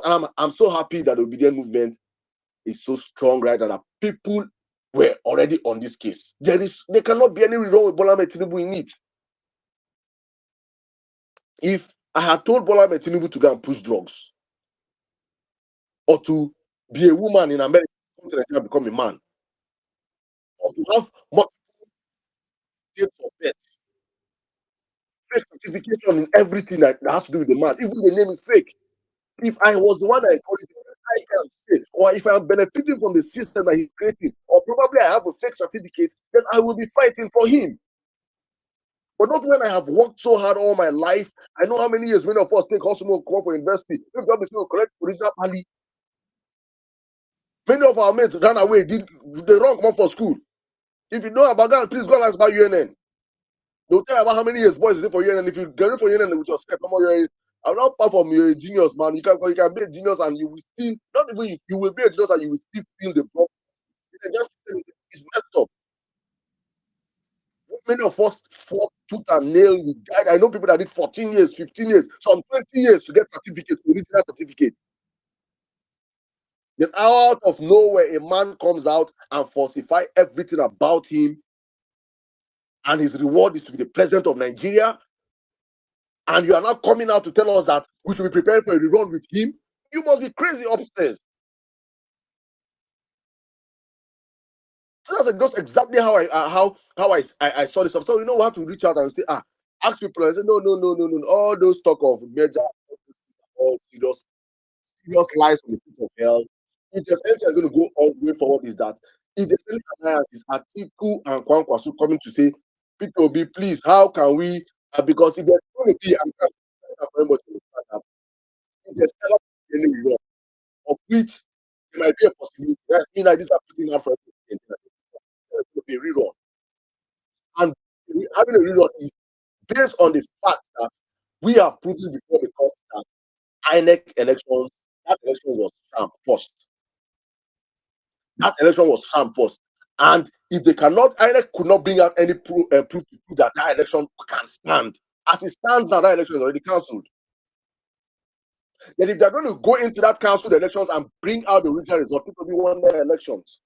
I'm so happy that the obedient movement is so strong right now that people were already on this case. There cannot be any wrong with Bola Ahmed Tinubu in it. If I had told Bola Ahmed Tinubu to go and push drugs, or to be a woman in America, to become a man, or to have multiple dates of birth, fake certification in everything that has to do with the man, even the name is fake. If I was the one that encouraged him, I can say, or if I'm benefiting from the system that he's creating, or probably I have a fake certificate, then I will be fighting for him. But not when I have worked so hard all my life. I know how many years many of us take hospital come up for university. If God is going to collect original money, many of our mates ran away, did the wrong one for school. If you know about Ghana, please go and ask about UNN. They'll tell you about how many years boys is it for UNN. If you graduate for UNN with your step, I'm not part from your genius, man. You can be a genius and you will still, not even you will be a genius and you will still feel the problem. It's messed up. Many of us fought tooth and nail. We died. I know people that did 14 years, 15 years, some 20 years to get certificate, original certificate. Then out of nowhere, a man comes out and falsify everything about him, and his reward is to be the president of Nigeria. And you are not coming out to tell us that we should be preparing for a rerun with him. You must be crazy upstairs. That's just exactly how I saw this stuff. So you know, we have to reach out and say, ask people and say, no. All those talk of major, all serious lies from the pit of hell. If there's anything that's going to go all the way forward, is that if there's any alliance, is Atiku and Kwankwaso coming to say, Peter Obi, please, how can we? Because if there's going to be, if there's ever any rerun, of which there might be a possibility, that's mean like this are putting out for everything. There's going to be a rerun. And having a rerun is based on the fact that we have proven before the court that INEC elections, that election was sham first. That election was sham first. And if they cannot, INEC could not bring out any proof to prove that that election can stand. As it stands now, that election is already cancelled. Then if they're going to go into that cancelled elections and bring out the original result, people will won their elections.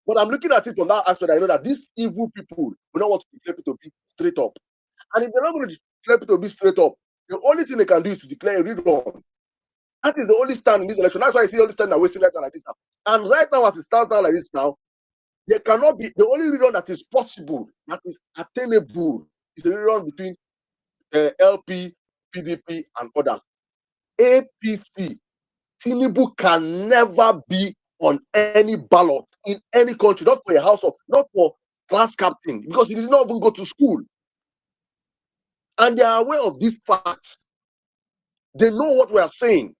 But I'm looking at it from that aspect. I know that these evil people will not want to declare it to be straight up. And if they're not going to declare it to be straight up, the only thing they can do is to declare a rerun. That is the only stand in this election. That's why I see all the stand are wasting right now like this now. And right now, as it stands down like this now, there cannot be the only rerun that is possible, that is attainable, is the rerun between LP, PDP, and others. APC, Tinubu can never be on any ballot in any country, not for a house of, not for class captain, because he did not even go to school. And they are aware of these facts. They know what we are saying.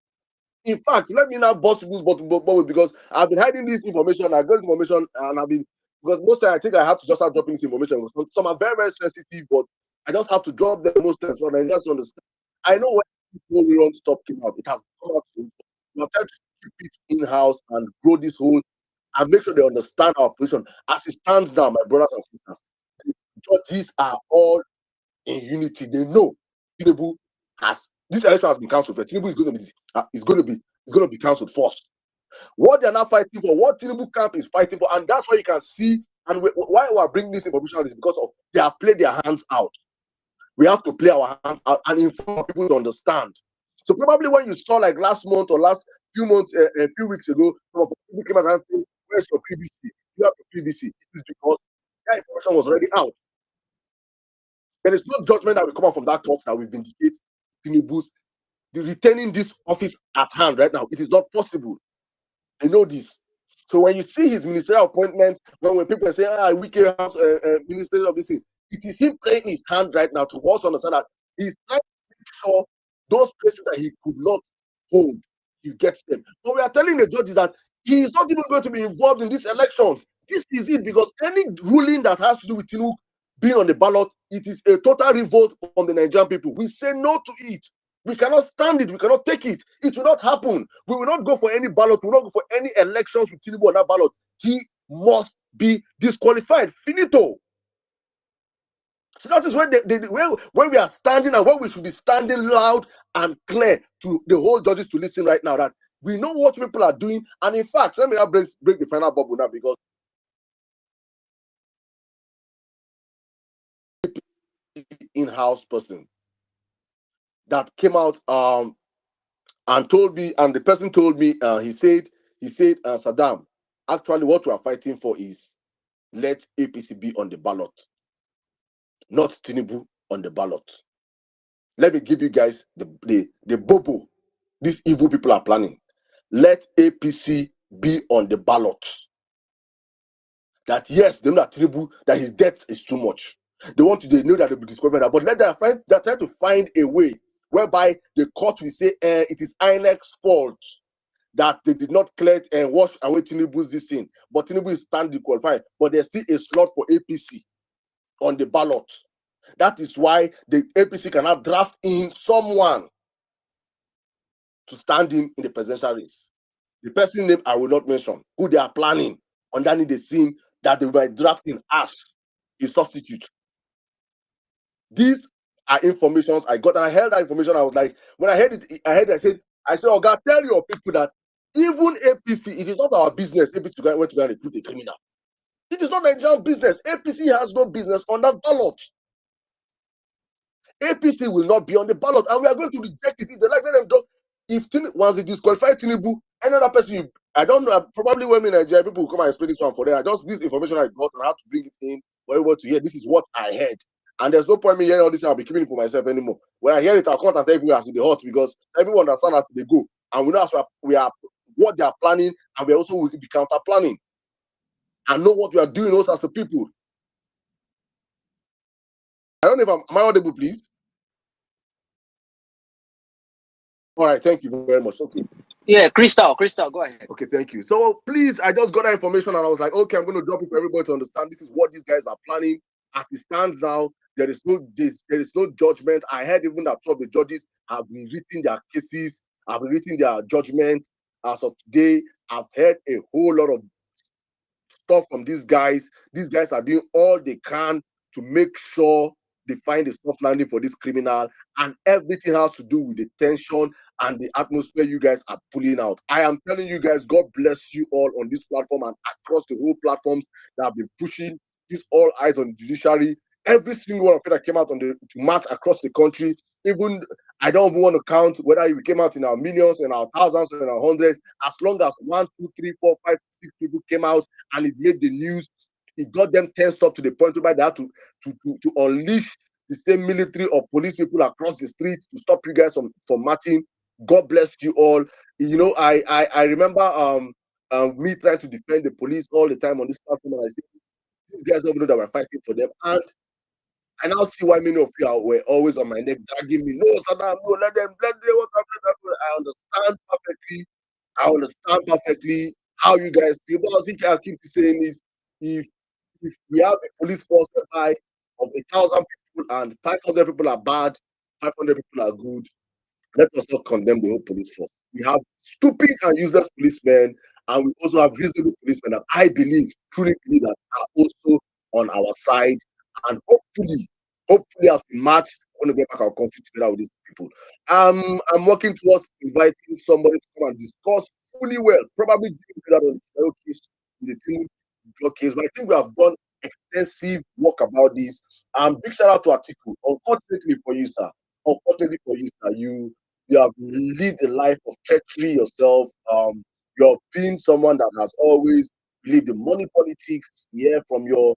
In fact, let me now bust people's bubble because I've been hiding this information. I got this information and I've been, because most time I think I have to just start dropping this information. Some are very, very sensitive, but I just have to drop them most times so I just understand. I know when people rerun stuff came out, it has come out. We have tried to keep it in-house and grow this whole and make sure they understand our position as it stands now, my brothers and sisters. The judges are all in unity. They know Tinubu has this election has been cancelled. Tinubu is going to be cancelled first. What they are now fighting for, what Tinubu camp is fighting for, and that's why you can see. And why we are bringing this information is because of they have played their hands out. We have to play our hands out and inform people to understand. So probably when you saw like last month or last few months, a few weeks ago, some of people came out and said, "Where's your PVC? You have your PVC." It is because that information was already out. There is no judgment that will come out from that court that will vindicate Tinubu's retaining this office at hand right now. It is not possible. I know this. So when you see his ministerial appointment, when people say, we can have minister of this thing, it is him playing his hand right now to also understand that he's trying to make sure those places that he could not hold, he gets them. But we are telling the judges that he is not even going to be involved in these elections. This is it, because any ruling that has to do with Tinubu being on the ballot, it is a total revolt from the Nigerian people. We say no to it. We cannot stand it. We cannot take it. It will not happen. We will not go for any ballot. We will not go for any elections with Tinubu on that ballot. He must be disqualified. Finito. So that is when we are standing and when we should be standing loud and clear. to the whole judges to listen right now that we know what people are doing. And in fact, let me now break the final bubble now, because in-house person that came out and told me, and the person told me, he said, Saddam, actually what we are fighting for is let APC be on the ballot, not Tinubu on the ballot. Let me give you guys the bobo these evil people are planning. Let APC be on the ballot. That yes, they know that Tinubu, that his debt is too much. They know that they'll be discovering that, but they're trying to find a way whereby the court will say it is INEC's fault that they did not clear and wash away Tinubu's this thing. But Tinubu is standing qualified, but there's still a slot for APC on the ballot. That is why the APC cannot draft in someone to stand in the presidential race. The person name I will not mention, who they are planning underneath the scene that they might draft in as a substitute. These are informations I got, and I heard that information. I was like, when I heard it, I said, oh God, tell your people that even APC, it is not our business. APC went to recruit a criminal. It is not Nigerian business. APC has no business on that ballot. APC will not be on the ballot, and we are going to reject it. If they like, let them go. If once they disqualify Tinubu, another person, I don't know, probably when in Nigeria, people will come and explain this one for them. This information I got, and I have to bring it in for everyone to hear. This is what I heard. And there's no point me hearing all this, I'll be keeping it for myself anymore. When I hear it, I'll come and tell people as they hot, because everyone understands as they go. And we know as we are what they are planning, and we also will be counter planning. And know what we are doing also as a people. I don't know if am I audible, please? All right, thank you very much. Okay. Yeah, Crystal, go ahead. Okay, thank you. So please, I just got that information and I was like, okay, I'm going to drop it for everybody to understand. This is what these guys are planning. As it stands now, there is no judgment. I heard even that some of the judges have been written their cases, have been written their judgment as of today. I've heard a whole lot of stuff from these guys. These guys are doing all they can to make sure they find a soft landing for this criminal, and everything has to do with the tension and the atmosphere you guys are pulling out. I am telling you guys, God bless you all on this platform and across the whole platforms that have been pushing this all eyes on the judiciary. Every single one of it that came out on to march across the country. Even I don't even want to count whether we came out in our millions, in our thousands, in our hundreds. As long as 1, 2, 3, 4, 5, 6 people came out and it made the news, it got them tensed up to the point where they had to unleash the same military or police people across the streets to stop you guys from marching. God bless you all. You know, I remember me trying to defend the police all the time on this platform, and I said, these guys don't know that we're fighting for them. And I now see why many of you were always on my neck, dragging me. No, Saddam, no, let them, what happened. I understand perfectly how you guys feel. But I keep saying is, if we have a police force whereby of 1,000 people and 500 people are bad, 500 people are good, let us not condemn the whole police force. We have stupid and useless policemen, and we also have reasonable policemen that I truly believe, that are also on our side. And hopefully, as we march, we're going to get back our country together with these people. I'm working towards inviting somebody to come and discuss fully well, probably that on the case, the drug case. But I think we have done extensive work about this. Big shout out to Atiku. Unfortunately for you, sir, you have lived a life of treachery yourself. You're being someone that has always believed in money politics, yeah, from your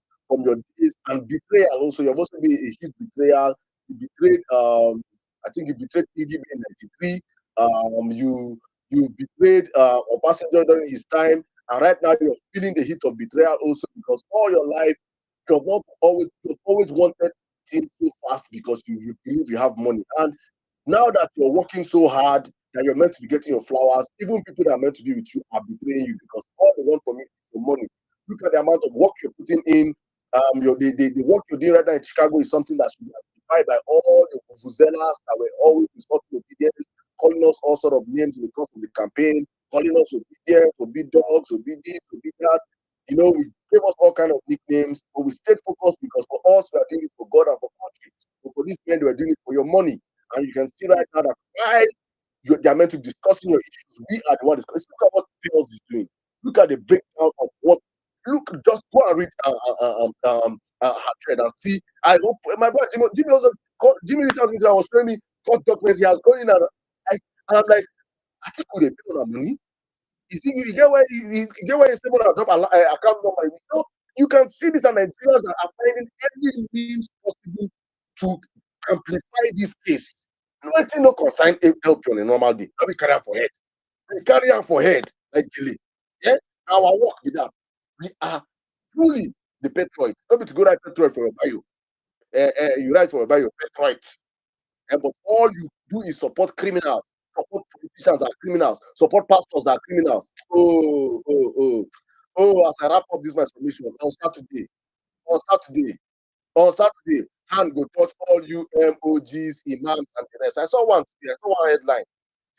days, and betrayal also. You've also been a huge betrayal. You betrayed I think you betrayed PDB in '93. You betrayed Obasanjo during his time, and right now you're feeling the heat of betrayal also, because all your life you've always wanted things so fast because you believe you have money. And now that you're working so hard, that you're meant to be getting your flowers, even people that are meant to be with you are betraying you, because all they want from you is your money. Look at the amount of work you're putting in. The work you're doing right now in Chicago is something that should be amplified by all the vuvuzelas that were always insulting obedience, calling us all sort of names in the course of the campaign, calling us obedient, obe dogs, obe this, obe that. You know, we gave us all kind of nicknames, but we stayed focused, because for us, we are doing it for God and for country. But for these men, they were doing it for your money. And you can see right now that they are meant to discussing your issues. We are the one discussing. Look at what Pels is doing. Look at the breakdown of what. Look, just go and read her thread and see. I hope my brother Jimmy also Jimmy reached out to me. I was showing me what documents he has gone in and I'm like, I think we pay on our money. You see, you get why you get why someone has drop account number. You can see this, and Nigerians are finding every means possible to amplify this case. Nothing no concern help you on a normal day. How we carry am for head? We carry am for head like Gilly. Yeah, our work with that. We are truly the patriot. Not be to go write patriot for your bio. You write for your bio patriot. But all you do is support criminals, support politicians as criminals, support pastors as criminals. Oh, as I wrap up this my submission on Saturday, on Saturday, hand go touch all you MOGs, imams, and the rest. I saw one today, I saw one headline.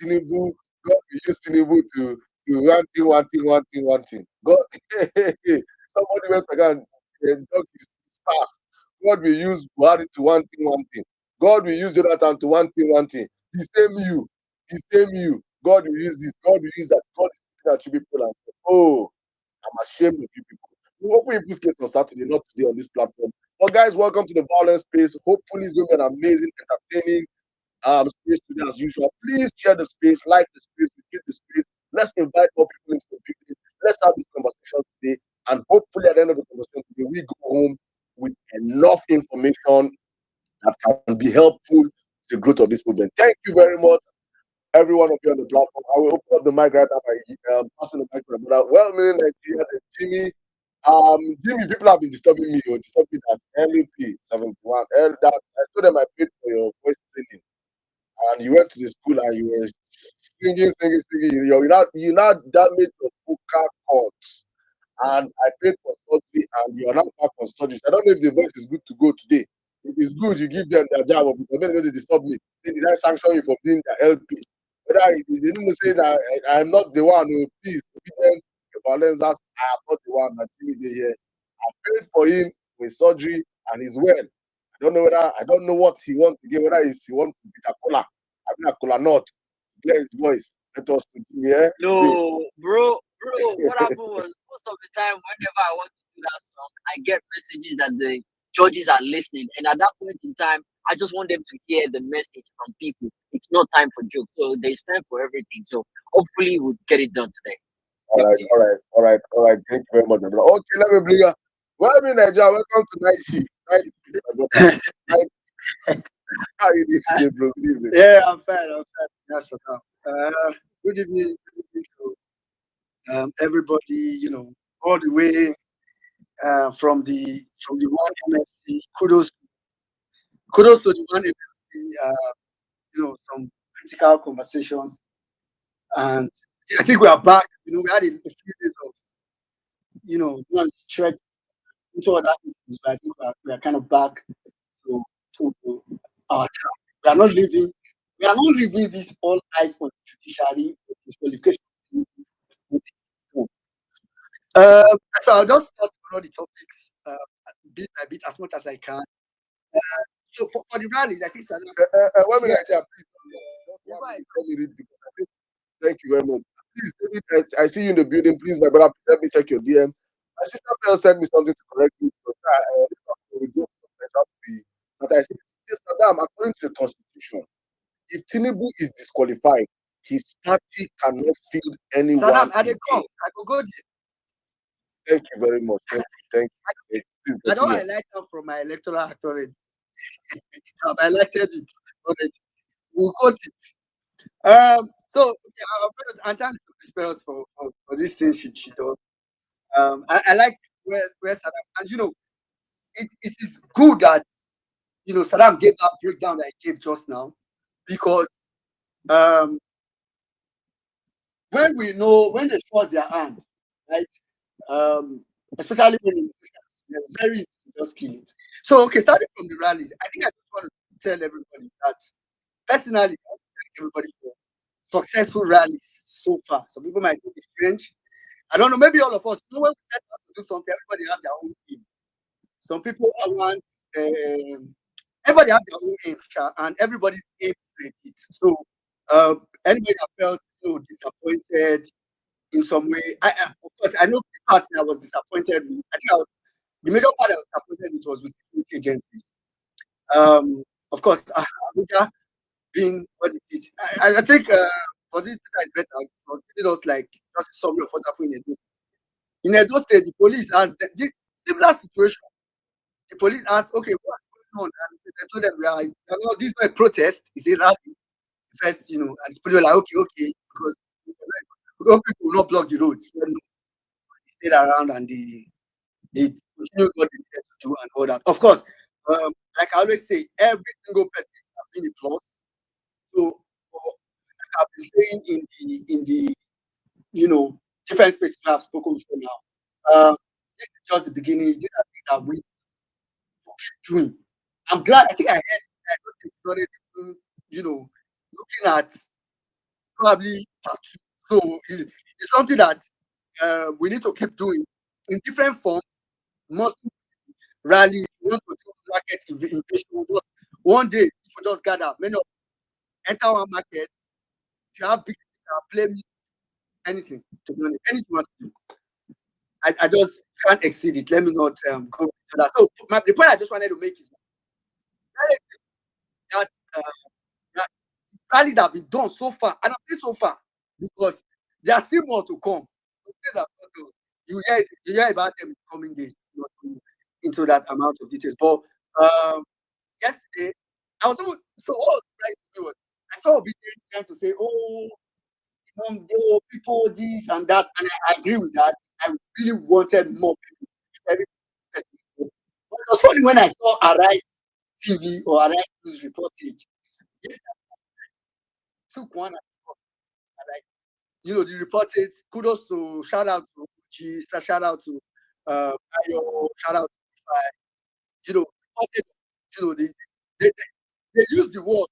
Tinubu, God will use Tinubu to one thing. God, somebody went again, dog is fast. God will use Buhari to one thing. God will use Jonathan to one thing. The same you, the same you. God will use this, God will use that. God is looking at you people and say, oh, I'm ashamed of you people. We open people's case on Saturday, not today on this platform. But guys, welcome to the violence space. Hopefully, it's going to be an amazing, entertaining space today as usual. Please share the space, like the space, get the space. Let's invite more people into the building. Let's have this conversation today. And hopefully, at the end of the conversation today, we go home with enough information that can be helpful to the growth of this movement. Thank you very much, every one of you on the platform. I will open up the mic right now by passing the mic to my brother. Well-meaning Nigeria, Jimmy. Jimmy, people have been disturbing me or disturbing that LEP 71. That I told them I paid for your voice training, and you went to the school and you were singing. You now damaged your vocal cords, and I paid for surgery, and you are now back on surgery. So I don't know if the voice is good to go today. If it's good, you give them their job, because then they disturb me. Say, did I sanction you for being the LP? But they didn't say that I'm not the one who, please, obedient, violence, I am not the one that Jimmy did here. I paid for him with surgery, and he's well. I don't know what he wants to get, whether he wants to be a cola. I mean, a cola not. Hear his voice. Let us continue here. No, bro. What happened was most of the time, whenever I want to do that song, I get messages that the judges are listening, and at that point in time, I just want them to hear the message from people. It's not time for jokes, so there's time for everything. So hopefully, we'll get it done today. All right. Thank you very much, my brother. Okay, let me bring you. Well, Nigeria, welcome to night shift. Night shift, my brother. How are you doing, bro? Good evening. Yeah, I'm fine. That's good evening to everybody. All the way from the one MFC. Kudos to the one MFC. Some critical conversations, and I think we are back. We had a few days of one stretch into other issues, but I think we are kind of back to our track. We are not leaving this all eyes on the judiciary disqualification. So I'll just start on all the topics bit by bit as much as I can. So for the rallies, I think One minute, Nigeria, please. Let me read because I think. Thank you very much. Please, David, I see you in the building. Please, my brother, let me check your DM. My sister Bell sent me something to correct you. But I said, Saddam, according to the constitution, if Tinubu is disqualified, his party cannot field anyone. Saddam, I go there. Thank you very much. Thank you. I don't highlight them from my electoral act already. I've highlighted it already. We'll quote it. So and thanks to Chris Peros for this thing she does. I like where Saddam, and it is good that Saddam gave that breakdown that he gave just now, because when they force their hand, right? Especially when it's very easy to just kill it. So okay, starting from the rallies, I think I just want to tell everybody that personally, I want to thank everybody for successful rallies so far. Some people might think it's strange. I don't know, maybe all of us, when we set out to do something, everybody have their own aim. Some people want everybody have their own aim, and everybody's aim is legit. So anybody that felt disappointed in some way. Of course, I know the part I was disappointed with. I think the major part I was disappointed with was with security agencies. Of course, Abuja being what it is. I think was it better or it was like just a summary of what happened in Edo. In Edo State, the police asked them, this similar situation. The police asked, okay, what's going on? And they told them, this is not a protest, it's a rally. First, and the police were like, okay, because people will not block the roads. They stayed around and they continued what they needed to do and all that. Of course, like I always say, every single person has been a plus. So, like I've been saying in the different spaces I've spoken for now. This is just the beginning. These are things that we keep doing. I'm glad. I think I heard I started, looking at probably part two. So it's something that we need to keep doing in different forms. Most rally, we want to do market invasion. One day, people just gather. Many of enter one market. If you have big play me anything to be honest, anything you want to do. I just can't exceed it. Let me not go into that. So the point I just wanted to make is that that rallies that have been done so far, and I've been so far because there are still more to come. You hear about them in the coming days, not into that amount of details. But yesterday, I was so what I was trying to do was I saw Obidien trying to say, people this and that, and I agree with that. I really wanted more people. Every person. But it was funny when I saw Arise TV or Arise News reportage. Yes, I took one and like the reportage. Kudos to shout out to Uchi, shout out to Ayo, shout out to reported, they use the word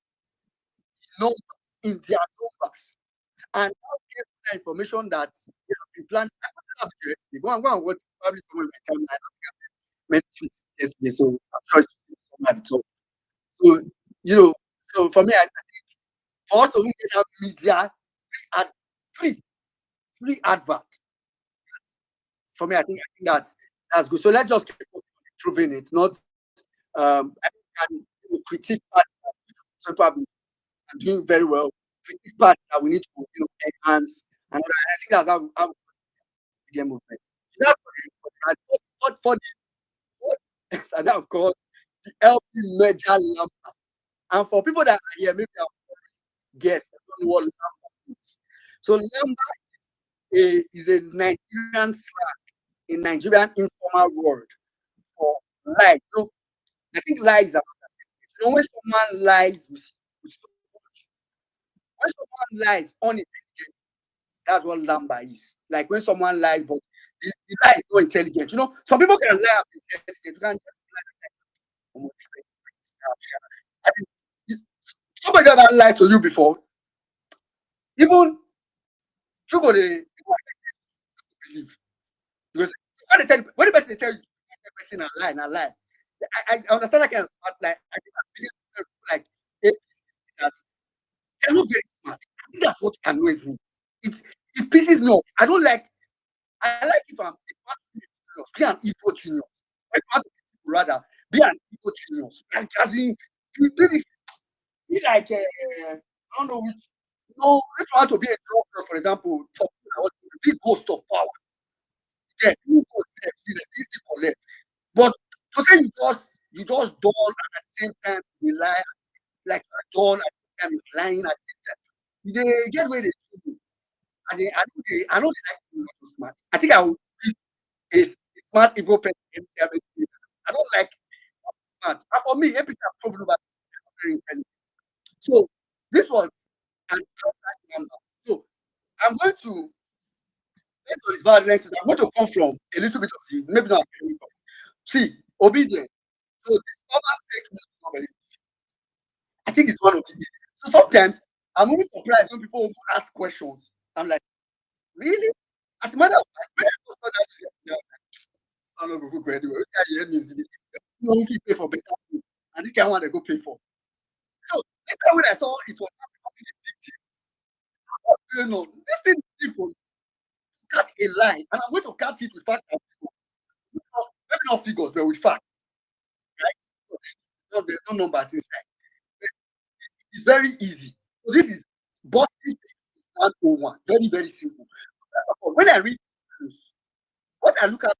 numbers in their numbers and now give that information that they have been planning. I don't have to go and watch probably somewhere in my timeline. I don't think I've meant to yesterday, so I'm sure it's somewhere at the top. So, so for me, I think for us to even get that media free, free advert, for me, I think that's good. So let's just keep improving it, not I can critique part some people have been doing very well, critique part that we need to enhance and all that. I think that's how we get movement. That's for the what and now called the LP Major Lamba. And for people that are here, maybe I'll guess I don't know what Lamba is. So Lamba is a Nigerian slang in Nigerian informal word for lie. So I think lies are when someone lies with so much, when someone lies unintelligent, that's what Lamba is. Like when someone lies, but the lie is not intelligent. Some people can lie and be intelligent. You can just lie like I think somebody ever lied to you before, even you go to believe because when the person tell you the person a lie. I understand that kind of smart lie. I think I believe like that they're not very smart. I think that's what annoys me. It it pisses me off. I like if be an evil genius. If you want to be rather be an evil genius. Like as in be like I don't know which if you want to be a doctor, for example, big ghost of power. Yeah, you go there, see the easy collect. But to say you just dull and at the same time you lie, like dull at the same time you're lying at the same time. They get where they do. And I know they like to be so smart. I think I would be a smart evil person. I don't like smart. And for me, APC have proven over very intelligent. So this was an outside number. So I'm going to based on his violence, I'm going to come from a little bit of the maybe not academic. See, obedience. So discover fake news is not very I think it's one of the so sometimes I'm always surprised when people even ask questions. I'm like, really? As a matter of fact, when I first saw that news yesterday, I'm not going to go anywhere. This guy hear news with this. You know, if you pay for better food, and this guy want to go pay for. So later when I saw it was not becoming a big deal, what's going on? This thing is simple. Catch a line, and I'm going to catch it with facts and figures. Maybe not figures, but with facts, right? So there's no numbers inside. It's very easy. So this is Boston 101. Very, very simple. When I read news, what I look at,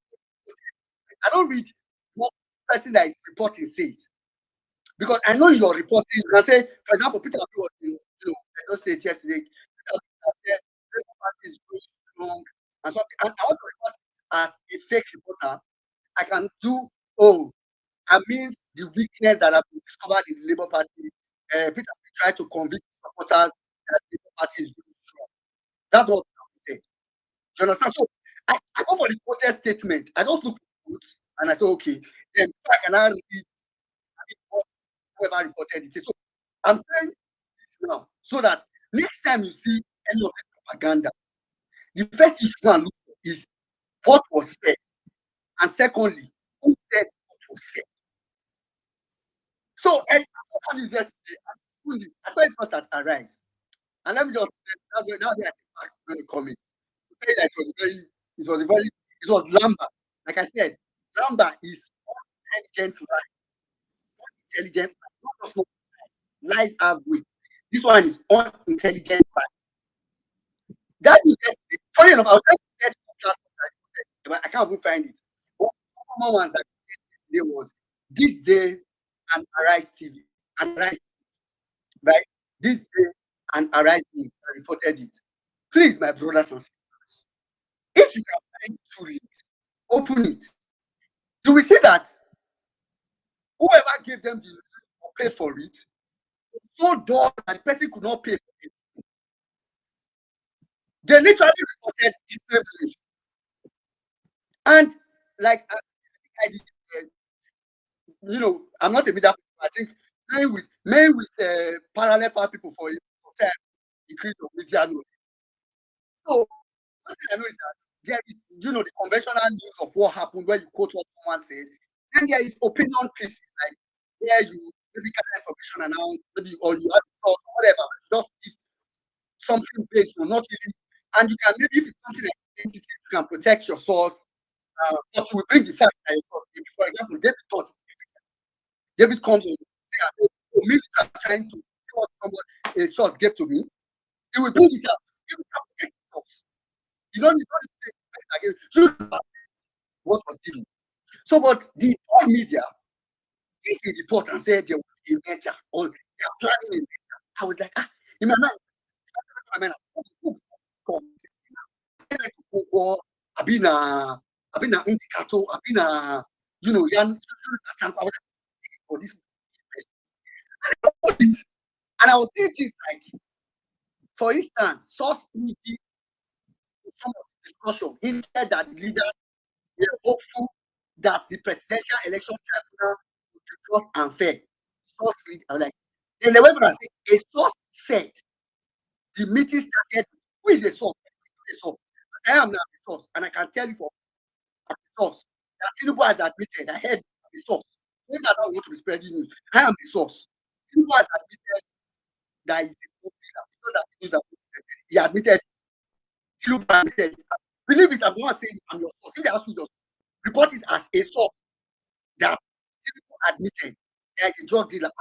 I don't read what the person that is reporting says. Because I know you're reporting, you can say, for example, Peter Obi was in Edo State yesterday. Peter Obi said Labour Party is going strong and something. And I want to report as a fake reporter. I can do, I mean the weakness that have been discovered in the Labour Party. Peter Obi tried to convince supporters that the Labour Party is going strong. That's what I'm saying. Do you understand? So I go for the protest statement. I just look at it and I say, okay, then I can now read what whoever reported it. So I'm saying this now so that next time you see any of the propaganda, the first issue and look for is what was said, and secondly, who said what was said. So and what is yesterday? I saw it first at Arise, and let me just that's where I think Max is going to come in. To say that it was Lamba. Like I said, Lamba is intelligent lie, intelligent lie, not just lies have weight. This one is unintelligent lie. That is funny enough. I was trying to get but I can't even find it. One common ones that today was this day and Arise TV and Arise, right? This day and Arise News reported it. Please, my brothers and sisters, if you can find two links, open it. You will see that whoever gave them the link or paid for it so dull that the person could not pay for it. They literally reported the same news. And like I did, I'm not a media person. I think playing with parallel file people for time increase of media knowledge. So one thing I know is that there is, the conventional news of what happened where you quote what someone says. Then there is opinion pieces like where you maybe gather information and now maybe or you have thought or whatever, just give something based on not really, and you can maybe if it's something like identity, you can protect your source. But you will bring the fact that for example, David comes on and says, "Oh, me trying to see what a source gave to me." He will bring it out. He will protect the source. You don't need to say again. What was given. So, but the old media, if they report and say there was a merger or they are planning a merger, I was like, in my mind, I've been indicator, I've been yan for this. And I was saying things like, for instance, source media, some of the discussion hinted that the leaders were hopeful that the presidential election tribunal would be just and fair. Source read, I was like, then they went on and say, a source said the meeting started. Who is the source? A source. I am now the source, and I can tell you for a source that Tinubu has admitted. I heard the source. If that I want to be spreading news, I am the source. Tinubu has admitted that he's a because he admitted. Tinubu admitted. Believe it, I'm not saying I'm your source. If they ask you just report it as a source that Tinubu admitted there is a drug dealer.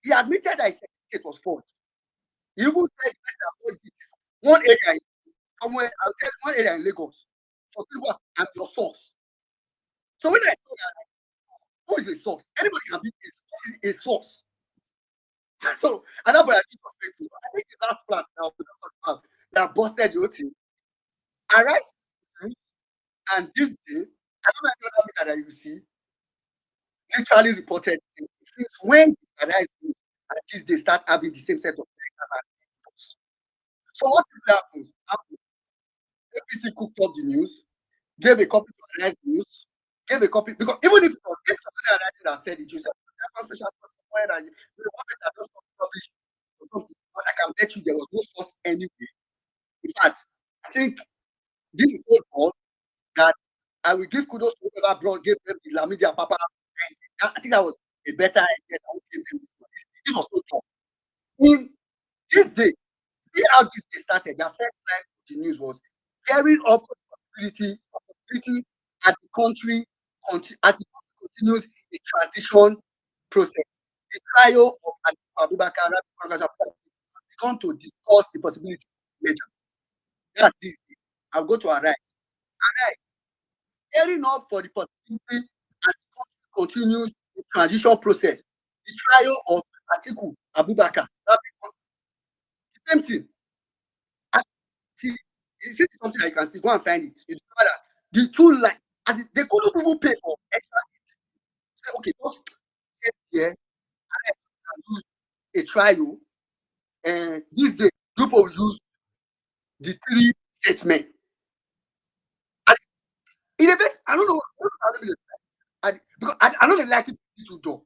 He admitted that his certificate was forged. He even said one area somewhere, I'll tell one area in Lagos. For people, I'm your source. So when I saw that, who is a source? Anybody can be a source. So, and that's what I think perspective. I think the last plan now that busted the whole thing. Arise and this day, I don't know any other media that you see literally reported since when Arise and this day start having the same set of reports. So what happens? APC cooked up the news, gave a copy to Arise News, gave a copy because even if it was Arise that said it, you said special somewhere and the one that just published or something, but I can bet you there was no source anyway. In fact, I think this is so odd that I will give kudos to whoever gave them the Lamidia Papa. I think that was a better idea than we gave them. This was so tough. In this day, see how this day started. Their first line of the news was gearing up for the possibility as the country continues the transition process. The trio of Atiku Abubakar and begun to discuss the possibility of merger. That's this day. I'll go to Arise. Arise, gearing up for the possibility as the country continues the transition process. The trio of Atiku Abubakar. The same thing. See, is it something I can see? Go and find it. You discover that the two lines, as they couldn't even pay for extra. Say, okay, just get here and use a trial, and this day people will use the three statements. In a bit, I don't know. Because I don't like it to do.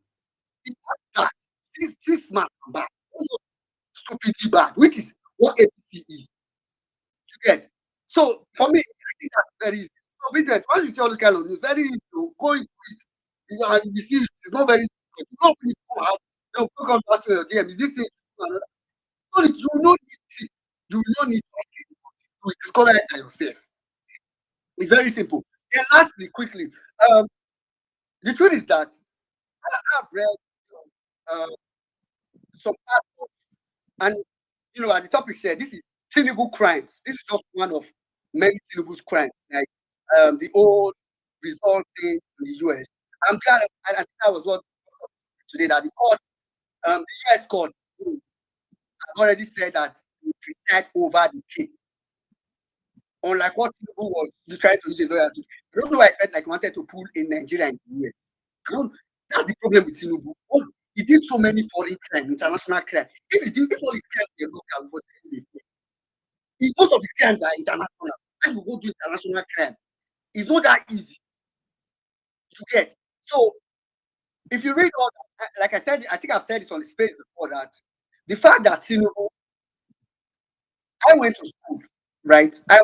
It's not that this man come back, stupidly bad, which is what APC is. You get. So for me, I think that's very easy. So, once you see all this kind of news, very easy to go into it. And you see it's not very difficult. You know, please come out. They'll come to ask your DM. Is this thing? No, you will not need it. You will not need to discover it by yourself. It's very simple. Then lastly, quickly, the truth is that I've read some part of, and as the topic said, this is Tinubu crimes. This is just one of many Tinubu's crimes, like the old result thing in the US. I'm glad, and I think that was what today that the court, the US court, have already said that we preside over the case. Unlike what Tinubu was trying to use a lawyer to. I don't know why I felt like I wanted to pull in Nigeria and the US. That's the problem with Tinubu. He did so many foreign crime, international crime. If all his crimes were local, most of his crimes are international. And you go do international crime. It's not that easy to get. So if you read all that, like I said, I think I've said this on the space before, that the fact that Tinubu, I went to school, right? I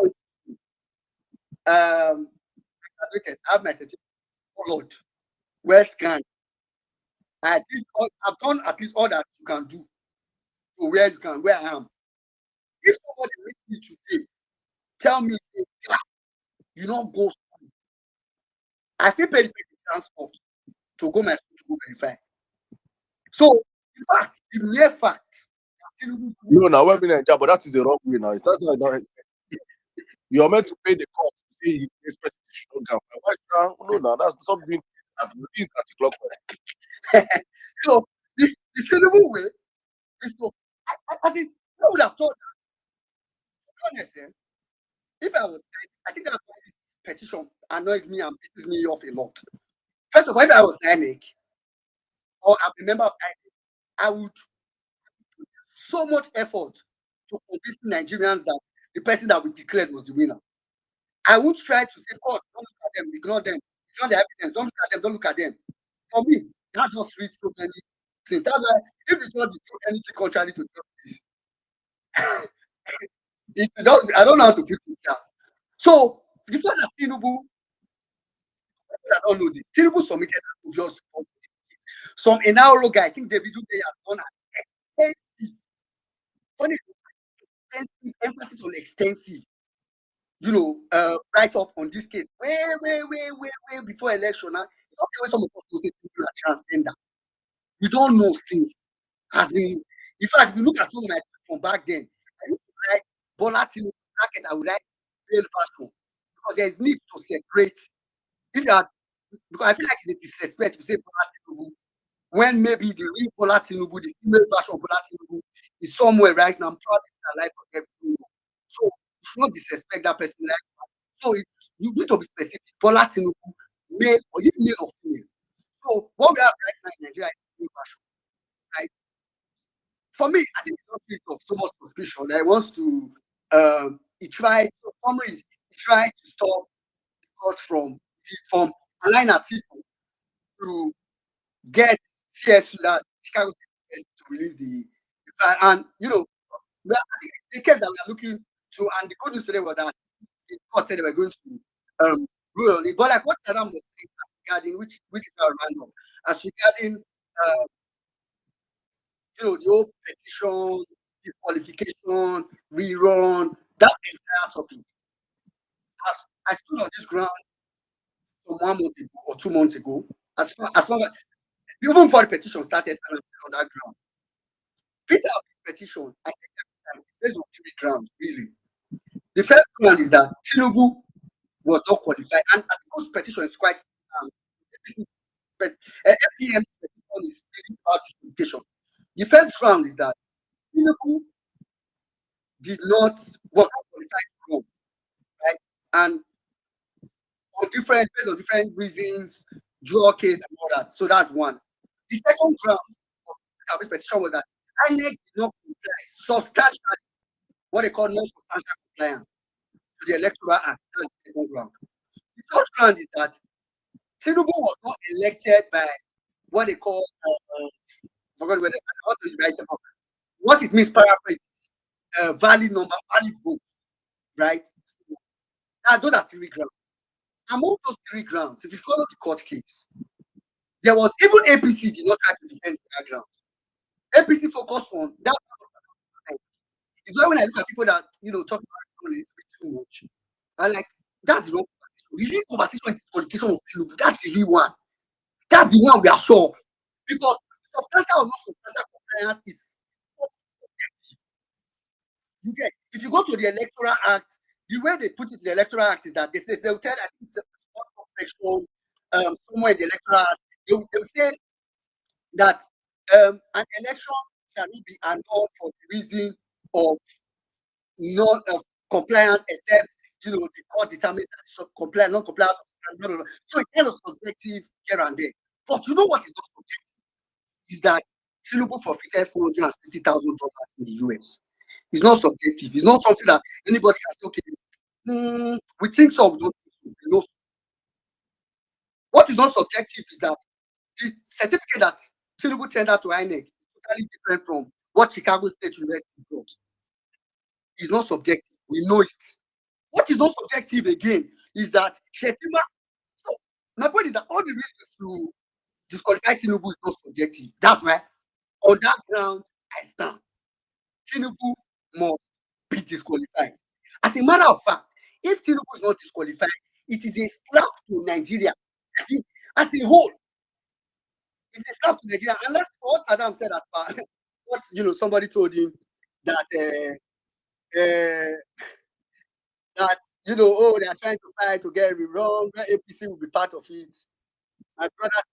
graduated, I have my certificate, followed, well scanned. I've done at least all that you can do to where I am. If somebody meets me today, tell me, you don't go school, I feel pay the transport to go my school to go verify. So, in fact, the mere fact, now we're being but that is the wrong way now. That's not you're meant to pay the cost to say he expects no, now that's something that you did at the clock. So the Tinubu way is to, I think I would have thought that, honestly, if I was, I think that's why this petition annoys me and pisses me off a lot. First of all, if I was INEC or I'm a member of INEC, I would put so much effort to convince Nigerians that the person that we declared was the winner. I would try to say, God, don't look at them, ignore them, ignore the evidence, don't look at them, don't look at them. For me, that just reads so many things. That's why if it was anything contrary to justice, I don't know how to put it down. So the fact that Tinubu, I don't know this, Tinubu submitted an obvious support. Some Enauro guy, I think David Uday has done an extensive emphasis on extensive, write up on this case way before election. Now, okay, some of us will say people are transgender. We don't know things. As in fact, if you look at some of my from back then, I used to write Bola Tinubu bracket, I would write real fashion, because there is need to separate. If you are, because I feel like it's a disrespect to say Bola Tinubu when maybe the real Bola Tinubu, the female version of Bola Tinubu, is somewhere right now. I'm proud of the life of everyone. So you should not disrespect that person like that. So you need to be specific. Bola Tinubu, male or even male or female. So what we have right now in Nigeria is female version. Right? For me, I think it's not really of so much suspicion that he wants to he tried to stop the court from allowing Atiku to get CSU, that Chicago State to release the and I think the case that we are looking to, and the good news today was that the court said they were going to rule on it. But like what Adam was saying regarding which is not random, as regarding the old petition, disqualification, rerun, that entire topic. I stood on this ground from 1 month ago or 2 months ago. As long as even before the petition started, and I'm still on that ground. Peter Obi's petition, I think that is based on 3 grounds, really. The first ground is that Tinubu was not qualified, and people's petition is quite but FPM petition is really about disqualification. The first ground is that Tinubu was not qualified to run, right? And based on different reasons, draw case and all that. So that's one. The second ground of this petition was that INEC did not comply substantially, what they call non-substantial compliance to the Electoral Act. That's the second ground. The third ground is that Tinubu was not elected by what they call forgot whether how to write it up. What it means, paraphrase, valid vote, right? So, those are 3 grounds. Among those 3 grounds, if you follow the court case, there was even APC did not try to defend that ground. APC focused on that. It's why when I look at people that talk about it too much, I like that's the wrong conversation. The real conversation is qualification of Tinubu. That's the real one. That's the one we are sure of. Because substantial or not substantial compliance is subjective. You get if you go to the Electoral Act, the way they put it in the Electoral Act is that they'll tell I think section somewhere in the Electoral Act, they'll say that an election cannot be annulled for the reason of non-compliance, except the court determines that compliance, non-compliance. So it's kind of subjective here and there. But you know what is not subjective is that Tinubu forfeited $460,000 in the US. It's not subjective. It's not something that anybody can say, okay, we think so. We don't think so. What is not subjective is that the certificate that Tinubu tendered to INEC is totally different from what Chicago State University got. It's not subjective. We know it. What is not subjective again is that Shetima. So my point is that all the reasons to disqualify Tinubu is not subjective. That's why on that ground I stand. Tinubu must be disqualified. As a matter of fact, if Tinubu is not disqualified, it is a slap to Nigeria as a whole. It's a slap to Nigeria. And that's what Saddam said as far what somebody told him that that they are trying to fight to get it wrong. APC will be part of it. My brother,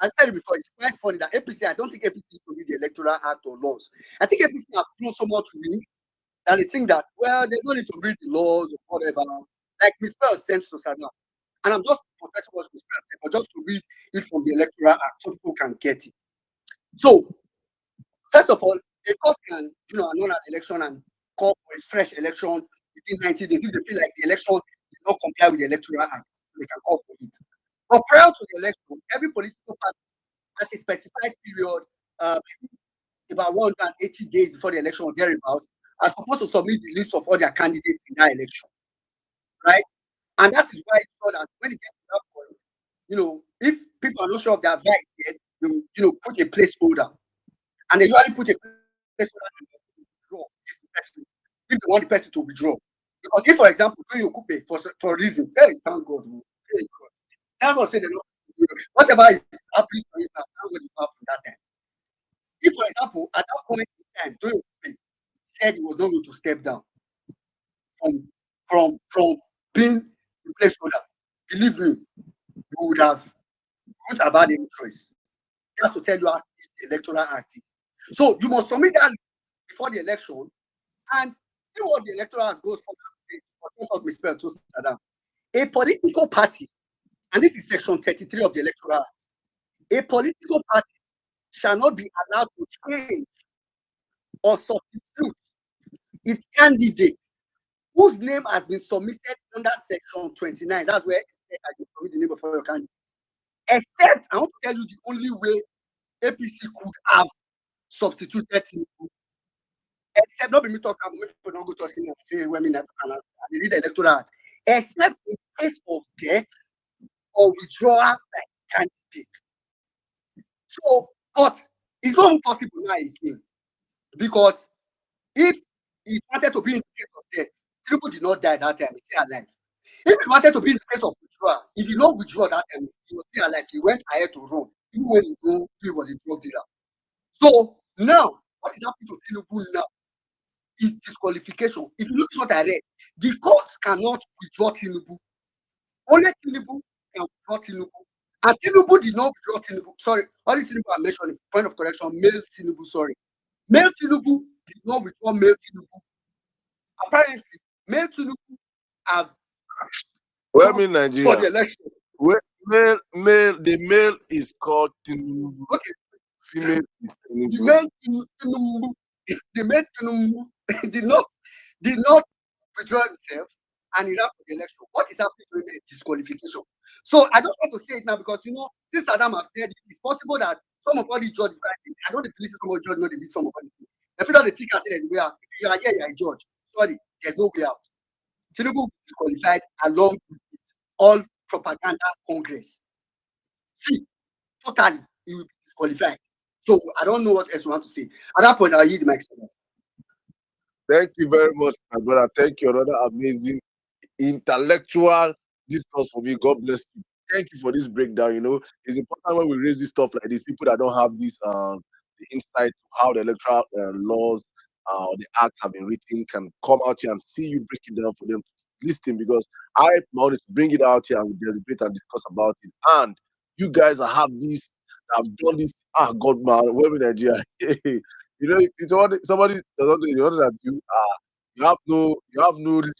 I said it before. It's quite funny that APC. I don't think APC is to read the Electoral Act or laws. I think APC have thrown so much read that they think that there's no need to read the laws or whatever. Like Miss Pearl sent to Saddam, and I'm just confessing what Miss Pearl said, but just to read it from the Electoral Act so people can get it. So, first of all, a court can annul an election and call for a fresh election within 90 days if they feel like the election did not comply with the Electoral Act. They can call for it. But prior to the election, every political party at a specified period, about 180 days before the election or thereabout, are supposed to submit the list of all their candidates in that election, right? And that is why it's called that when it gets to that point, if people are not sure of their advice yet, they put a placeholder, and they usually put a placeholder to withdraw if they want the person to withdraw. Because if, for example, you coupe for a reason, hey, thank God, hey, God. Never say they don't. Whatever is happening to you now, thank God it happened that time. If, for example, at that point in time, Toyo said he was not going to step down from being the placeholder, believe me, you wouldn't have had any choice. Just to tell you how the Electoral Act is. So you must submit that before the election and see what the Electoral Act goes for. A political party, and this is section 33 of the Electoral Act, a political party shall not be allowed to change or substitute its candidate whose name has been submitted under section 29. That's where you submit the name of your candidate. Except, I want to tell you the only way APC could have substituted Tinubu. Except, not be me talk about people don't go to us and say women and they read the Electoral Act. Except in case of death or withdrawal by candidate. So, but it's not impossible now again. because if he wanted to be in the case of death, Tinubu did not die that time, he's still alive. If he wanted to be in the case of withdrawal, he did not withdraw that time, he was still alive. He went ahead to run, even when he knew he was a drug dealer. So now, what is happening to Tinubu now is disqualification. If you look at what I read, the courts cannot withdraw Tinubu. Only Tinubu can withdraw Tinubu. And Tinubu did not withdraw Tinubu. Sorry, all this Tinubu I mentioned, point of correction, male Tinubu, sorry. Male Tinubu did not withdraw male Tinubu. Apparently, male Tinubu have Well, I gone mean for the Nigeria. election. Well, the male is called Tinubu. Okay, Female is the Tinubu. male Tinubu, the male Tinubu did not withdraw himself and he ran for the election. What is happening to him is disqualification. So I just want to say it now because since Adam has said it's possible that some of all these judges, I don't believe some of the judges know they did some of all these things. They feel that the think I said there's a way out. If you are here, you're a judge. Sorry, there's no way out. Tinubu is qualified along with all propaganda Congress. See, totally, he will be disqualified. So I don't know what else you want to say. At that point, I'll yield the mic. Thank you very much, my brother. Thank you. Another amazing intellectual discourse for me. God bless you. Thank you for this breakdown. It's important when we raise this stuff like this. People that don't have this the insight to how the electoral laws or the acts have been written can come out here and see you break it down for them to listen, because I wanted to bring it out here and we deliberate and discuss about it. And you guys that have this, that have done this, God man, we're in Nigeria. It's somebody does not you know that you have no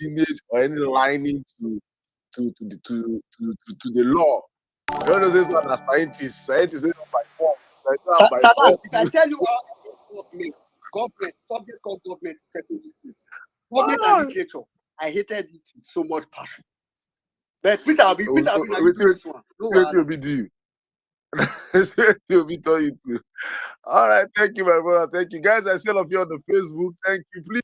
lineage or any lining to the law. You know, this one as scientists say by force. Like that by Saddam, force. if I tell you how I hate government, subject called government, secondary school, government and literature, I hated it with so much passion. But Peter, now you do this one. No, will be due. Will be tell you too. All right, thank you, my brother. Thank you, guys. I see all of you on the Facebook. Thank you. Please,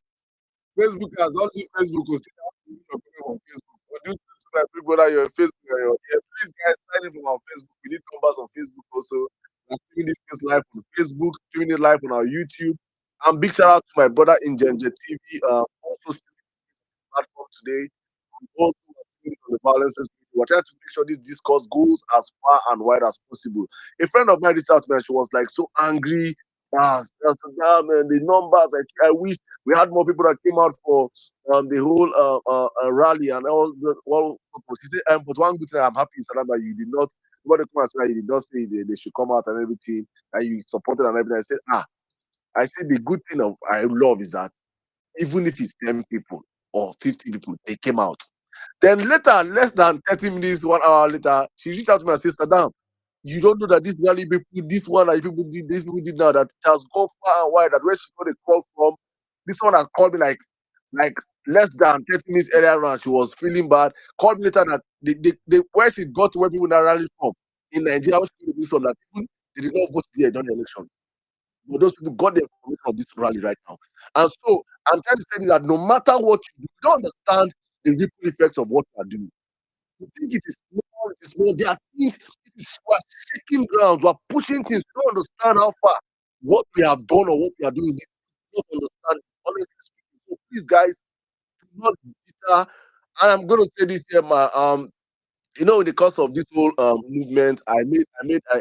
Facebook has all these Facebook will still have to on Facebook. But you to my big brother, you're on Facebook and you're here. Please, guys, sign in from our Facebook. We need numbers on Facebook also. We're streaming this case live on Facebook, streaming it live on our YouTube. And big shout out to my brother in Njenje TV, also streaming this platform today. And also on the violence. We're trying to make sure this discourse goes as far and wide as possible. A friend of mine reached out to me and she was like so angry. Damn, man, the numbers. I wish we had more people that came out for the whole rally and all. She said, but one good thing I'm happy is that you did not. Nobody come and say that you did not say they should come out and everything, and you supported and everything. I said the good thing of I love is that even if it's 10 people or 50 people, they came out. Then later, less than 30 minutes, 1 hour later, she reached out to me and said, Saddam, you don't know that this rally people, this one that people did, these people did now, that it has gone far and wide, that where she got a call from, this one has called me like less than 30 minutes earlier on, she was feeling bad, called me later that where she got to where people now rally from, in Nigeria, where she this from, that people, they did not vote there during the election. But those people got the information of this rally right now. And so I'm trying to say that no matter what you do, you don't understand the ripple effects of what you are doing. You think it is small, it is small. There are things, we are shaking grounds, we are pushing things. You don't understand how far what we have done or what we are doing. You don't understand it, honestly speaking. So please, guys, do not be bitter. And I'm going to say this here, in the course of this whole movement, I had a stand. I made a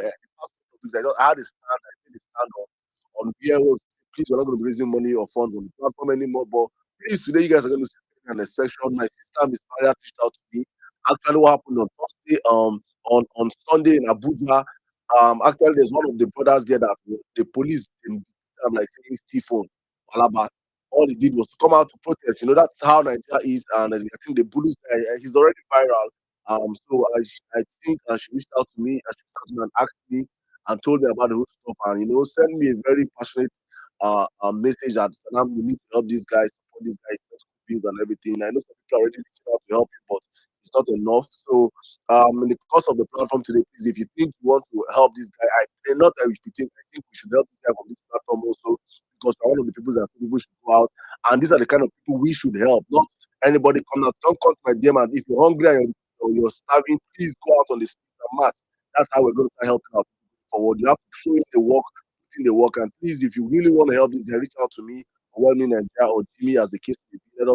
stand on where please, we're not going to be raising money or funds on the platform anymore. But please, today you guys are going to see in the section. My sister Miss Maria reached out to me. Actually, what happened on Thursday, on Sunday in Abuja. Actually, there's one of the brothers there that the police, I'm like saying, Stephen Alaba. All he did was to come out to protest. That's how Nigeria is, and I think the bullies guy, he's already viral. So I think she reached out to me and she reached out to me and asked me and told me about the whole stuff and send me a very passionate message that Salam, you need to help these guys, support these guys, things and everything. I know some people are already reaching out to help you, but it's not enough. So in the course of the platform today, please, if you think you want to help this guy, not that if you think I think we should help this guy from this platform also, because we're one of the people that people should go out, and these are the kind of people we should help, not anybody come out. Don't come to my DM, and if you're hungry or you're starving, please go out on the street and march. That's how we're going to start helping out forward. You have to show him the work, putting the work. And please, if you really want to help this, then reach out to me, or well, me Nigeria, or Jimmy, as the case may be. Let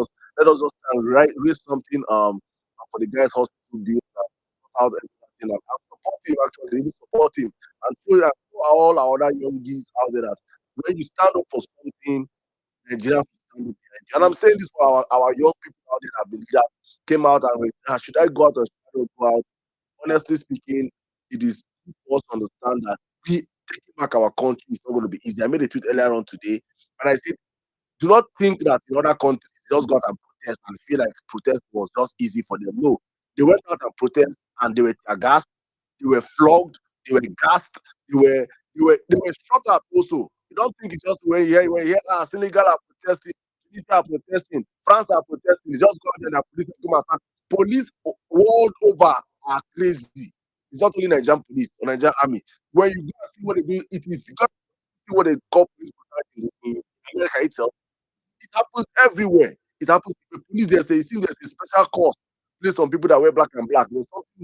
us just raise something for the guys' hospital bills and sort out everything. And support him, actually, even support him, and show all our other young geese out there that when you stand up for something, Nigerians will stand up behind you. And I'm saying this for our young people out there that came out and went, should I go out or should I not go out? Honestly speaking, it is good for us to understand that we taking back our country is not going to be easy. I made a tweet earlier on today, and I said, do not think that in other countries they just go out and protest and feel like protest was just easy for them. No, they went out and protest and they were aghast, they were flogged, they were gassed, they were shot at also. You don't think it's just when you hear Senegal are protesting, Tunisia are protesting, France are protesting, they just go out and police come and start. Police world over are crazy. It's not only Nigerian police or Nigerian army. When you go and see what they do, it is you got to see what they call police brutality in America itself. It happens everywhere. It happens. The police there say, you see, there's a special course placed on people that wear black and black. There's something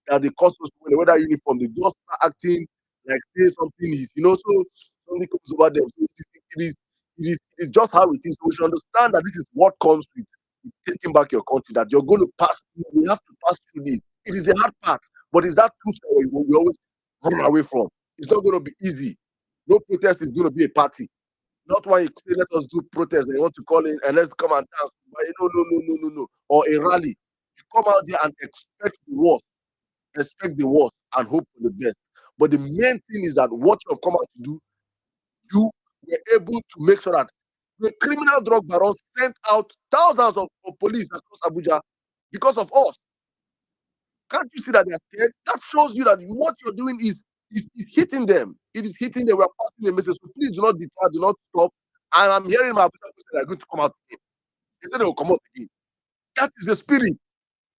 that they cost us when they wear that uniform. They just start acting like say something is, so something comes over them. So it is just how it is. So we should understand that this is what comes with taking back your country. That you're going to pass through. We have to pass through this. It is the hard part, but it's that truth that we always run away from. It's not going to be easy. No protest is going to be a party. Not why you say let us do protest. They want to call in and let's come and dance. But no, no, no, no, no, no. Or a rally. You come out there and expect the worst, and hope for the best. But the main thing is that what you have come out to do, you were able to make sure that the criminal drug barons sent out thousands of police across Abuja because of us. Can't you see that they are scared? That shows you that what you're doing is hitting them. It is hitting them. We are passing a message. So please do not deter, do not stop. And I'm hearing my people say they're going to come out again. They say they will come out again. That is the spirit.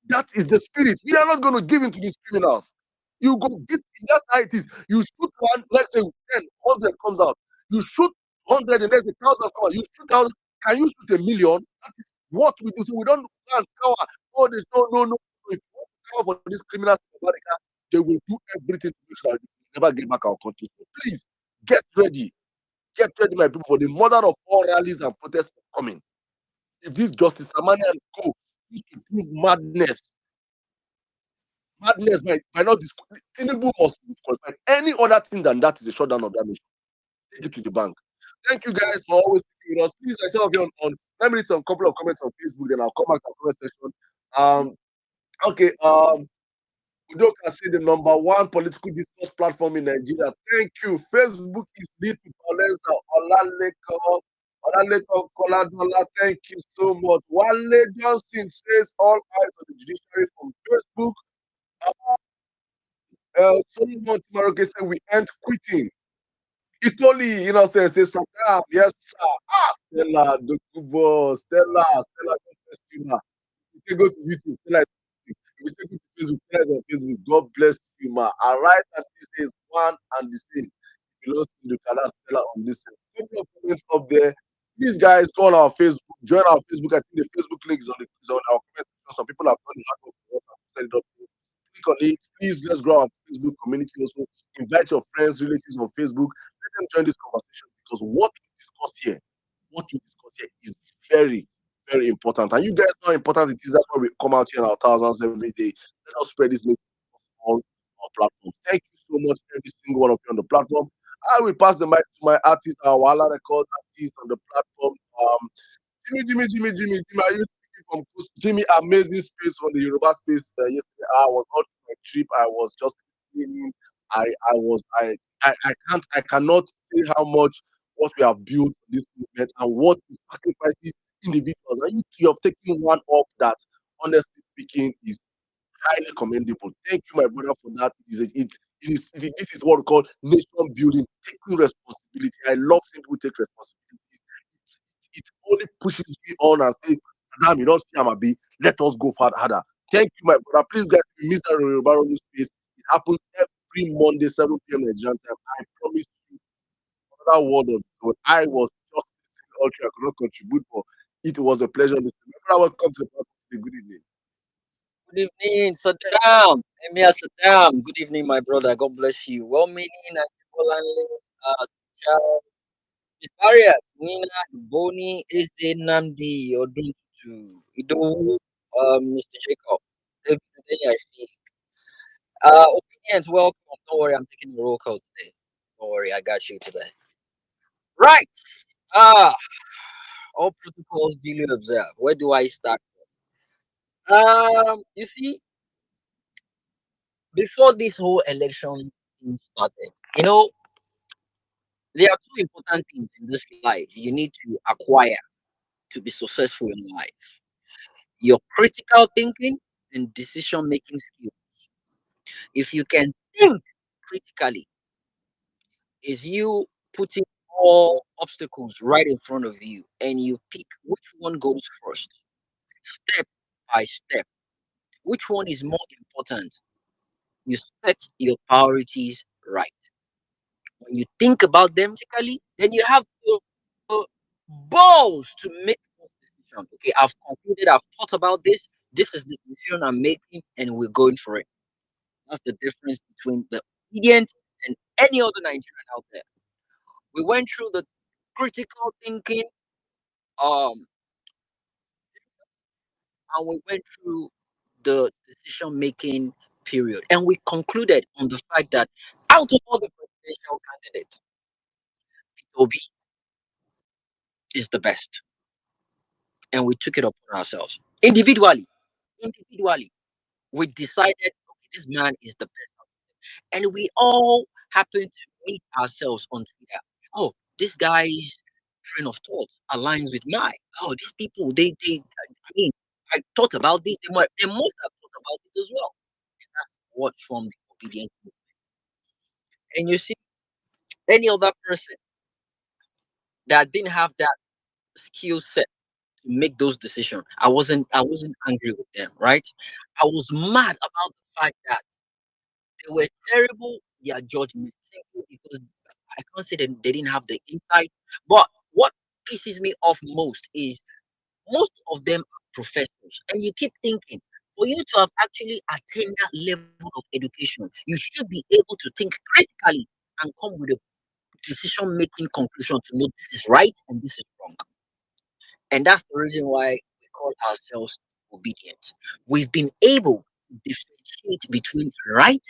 That is the spirit. We are not going to give in to these criminals. You go get that's how it is. You shoot one, let's say 10, 100 comes out. You shoot 100, the next 1,000 come out. You shoot 1,000. Can you shoot 1,000,000? That is what we do. So we don't cover. Oh, there's no, no, no. If you want to cover for these criminals in America, they will do everything to make sure that we never get back our country. So please get ready. Get ready, my people, for the mother of all rallies and protests coming. Is this Justice Amani and Co. used to prove madness? Madness by not Tinubu must be disqualified. Any other thing than that is a shutdown of that nation. Take it to the bank. Thank you guys for always sticking with us. Please, I saw on let me read some couple of comments on Facebook, then I'll come back to the comment section. Okay, Udoka say the number one political discourse platform in Nigeria. Thank you. Facebook is lead to Olensa Olaleko Koladola. Thank you so much. Wale Johnson says all eyes on the judiciary from Facebook. Solomon Timaroke said we ain't quitting. Equally, say Saddam, yes, sir. Stella, Dokubo, Stella, Stella. You can go to YouTube, Stella. If you say go to Facebook, Stella is on Facebook. God bless you, ma. I write that this is one and the same. It belongs to the Canada Stella on this side. Couple of comments up there. These guys go on our Facebook, join our Facebook. I think the Facebook link is on our comment section. Some people have done the hard work for us and set it up. Click on it. Please let's grow our Facebook community also. Invite your friends, relatives on Facebook. Let them join this conversation because what we discuss here is very, very important. And you guys know how important it is. That's why we come out here in our thousands every day. Let us spread this message on our platform. Thank you so much, every single one of you on the platform. I will pass the mic to my artist, our Wala Record artist on the platform. Jimmy. Are you speaking from Jimmy? Amazing space on the Yoruba space yesterday. I was on my trip. I was just listening. I was I cannot say how much what we have built this movement and what the sacrifices individuals. And you have taken one up that, honestly speaking, is highly commendable. Thank you, my brother, for that. This is what we call nation building, taking responsibility. I love seeing people take responsibility. It only pushes me on and say, damn, you don't see Amabi, let us go harder. Thank you, my brother. Please, guys, miss that Yoruba space. It happens every Monday, 7 p.m. Nigerian time. I promise you, another word of God. I was just listening, I could not contribute, but it was a pleasure listening. My brother, welcome to the podcast. Good evening. Good evening, Saddam. Emir Saddam. Good evening, my brother. God bless you. Well meaning and people Miss Harriet, Nina, Boni, Eze, Namdi, Oduntu, Ido, Mr. Jacob. David, today I see. Opinions, welcome. Don't worry, I'm taking the roll call today. Don't worry, I got you today. Right. Ah, all protocols duly observed. Where do I start? You see, before this whole election thing started, there are two important things in this life you need to acquire to be successful in life: your critical thinking and decision making skills. If you can think critically, is you putting all obstacles right in front of you and you pick which one goes first, step by step. Which one is more important? You set your priorities right. When you think about them critically, then you have the balls to make those decisions. Okay, I've concluded, I've thought about this. This is the decision I'm making, and we're going for it. That's the difference between the obedient and any other Nigerian out there. We went through the critical thinking, um, and we went through the decision making period, and we concluded on the fact that out of all the presidential candidates, Obi is the best, and we took it upon ourselves individually. Individually, we decided, okay, this man is the best, and we all happened to meet ourselves on Twitter. Oh, this guy's train of thought aligns with mine. Oh, these people, I mean, I thought about this. They must have thought about it as well. And that's what from the obedient movement. And you see, any other person that didn't have that skill set to make those decisions, I wasn't angry with them, right? I was mad about the fact that they were terrible their judgment simply because I can't say that they didn't have the insight. But what pisses me off most is most of them are professors, and you keep thinking for you to have actually attained that level of education, you should be able to think critically and come with a decision making conclusion to know this is right and this is wrong. And that's the reason why we call ourselves obedient. We've been able to differentiate between right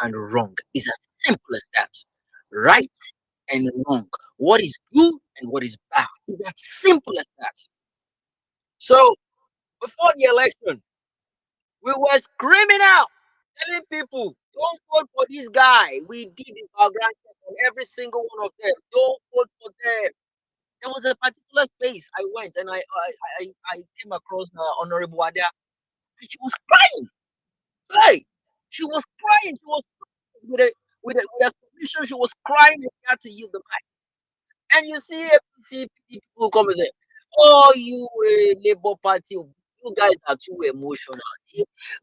and wrong. It's as simple as that. Right and wrong. What is good and what is bad. It's as simple as that. So before the election, we were screaming out, telling people, don't vote for this guy. We did the background check on every single one of them. Don't vote for them. There was a particular place I went and I came across Honorable Adia, and she was crying. Hey, she was crying. She was crying with a submission. She was crying and she had to yield the mic. And you see APC people come and say, "Oh, you Labour Party, you guys are too emotional.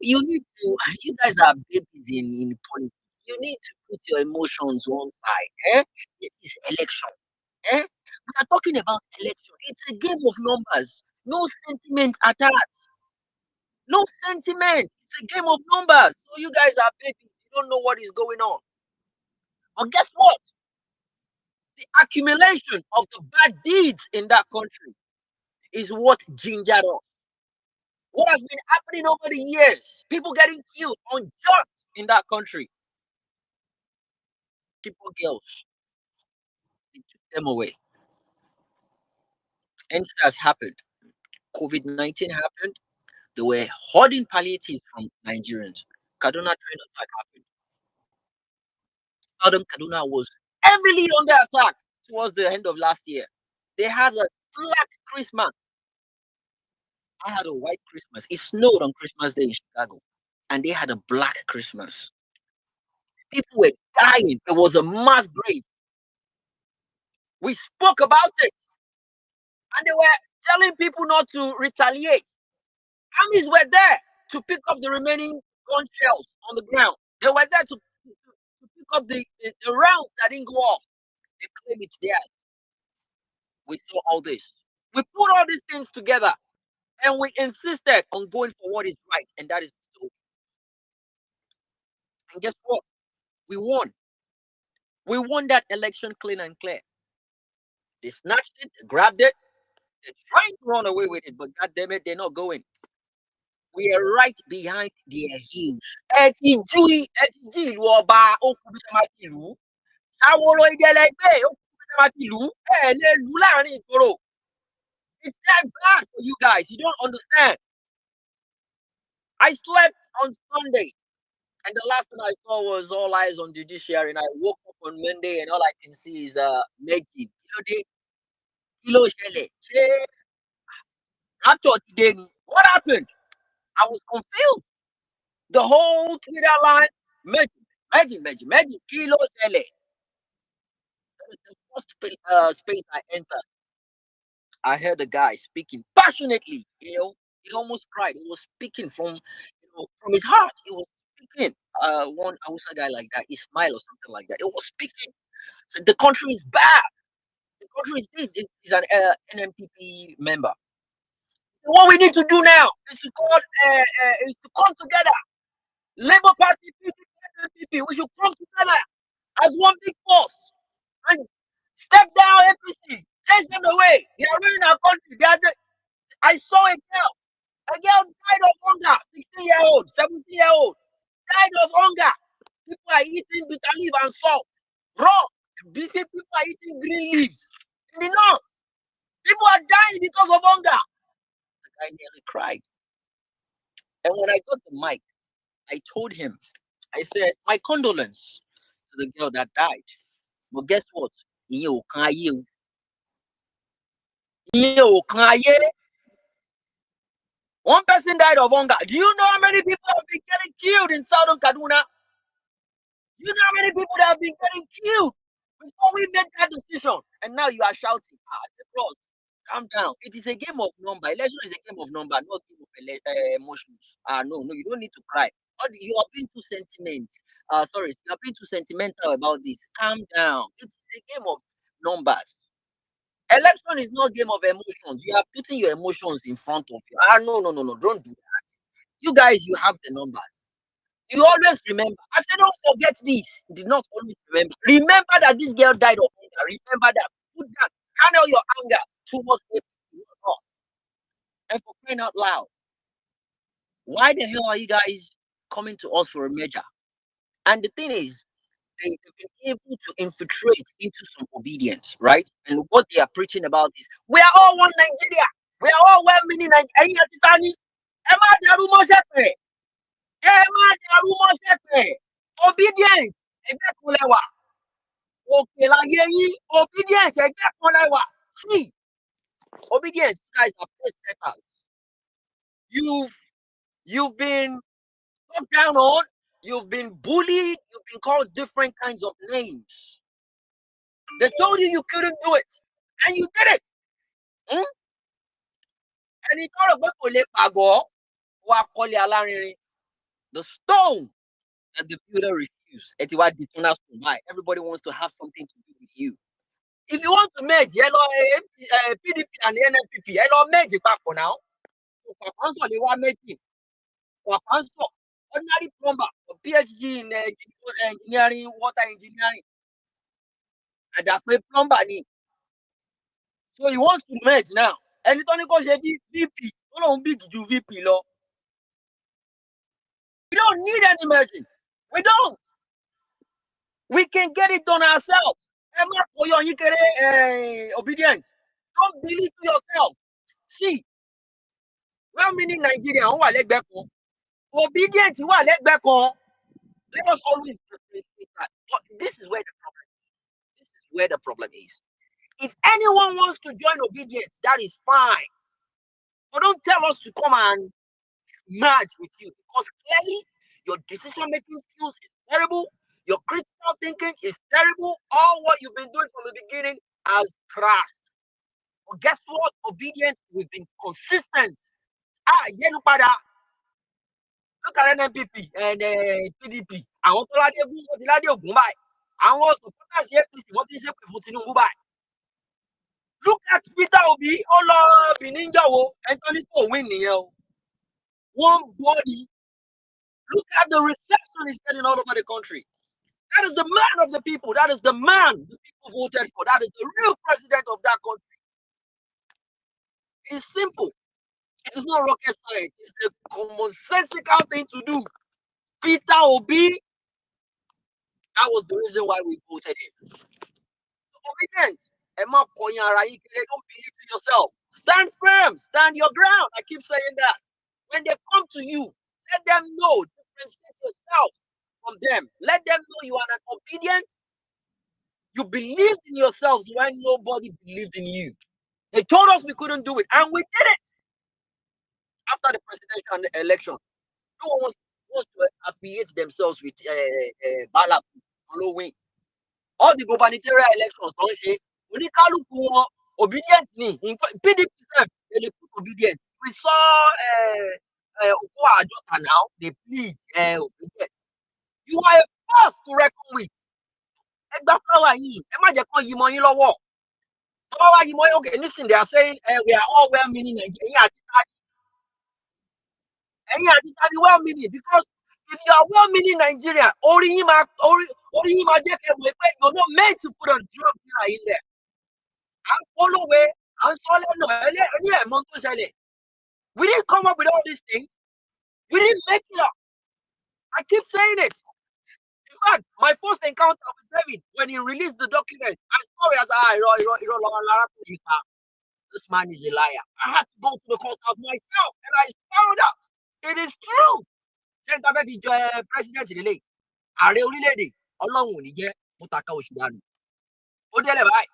You need to. You guys are babies in politics. You need to put your emotions one side. This is election. We are talking about election. It's a game of numbers. No sentiment attached. No sentiment. It's a game of numbers. So you guys are babies. You don't know what is going on. But guess what? The accumulation of the bad deeds in that country is what gingered us. What has been happening over the years? People getting killed unjust in that country. People, girls, they took them away. And it has happened. COVID-19 happened. They were hoarding palliatives from Nigerians. Kaduna train attack happened. Southern Kaduna was heavily under attack towards the end of last year. They had a black Christmas. I had a white Christmas. It snowed on Christmas Day in Chicago. And they had a black Christmas. People were dying. It was a mass grave. We spoke about it. And they were telling people not to retaliate. Armies were there to pick up the remaining gun shells on the ground. They were there to pick up the rounds that didn't go off. They claim it's theirs. We saw all this. We put all these things together and we insisted on going for what is right, and that is so. And guess what? We won. We won that election clean and clear. They snatched it, grabbed it. They're trying to run away with it, but God damn it, they're not going. We are right behind their heels. Ìlú ọba okùn bí máa ti lù ú. Ṣàwòrò ìdẹ́lẹ́gbẹ́ okùn bí máa ti lù ú. Lè lù ú láàrin ìgboro. It's that bad for you guys. You don't understand. I slept on Sunday, and the last thing I saw was All Eyes on Judiciary, and I woke up on Monday, and all I can see is Meji. Kilo Shele. What happened? I was confused. The whole Twitter line, Meji, Kilo Shele. The first space I entered, I heard the guy speaking passionately. He almost cried. He was speaking from his heart. He was speaking. One Hausa guy like that, Ismail or something like that. He was speaking. So the country is bad. The country is this. He's an NNPP member. What we need to do now is to come together. Labour Party, PDP, we should come together as one big force and step down APC, chase them away. They are ruining our country. I saw a girl died of hunger, 16-year-old, 17-year-old, died of hunger. People are eating bitter leaf and salt, raw. People are eating green leaves. In the north, people are dying because of hunger. The guy nearly cried. And when I got the mic, I told him, I said, my condolence to the girl that died. But guess what? One person died of hunger. Do you know how many people have been getting killed in southern Kaduna? Do you know how many people that have been getting killed before we made that decision? And now you are shouting, bro, calm down. It is a game of number. Election is a game of number, not a game of emotions. No, you don't need to cry. You are being too sentimental. You are being too sentimental about this. Calm down. It is a game of numbers. Election is not a game of emotions. You are putting your emotions in front of you. No, don't do that. You guys, you have the numbers. You always remember. I said, don't forget this. You did not always remember. Remember that this girl died of hunger. Remember that. Put that. Channel your anger towards it. And for crying out loud, why the hell are you guys coming to us for a measure? And the thing is, they've been able to infiltrate into some obedience, right? And what they are preaching about is, we are all one Nigeria. We are all one mini Nigeria. Obedience. Obedience. See, obedience, you guys are pace setters. You've been looked down on, you've been bullied, you've been called different kinds of names. They told you couldn't do it, and you did it. And he thought about the stone that the builder refused. Everybody wants to have something to do with you. If you want to merge PDP and NNPP, merge it back for now. Ordinary plumber, PhD in engineering, water engineering, and that plumber need. So he wants to merge now. And it's only because VP, big VP law. We don't need any merging. We don't. We can get it done ourselves. Obedience. Don't believe to yourself. See, when many Nigerians who are like back home, obedience who are like back home, let us always that. But this is where the problem is. This is where the problem is. If anyone wants to join obedience, that is fine. But don't tell us to come and merge with you, because clearly your decision-making skills is terrible. Your critical thinking is terrible. All what you've been doing from the beginning has crashed. But guess what? Obedience, we've been consistent. Look at NNPP and PDP. Àwọn tó ládé gún wọ́n ti ládé ògún báyìí. Àwọn supporters APC wọ́n ti ń ṣépè fún Tinubu báyìí. Look at Peter Obi, ó lọ Benin jọ̀wọ́, Anthony kò win nìyẹn o. One body. Look at the reception he's getting all over the country. That is the man of the people. That is the man the people voted for. That is the real president of that country. It is simple. It is not rocket science. It's the commonsensical thing to do. Peter Obi, that was the reason why we voted him. Obedience. Don't believe in yourself. Stand firm. Stand your ground. I keep saying that. When they come to you, let them know. Differentiate yourself from them. Let them know you are an obedient. You believed in yourselves when nobody believed in you. They told us we couldn't do it, and we did it. After the presidential election, no one wants to affiliate themselves with Bala following. All the gubernatorial elections don't say oníkálukú wọn obedient ni. In fact, PDP sef they dey put obedient. We saw Oko Adota now they plead obedient. You are a force to reckon with. Ẹ gba flower yìí, ẹ má jẹ́ kán yí mọ́ yín lọ́wọ́. Tọ́wọ́ wá yí mọ́ yín, okay, listen, they are saying we are all well-meaning Nigerians. Ẹ̀yin àti tani well-meaning because if you are well-meaning Nigeria, orí yín máa jẹ́ kẹ́ mọ̀ pé you're not meant to put a drug dealer in there. We didn't come up with all these things. We didn't make it up. I keep saying it. In fact, my first encounter with David, when he released the document, I saw it as this man is a liar. I had to go to the court of myself, and I found out it is true. President Lele, Ààrẹ orílẹ̀-èdè, Ọlọ́run ò ní jẹ́ mo taka oṣù dànù. Ó délẹ̀ báyìí.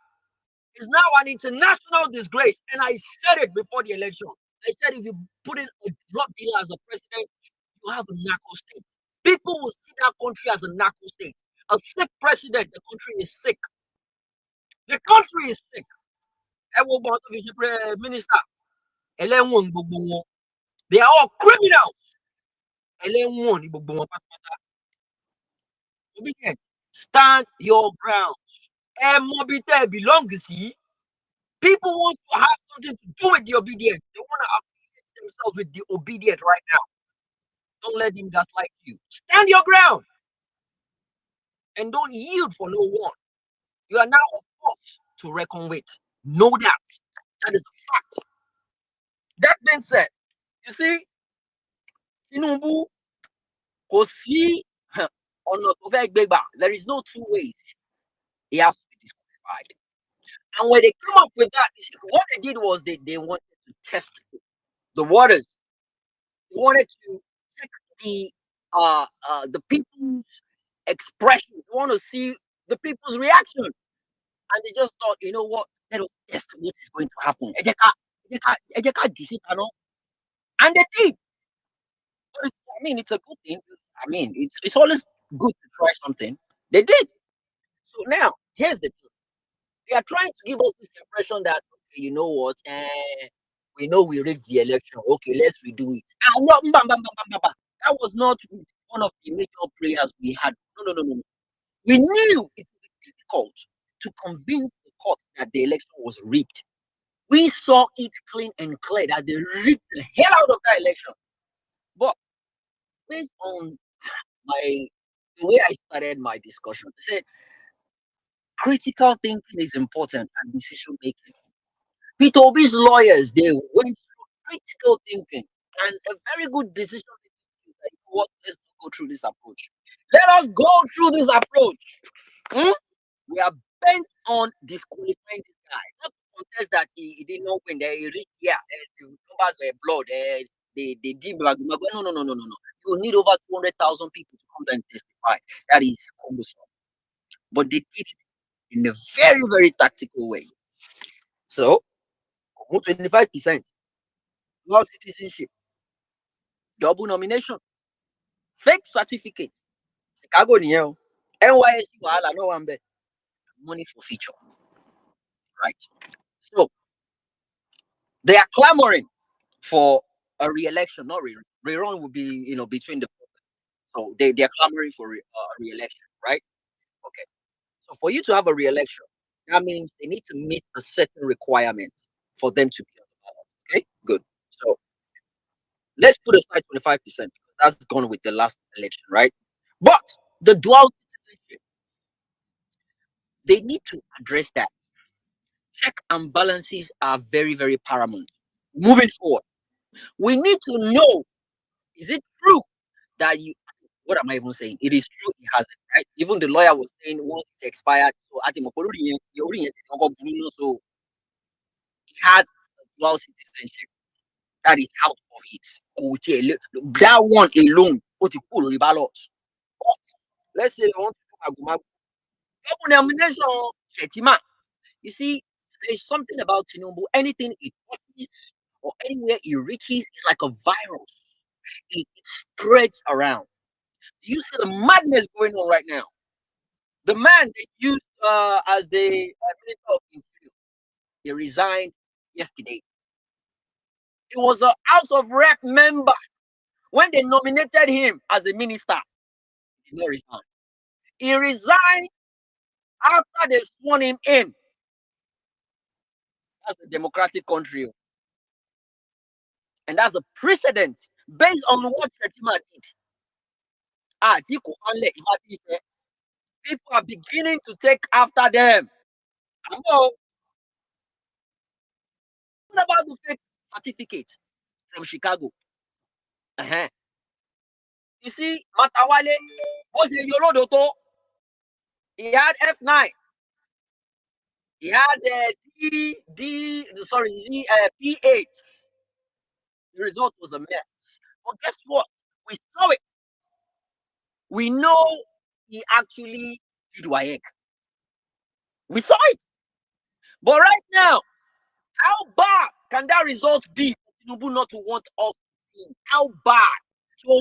It's now an international disgrace, and I said it before the election. I said if you put in a drug dealer as a president, you have a narco state. People will see that country as a narco state. A sick president, the country is sick. The country is sick. Minister, they are all criminals. Stand your ground. People want to have something to do with the obedient. They want to affiliate themselves with the obedient right now. Don't let them gaslight you. Stand your ground. And don't yield for no one. You are now a force to reckon with. Know that. That is a fact. That being said, you see, Tinubu, there is no two ways. He has to be disqualified. And when they come up with that, what they did was they wanted to test the waters. They wanted to check the people's expression. They want to see the people's reaction. And they just thought, you know what? Let us test what is going to happen. And they did. I mean, it's a good thing. I mean, it's always good to try something. They did. So now, here's the thing. They are trying to give us this impression that, okay, you know what? We know we rigged the election. Okay, let's redo it. That was not one of the major prayers we had. No. We knew it would be difficult to convince the court that the election was rigged. We saw it clean and clear that they rigged the hell out of that election. But based on the way I started my discussion, I said critical thinking is important and decision making. Peter Obi's lawyers, they went through critical thinking and a very good decision making. Like, what? Let's go through this approach. Let us go through this approach. We are bent on disqualifying this guy. Not to contest that he did not win. The numbers were blood. They did black. No. You need over 200,000 people to come there and testify. That is cumbersome. But they did it in a very, very tactical way. So, 25%. Law citizenship. Double nomination. Fake certificate. Chicago Niel. NYSC wahala no one bet. Money for feature. Right. So they are clamoring for a re-election, not rerun will be between the so they are clamoring for re-election, right? Okay. So for you to have a re-election, that means they need to meet a certain requirement for them to be on the ballot. Okay, good. So let's put aside 25% because that's gone with the last election, right? But the dual citizenship, They need to address that. Check and balances are very, very paramount. Moving forward, we need to know, is it true that you, what am I even saying? It is true it hasn't, right? Even the lawyer was saying once it expired, so at so he had dual citizenship. That is out of it. That one alone, what you pull on the ballot. But let's say you want to do double nomination, Shetima. You see, there's something about Tinubu. Anything he touches or anywhere he reaches is like a virus. It spreads around. Do you see the madness going on right now? The man they used as the Minister of Interior, he resigned yesterday. He was a House of Rep member. When they nominated him as a minister, he did not resign. He resigned after they sworn him in. That's a democratic country. And that's a precedent based on what Shetima did. People are beginning to take after them. I know. What about the fake certificate from Chicago? Uh-huh. You see, Matawale was a Yolodoto. He had F9. He had P8. The result was a mess. But guess what? We saw it. We know he actually did WAEC. We saw it. But right now, how bad can that result be for Tinubu not to want us to see? How bad? Oh,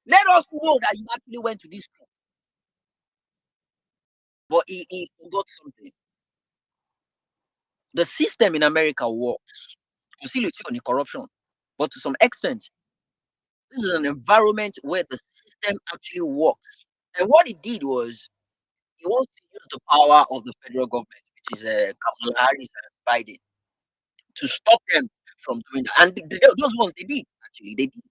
let us know that you actually went to this school. But he forgot something. The system in America works. You see, on the corruption. But to some extent, this is an environment where the system actually works. And what he did was he wants to use the power of the federal government, which is Kamala Harris and Biden, to stop them from doing that. And those ones they did, actually. They did.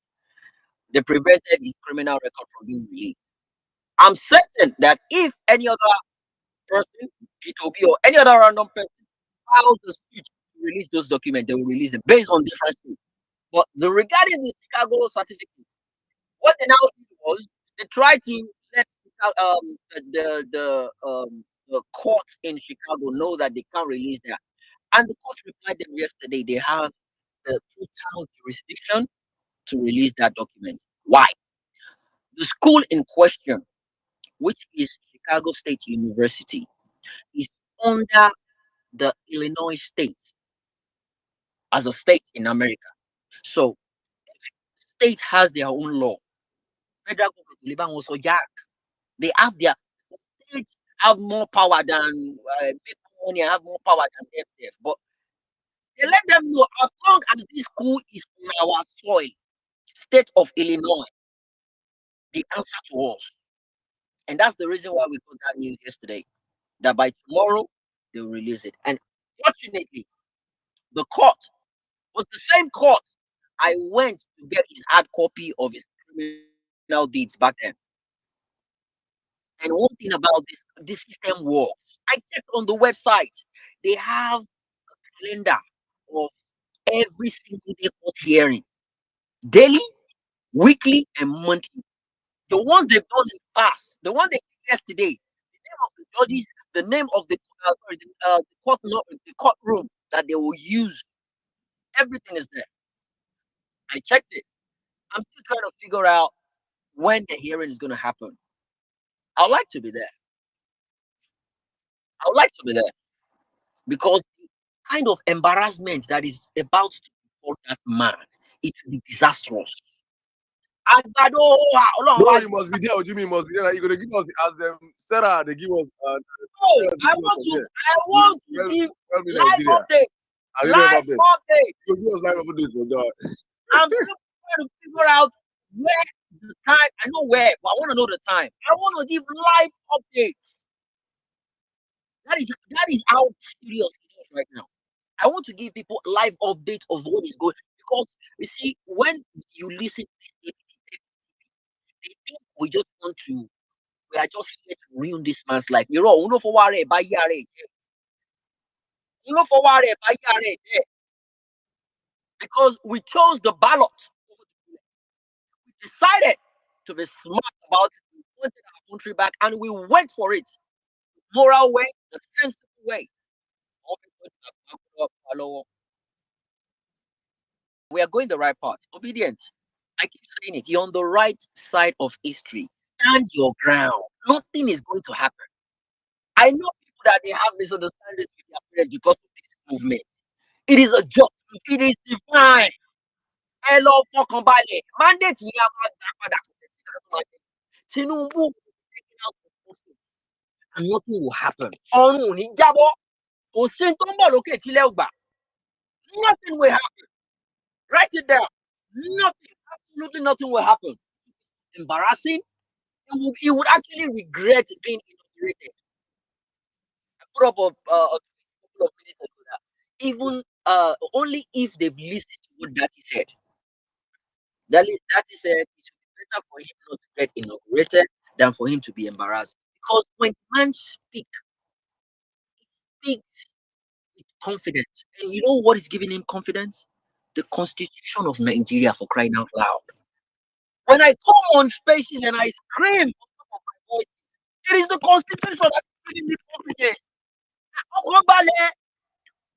They prevented his criminal record from being released. I'm certain that if any other person, G2B or any other random person, files the suit to release those documents, they will release them based on different things. But regarding the Chicago certificate, what they now did was they tried to let the court in Chicago know that they can't release that. And the court replied them yesterday they have the total jurisdiction to release that document. Why? The school in question, which is Chicago State University, is under the Illinois state as a state in America. So state has their own law. Federal government also jack. They have their states have more power than make money and have more power than themselves. But they let them know as long as this school is on our soil, state of Illinois, the answer to us. And that's the reason why we got that news yesterday. That by tomorrow they will release it. And fortunately, the court was the same court I went to get his hard copy of his criminal deeds back then. And one thing about this system works. I checked on the website. They have a calendar of every single day court hearing, daily, weekly, and monthly. The ones they've done in the past, the one they did yesterday, the name of the judges, the name of the courtroom that they will use, everything is there. I checked it. I'm still trying to figure out when the hearing is going to happen. I would like to be there. I would like to be there because the kind of embarrassment that is about to befall that man, it will be disastrous. No, you must be there. What you mean? Must be there. You're gonna give us as them Sarah. They give us. No, I want to give live update. Live update. You give us live updates, oh God. I'm still trying to figure out where the time. I know where, but I want to know the time. I want to give live updates. That is how serious it is right now. I want to give people live update of what is going because you see when you listen to this, they think we just want to We are just here to ruin this man's life. You know for worry, buy yare. You know for worry, buy yare. Because we chose the ballot. We decided to be smart about it. We wanted our country back, and we went for it. Moral way, the sensible way. We are going the right path. Obedience. I keep saying it. You're on the right side of history. Stand your ground. Nothing is going to happen. I know people that they have misunderstandings with their parents because of this movement. It is a joke. It is divine. Hello, Fọkànbalẹ̀. Mandate yẹn a máa gbà padà. Tinubu is taken out of office and nothing will happen. Ọrùn ò ní jábọ́. Kò sí tó ń bọ̀ lókè tílẹ̀ ò gbà. Nothing will happen. Write it down. Nothing. Absolutely nothing will happen. Embarrassing. He would actually regret being inaugurated. I put up a couple of minutes ago that even only if they've listened to what Daddy said. Daddy said it would be better for him not to get inaugurated than for him to be embarrassed. Because when man speaks with confidence, and you know what is giving him confidence? The Constitution of Nigeria, for crying out loud. When I come on spaces and I scream on top of my voice, it is the Constitution that's giving me confidence.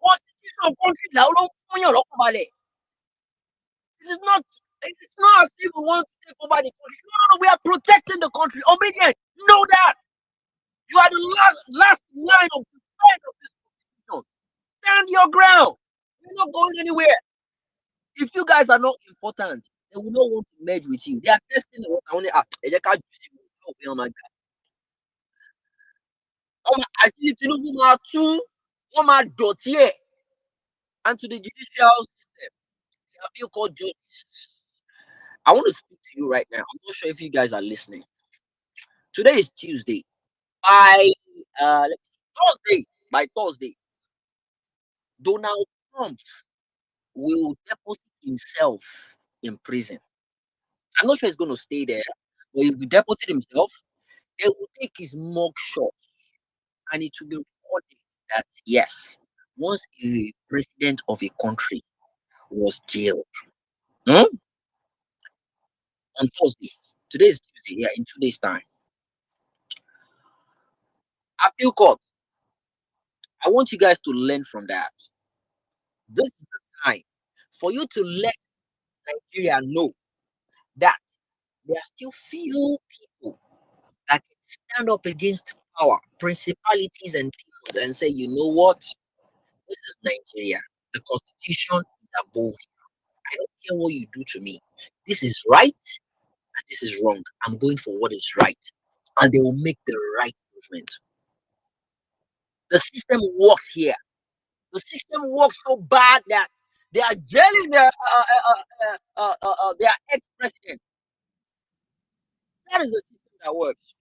Constitution country now don't it's not as if we want to take over the country. No, we are protecting the country. Obedience. Know that. You are the last line of defense of this constitution. Stand your ground. You're not going anywhere. If you guys are not important, they will not want to merge with you. They are testing the water. Only oh my God. Actually, Tinubu máa tún wọ́n máa dọ̀tí ẹ̀. And to the judicial system, the appeal court judges. I want to speak to you right now. I'm not sure if you guys are listening. Today is Tuesday. By Thursday, Donald Trump will deposit himself in prison. I'm not sure he's going to stay there, but he will deposit himself. They will take his mug shot, and it will be recorded that yes, once a president of a country was jailed. On Thursday. Today is Tuesday. Yeah, in 2 days' time. Appeal court. I want you guys to learn from that. This is the time for you to let Nigeria know that there are still few people that can stand up against power, principalities, and peoples and say, you know what? This is Nigeria. The Constitution is above you. I don't care what you do to me. This is right and this is wrong. I'm going for what is right. And they will make the right movement. The system works here. The system works so bad that they are jailing their ex-president. That is the system that works.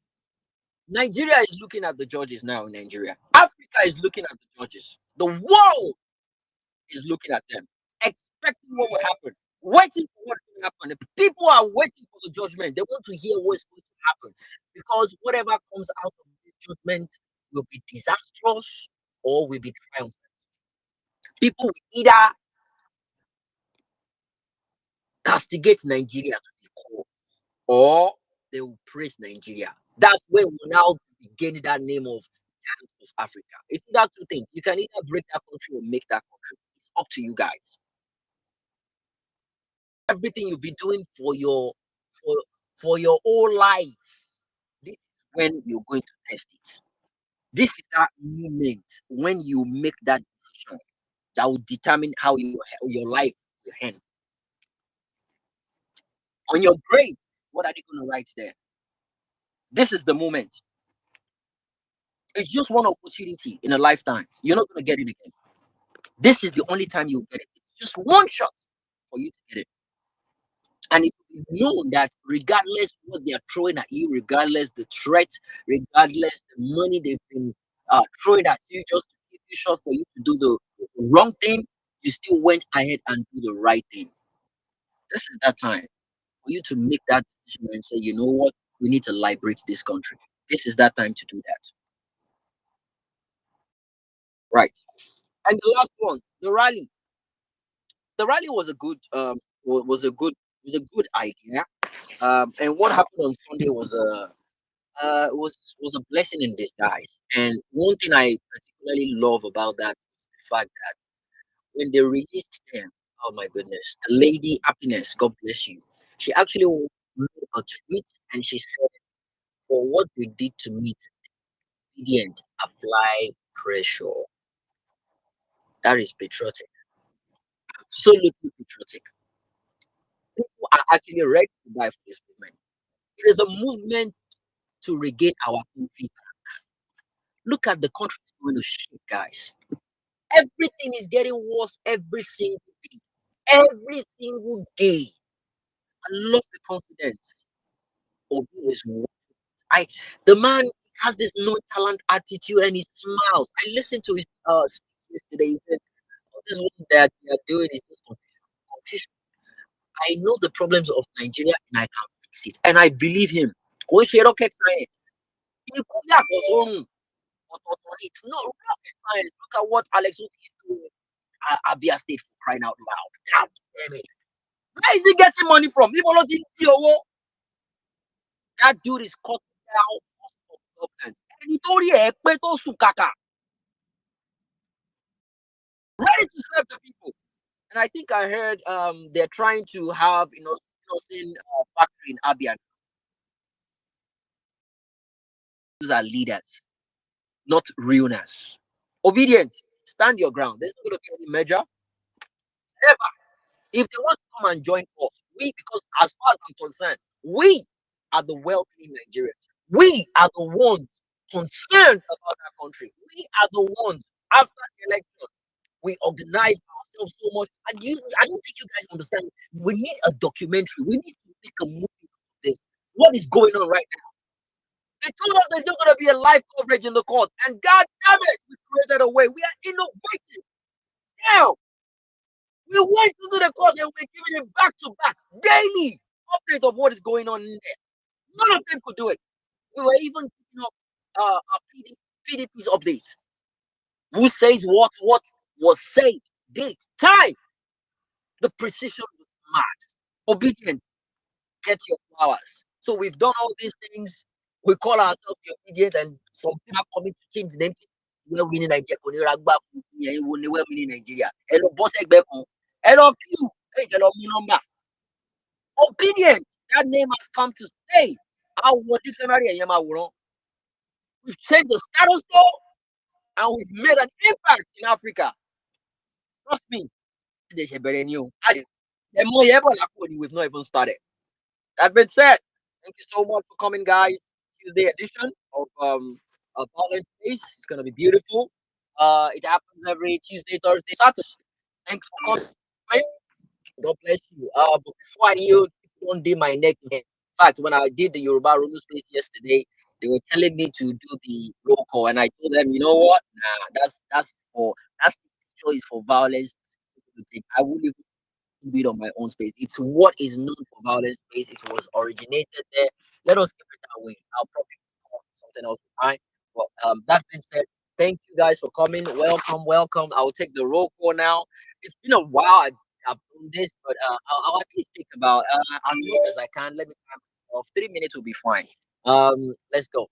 Nigeria is looking at the judges now in Nigeria. Africa is looking at the judges. The world is looking at them, expecting what will happen, waiting for what will happen. The people are waiting for the judgment. They want to hear what's going to happen because whatever comes out of the judgment will be disastrous or will be triumphant. People will either castigate Nigeria to the core or they will praise Nigeria. That's when we now begin that name of Africa. It's either two things. You can either break that country or make that country. It's up to you guys. Everything you'll be doing for your whole life. This is when you're going to test it. This is that moment when you make that decision that will determine how your life will end. On your grave, what are they going to write there? This is the moment. It's just one opportunity in a lifetime. You're not going to get it again. This is the only time you'll get it. It's just one shot for you to get it. And it will be known that regardless what they are throwing at you, regardless the threat, regardless the money they've been throwing at you just to keep you short for you to do the wrong thing, you still went ahead and do the right thing. This is that time for you to make that decision and say, you know what, we need to liberate this country. This is that time to do that. Right. And the last one, the rally. The rally was a good was a good idea. And what happened on Sunday was a blessing in disguise. And one thing I particularly love about that is the fact that when they released them, oh my goodness, the lady Happiness, God bless you. She actually made a tweet and she said, "For what they did to me, didn't apply pressure." That is patriotic, absolutely patriotic. People are actually ready to die for this movement. It is a movement to regain our country. Look at the country is going to shit, guys. Everything is getting worse every single day. Every single day. I love the confidence of who is what. I the man has this nonchalant attitude and he smiles. I listened to his speech yesterday. He said, "Oh, this is what that we are doing is just confusion. I know the problems of Nigeria and I can fix it." And I believe him. Kò ń ṣe rocket science. Ikú yàtọ̀ sọ́run. Ọ̀tọ̀ọ̀tọ̀ ni. It's not rocket science. Look at what Alex Otti is doing at Abia State, for crying out loud. God damn it. Where is he getting money from? Níbo ló ti ń jí owó? That dude is cutting down cost of governance. Ẹni tó rí ẹ̀ pé tó sùn kàkà. Ready to serve the people. And I think I heard they're trying to have innocent factory in Abia. Those are leaders, not realness. Obedient. Stand your ground. There's not going to be any measure. Never. If they want to come and join us, because as far as I'm concerned, we are the well-being Nigerians. We are the ones concerned about our country. We are the ones after the election. We organize ourselves so much. I don't think you guys understand. We need a documentary. We need to make a movie of this. What is going on right now? They told us there's not going to be a live coverage in the court. And God damn it, we created a way. We are innovative. Now, we went to do the court and we're giving it back to back, daily update of what is going on in there. None of them could do it. We were even picking up PDP's updates. Who says what was said, date, time. The precision was mad. Obedient, get your flowers. So we've done all these things. We call ourselves the obedient, and some people are coming to change the name. We're winning Nigeria. We're winning Nigeria. Hello, boss. Hello, Q. Hello, number. Obedient. That name has come to stay. Our dictionary and Yama. We've changed the status quo and we've made an impact in Africa. Trust me. We've not even started. That being said, thank you so much for coming, guys. Tuesday edition of Violent Space. It's gonna be beautiful. It happens every Tuesday, Thursday, Saturday. Thanks for coming. God bless you. But before I yield, one day my neck. In fact, when I did the Yoruba Room Space yesterday, they were telling me to do the roll call, and I told them, you know what? Nah, that's choice for violence. I wouldn't even do it on my own space. It's what is known for violence space. It was originated there. Let us keep it that way. I'll probably call something else tonight. But that being said, thank you guys for coming. Welcome, welcome. I'll take the roll call now. It's been a while I've done this, but I'll at least think about as much as I can. Let me time myself. 3 minutes will be fine. Let's go.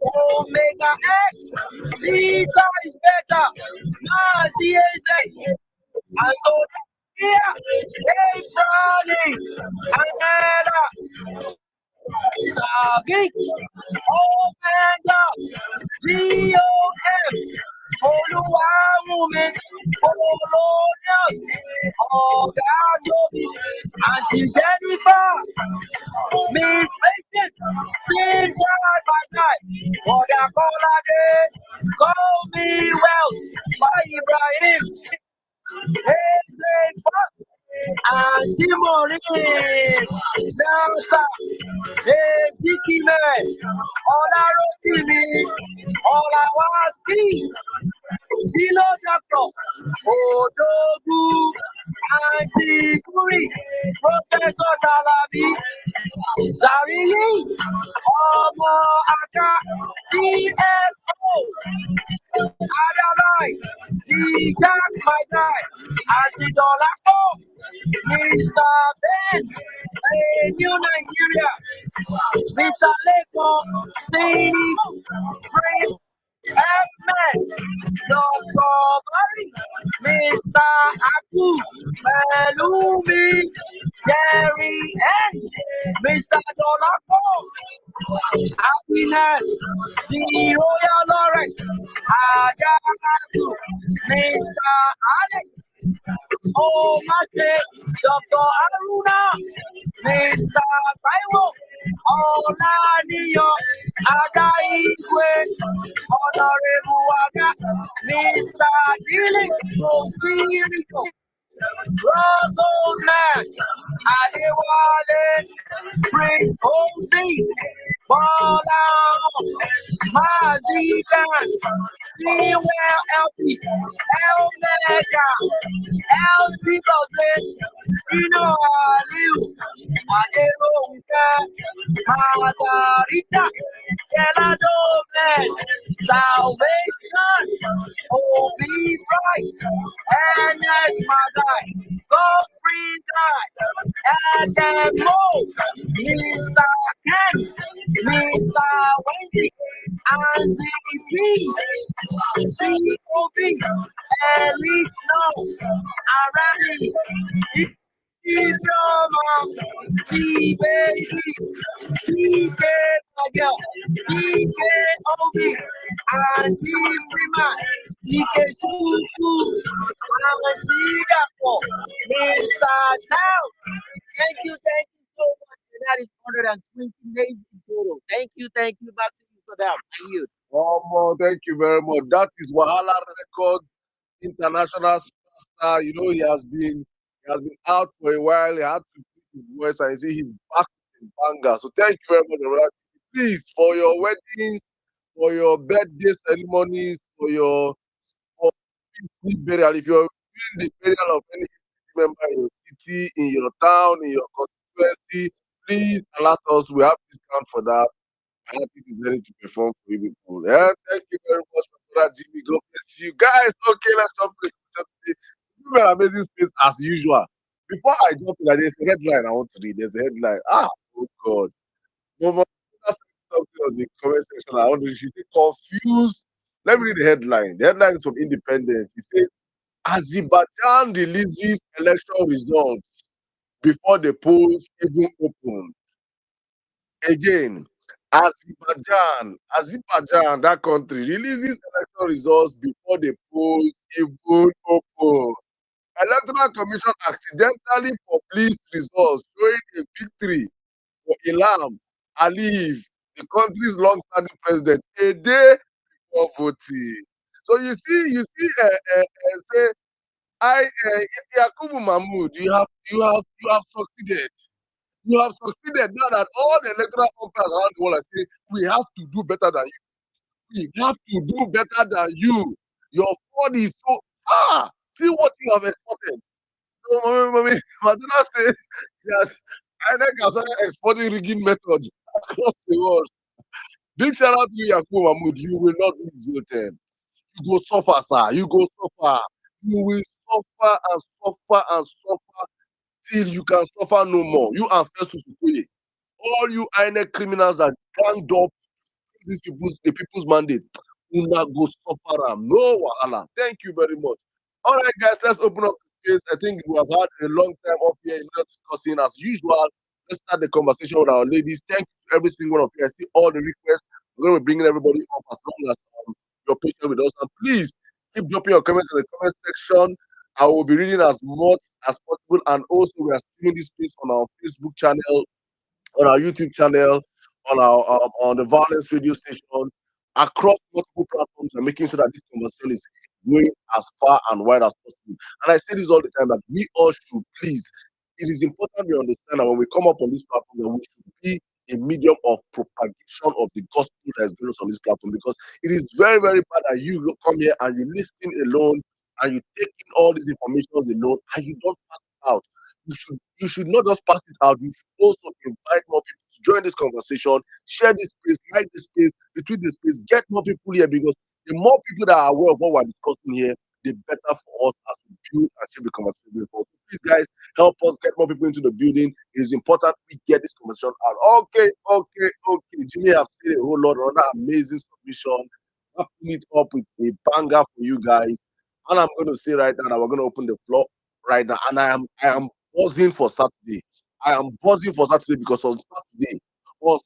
Omega X, Lita is better. Nazi is Antonia, hey, Brownie, Angela, Sabi, Omega, VOM, Oluwa woman, Polonius, Oga Jobi, Auntie Jennifer, Miss Patient, sing God by night, Oga Colade, call me well, by Ibrahim, hey, Auntie Maureen, Nelsa, Ejikime, Ọláròtìmí, Ọláwásí, Dilo Doctor, Odogu, Auntie Kuri, Professor Talabi, Zarili, Ọmọ Aka, CFO, Adonai, the Jack, my guy, Auntie Dolapo, Mr. Ben, a new Nigeria, Mr. Leko, Prince Ahmed, Dr. Barry, Mr. Aku, Melumi, Jerry, and Mr. Dolapo, Happiness, the Royal Lawrence, Adamatu, Mr. Alex, Omate, Dr. Aruna, Mr. Taiwo, Olaniyo, Adaigwe, Honorable Waga, Mr. Dili, Osiriko, Rogoman, Adewale, Prince Osi, Bola, Mazikan, Sewell LP, Elmega, LP Boslet, Dino Aliu, Aderonka, Margarita, Stella Dobles, Salvation, Obi Bright, and that's my guy, Godfrey Guy, and then Mo, Mr. Ken, Mr. Wendy, and CP, COB, Elite Notes, Arani, Ibrahima, T-Baby, TK Maga, TK Obi, and Team Rima, TK Tutu, Amadida, Mr. Now. Thank you so much. And that is 120 days in total. Thank you. Back to you for that. I yield. Thank you very much. That is Wahala Records international superstar. You know, he has been out for a while. He had to put his voice and you see he's back in banger. So thank you very much, brother. Please, for your weddings, for your birthday ceremonies, for peaceful burial, if you're doing the burial of any member in your city, in your town, in your constituency, please alert us. We have discount for that. And it is ready to perform for you people. Yeah, thank you very much, my brother Jimmy. God bless you guys. Okay, let's jump to the amazing space as usual. Before I jump in, there's a headline I want to read. There's a headline. Oh God. Mama, that's something on the comment section. I want to read. She said, confused. Let me read the headline. The headline is from Independent. It says, Azerbaijan releases election results before the polls even open. Again, Azerbaijan, that country releases election results before the polls even open. Electoral Commission accidentally published results showing a victory for Ilham Aliyev, the country's long-standing president, a day before voting. So say, Yakubu Mahmoud, you have succeeded. You have succeeded now that all the electoral umpires around the world are saying we have to do better than you. We have to do better than you. Your fraud is so see what you have exported. So Madonna says that INEC has started exporting rigging methods across the world. Big shout out to you, Yakubu Mahmoud. You will not be guilty. You go suffer, sir. You go suffer. You will suffer and suffer and suffer till you can suffer no more. You and Festus Okoye, all you INEC criminals that ganged up the people's mandate. Una go suffer am. No wahala. Thank you very much. All right, guys, let's open up the space. I think we have had a long time up here in discussing as usual. Let's start the conversation with our ladies. Thank you to every single one of you. I see all the requests. We're going to be bringing everybody up as long as you're patient with us. And please keep dropping your comments in the comment section. I will be reading as much as possible. And also, we are streaming this space on our Facebook channel, on our YouTube channel, on the Violence Radio Station, across multiple platforms, and making sure that this conversation is going as far and wide as possible. And I say this all the time that we all should please. It is important we understand that when we come up on this platform, that we should be a medium of propagation of the gospel that is going on this platform, because it is very, very bad that you come here and you listen alone and you take in all these informations alone and you don't pass it out. You should not just pass it out. You should also invite more people to join this conversation, share this space, like this space, retweet this space, get more people here, because the more people that are aware of what we're discussing here, the better for us as we build and shape the conversation going forward. So please, guys, help us get more people into the building. It is important we get this conversation out. Okay. Jimmy have said a whole lot of other amazing submission. Wrapping it up with a banger for you guys. And I'm going to say right now that we're going to open the floor right now. And I am buzzing for Saturday. I am buzzing for Saturday because on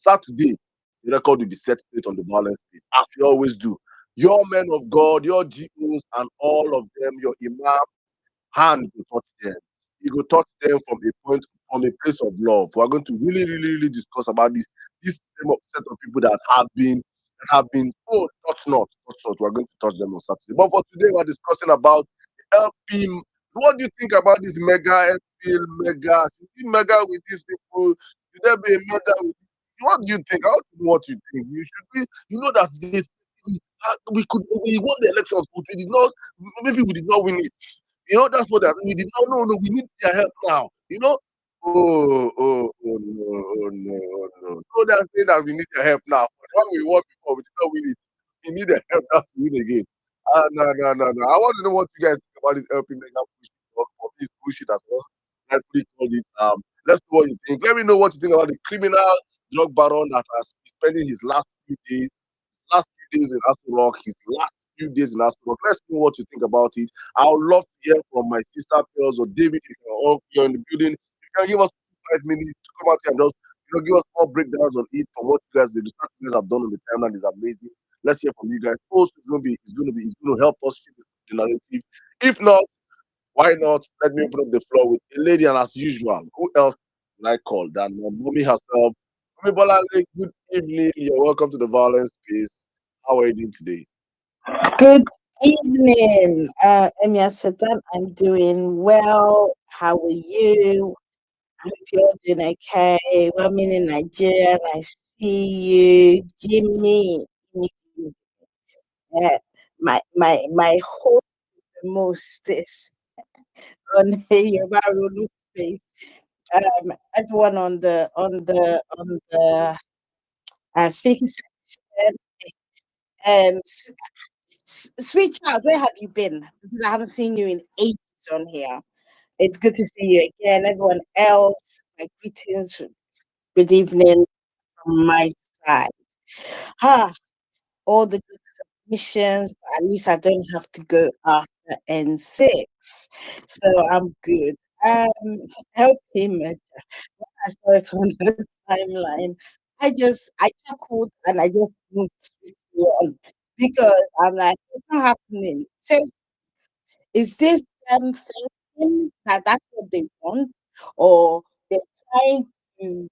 Saturday, the record will be set straight on the violence page, as we always do. Your men of God, your GOs, and all of them, your imam, hand will touch them. You go touch them from a place of love. We're going to really discuss about this same set of people that have been touch not. We're going to touch them on Saturday. But for today, we're discussing about LP. What do you think about this mega LP mega? Should we mega with these people? Should there be a mega with? What do you think? I want to know what you think. You should be. You know that we won the elections, but we did not. Maybe we did not win it. That's what we did not. No, we need their help now. Oh, no. So they're saying that we need their help now. But when we won before, we did not win it. We need their help now to win again. No. I want to know what you guys think about this LP mega push or this bullshit as well. Let's call it. Let's know what you think. Let me know what you think about the criminal drug baron that has been spending his last few days in Aso Rock, his last few days in Aso Rock. Let's know what you think about it. I would love to hear from my sister Pearls or David. If you're in the building, you can give us 5 minutes to come out here and just give us more breakdowns on it from what the research you guys have done on the timeline is amazing. Let's hear from you guys. Also, it's going to help us shape the narrative. If not, why not? Let me open up the floor with a lady, and as usual, who else can I call than my mommy herself? Mommy Bolale, good evening. You're welcome to the violence space. How are you doing today? Good evening, Emia Saddam. I'm doing well. How are you? I hope you're doing okay. Well, I'm in Nigeria and I see you, Jimmy. Uh, my hope the most is on your Rolu space. Everyone on the speaking section. Um, Sweet child, where have you been? Because I haven't seen you in ages on here. It's good to see you again. Everyone else, my greetings. Good evening from my side. Ah, all the good submissions, but at least I don't have to go after N6. So I'm good. Help him. I saw it on the timeline. I chuckled and I just moved swiftly on because I'm like, it's not happening. So is this them thinking that that's what they want, or they're trying to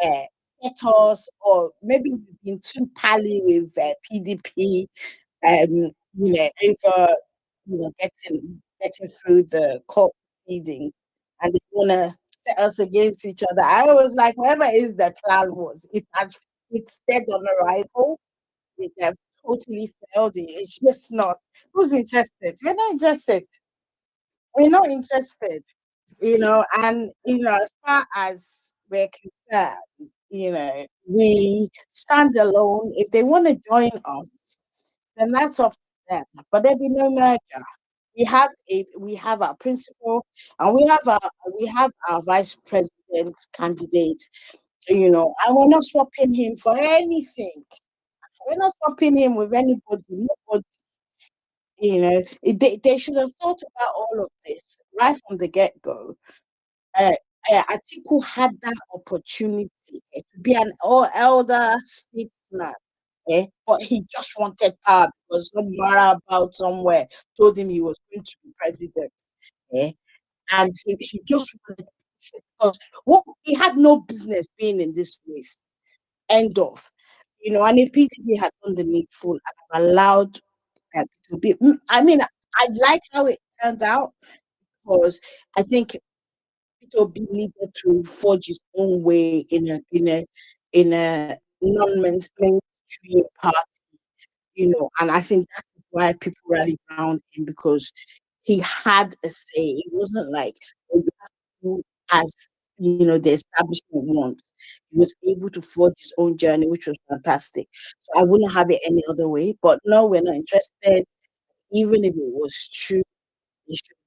uh, set us, or maybe we've been too pally with PDP, over getting through the court proceedings, and they want to set us against each other. I was like, whoever is the plan was, it's dead on arrival. It have totally failed. It's just not. Who's interested? We're not interested. We're not interested. And as far as we're concerned, we stand alone. If they want to join us, then that's up to them. But there'll be no merger. We have our principal, and we have our vice president candidate, and we're not swapping him for anything. We're not swapping him with anybody. Nobody. They should have thought about all of this right from the get go. uh, Atiku had that opportunity to be an elder statesman, but he just wanted power because some Mara about somewhere told him he was going to be president. Eh? And he just wanted because he had no business being in this race. End of. And if PTP had done the needful and have allowed to be, I mean, I like how it turned out because I think Obi needed to forge his own way in a non-mainstream party, and I think that's why people rallied around him because he had a say. It wasn't like who as the establishment wants. He was able to forge his own journey, which was fantastic. So I wouldn't have it any other way. But no, we're not interested. Even if it was true, they should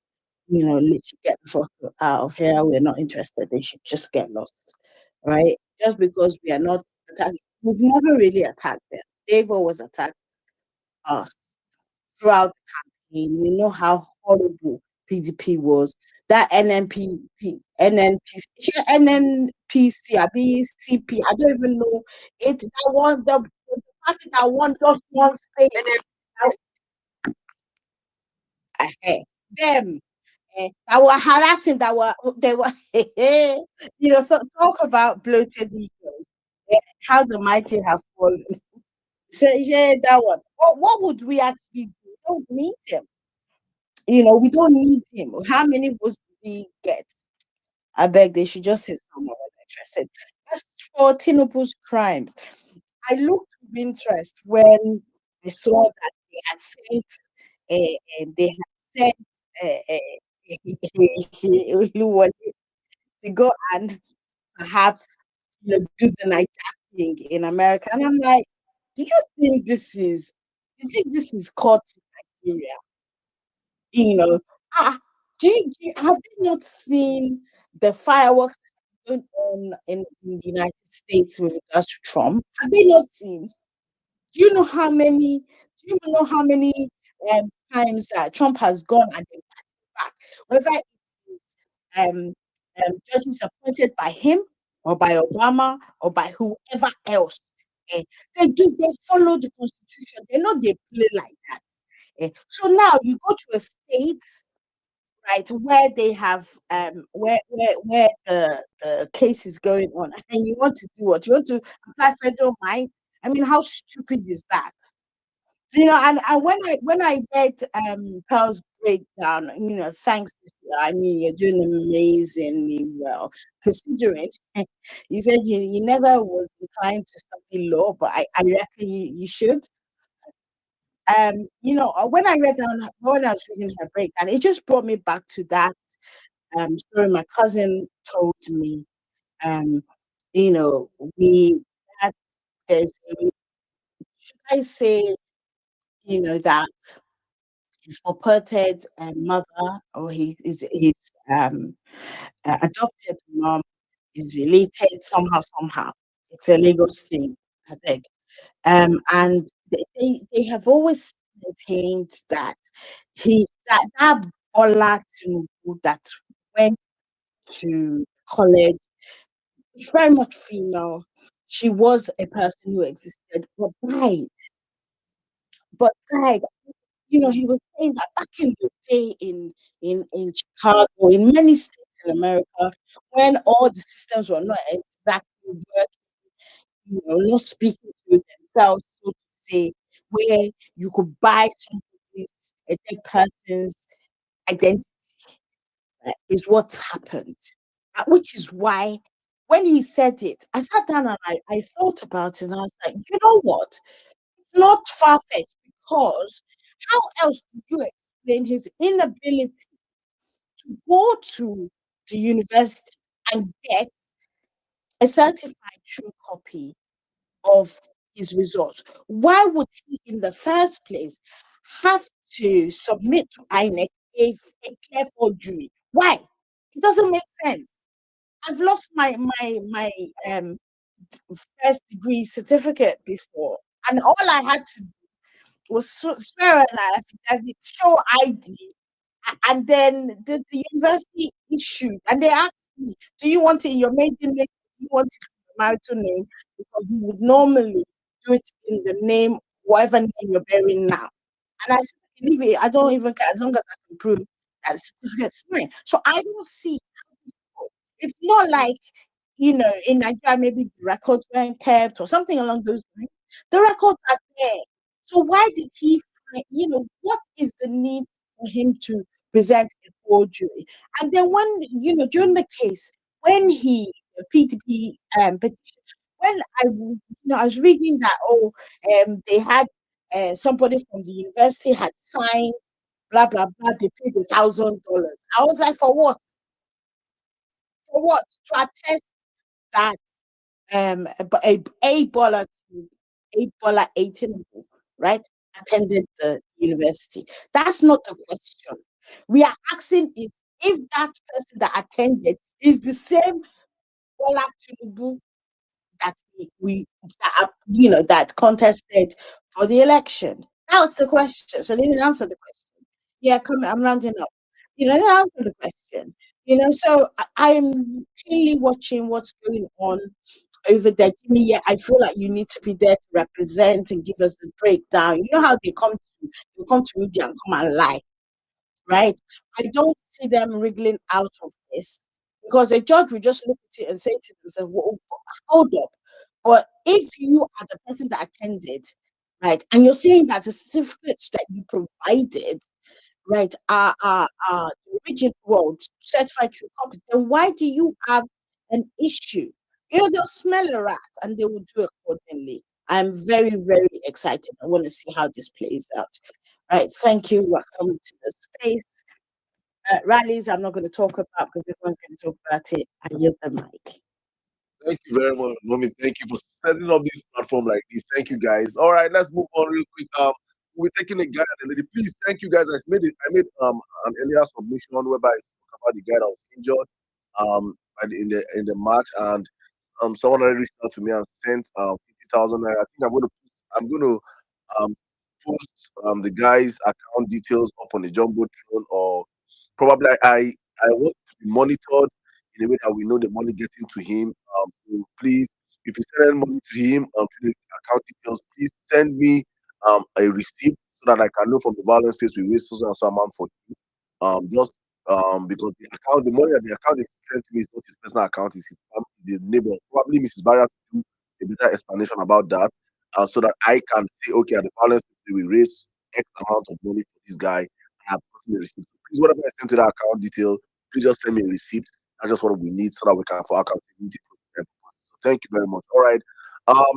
literally get the fuck out of here. We're not interested. They should just get lost, right? Just because we are not attacked, we've never really attacked them. They've always attacked us throughout the campaign. We know how horrible PDP was. That NNPC, BCP, I don't even know it. That one, the party that won just one state. Them that were harassing, they were, talk about bloated egos, how the mighty have fallen. So yeah, that one. What would we actually do? We don't need him. We don't need him. How many votes did he get? I beg they should just say someone interested. As for Tinubu's crimes, I looked with interest when I saw that they had sent, Oluwole to go and perhaps do the night thing in America. And I'm like, do you think this is caught in Nigeria? You know, have they not seen the fireworks going on in the United States with regards to Trump? Have they not seen? Do you know how many? Do you know how many times that Trump has gone and then back? Whether it is judges appointed by him or by Obama or by whoever else, they follow the Constitution. They know they play like that. So now you go to a state, right, where they have where the case is going on, and you want to do what? You want to apply federal might? I mean, how stupid is that? And when I read Pearl's breakdown, thanks, I mean, you're doing amazingly well, considering you said you never was inclined to study law, but I reckon you should. When I read down when I was reading her breakdown, it just brought me back to that story my cousin told me. Um, we that there's should I say, that his purported mother or his adopted mom is related somehow. It's a Lagos thing, I think. And they have always maintained that that Bola Tinubu that went to college was very much female. She was a person who existed, but died. He was saying that back in the day in Chicago, in many states in America, when all the systems were not exactly working, not speaking to themselves, so to say, where you could buy somebody's a dead person's identity, is what's happened. Which is why when he said it, I sat down and I thought about it and I was like, you know what? It's not far fetched because how else do you explain his inability to go to the university and get a certified true copy of his results? Why would he, in the first place, have to submit to INEC a clear forgery? Why? It doesn't make sense. I've lost my first degree certificate before. And all I had to do was swear an affidavit, show ID, and then the university issued, and they asked me, "Do you want it in your maiden name? Do you want it in your marital name?" Because we would normally do it in the name, whatever name you're bearing now. And I said, "Leave it. I don't even care as long as I can prove that the certificate's mine." So I don't see how this goes. It's not like, in Nigeria, maybe the records weren't kept or something along those lines. The records are there. So why did he what is the need for him to present a forgery? And then when, during the case, when he, PTP petition, when I was reading that, they had somebody from the university had signed, blah, blah, blah, they paid $1,000. I was like, for what? For what? To attest that a baller, a baller 18, right, attended the university. That's not the question. We are asking is if that person that attended is the same baller Tinubu that that contested for the election. That was the question. So they didn't answer the question. Yeah, come. I'm rounding up. They didn't answer the question. So I am keenly watching what's going on over there. Jimmy, yeah, I feel like you need to be there to represent and give us the breakdown. You know how they come to media and come and lie, right? I don't see them wriggling out of this because a judge will just look at it and say to themselves, well, hold up. But if you are the person that attended, right, and you're saying that the certificates that you provided, right, are the original, well, certified true copies, then why do you have an issue? They'll smell a rat and they will do accordingly. I'm very, very excited. I want to see how this plays out. Right. Thank you. We're coming to the space. Rallies, I'm not going to talk about because everyone's going to talk about it. I yield the mic. Thank you very much, Mommy. Thank you for setting up this platform like this. Thank you, guys. All right, let's move on real quick. We're taking a guy and a lady. Please, thank you, guys. I made an earlier submission whereby I spoke about the guy that was injured in the match, and someone already reached out to me and sent 50,000 naira. I think I'm gonna um post the guy's account details up on the jumbotron, or probably I want to be monitored in a way that we know the money getting to him. So please, if you send money to him to the account details, please send me a receipt so that I can know from the violence space we raised so and so amount for you. Just because the money that the account is sent to me is not his personal account, is his neighbor. Probably Mrs. Barra to do a better explanation about that, so that I can say, okay, at the violence space we raise X amount of money for this guy. I have gotten a receipt. Please, whatever I send to that account detail, please just send me a receipt. That's just what we need so that we can for accountability. So thank you very much. All right.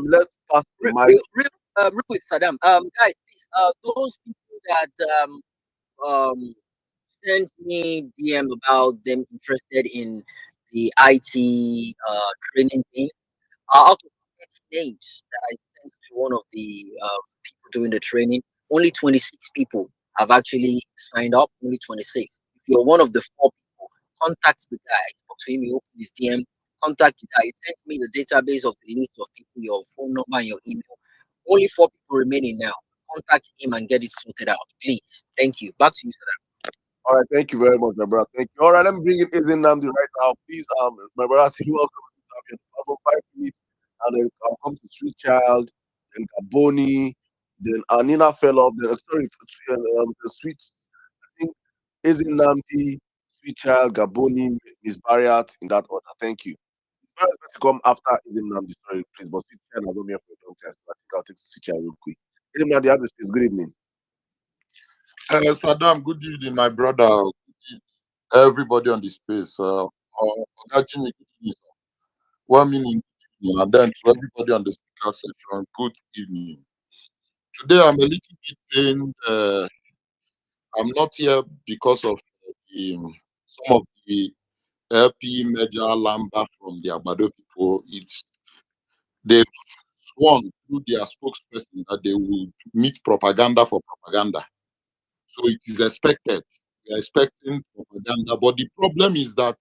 Let's pass the mic. Real quick, Saddam. Guys, please, those people that sent me DM about them interested in the IT training thing. Out of 30 names that I sent to one of the people doing the training, only 26 people have actually signed up. Only 26. If you're one of the 4 people, contact the guy. Talk to him. You open his DM. Contact the guy. He sent me the database of the list of people, your phone number, and your email. Only 4 people remaining now. Contact him and get it sorted out, please. Thank you. Back to you, sir. All right, thank you very much, my brother. Thank you. All right, let me bring in Izin Namdi right now. Please, my brother, you're welcome for 5 minutes. And then I'll come to Sweet Child, then Gaboni, then Anina fell off, then the Sweet, I think Izin Namdi, Sweet Child, Gaboni, Miss Barriat, in that order. Thank you. Barriat to come after Izin Namdi, sorry, please, but Sweet Child has been here for a long time, so I think I'll take Sweet Child real quick. Izin Namdi, have the space. Good evening. Saddam, good evening, my brother. Everybody on the space. Jimmy, good evening, sir. 1 minute, good evening, and then to everybody on the speaker section, good evening. Today, I'm a little bit pained. I'm not here because of some of the LP Major Lamba from the Agbado people. They've sworn through their spokesperson that they will meet propaganda for propaganda. So it is expected. We are expecting propaganda. But the problem is that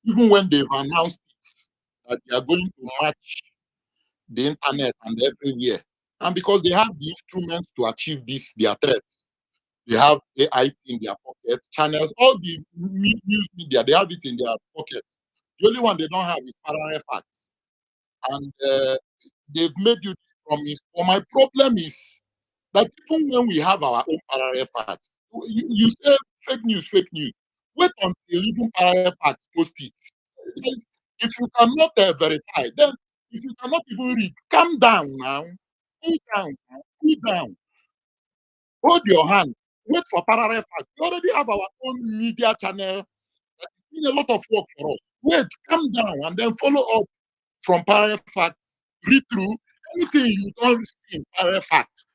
even when they've announced it, that they are going to match the internet and everywhere, And because they have the instruments to achieve this, their threats. They have AI in their pocket, channels, all the news media, they have it in their pocket. The only one they don't have is parallel facts. And they've made you this promise. But my problem is that even when we have our own parallel facts, you say fake news, fake news. Wait until even parallel facts post it. If you cannot verify, then if you cannot even read, calm down now. Cool down now. Cool down. Hold your hand. Wait for parallel facts. We already have our own media channel. It's a lot of work for us. Wait, calm down, and then follow up from parallel facts. Read through anything you don't see in parallel facts.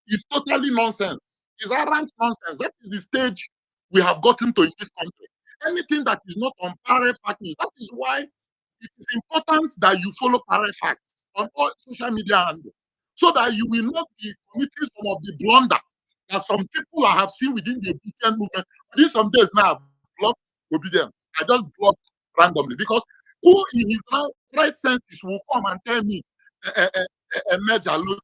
It's totally nonsense. It's arrant nonsense. That is the stage we have gotten to in this country. Anything that is not on parallel facts, that is why it is important that you follow parallel facts on all social media handles, so that you will not be committing some of the blunder that some people I have seen within the obedient movement. Within some days now, I've blocked obedience. I just block randomly because who in his right senses will come and tell me a major load,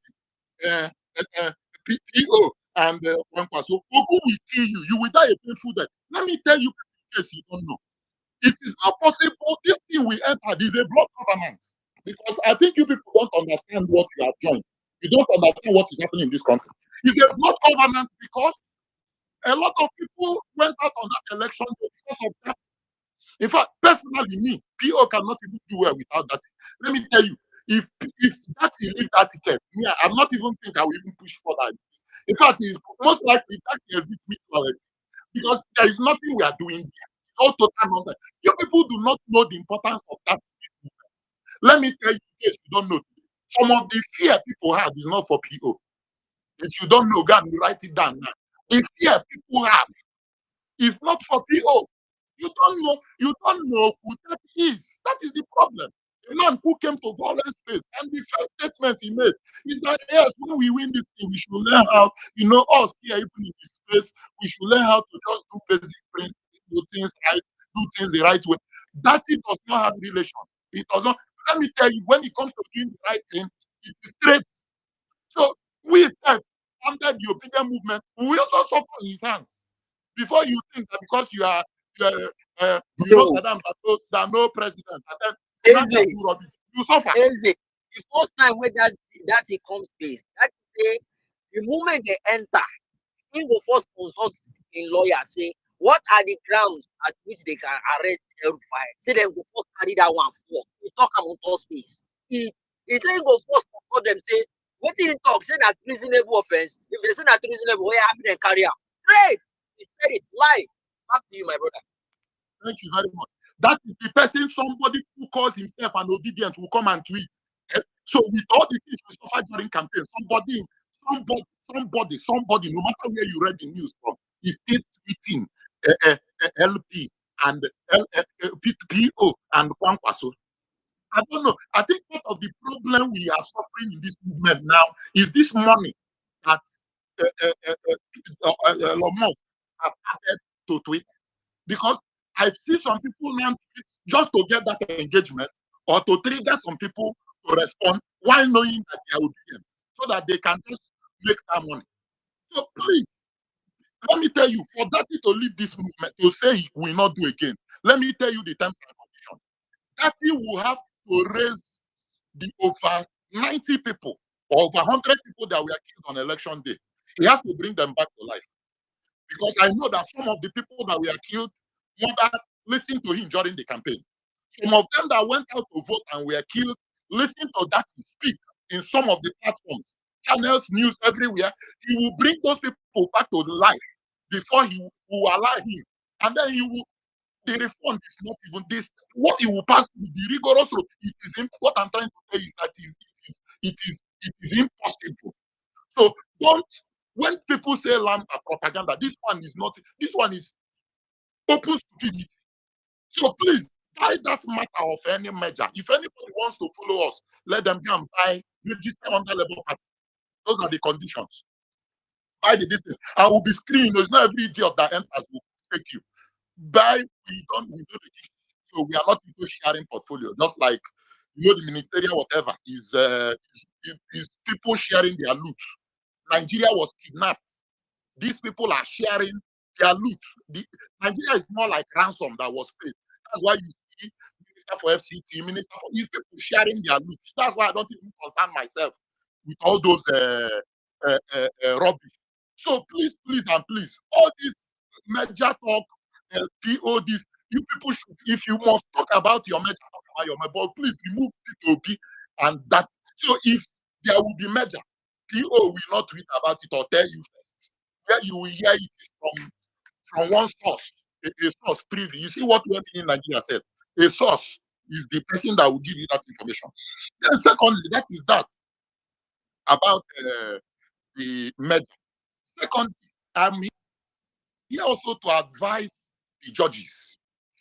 PO and one person, who will kill you? You will die a painful death. Let me tell you, in case you don't know, it is not possible. This thing we entered is a block governance. Because I think you people don't understand what you have joined. You don't understand what is happening in this country. It's a block governance because a lot of people went out on that election because of that. In fact, personally, me, PO cannot even do well without that. Let me tell you, if that leave that ticket, me, I'm not even think I will even push for that. In fact, it's most likely that exit me because there is nothing we are doing here. All total nonsense. You people do not know the importance of that. Let me tell you, in case you don't know, some of the fear people have is not for PO. If you don't know, go and write it down now. The fear people have is not for PO. You don't know who that is. That is the problem. A man who came to violent space, and the first statement he made is that yes, when we win this thing, we should learn how, us here, even in this space, we should learn how to just do basic things, do things right, do things the right way. That it does not have relation. It does not. Let me tell you, when it comes to doing the right thing, it is straight. So we said under the obedient movement, we also suffer in his hands. Before you think that because you are Saddam, that no president, and then you suffer. The first time when that it comes place, that say the moment they enter, he will first consult in lawyer, say what are the grounds at which they can arrest El-Rufai. Say they go first carry that one for. We talk about top space. He then go first consult them, say what did he talk? Say that reasonable offense. If they say that reasonable, what happen and carry out? Great. He said it live. Back to you, my brother. Thank you very much. That is the person, somebody who calls himself an obedient will come and tweet. So with all the things we suffer during campaign, somebody, no matter where you read the news from, is still tweeting LP and PO and Kwankwaso. I don't know. I think part of the problem we are suffering in this movement now is this money that Elon Musk have added to Twitter. Because I see some people now just to get that engagement or to trigger some people to respond while knowing that they are obedient, so that they can just make that money. So please, let me tell you, for Daddy to leave this movement, to say he will not do again, let me tell you the terms and conditions. Daddy will have to raise the over 90 people or over 100 people that were killed on election day. He has to bring them back to life. Because I know that some of the people that were killed listened to him during the campaign. Some of them that went out to vote and were killed listened to that speak in some of the platforms, channels, news everywhere. He will bring those people back to life before he will allow him. And then the reform is not even this. What he will pass will be rigorous. What I'm trying to say is that it is impossible. So when people say Lamba propaganda, this one is open stupidity. So please, buy that matter of any measure. If anybody wants to follow us, let them go and register under Labour Party. Those are the conditions. Buy the distance. I will be screening. There's not every idiot that enters will take you. Buy, we do the so we are not into sharing portfolio. Just like You know, the ministerial whatever is people sharing their loot. Nigeria was kidnapped. These people are sharing their loot. Nigeria is more like ransom that was paid. That's why you see Minister for FCT, Minister for these people sharing their loot. That's why I don't even concern myself with all those rubbish. So please, and please, all this major talk, PODs, you people should, if you must talk about your major, talk about your major, but please remove P2P and that. So if there will be major, PO will not tweet about it or tell you first. Where you will hear it is from one source, a source preview. You see what women in Nigeria said. A source is the person that will give you that information. Then secondly, that is that about the major. Secondly, I'm here also to advise the judges.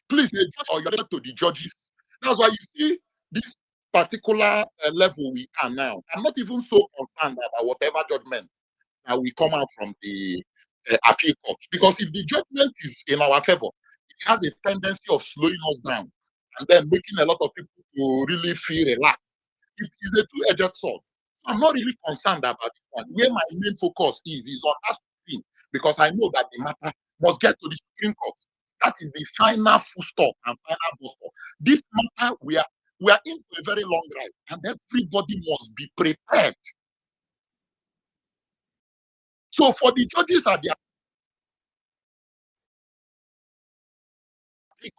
Please, a judge or you're to the judges. That's why you see this particular level we are now. I'm not even so concerned about whatever judgment that will come out from the appeal court. Because if the judgment is in our favor, it has a tendency of slowing us down and then making a lot of people to really feel relaxed. It is a two-edged sword. I'm not really concerned about this one. Where my main focus is on that Supreme, because I know that the matter must get to the Supreme Court. That is the final full stop and final bus stop. This matter, we are in for a very long ride, and everybody must be prepared. So for the judges at the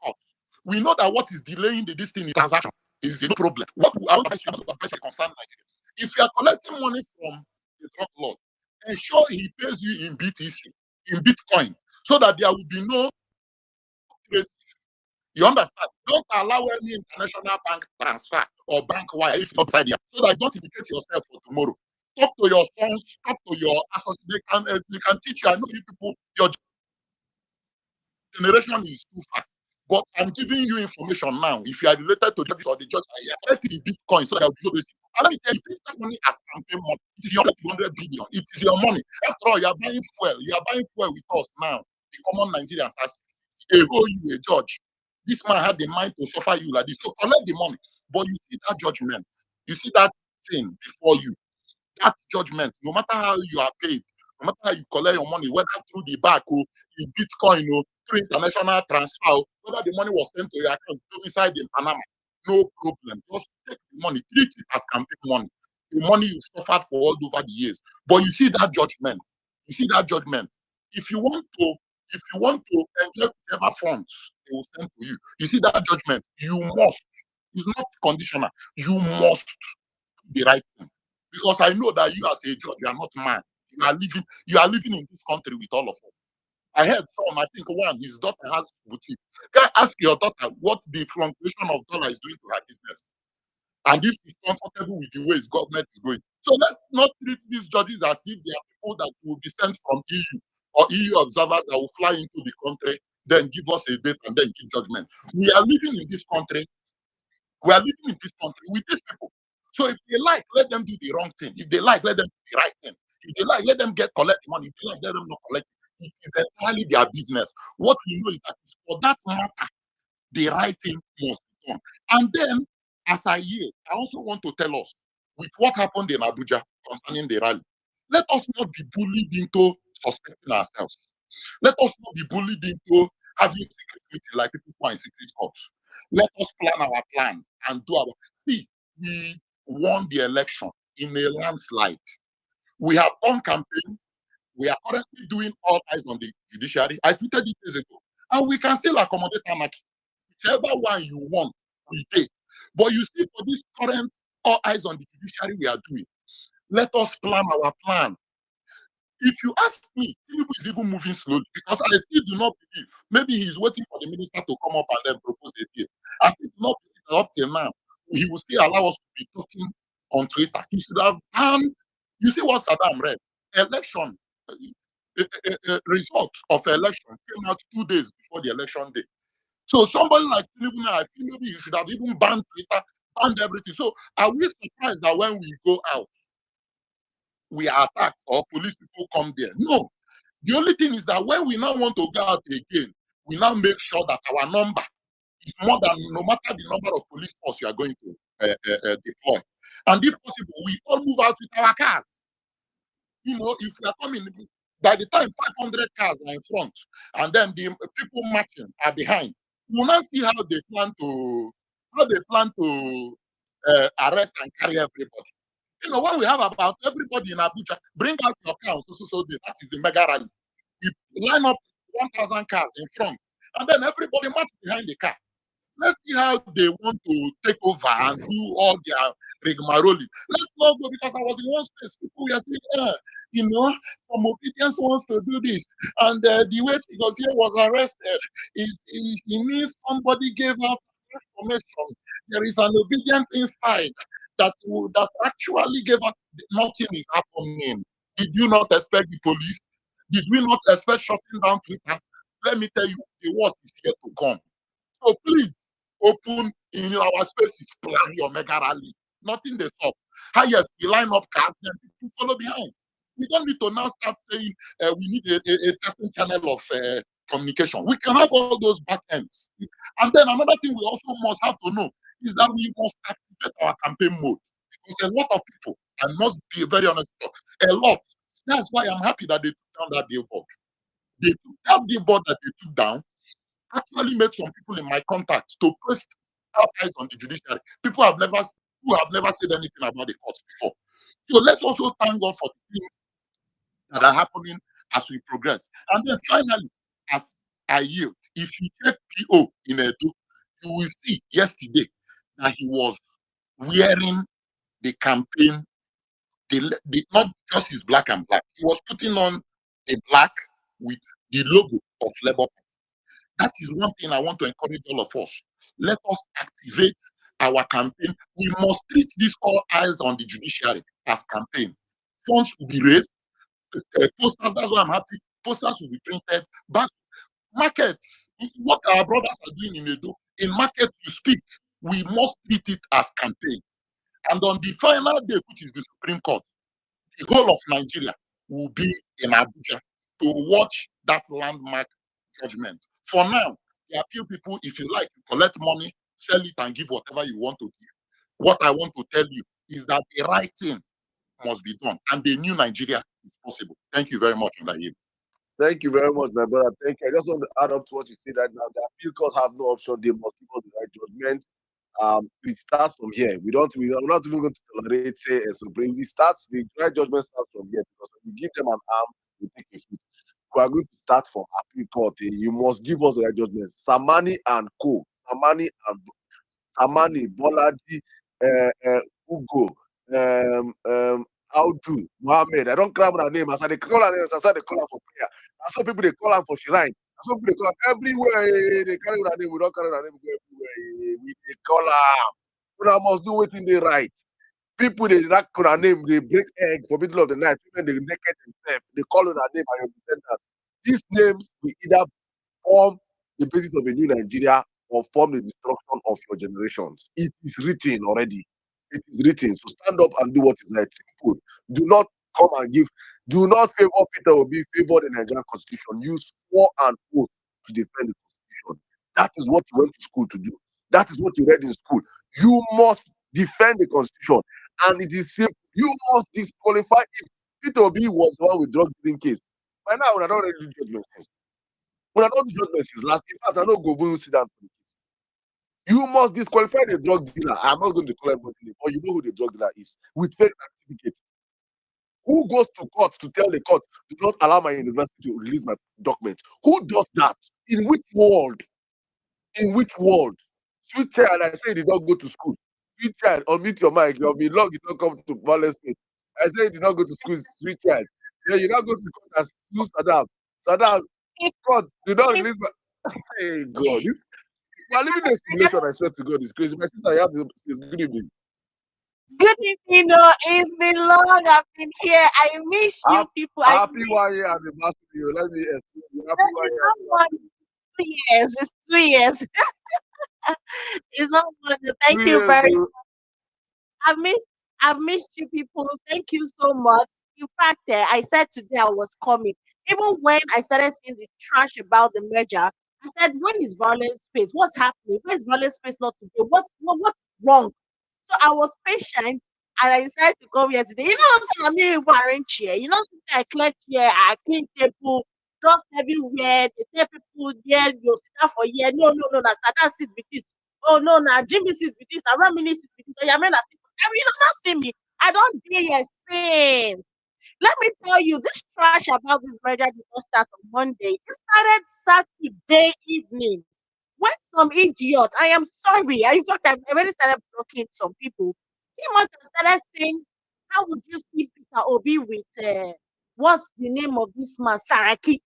court, we know that what is delaying the destiny transaction is no problem. What I want to advise you concern Nigeria. If you are collecting money from the drug lord, ensure he pays you in BTC, in Bitcoin, so that there will be no traces. You understand? Don't allow any international bank transfer or bank wire if it's outside here, so that you don't indicate yourself for tomorrow. Talk to your sons, talk to your associates. They can teach you. I know you people, your generation is too far. But I'm giving you information now. If you are related to judges or the judge, collect the Bitcoin so that you will be. And let me tell you, please that money as campaign money. It is your 200 billion. It is your money. After all, you are buying fuel. You are buying fuel with us now. The common Nigerians as you a judge. This man had the mind to suffer you like this. So collect the money. But you see that judgment. You see that thing before you. That judgment, no matter how you are paid, no matter how you collect your money, whether through the back or in Bitcoin or through international transfer, whether the money was sent to your account inside in Panama, no problem. Just take the money, treat it as campaign money. The money you suffered for all over the years. But you see that judgment. You see that judgment. If you want to enjoy whatever funds they will send to you, you see that judgment. You must. It's not conditional. You must do the right thing. Because I know that you as a judge, you are not mad. You are living in this country with all of us. I heard from, I think one, his daughter has boutique. Can I ask your daughter what the fluctuation of dollar is doing to her business? And if she's comfortable with the way his government is going. So let's not treat these judges as if they are people that will be sent from EU or EU observers that will fly into the country, then give us a date and then give judgment. We are living in this country. We are living in this country with these people. So if they like, let them do the wrong thing. If they like, let them do the right thing. If they like, let them collect the money. If they like, let them not collect it. It is entirely their business. What we know is that for that matter, the right thing must be done. And then, as I hear, I also want to tell us with what happened in Abuja concerning the rally, let us not be bullied into suspecting ourselves. Let us not be bullied into having secret meetings like people who are in secret courts. Let us plan our plan and do our. See, we won the election in a landslide. We have done campaign. We are currently doing all eyes on the judiciary. I tweeted it days ago. And we can still accommodate anarchy. Whichever one you want, we take. But you see, for this current all eyes on the judiciary we are doing, let us plan our plan. If you ask me, Tinubu is even moving slowly because I still do not believe. Maybe he's waiting for the minister to come up and then propose a deal. I still do not believe that up till now he will still allow us to be talking on Twitter. He should have banned. You see what Saddam read? Election result of election came out 2 days before the election day. So somebody like Tinubu, I feel maybe you should have even banned Twitter, banned everything. So are we surprised that when we go out, we are attacked or police people come there? No. The only thing is that when we now want to go out again, we now make sure that our number is more than no matter the number of police force you are going to. deploy. And if possible, we all move out with our cars. If we are coming, by the time 500 cars are in front, and then the people marching are behind, we will not see how they plan to arrest and carry everybody. When we have about everybody in Abuja, bring out your car so that is the mega rally. We line up 1,000 cars in front, and then everybody march behind the car. Let's see how they want to take over and do all their rigmarole. Let's not go, because I was in one space. People were saying, some obedience wants to do this. And the way Chigozie was arrested he means somebody gave out information. There is an obedience inside that actually gave out. Nothing is happening. Did you not expect the police? Did we not expect shutting down Twitter? Let me tell you, the worst is yet to come. So please, open in our spaces, plan your mega rally. Nothing they stop. Highest, we line up cars, then people follow behind. We don't need to now start saying we need a certain channel of communication. We can have all those back ends. And then another thing we also must have to know is that we must activate our campaign mode. Because a lot of people, I must be very honest, a lot. That's why I'm happy that they took down that billboard. That billboard that they took down actually made some people in my contacts to post eyes on the judiciary. People who have never said anything about the courts before. So let's also thank God for the things that are happening as we progress. And then finally, as I yield, if you check PO in Edo, you will see yesterday that he was wearing the campaign, not just his black and black. He was putting on a black with the logo of Labour Party. That is one thing I want to encourage all of us. Let us activate our campaign. We must treat this all eyes on the judiciary as campaign. Funds will be raised, posters, that's why I'm happy. Posters will be printed. But markets, what our brothers are doing in Edo, in market you speak, we must treat it as campaign. And on the final day, which is the Supreme Court, the whole of Nigeria will be in Abuja to watch that landmark judgment. For now, the appeal people, if you like, you collect money, sell it, and give whatever you want to give. What I want to tell you is that the right thing must be done, and the new Nigeria is possible. Thank you very much, Ndayib. Thank you very much, my brother. Thank you. I just want to add up to what you said right now. The appeal courts have no option. They must give us the right judgment. It starts from here. We're not even going to tolerate, say, a supreme. The right judgment starts from here, because when you give them an arm, they take a foot. We are going to start from appeal court. You must give us the right judgment. Samani and Co. Samani, Bolaji, Ugo, Audu, Mohammed. I don't call her name. As they call her name, as they call her for prayer. As some people they call her for shrine. As some people they call her everywhere. They carry her name. We don't carry her name everywhere. They call her. We must do waiting they right. People they not call her name. They break eggs for middle of the night. Women they naked themselves. They call her name and you present her. These names will either form the basis of a new Nigeria or form the destruction of your generations. It is written already. It is written. So stand up and do what is right. Simple. Do not come and give. Do not favor Peter Obi, favor the Nigerian Constitution. Use swore and oath to defend the Constitution. That is what you went to school to do. That is what you read in school. You must defend the Constitution. And it is simple. You must disqualify. If Peter Obi was the one with drug dealing case, by now, we are not ready to do judgment. When I don't do judgment since last, in fact, I don't go even sit down for the case. You must disqualify the drug dealer. I'm not going to call everybody name, but you know who the drug dealer is with fake certificate. Who goes to court to tell the court, do not allow my university to release my documents? Who does that? In which world? In which world? Sweet child, I say you did not go to school. Sweet child, unmute your mic. You'll be long, you don't come to violence space. I say you did not go to school, sweet child. Yeah, you not go to court and sue Saddam. Saddam, God, do not release my. Hey, God. We are living in a simulation, I swear to God. It's crazy. My sister, I have this. Good evening. Good evening. No, it's been long. I've been here. I miss you people. Happy 1 year anniversary. Let me explain you. Happy 1 year anniversary. 2 years. It's 2 years. It's not one. Thank 3 you years. very much. I've missed you people. Thank you so much. In fact, I said today I was coming. Even when I started seeing the trash about the merger, I said, when is violence space? What's happening? Where's violence space not today? What's wrong? So I was patient and I decided to come here today. You know, so I'm here arrange chair. You know, I clear chair, I clean table, dust everywhere. They tell people, yeah, you sit down for here. No, no, no, that's that sit with this. Oh no, now Jimmy sit with this, now Ramini sit with this. Oh, yeah, man, I sit. I mean, you don't see me. I don't dare your things. Let me tell you, this trash about this merger did not start on Monday. It started Saturday evening. When some idiot, I am sorry, in fact, I've already started blocking some people. He must have started saying, how would you see Peter Obi with, what's the name of this man, Saraki?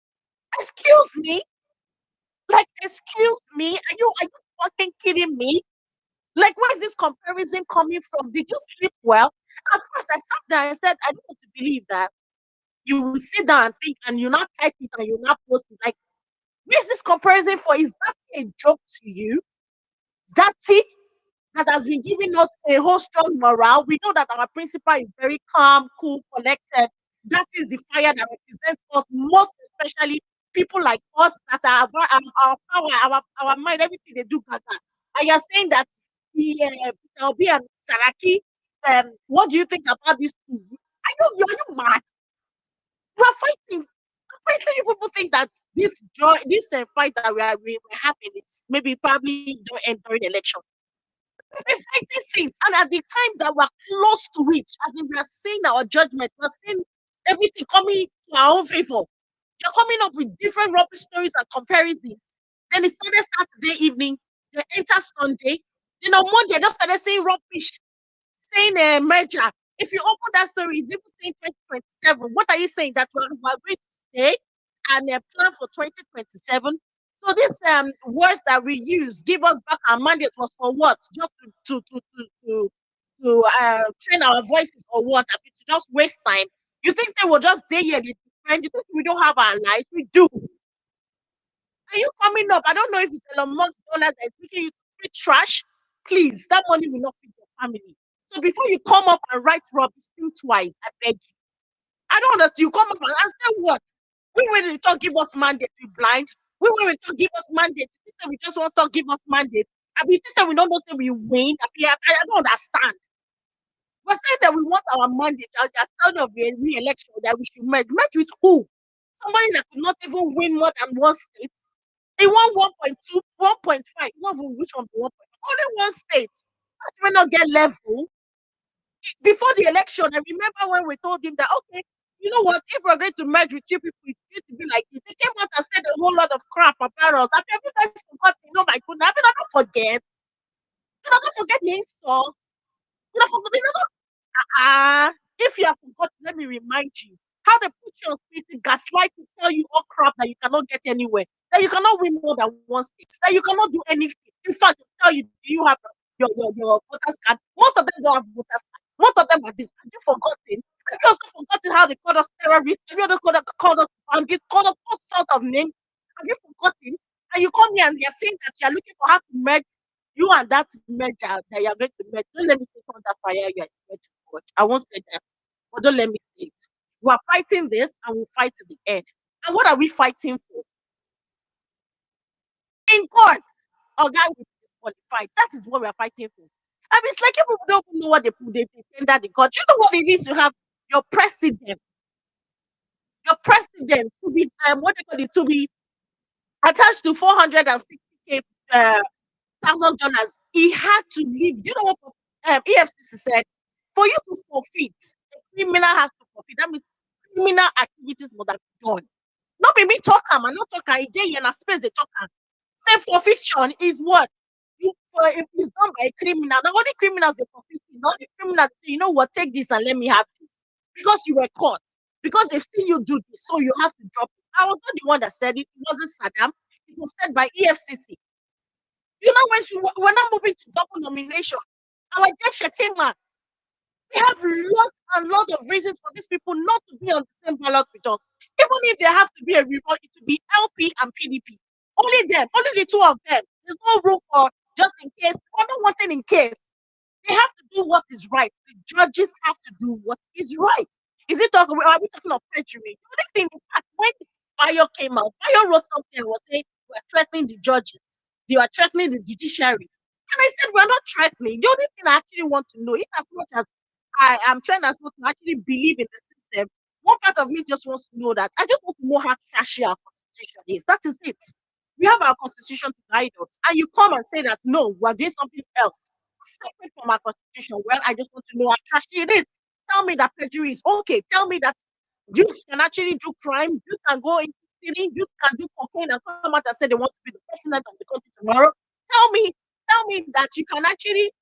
Excuse me? Like, excuse me? Are you fucking kidding me? Like, where's this comparison coming from? Did you sleep well? At first, I sat there and said, I don't want to believe that you will sit down and think and you not type it and you not post it. Like, where's this comparison for? Is that a joke to you? Dirty that has been giving us a whole strong morale. We know that our principal is very calm, cool, collected. That is the fire that represents us, most especially people like us that are our power, our mind, everything they do. Gaga. And you're saying that the Peter Obi and Saraki, what do you think about these two? Are you mad? We're fighting. Apparently, you people think that this joy, this fight that we're having, it's maybe probably don't end during the election. We've been fighting since, and at the time that we're close to it, as in we are seeing our judgment, we're seeing everything coming to our own favor. You're coming up with different rubbish stories and comparisons. Then it started Saturday evening, then enter Sunday. Then on Monday, I just started saying rubbish, saying a merger. If you open that story, it's even saying 2027. What are you saying? That we're going to stay and plan for 2027? So these words that we use, give us back our mandate was for what? Just to train our voices or what? I mean, to just waste time. You think they will just stay here? And you think we don't have our lives? We do. Are you coming up? I don't know if it's Elon Musk dollars that is making you free trash. Please, that money will not feed your family. So before you come up and write rubbish, think twice. I beg you. I don't understand. You come up and say what? We when we talk give us mandate, we blind. We when we talk give us mandate, they say we just want to give us mandate. I mean, they say we don't know say we win. I don't understand. We're saying that we want our mandate at the time of the re-election that we should merge. Merge with who? Somebody that could not even win more than one state. He won 1.2, 1.5. Not even which one? 1.5. Only one state. That's may not get level. Before the election, I remember when we told him that, okay, you know what, if we're going to merge with you people, it's going to be like this. They came out and said a whole lot of crap about us. I mean, you guys forgot, my goodness. I mean, I don't forget. I don't forget the insult. You don't forget, if you have forgotten, let me remind you how they put you on space, gaslight to tell you all crap that you cannot get anywhere, that you cannot win more than one state, that you cannot do anything. In fact, they tell you, do you have your voters card? Most of them don't have voters card. Most of them are this. Have you forgotten? Have you also forgotten how they called us terrorists? Have you also called us all sorts of names? Have you forgotten? And you come here and you're saying that you're looking for how to merge you and that merger that you're going to merge. Don't let me say under fire you're going to watch. I won't say that, but don't let me say it. We are fighting this and we'll fight to the end. And what are we fighting for? In court, our guy will be disqualified. That is what we are fighting for. I mean, it's like people don't know what they pretend the court. You know what it is to have your president, to be what they call it, to be attached to 460K $1,000. He had to leave. Do you know what EFCC said? For you to forfeit, a criminal has to forfeit. That means criminal activities must have been done. Not be me talk am, I not talk am. Day in a space they talk am. Say forfeiture is what? If it's done by a criminal. The only criminals they forfeit. Not the criminals say, you know what, take this and let me have this. Because you were caught. Because they've seen you do this, so you have to drop it. I was not the one that said it. It wasn't Saddam. It was said by EFCC. You know, we're not moving to double nomination. Our Shetima, we have lots and lots of reasons for these people not to be on the same ballot with us. Even if they have to be a revolt, it will be LP and PDP. Only them, only the two of them. There's no room for just in case. We're not wanting in case. They have to do what is right. The judges have to do what is right. Is it talking? Are we talking of perjury? The only thing, in fact, when Bayo came out, Bayo wrote something and was saying, we're threatening the judges. They are threatening the judiciary. And I said, we're not threatening. The only thing I actually want to know, in as much as I am trying as much to actually believe in the system, one part of me just wants to know that I just want to know how trashy our constitution is. That is it. We have our constitution to guide us, and you come and say that no, we're doing something else separate from our constitution. Well, I just want to know how trashy it is. Tell me that perjury is okay. Tell me that youth can actually do crime. You can go into stealing. You can do cocaine and come out and say they want to be the president of the country tomorrow. Tell me that you can actually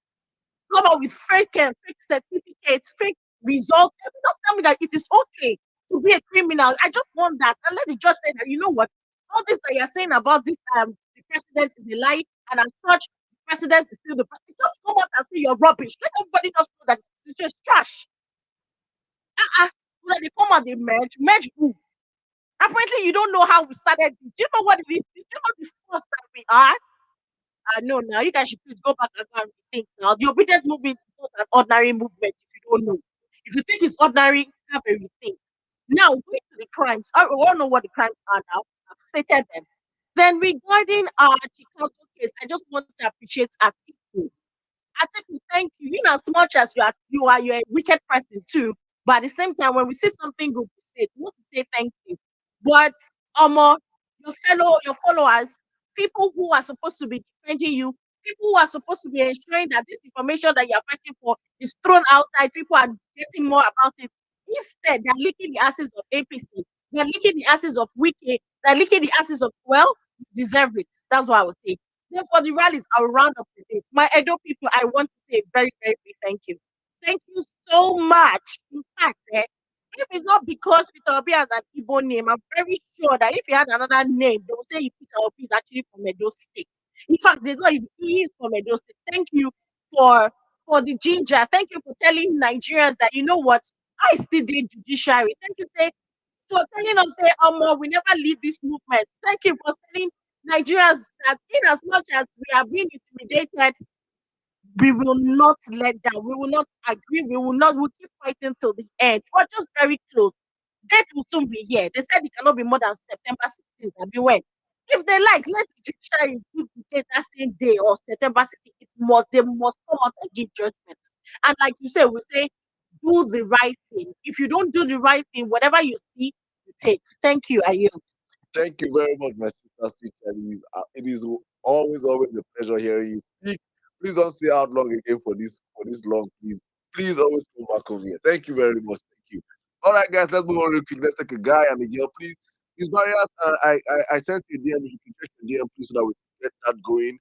come up with fake certificates, fake results. Just tell me that it is okay to be a criminal. I just want that. And let the judge say that, you know what? All this that you're saying about this, the president is a lie, and as such, the president is still the president. Just come out and say you're rubbish. Let everybody just know that it's just trash. So that they come out, they merge who? Apparently, you don't know how we started this. Do you know what it is? Do you know the force that we are? I know now. You guys should please go back and go and think now. The obedient movement is not an ordinary movement if you don't know. If you think it's ordinary, have a rethink. Now, going to the crimes. We all know what the crimes are now. I've stated them. Then regarding our Chicago case, I just want to appreciate Atiku. Atiku, thank you. In as much as you're a wicked person too, but at the same time, when we see something good, we want to say thank you. But um, your followers, people who are supposed to be defending you, people who are supposed to be ensuring that this information that you're fighting for is thrown outside, people are getting more about it. Instead, they're licking the asses of APC, they're licking the asses of Wiki, they're licking the asses of, well, you deserve it. That's what I would say. Then for the rallies, I'll round up with this. My Edo people, I want to say very, very big thank you. Thank you so much. In fact, if it's not because Peter Obi has an Igbo name, I'm very sure that if he had another name, they will say Peter Obi is actually from Edo State. In fact, there's not even he is from Edo State. Thank you for the ginger. Thank you for telling Nigerians that you know what, I still did judiciary. Thank you, say for telling us, say, we never leave this movement. Thank you for telling Nigerians that in as much as we are being intimidated, we will not let down. We will not agree. We'll keep fighting till the end. We're just very close. Date will soon be here. They said it cannot be more than September 16th. I mean, when? If they like, let the judiciary give the date that same day or September 16th. They must come out and give judgment. And like you say, we say, do the right thing. If you don't do the right thing, whatever you see, you take. Thank you, Ayo. Thank you very much, my sister, Sweet Chinese. It is always a pleasure hearing you speak. Please don't stay out long again for this long, please. Please always come back over here. Thank you very much. Thank you. All right, guys, let's move on real quick. Let's take a guy and a girl, please. These barriers, I sent you a DM. You can check the DM, please, so that we can get that going.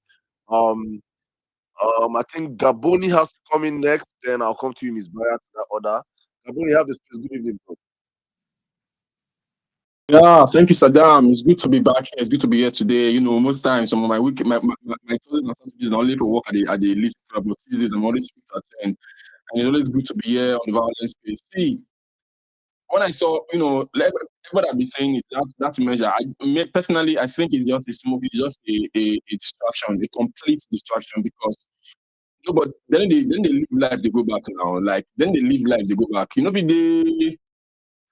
I think Gaboni has to come in next. Then I'll come to you, Miss Barrier, to that order. Gaboni, have this, please. Good evening, bro. Yeah, thank you, Saddam. It's good to be back here. It's good to be here today. You know, most times some of my week, my Thursdays and Saturdays are only to work at the list club, but Tuesdays I'm always fit to attend. And it's always good to be here on the violence space. See, when I saw, you know, what I've been saying is that measure. Personally, I think it's just a smoke. It's just a distraction, a complete distraction because no, but then they live life. They go back now. Like then they live life. They go back. You know, they.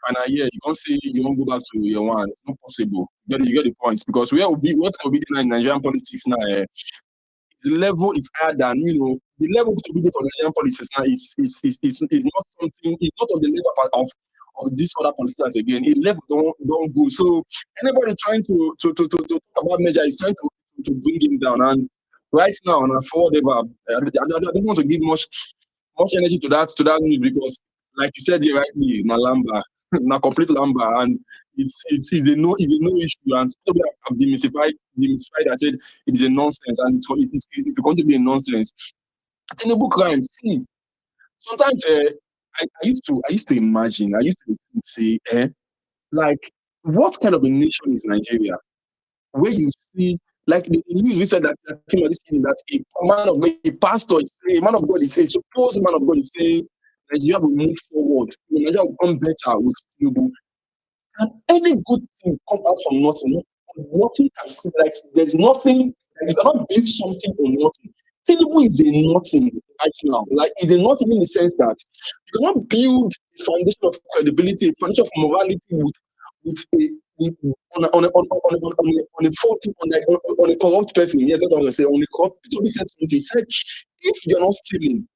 And yeah, you can't say you won't go back to year one. It's not possible. You get the points because what will be in Nigerian politics now? The level is higher than the level to be there for Nigerian politics now is not something. It's not on the level of these other politicians again. A level don't go. So anybody trying to talk about Major is trying to bring him down. And right now, and for whatever, I don't want to give much energy to that news because, like you said here rightly, na Lamba, na complete Lamba, and it's a no issue. And people have demystified. I said it is a nonsense, and it's going to be a nonsense. Tinubu crime. See, sometimes I used to imagine. I used to say, like, what kind of a nation is Nigeria? Where you see, like the news said that came out this evening that a man of God, a pastor is saying, a man of God is saying, suppose a man of God is saying Nigeria will move forward, Nigeria will become better with Tinubu. And any good thing come out from nothing. Nothing can, like there's nothing, like, you cannot build something on nothing. Tinubu is a nothing right now. Like is a nothing in the sense that you cannot build a foundation of credibility, a foundation of morality with on a faulty on a corrupt person. Yeah, that's what I was say. On a corrupt, P2B said something. He said, if you're not stealing,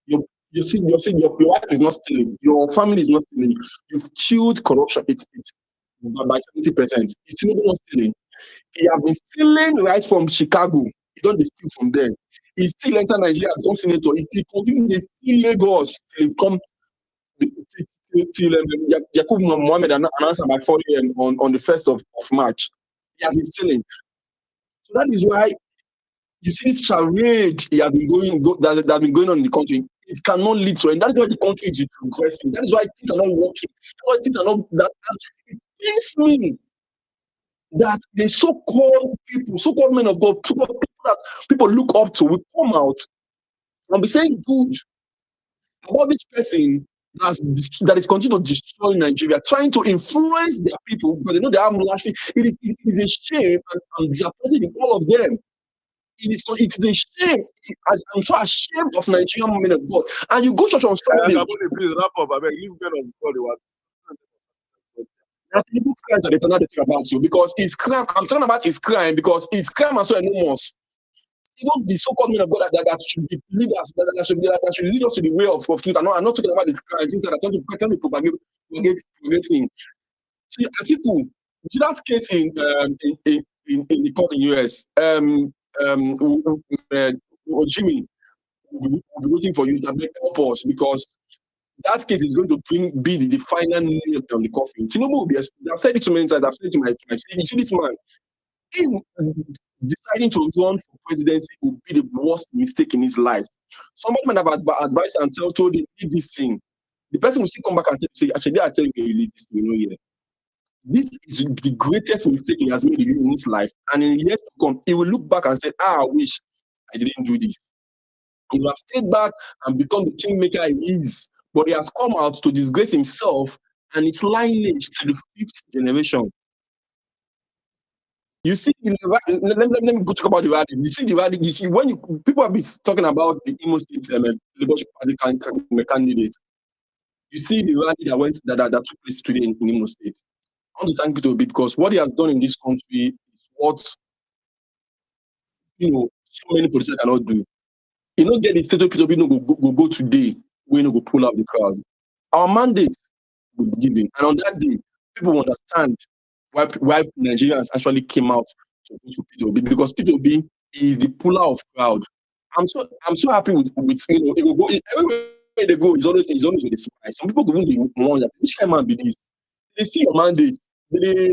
your your wife is not stealing, your family is not stealing. You've killed corruption. It's by 70%. He's still not stealing. He have been stealing right from Chicago. He don't dey steal from there. He still enter Nigeria, become senator. He continue dey steal Lagos till he come till Yakubu Mohammed announced by 4 a.m. on the 1st of March. He has been stealing. So that is why you see this charade he has been that has been going on in the country. It cannot lead to it. That is why the country is progressing. That is why things are not working. That's why things are not that. It pains me that the so-called people, so-called men of God, so-called people that people look up to will come out and be saying good about this person that is continuing to destroy Nigeria, trying to influence their people because they know they have laughing. It is a shame and I'm disappointed in all of them. It is a shame. I'm so ashamed of Nigerian men of God. And you go church on Sunday. Gaboni, please wrap up. I beg, leave men of God. That people crimes that they cannot talk about you because it's crime. I'm talking about his crime because it's crime and so enormous. Even the so-called men of God that should be leaders, that should lead us to the way of truth. I'm not talking about this crime. Things that are trying to propagate him. See, Atiku, see that case in the court in US. Jimmy will be waiting for you to help us because that case is going to be the final nail on the coffin. Tinubu will be. I've said it too many times. I've said it to my you see this man. Him deciding to run for presidency would be the worst mistake in his life. Somebody might have advised and told him leave this thing. The person will still come back and say, actually, I tell you, you leave this thing. You know, yeah. This is the greatest mistake he has made in his life. And in years to come, he will look back and say, I wish I didn't do this. He will have stayed back and become the kingmaker he is. But he has come out to disgrace himself and his lineage to the 5th generation. You see, let me go talk about the rallies. You see the rally. You see when people have been talking about the Imo State Labour Party candidate. You see the rally that took place today in Imo State. I want to thank Peter Obi because what he has done in this country is what so many politicians cannot do. You know, get the state of Peter Obi go today. We no go pull out the crowd. Our mandate will be given, and on that day, people will understand why Nigerians actually came out to vote for Peter Obi because Peter Obi is the puller of crowd. I'm so happy with it will go everywhere they go. Is always with a smile. Some people go even be wonder which kind of man be this. They see your mandate, they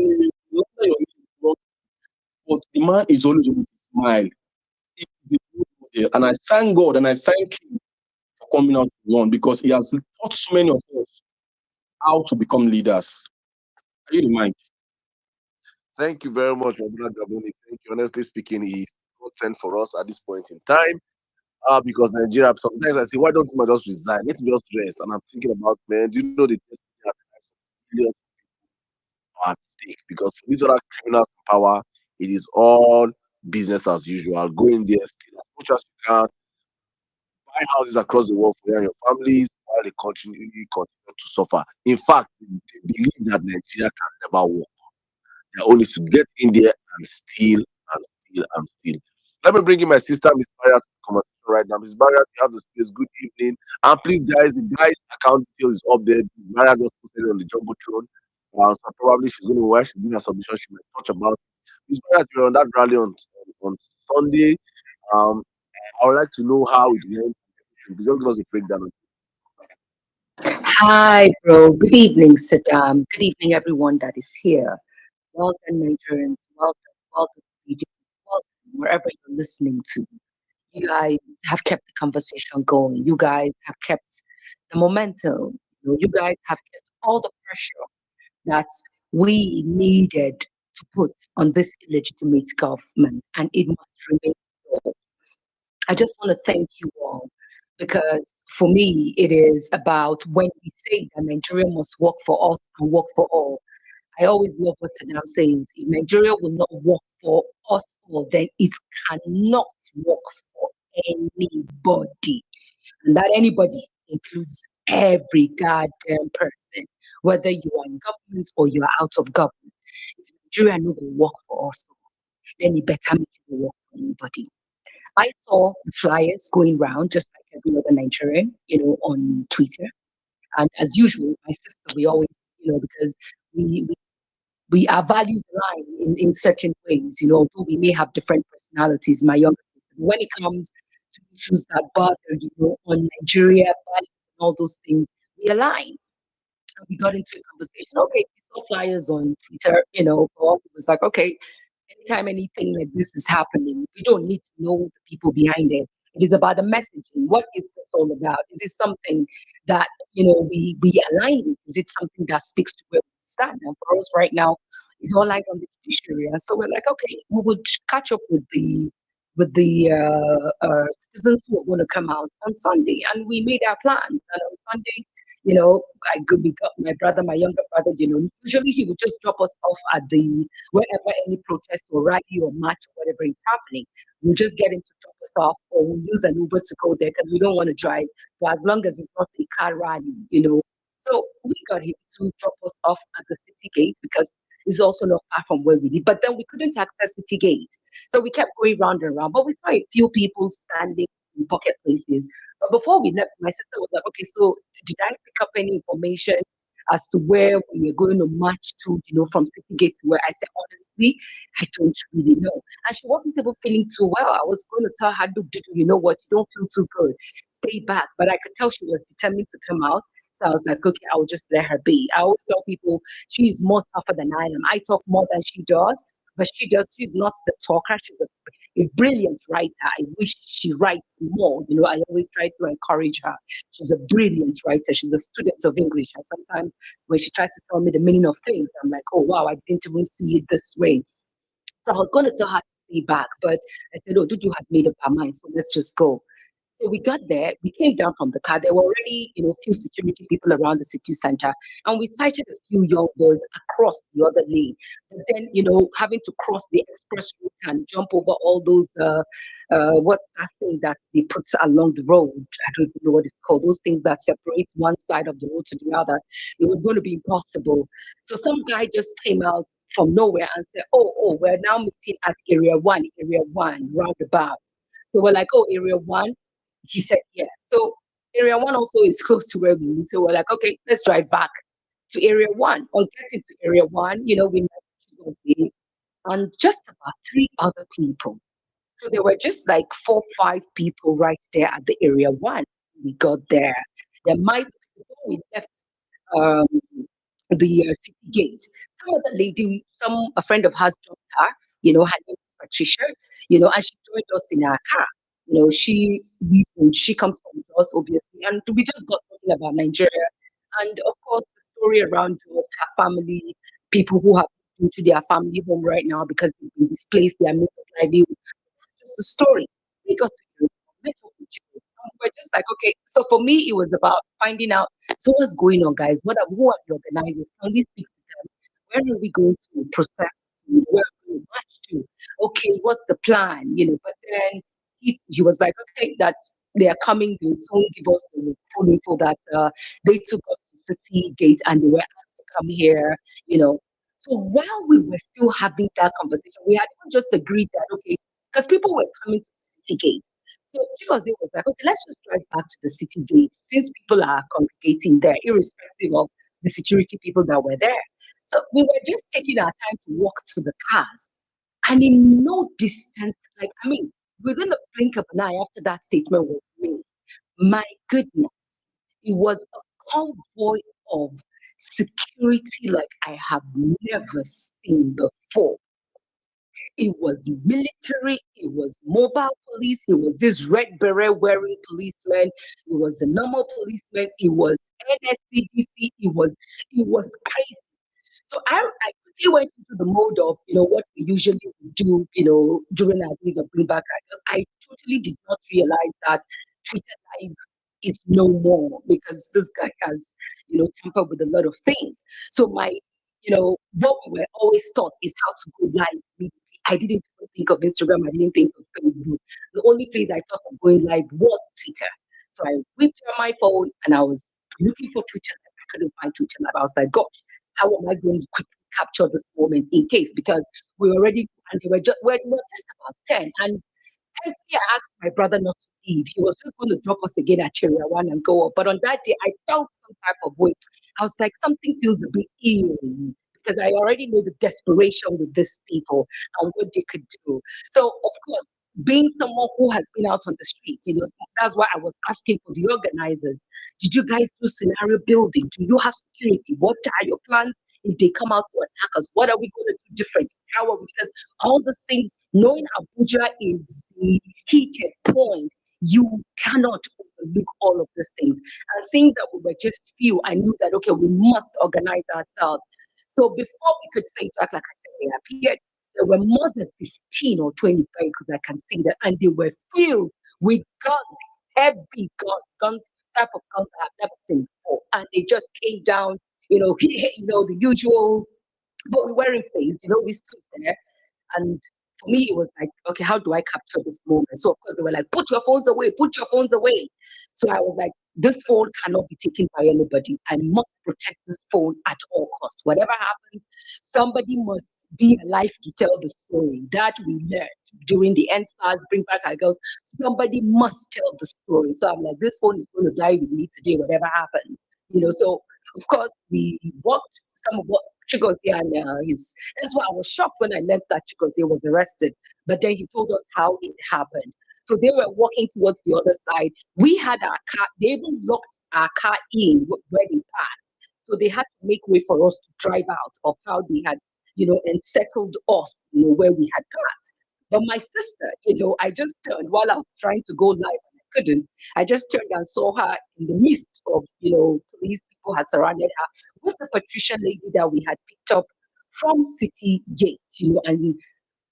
but the man is always with a smile. And I thank God and I thank him for coming out to run because he has taught so many of us how to become leaders. Are you the mind? Thank you very much, my brother Gaboni. Thank you. Honestly speaking, he's content for us at this point in time. Because Nigeria, sometimes I say, why don't you just resign? Let me just rest. And I'm thinking about, man, do you know the destiny at stake? Because for these other criminals in power, it is all business as usual. Go in there, steal as much as you can, buy houses across the world for you and your families while they continue to suffer. In fact, they believe that Nigeria can never work. They're only to get in there and steal and steal and steal. Let me bring in my sister, Miss Barrier, to the conversation right now. Miss Barrier, you have the space. Good evening. And please, guys, the guy's account details is up there. Miss Barrier just posted it on the Jumbotron. So probably she's going to watch doing a submission. She might touch about it. Miss Barrier, you're on that rally on Sunday. Um, I would like to know how it went. Please just give us a breakdown. Hi, bro. Good evening, Saddam. Good evening, everyone that is here. Welcome, Nigerians. Welcome, BJ. Welcome, wherever you're listening to. You guys have kept the conversation going. You guys have kept the momentum. You guys have kept all the pressure that we needed to put on this illegitimate government, and it must remain so. I just want to thank you all because for me, it is about when we say that Nigeria must work for us and work for all. I always love what Saddam says. If Nigeria will not work for us all, then it cannot work for anybody. And that anybody includes every goddamn person, whether you are in government or you are out of government. if Nigeria no go work for us, then it better make it go work for anybody. I saw the flyers going round just like every other Nigerian, on Twitter. And as usual, my sister, we always, because we we our values align in certain ways, although we may have different personalities, my younger sister. When it comes to issues that bother, on Nigeria, values and all those things, we align. And we got into a conversation. Okay, we saw flyers on Twitter, for us, it was like, okay, anytime anything like this is happening, we don't need to know the people behind it. It is about the messaging. What is this all about? Is it something that we align with? Is it something that speaks to where we stand? And for us right now, it's all eyes on the judiciary. And so we're like, okay, we would catch up with the citizens who are going to come out on Sunday, and we made our plans. And on Sunday, we got my brother, my younger brother. Usually he would just drop us off at the wherever any protest or rally or march or whatever is happening. We'll just get him to drop us off, or we'll use an Uber to go there because we don't want to drive for as long as it's not a car rally. So we got him to drop us off at the city gate because it's also not far from where we live. But then we couldn't access city gate. So we kept going round and round. But we saw a few people standing in pocket places. But before we left, my sister was like, okay, so did I pick up any information as to where we were going to march to, from city gate to where? I said, honestly, I don't really know. And she wasn't even feeling too well. I was going to tell her, look, Dudu, you know what? You don't feel too good. Stay back. But I could tell she was determined to come out. So I was like, okay, I'll just let her be. I always tell people she's more tougher than I am. I talk more than she does, but she's not the talker. She's a brilliant writer. I wish she writes more. I always try to encourage her. She's a brilliant writer. She's a student of English. And sometimes when she tries to tell me the meaning of things, I'm like, oh, wow, I didn't even see it this way. So I was going to tell her to stay back, but I said, oh, Dudu has made up her mind, so let's just go. So we got there, we came down from the car. There were already, a few security people around the city center, and we sighted a few young boys across the other lane. But then, having to cross the express route and jump over all those, what's that thing that they put along the road? I don't even know what it's called. Those things that separate one side of the road to the other. It was going to be impossible. So some guy just came out from nowhere and said, oh, we're now meeting at area one, roundabout. So we're like, oh, area one. He said yes. So area one also is close to where we live. So we're like, okay, let's drive back to area one. On getting to area one, we met Chigozie and just about three other people. So there were just like 4, 5 people right there at the area one. We got there. There might before we left um, the city gate. Some other lady, a friend of hers dropped her. Her name is Patricia. And she joined us in our car. She comes from us, obviously, and we just got talking about Nigeria, and of course the story around us, her family, people who have been to their family home right now because they've been displaced, their means of livelihood. Just a story. We got to hear met up with you. And we're just like, okay. So for me, it was about finding out. So what's going on, guys? Who are the organizers? Can we speak to them? Where are we going to process? Where are we going to march to? Okay, what's the plan? But then he was like, okay, that they are coming. They'll soon give us the full info that they took us to City Gate and they were asked to come here. You know. So while we were still having that conversation, we had even just agreed that okay, because people were coming to the city gate. So Chigozie was like, okay, let's just drive back to the city gate since people are congregating there, irrespective of the security people that were there. So we were just taking our time to walk to the cars. And in no distance, like, I mean, within a blink of an eye after that statement was made, my goodness, it was a convoy of security like I have never seen before. It was military, it was mobile police, it was this red beret wearing policeman, it was the normal policeman, it was NSCDC, it was crazy. So I quickly went into the mode of, what we usually would do, during our days of bring back ideas. I totally did not realize that Twitter Live is no more because this guy has, tampered with a lot of things. So what we were always taught is how to go live immediately. I didn't even think of Instagram. I didn't think of Facebook. The only place I thought of going live was Twitter. So I whipped on my phone and I was looking for Twitter. I couldn't find Twitter. And I was like, gosh, how am I going to quickly capture this moment in case, because we already, and they were just, we're just about 10. And thankfully, I asked my brother not to leave. He was just going to drop us again at Area 1 and go up. But on that day, I felt some type of way. I was like, something feels a bit eerie because I already know the desperation with these people and what they could do. So, of course, being someone who has been out on the streets, that's why I was asking for the organizers. Did you guys do scenario building? Do you have security? What are your plans if they come out to attack us? What are we going to do different? How are we? Because all the things, knowing Abuja is the heated point, you cannot overlook all of these things. And seeing that we were just few, I knew that, okay, we must organize ourselves. So before we could say that, like I said, they appeared, there were more than 15 or 20 vehicles, I can see that, and they were filled with guns, heavy guns, type of guns I've never seen before. And they just came down, the usual, but we weren't phased, we stood there. And for me, it was like, okay, how do I capture this moment? So, of course, they were like, put your phones away, put your phones away. So I was like, this phone cannot be taken by anybody. I must protect this phone at all costs. Whatever happens, somebody must be alive to tell the story. That we learned during the End Stars, Bring Back Our Girls. Somebody must tell the story. So I'm like, this phone is going to die with me today, whatever happens. So, of course, we walked some of what Chigozie and that's why I was shocked when I learned that Chigozie was arrested. But then he told us how it happened. So they were walking towards the other side. We had our car, they even locked our car in where they parked. So they had to make way for us to drive out of how they had, encircled us, where we had parked. But my sister, I just turned while I was trying to go live and I couldn't. I just turned and saw her in the midst of, police people had surrounded her with the Patricia lady that we had picked up from City Gate, and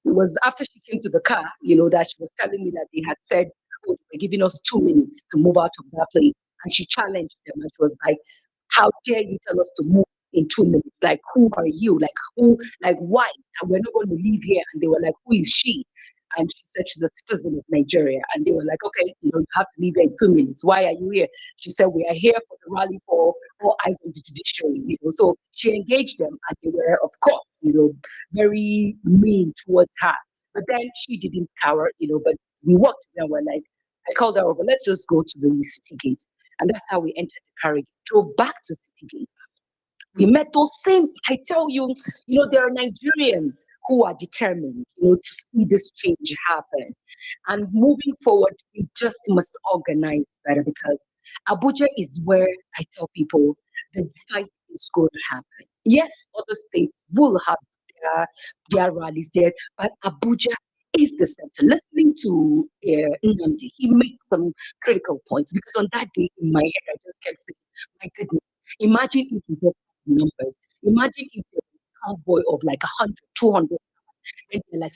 it was after she came to the car, that she was telling me that they had said, oh, they were giving us 2 minutes to move out of that place. And she challenged them and she was like, how dare you tell us to move in 2 minutes? Like, who are you? Like, who, like, why? And we're not going to leave here. And they were like, who is she? And she said she's a citizen of Nigeria. And they were like, okay, you have to leave here in 2 minutes. Why are you here? She said, we are here for the rally for All Eyes on the Judiciary. So she engaged them and they were, of course, very mean towards her. But then she didn't cower, but we walked and we're like, I called her over, let's just go to the city gate. And that's how we entered the carriage, drove back to city gate. We met those same, I tell you, there are Nigerians who are determined, to see this change happen. And moving forward, we just must organize better because Abuja is where I tell people the fight is going to happen. Yes, other states will have their rallies there, but Abuja is the center. Listening to Njenje, he made some critical points because on that day in my head, I just kept saying, my goodness, imagine if we get numbers. Imagine if there's a convoy of like 100, 200, and they're like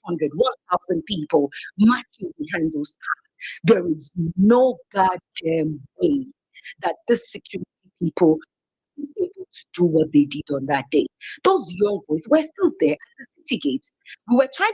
500, 1,000 people marching behind those cars. There is no goddamn way that this security people were able to do what they did on that day. Those young boys were still there at the city gates. We were trying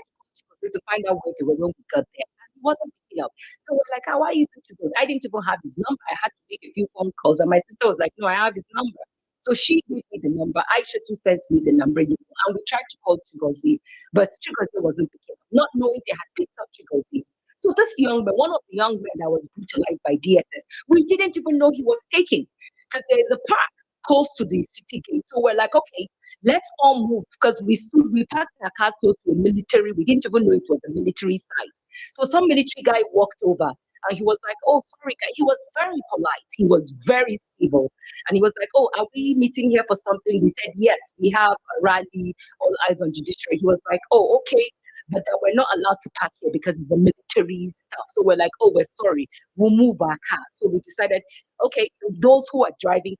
to find out where they were when we got there. And he wasn't picking up. So we're like, how are you to those? I didn't even have his number. I had to make a few phone calls. And my sister was like, no, I have his number. So she gave me the number. Aisha too sent me the number, and we tried to call Chigozie, but Chigozie wasn't picking up, not knowing they had picked up Chigozie. So this young man, one of the young men that was brutalized by DSS, we didn't even know he was taken because there's a park close to the city gate. So we're like, okay, let's all move because we parked our cars close to a military. We didn't even know it was a military site. So some military guy walked over and he was like, oh, sorry, guy. He was very polite. He was very civil. And he was like, oh, are we meeting here for something? We said, yes, we have a rally, All Eyes on Judiciary. He was like, oh, okay. But that we're not allowed to park here because it's a military stuff. So we're like, oh, we're sorry. We'll move our car. So we decided, okay, those who are driving,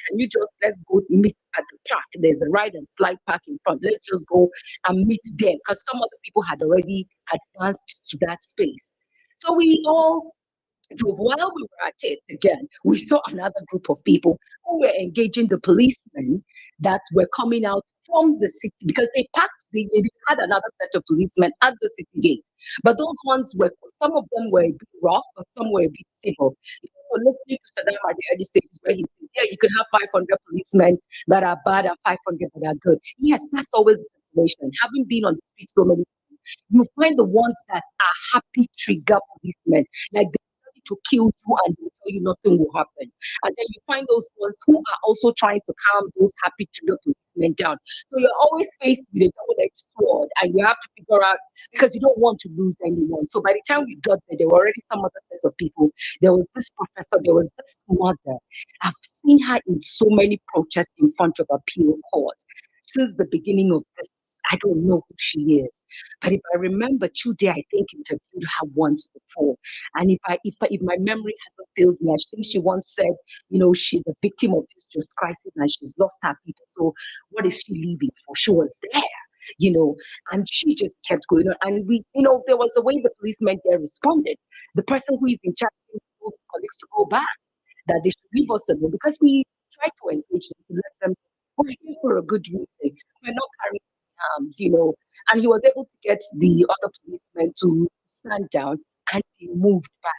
let's go meet at the park. There's a ride and slide park in front. Let's just go and meet them because some other people had already advanced to that space. So we all drove. While we were at it again, we saw another group of people who were engaging the policemen that were coming out from the city because they had another set of policemen at the city gate. But those ones some of them were a bit rough, but some were a bit civil. So listening to Saddam at the early stages where he says, Yeah, you could have 500 policemen that are bad and 500 that are good. Yes, that's always the situation. Having been on the streets so many times, you find the ones that are happy trigger policemen, like they're ready to kill you and they tell you nothing will happen. And then you find those ones who are also trying to calm those happy trigger policemen down. So you're always faced with a double-edged sword, and you have to figure out because you don't want to lose anyone. So by the time we got there, there were already some other sets of people. There was this professor, there was this mother. I've seen her in so many protests in front of appeal court since the beginning of this. I don't know who she is, but if I remember, Chude, I think interviewed her once before, and if my memory hasn't failed me, I think she once said, she's a victim of this just crisis and she's lost her people. So what is she leaving for? She was there, you know, and she just kept going on. And there was a way the policemen there responded. The person who is in charge told his colleagues to go back, that they should leave us alone because we try to engage them to let them we're here for a good reason. We're not carrying arms. And he was able to get the other policemen to stand down and they moved back.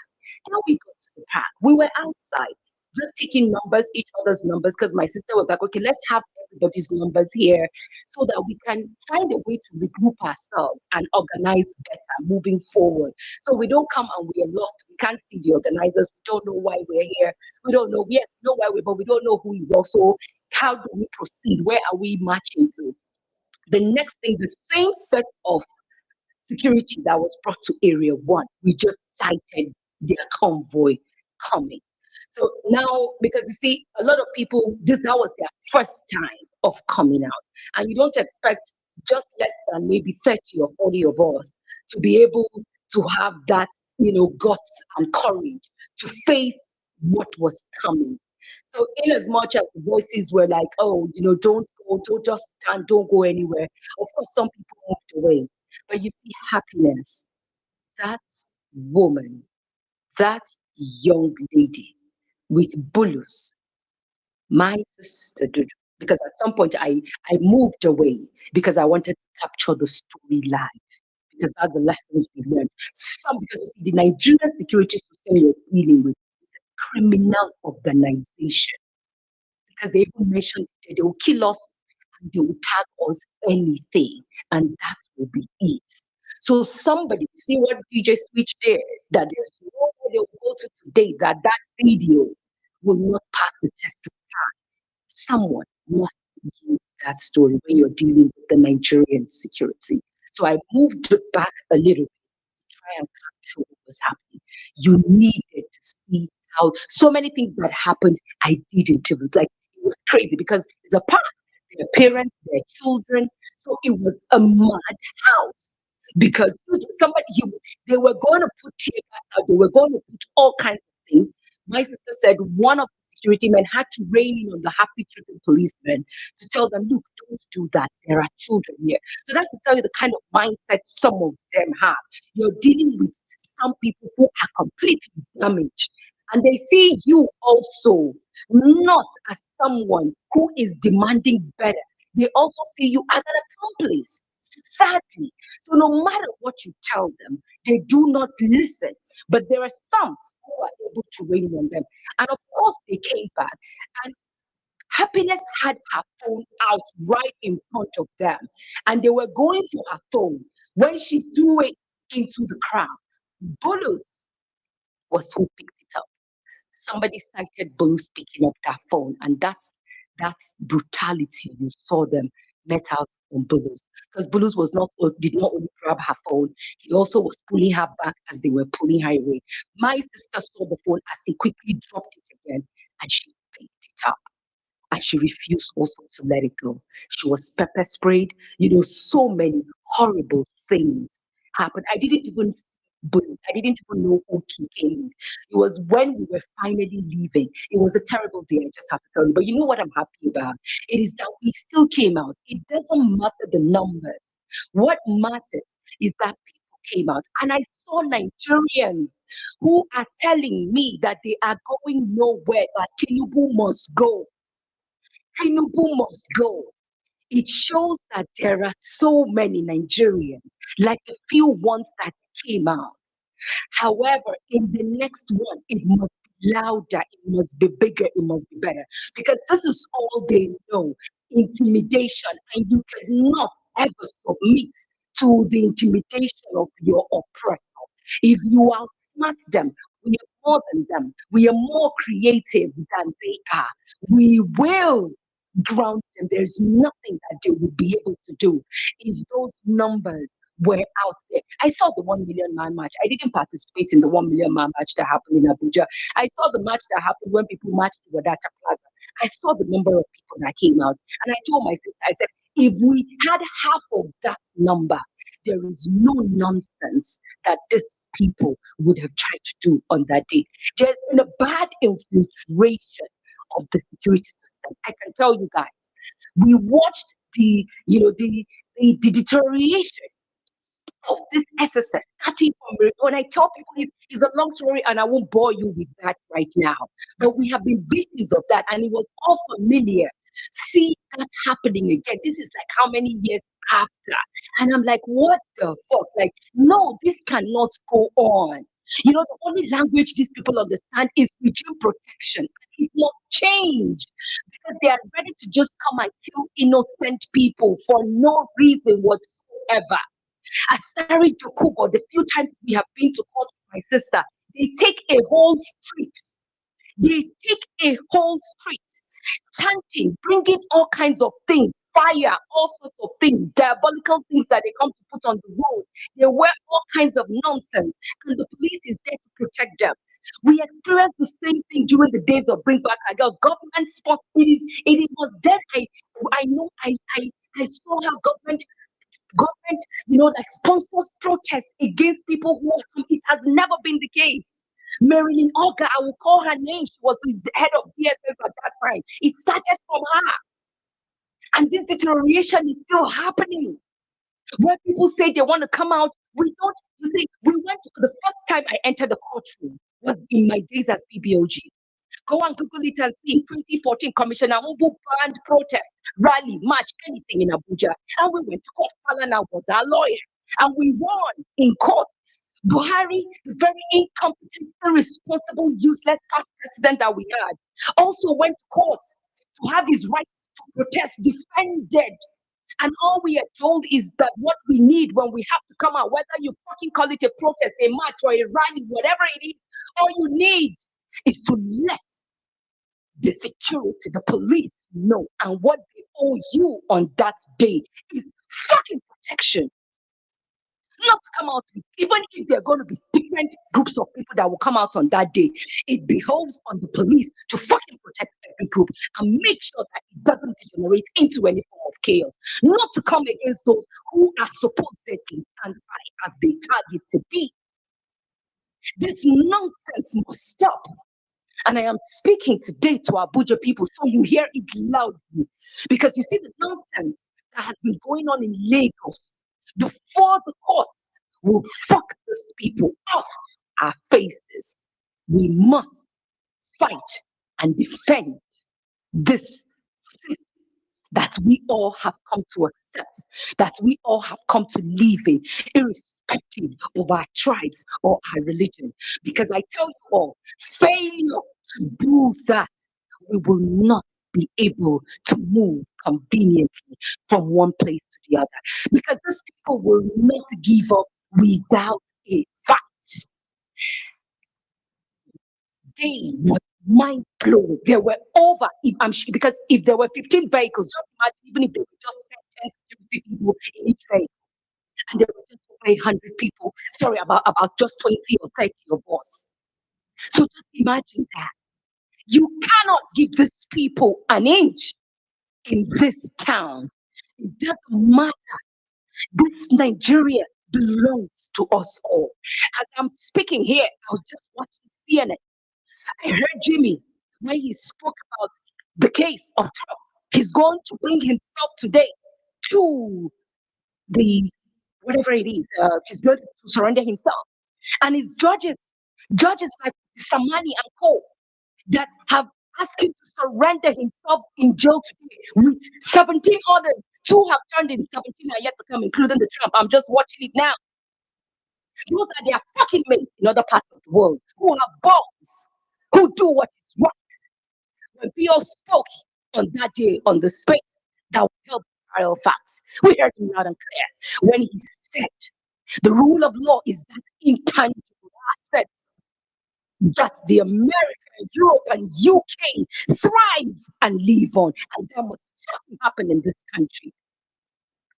Now we got to the park. We were outside, just taking numbers, each other's numbers, because my sister was like, okay, let's have everybody's numbers here so that we can find a way to regroup ourselves and organize better moving forward. So we don't come and we are lost. We can't see the organizers. We don't know why we're here. We don't know. We know why we're, but we don't know who is also. How do we proceed? Where are we marching to? The next thing, the same set of security that was brought to Area 1, we just sighted their convoy coming. So now, because you see, a lot of people, that was their first time of coming out. And you don't expect just less than maybe 30 or 40 of us to be able to have that, guts and courage to face what was coming. So in as much as the voices were like, oh, don't go, don't just stand, don't go anywhere. Of course, some people moved away. But you see, happiness, that woman, that young lady with bulus, my sister Dudu, because at some point I moved away because I wanted to capture the story live. Because that's the lessons we learned. Because you see, the Nigerian security system you're dealing with is a criminal organization. Because they even mentioned that they will kill us and they will tag us anything, and that will be it. So somebody see what DJ Switch did, that there's no way they will go to today that video will not pass the test of time. Someone must give that story when you're dealing with the Nigerian security. So I moved back a little bit to try and capture what was happening. You needed to see how so many things that happened I didn't. It was crazy because it's a park, their parents, their children. So it was a mad house because they were going to put tear gas out, they were going to put all kinds of things. My sister said one of the security men had to rein in on the happy children policemen to tell them, look, don't do that. There are children here. So that's to tell you the kind of mindset some of them have. You're dealing with some people who are completely damaged. And they see you also not as someone who is demanding better. They also see you as an accomplice, sadly. So no matter what you tell them, they do not listen. But there are some who are able to rain on them. And of course, they came back. And Happiness had her phone out right in front of them. And they were going for her phone when she threw it into the crowd. Bulus was who picked it up. Somebody cited Bulus picking up that phone, and that's brutality. You saw them met out on Bulus because Bulus did not only grab her phone, he also was pulling her back as they were pulling her away. My sister saw the phone as he quickly dropped it again, and she picked it up. And she refused also to let it go. She was pepper sprayed. So many horrible things happened. I didn't even I didn't even know who came in. It was when we were finally leaving. It was a terrible day, I just have to tell you. But you know what I'm happy about? It is that we still came out. It doesn't matter the numbers. What matters is that people came out. And I saw Nigerians who are telling me that they are going nowhere, that Tinubu must go. Tinubu must go. It shows that there are so many Nigerians, like the few ones that came out. However, in the next one, it must be louder, it must be bigger, it must be better. Because this is all they know, intimidation, and you cannot ever submit to the intimidation of your oppressor. If you outsmart them, we are more than them. We are more creative than they are. We will ground them. There's nothing that they would be able to do if those numbers were out there. I saw the 1 million man march. I didn't participate in the 1 million man march that happened in Abuja. I saw the march that happened when people marched to Wadata Plaza. I saw the number of people that came out. And I told my sister, I said, if we had half of that number, there is no nonsense that these people would have tried to do on that day. There's been a bad infiltration of the security system. I can tell you guys, we watched the deterioration of this SSS starting from when I tell people it's a long story and I won't bore you with that right now. But we have been victims of that and it was all familiar. See that happening again. This is like how many years after? And I'm like, what the fuck? Like, no, this cannot go on. You know, the only language these people understand is regime protection. It must change because they are ready to just come and kill innocent people for no reason whatsoever. Asari Tokubo, the few times we have been to court with my sister, they take a whole street. They take a whole street, chanting, bringing all kinds of things, fire, all sorts of things, diabolical things that they come to put on the road. They wear all kinds of nonsense, and the police is there to protect them. We experienced the same thing during the days of Bring Back Our Girls. Government spot it was then I know I saw how government, like sponsors protest against people who are. It has never been the case. Marilyn Oga, I will call her name. She was the head of DSS at that time. It started from her. And this deterioration is still happening. Where people say they want to come out, we don't. You see, the first time I entered the courtroom was in my days as BBOG. Go and Google it and see. 2014, Commissioner Umbu banned protest, rally, march, anything in Abuja. And we went to court. Falana was our lawyer. And we won in court. Buhari, the very incompetent, irresponsible, useless past president that we had, also went to court to have his rights to protest defended. And all we are told is that what we need when we have to come out, whether you fucking call it a protest, a march, or a rally, whatever it is, all you need is to let the security, the police know. And what they owe you on that day is fucking protection. Not to come out with, even if there are going to be different groups of people that will come out on that day, it behoves on the police to fucking protect every group and make sure that it doesn't degenerate into any form of chaos. Not to come against those who are supposedly stand by as they target to be. This nonsense must stop. And I am speaking today to Abuja people so you hear it loudly. Because you see the nonsense that has been going on in Lagos before the courts will fuck these people off our faces. We must fight and defend this sin that we all have come to accept, that we all have come to live in, irrespective of our tribes or our religion. Because I tell you all, failure to do that, we will not be able to move conveniently from one place to the other. Because these people will not give up without a fight. They were mind blowing. There were over, if I'm sure, because if there were 15 vehicles, just imagine, even if there were just 10 security people in each vehicle, and there were just over 100 people, sorry, about just 20 or 30 of us. So just imagine that. You cannot give these people an inch in this town. It doesn't matter. This Nigeria belongs to us all. As I'm speaking here, I was just watching CNN. I heard Jimmy when he spoke about the case of Trump. He's going to bring himself today to the whatever it is. He's going to surrender himself, and his judges like Samani and Co. that have asked him to surrender himself in jail today with 17 others. 2 have turned in, 17 are yet to come, including the Trump. I'm just watching it now. Those are their fucking mates in other parts of the world who have balls who do what is right. When Pio spoke on that day on the space that would help parallel facts, we heard him loud and clear when he said the rule of law is that intangible asset that the America, Europe, and UK thrive and live on. And that must happen in this country.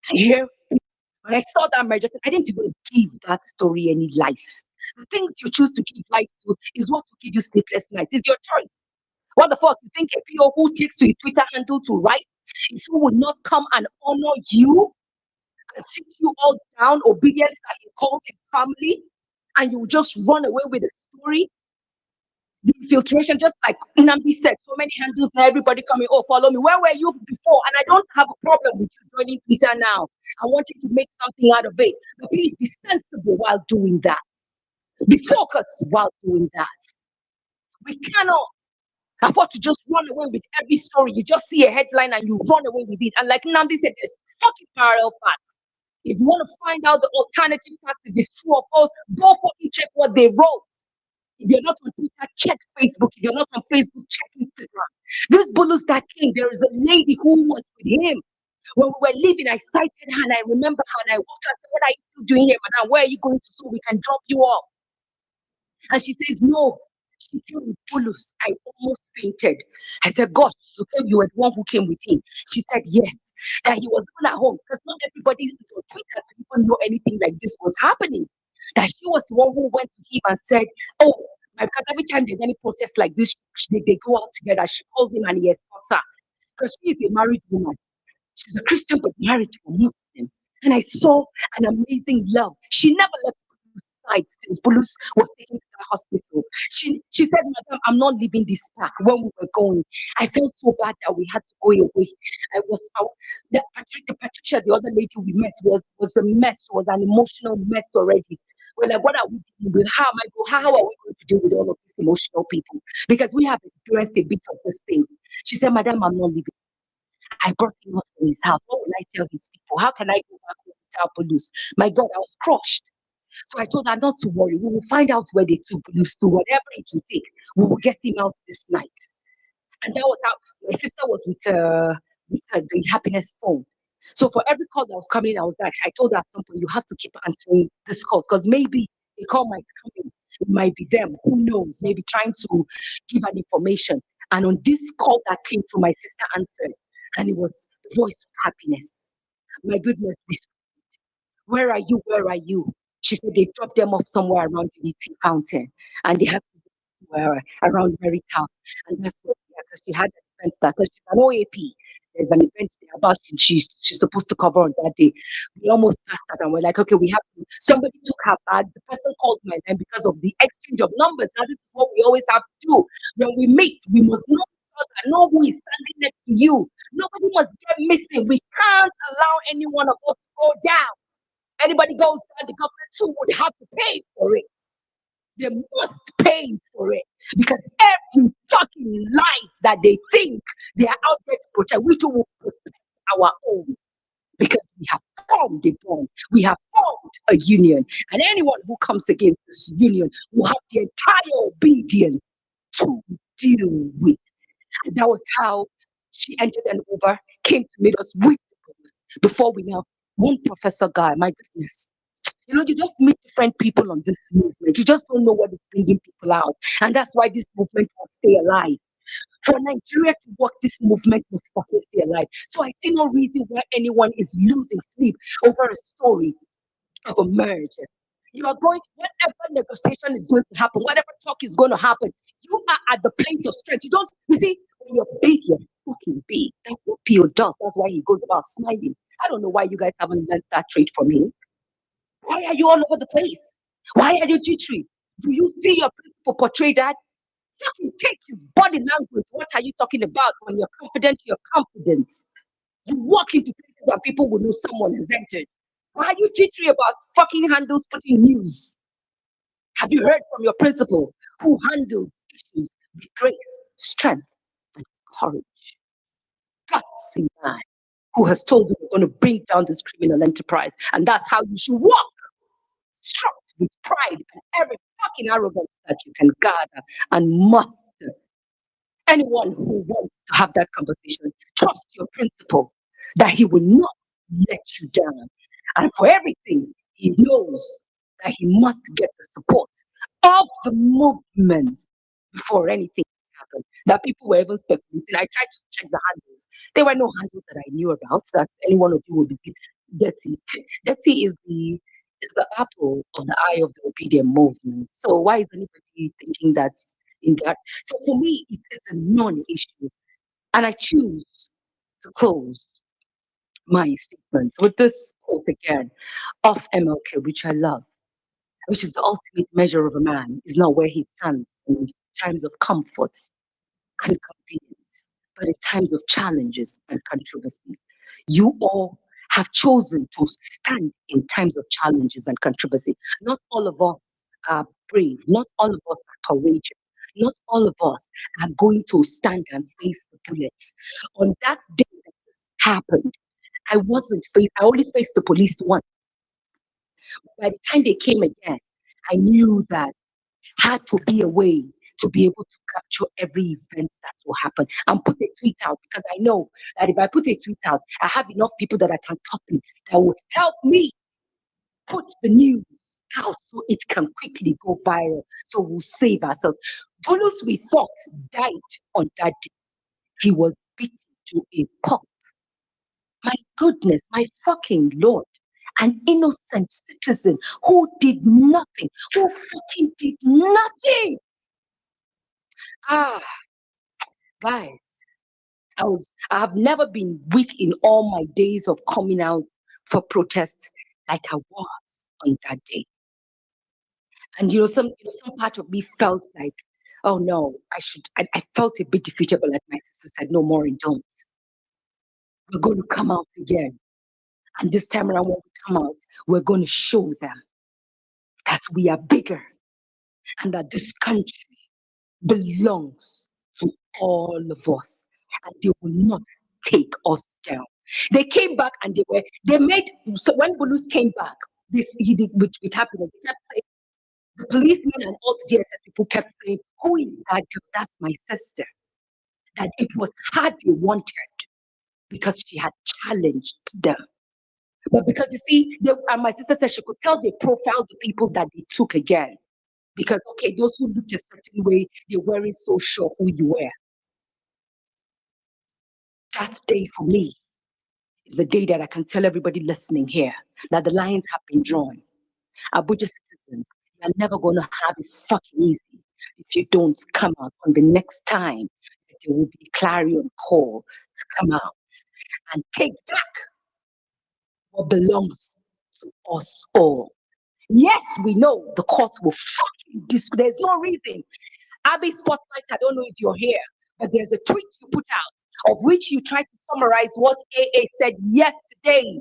And here, when I saw that merger, I didn't even give that story any life. The things you choose to give life to is what will give you sleepless nights. It's your choice. What the fuck? You think a PO who takes to his Twitter handle to write is who would not come and honor you and sit you all down, obedience that he calls his family, and you just run away with the story? The infiltration, just like Nambi said, so many handles now, everybody coming, oh, follow me. Where were you before? And I don't have a problem with you joining Twitter now. I want you to make something out of it. But please be sensible while doing that. Be focused while doing that. We cannot afford to just run away with every story. You just see a headline and you run away with it. And like Namdi said, there's fucking parallel facts. If you want to find out the alternative fact, if it's true or false, go fucking check what they wrote. If you're not on Twitter, check Facebook. If you're not on Facebook, check Instagram. This Bulus that came, there is a lady who was with him. When we were leaving, I cited her and I remember her and I walked her. I said, what are you still doing here, madam? Where are you going to so we can drop you off? And she says, no. She came with Bulus. I almost fainted. I said, gosh, you were the one who came with him. She said, yes. That he was even at home because not everybody is on Twitter to even know anything like this was happening. That she was the one who went to him and said, oh, because every time there's any protest like this, they go out together. She calls him and he escorts her. Because she is a married woman. She's a Christian but married to a Muslim. And I saw an amazing love. She never left Bulu's side since Bulus was taken to the hospital. She said, madam, I'm not leaving this park when we were going. I felt so bad that we had to go away. I was out. The Patricia, the other lady we met, was a mess. It was an emotional mess already. We're like, what are we doing with? How are we going to deal with all of these emotional people? Because we have experienced a bit of these things. She said, madam, I'm not leaving. I brought him out from his house. What will I tell his people? How can I go back home without police? My God, I was crushed. So I told her not to worry. We will find out where they took police to, whatever it will take. We will get him out this night. And that was how my sister was with the happiness phone. So for every call that was coming, I told her at some point, you have to keep answering this calls because maybe a call might come in. It might be them. Who knows? Maybe trying to give an information. And on this call that came through, my sister answered. And it was the voice of happiness. My goodness, where are you? Where are you? She said they dropped them off somewhere around Unity Fountain and they had to go around Mary House. And that's what, because she had an event there, because she's an OAP. There's an event there about she's supposed to cover on that day. We almost passed that and we're like, okay, we have to. Somebody took her bag. The person called my name because of the exchange of numbers. Now, this is what we always have to do. When we meet, we must know each other, know who is standing next to you. Nobody must get missing. We can't allow any one of us to go down. Anybody goes down, the government too would have to pay for it. They must pay for it because every fucking life that they think they are out there to protect, we too will protect our own because we have formed a bond, we have formed a union, and anyone who comes against this union will have the entire obedience to deal with. And that was how she entered an Uber, came to meet us with the police before we now. One professor guy, my goodness. You just meet different people on this movement. You just don't know what is bringing people out. And that's why this movement will stay alive. For Nigeria to work, this movement must fucking stay alive. So I see no reason why anyone is losing sleep over a story of a merger. You are going, whatever negotiation is going to happen, whatever talk is going to happen, you are at the place of strength. You see, when you're big, you're fucking big. That's what Pio does. That's why he goes about smiling. I don't know why you guys haven't learned that trait from him. Why are you all over the place? Why are you jittery? Do you see your principal portray that? Fucking take his body language. What are you talking about? When you're confident, you're confident. You walk into places and people will know someone has entered. Why are you jittery about fucking handles putting news? Have you heard from your principal who handles issues with grace, strength, and courage? Gutsy man who has told you we're going to bring down this criminal enterprise. And that's how you should walk. Struck with pride and every fucking arrogance that you can gather and muster. Anyone who wants to have that conversation, trust your principle that he will not let you down. And for everything, he knows that he must get the support of the movement before anything happened. That people were even speculating. I tried to check the handles. There were no handles that I knew about that any one of you would be dirty. Dirty is the apple of the eye of the obedient movement. So why is anybody thinking that's in that? So for me, it's a non-issue. And I choose to close my statements with this quote again of MLK, which I love, which is the ultimate measure of a man is not where he stands in times of comfort and convenience, but in times of challenges and controversy. You all have chosen to stand in times of challenges and controversy. Not all of us are brave. Not all of us are courageous. Not all of us are going to stand and face the bullets. On that day that this happened, I wasn't faced, I only faced the police once. By the time they came again, I knew that had to be a way to be able to capture every event that will happen and put a tweet out because I know that if I put a tweet out, I have enough people that I can copy that will help me put the news out so it can quickly go viral. So we'll save ourselves. Bulus, we thought, died on that day. He was beaten to a pulp. My goodness, my fucking Lord. An innocent citizen who did nothing, who fucking did nothing. Ah, guys, I have never been weak in all my days of coming out for protest like I was on that day. And some part of me felt like, oh no, I felt a bit defeated, but like my sister said, no more and don't. We're going to come out again. And this time around, when we come out, we're going to show them that we are bigger and that this country belongs to all of us, and they will not take us down. They came back and they made, so when Bulus came back, he did with happiness, they kept saying, the policemen and all the DSS people kept saying, who is that girl? That's my sister. That it was her they wanted because she had challenged them. But because you see, and my sister said she could tell they profiled the people that they took again. Because, okay, those who looked a certain way, they weren't so sure who you were. That day for me is the day that I can tell everybody listening here that the lines have been drawn. Abuja citizens, you're never going to have it fucking easy if you don't come out on the next time that there will be clarion call to come out and take back what belongs to us all. Yes, we know the court will fucking there's no reason. Abby Spotlight, I don't know if you're here, but there's a tweet you put out of which you tried to summarize what AA said yesterday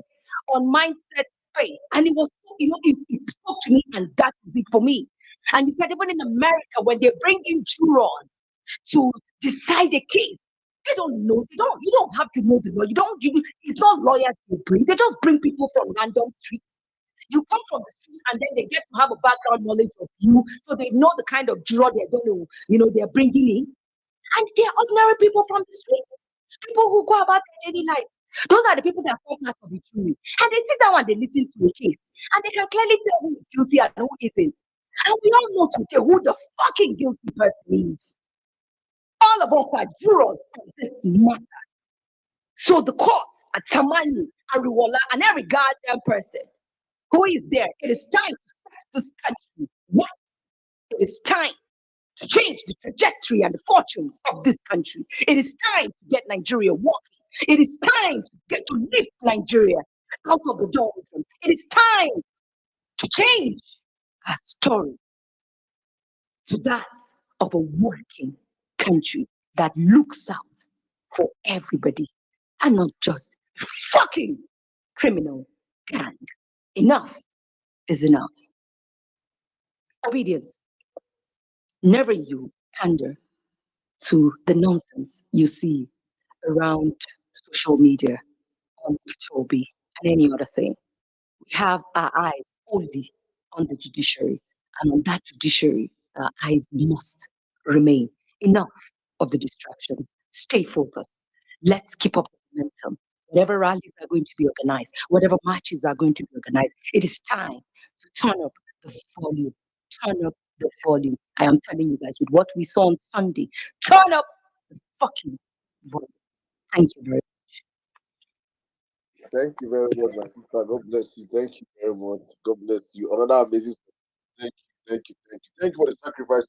on Mindset Space. And it was, it spoke to me, and that is it for me. And you said even in America, when they bring in jurors to decide a case, they don't know, you don't have to know the law. It's not lawyers they bring, they just bring people from random streets. You come from the street and then they get to have a background knowledge of you, so they know the kind of juror they're going to, they're bringing in. And they're ordinary people from the streets, people who go about their daily life. Those are the people that form part of the jury. And they sit down and they listen to a case, and they can clearly tell who is guilty and who isn't. And we all know today who the fucking guilty person is. All of us are jurors on this matter. So the courts at Tamani, Ariwola, and every goddamn person who is there, it is time to set this country right. It is time to change the trajectory and the fortunes of this country. It is time to get Nigeria walking. It is time to lift Nigeria out of the doldrums. It is time to change our story to that of a working country that looks out for everybody and not just a fucking criminal gang. Enough is enough. Obedience. Never you pander to the nonsense you see around social media, on Toby, and any other thing. We have our eyes only on the judiciary And on that judiciary, eyes must remain. Enough of the distractions. Stay focused. Let's keep up the momentum. Whatever rallies are going to be organized, whatever marches are going to be organized, it is time to turn up the volume. Turn up the volume. I am telling you guys, with what we saw on Sunday, turn up the fucking volume. Thank you very Thank you very much, my sister. God bless you. Thank you very much. God bless you. Another amazing. Thank you, thank you for the sacrifice.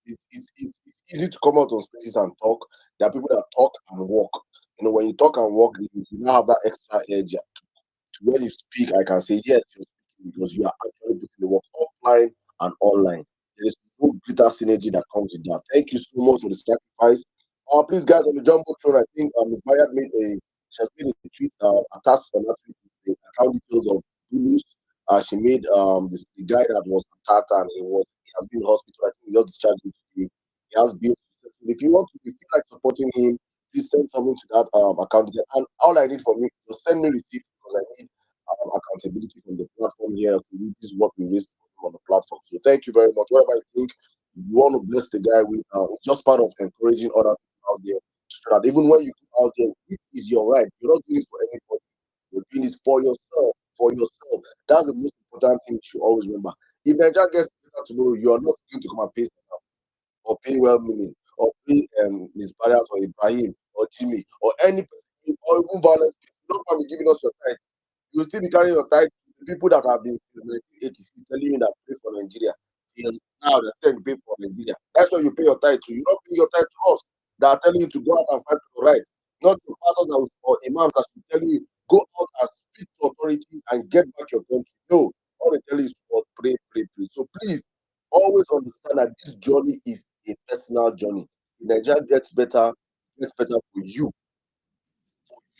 It's easy to come out on spaces and talk. There are people that talk and walk. When you talk and walk, you now have that extra edge. When you speak, I can say yes, you're speaking because you are actually putting the work offline and online. There is no greater synergy that comes with that. Thank you so much for the sacrifice. Please, guys, on the jumbotron, I think Ms. Bayard she has made a tweet attached on that tweet with the account details of Bulus. She made the guy that was attacked and he has been in hospital. I think he just discharged him today. He has been. If you want to, if you feel like supporting him, please send something to that account detail. And all I need from you is to send me receipts because I need accountability from the platform here. This is what we raised on the platform. So thank you very much. Whatever you think you want to bless the guy with, it's just part of encouraging other people out there. So that even when you go out there, it is your right. You're not doing this for anybody. You're doing this for yourself. For yourself. That's the most important thing you should always remember. If Nigeria gets better tomorrow, you are not going to come and pay or pay well meaning or pay Ms. Barriers or Ibrahim or Jimmy or any person or even violence. You're not going to be giving us your time. You'll still be carrying your tithe to people that have been since 1986 telling you that pay for Nigeria. Till now they're saying pay for Nigeria. That's why you pay your tithe to. You're not paying your tithe to us that are telling you to go out and fight for your right. Not the pastors or imams that should telling you go out and speak to authority and get back your country. No, all they tell you is to pray, pray, pray. So please always understand that this journey is a personal journey. If Nigeria gets better for you,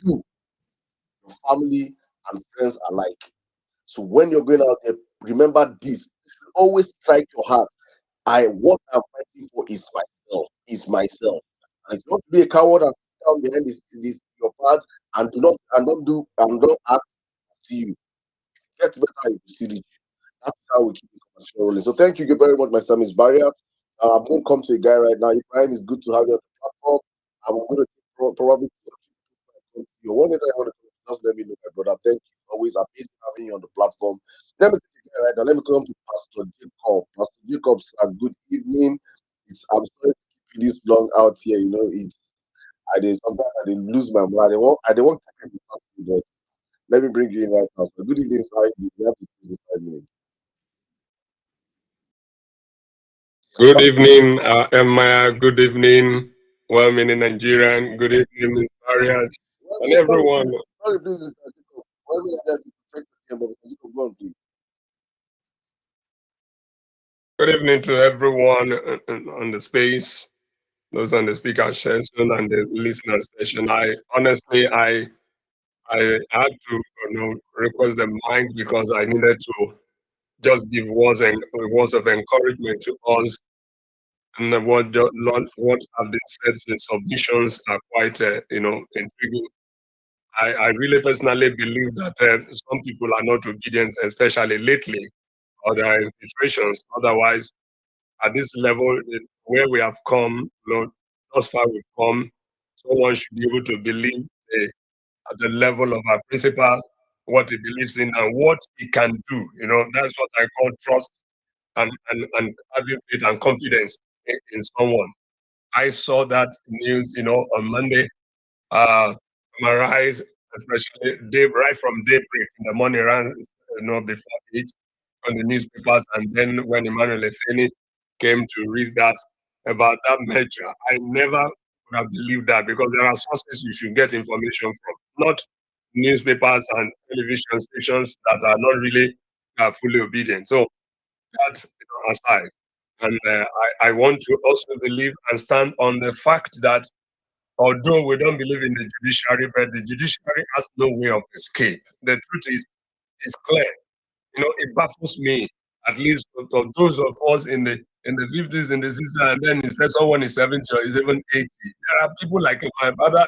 your family and friends alike. So when you're going out there, remember this. You should always strike your heart. What I'm fighting for is myself. Is myself. And it's not to be a coward and sit down behind this your part and don't act to you. Get better if you see it. That's how we keep the conversation rolling. So thank you very much, my son, Miss Barrier. I'm going to come to a guy right now. Ibrahim, it's good to have you on the platform. I'm going to probably your one letter I want to just let me know, my brother. Thank you. Always amazing having you on the platform. Let me take it right now. Let me come to Pastor Jacob. Pastor Jacob, good evening. I'm sorry to keep you this long out here. Sometimes I didn't lose my mind. I don't want to keep you, but let me bring you in right now. So good evening, sir. You have to speak in 5 minutes. Good evening, Emma. Good evening, well-meaning Nigerian. Good evening, Ms. Barriers, and everyone. Sorry, please, Mr. Jacob. 1 minute, I have to check the game, but Mr. Jacob, go on, please. Good evening to everyone on the space, those on the speaker session and the listener session. I honestly, I had to, request the mic because I needed to just give words of encouragement to us. And what have been said since submissions are quite, intriguing. I really personally believe that some people are not obedient, especially lately, or there are infiltrations. Otherwise, at this level, where we have come, thus far we've come, someone should be able to believe at the level of our principal, what he believes in and what he can do. That's what I call trust and having faith and confidence in someone. I saw that news, on Monday. Summarize, especially right from daybreak in the morning, around before 8 on the newspapers, and then when Emmanuel Efeni came to read that about that measure, I never would have believed that because there are sources you should get information from, not newspapers and television stations that are not really fully obedient. So that aside, and I want to also believe and stand on the fact that although we don't believe in the judiciary, but the judiciary has no way of escape. The truth is clear. It baffles me, at least for those of us in the 50s, in the 60s, and then he says someone is 70 or is even 80. There are people like my father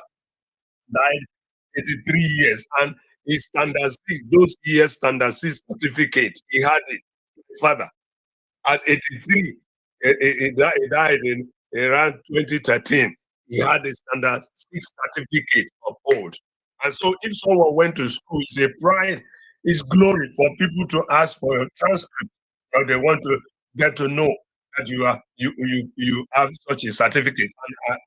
died 83 years, and his standard 6, those years standard 6 certificate, he had it, father. at 83. He died in around 2013. He had a standard 6 certificate of old. And so if someone went to school, it's a pride, it's glory for people to ask for a transcript, or they want to get to know that you have such a certificate.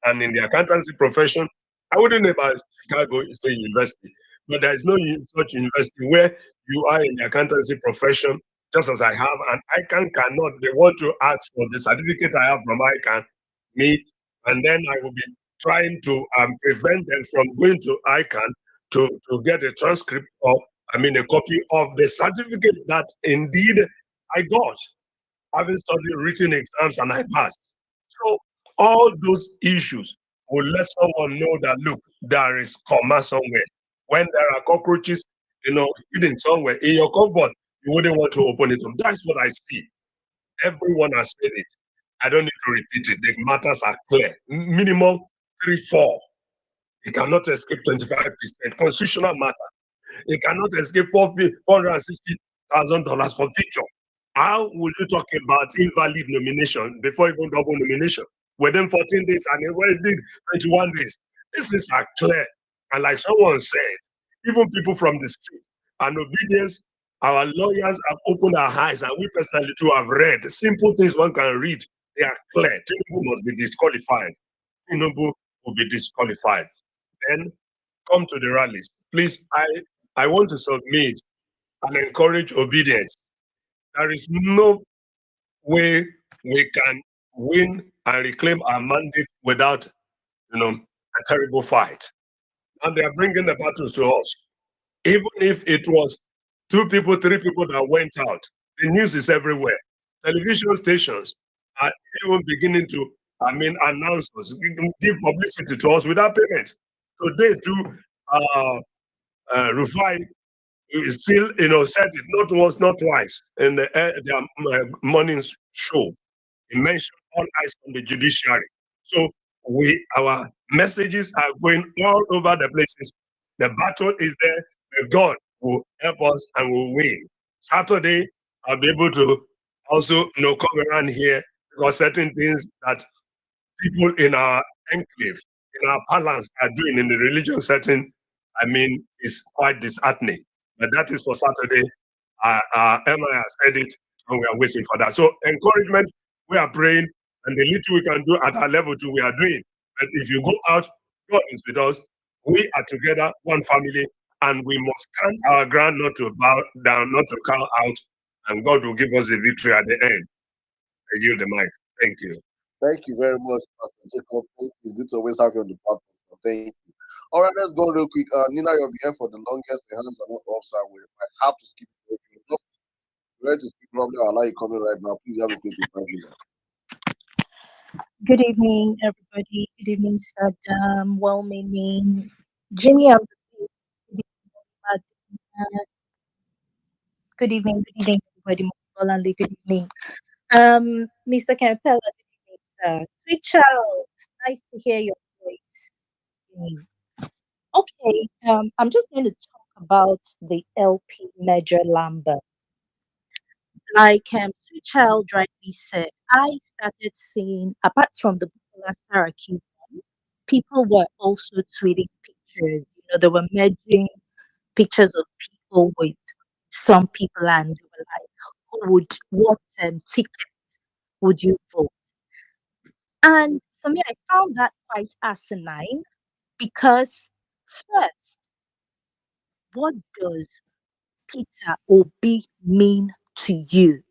And in the accountancy profession, I wouldn't know about Chicago State University, but there is no such university where you are in the accountancy profession, just as I have, and ICANN cannot. They want to ask for the certificate I have from ICANN, me, and then I will be trying to prevent them from going to ICANN to get a transcript or, I mean, a copy of the certificate that indeed I got, having studied written exams and I passed. So all those issues will let someone know that, look, there is comma somewhere. When there are cockroaches, hidden somewhere in your cupboard, you wouldn't want to open it up. That's what I see. Everyone has said it. I don't need to repeat it. The matters are clear. Minimum 3-4. You cannot escape 25%. Constitutional matter. You cannot escape $460,000 for feature. How would you talk about invalid nomination before even double nomination? Within 14 days and it already did 21 days. These things are clear. And like someone said, even people from the street, and obedience, our lawyers have opened our eyes, and we personally too have read simple things one can read. They are clear. Tinubu must be disqualified. Tinubu will be disqualified. Then come to the rallies. Please, I want to submit and encourage obedience. There is no way we can win and reclaim our mandate without, a terrible fight. And they are bringing the battles to us. Even if it was 2 people, 3 people that went out, the news is everywhere. Television stations are even beginning to, announce us, give publicity to us without payment. Today, too, Rufai is still, said it not once, not twice in their morning show. He mentioned all eyes on the judiciary. So our messages are going all over the places. The battle is there. But God will help us and will win. Saturday, I'll be able to also, come around here because certain things that people in our enclave, in our parlance are doing in the religious setting, is quite disheartening. But that is for Saturday. Emma has said it, and we are waiting for that. So encouragement, we are praying, and the little we can do at our level too, we are doing. But if you go out, God is with us. We are together, one family, and we must stand our ground, not to bow down, not to call out, and God will give us the victory at the end. I yield the mic. Thank you. Thank you very much, Pastor Jacob. It's good to always have you on the platform. So thank you. All right, let's go real quick. Nina, you'll be here for the longest. The hands are not off, so we might have to skip it. If you're not ready to speak, probably I'll allow you coming right now. Please have a space to 5 minutes. Good evening, everybody. Good evening, Saddam. Well-meaning. Jimmy, good evening, everybody. Molanli, good evening. Mr. Campella, good evening, sir. Sweet child, nice to hear your voice. Okay, I'm just going to talk about the LP Major Lamba. Like Sweet Child rightly said, I started seeing, apart from the Bukola Saraki one, people were also tweeting pictures. They were merging pictures of people with some people, and they were like, what tickets would you vote? And for me, I found that quite asinine because, first, what does Peter Obi mean to you?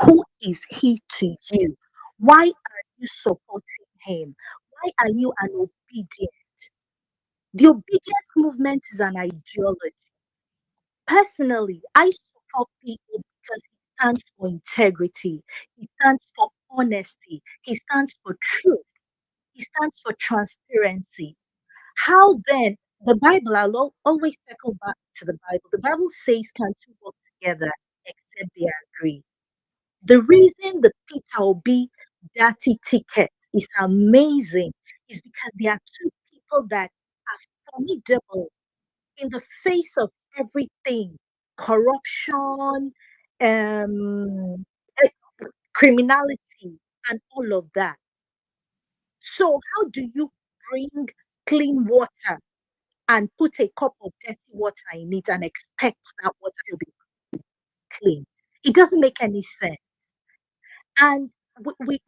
Who is he to you? Why are you supporting him? Why are you an obedient? The obedient movement is an ideology. Personally, I support people because he stands for integrity, he stands for honesty, he stands for truth, he stands for transparency. How then, the Bible, I'll always circle back to the Bible. The Bible says, can two work together except they agree? The reason the Peter Obi dirty ticket is amazing is because there are two people that are formidable in the face of everything, corruption, um, criminality, and all of that. So, how do you bring clean water and put a cup of dirty water in it and expect that water to be clean? It doesn't make any sense. And we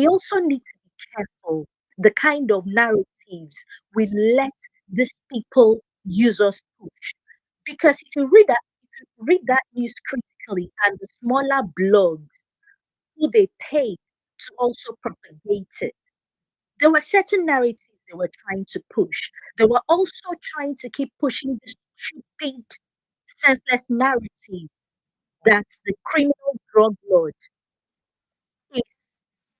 also need to be careful the kind of narratives we let these people use us push. Because if you read that news critically and the smaller blogs who they pay to also propagate it, there were certain narratives they were trying to push. They were also trying to keep pushing this stupid, senseless narrative that the criminal drug lord is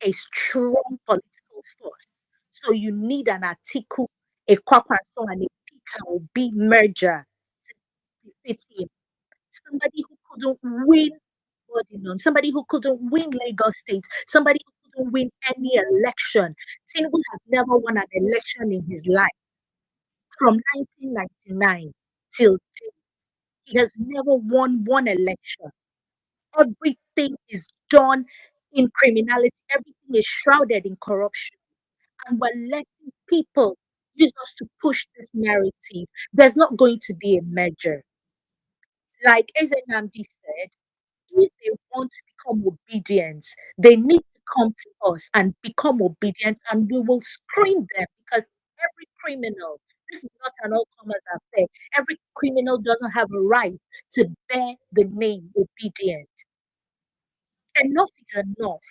a strong political force. So you need an Atiku, a Kwakwaso, and a Peter Obi merger to fit him. Somebody who couldn't win Bodinong, somebody who couldn't win Lagos State, somebody who couldn't win any election. Tinubu has never won an election in his life from 1999 till date. He has never won one election. Everything is done in criminality. Everything is shrouded in corruption. And we're letting people use us to push this narrative. There's not going to be a merger. Like Ezenamdi said, if they want to become obedient, they need to come to us and become obedient, and we will screen them because every criminal, this is not an all comers affair, every criminal doesn't have a right to bear the name obedient. Enough is enough.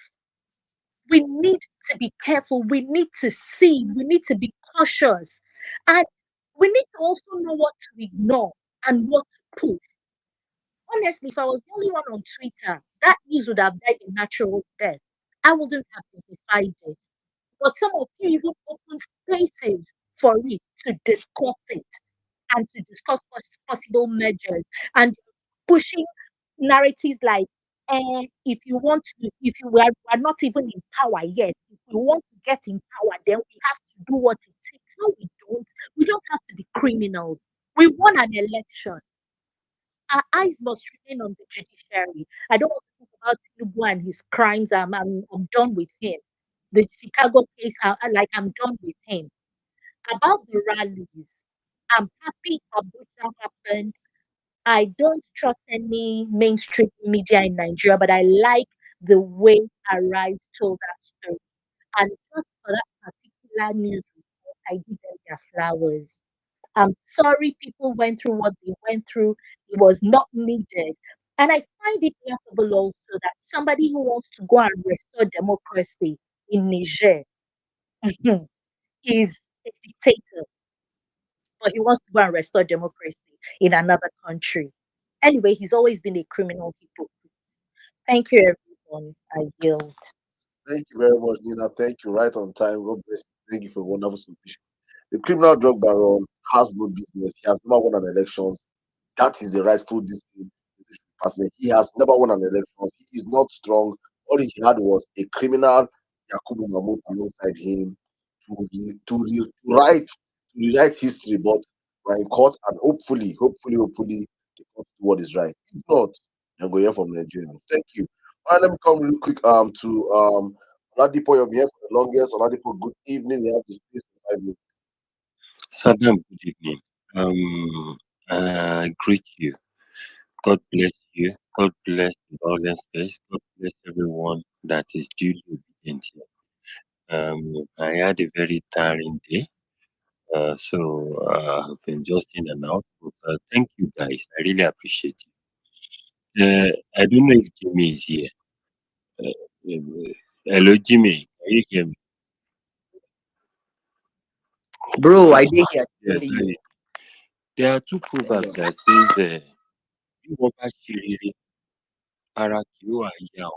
We need to be careful. We need to see. We need to be cautious. And we need to also know what to ignore and what to push. Honestly, if I was the only one on Twitter, that news would have died a natural death. I wouldn't have amplified it. But some of you even opened spaces for it to discuss it and to discuss possible measures and pushing narratives like, if you want to, if you are not even in power yet, if we want to get in power, then we have to do what it takes. No, we don't. We don't have to be criminals. We won an election. Our eyes must remain on the judiciary. I don't want to talk about Tinubu and his crimes. I'm done with him. The Chicago case, I'm done with him. About the rallies, I'm happy Abuja happened. I don't trust any mainstream media in Nigeria, but I like the way Arise told that story. And just for that particular news report, I give them their flowers. I'm sorry people went through what they went through. It was not needed. And I find it laughable also that somebody who wants to go and restore democracy in Niger is a dictator, but he wants to go and restore democracy in another country. Anyway, he's always been a criminal hypocrite. Thank you, everyone. I yield. Thank you very much, Nina. Thank you. Right on time. God bless you. Thank you for a wonderful submission. The criminal drug baron has no business. He has never won an election. That is the rightful decision person. He has never won an election. He is not strong. All he had was a criminal Yakubu Mahmoud alongside him to rewrite history, but we're in court and hopefully the court do what is right. If not, then go hear from Nigerians. Thank you. All right, let me come real quick to Oladipo. You've been here for the longest. Oladipo, good evening. You have this space for 5 minutes. Saddam, good evening. Greet you. God bless you. God bless the violent space. God bless everyone that is duly obedient here. I had a very tiring day, so I've been just in and out. But, thank you guys. I really appreciate it. I don't know if Jimmy is here. Hello, Jimmy. Can you hear me? Bro, I did hear Yes, you. there are two proverbs that says, "Bí wọ́n bá ṣe rere, ara kì yóò wá yá ọ."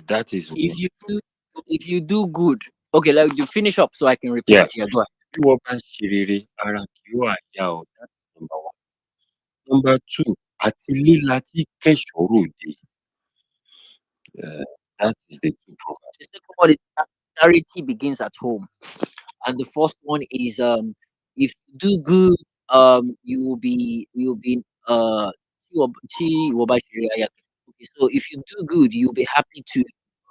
That is If one. you do, if you do good, okay, like you finish up so I can reply. Yeah. Yeah, go ahead. Bí wọ́n bá ṣe rere, ara kì yóò wá yá ọ. That is number one. Number two, àti líla tí kẹ́ṣọ̀ọ́ ròde. That is the two proverbs. The second one is charity begins at home, and the first one is if you do good, you will be tí wọ́n bá ṣe rere, okay, So if you do good, you'll be happy to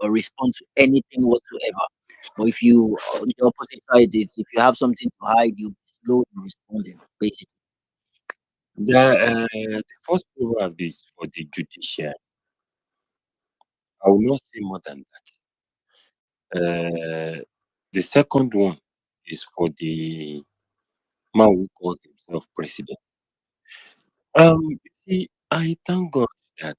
respond to anything whatsoever. But if you, the opposite side is if you have something to hide, you'll be slow in responding, basically. The first proverb is for the judiciary. I will not say more than that. The second one is for the man who calls himself president. You see, I thank God that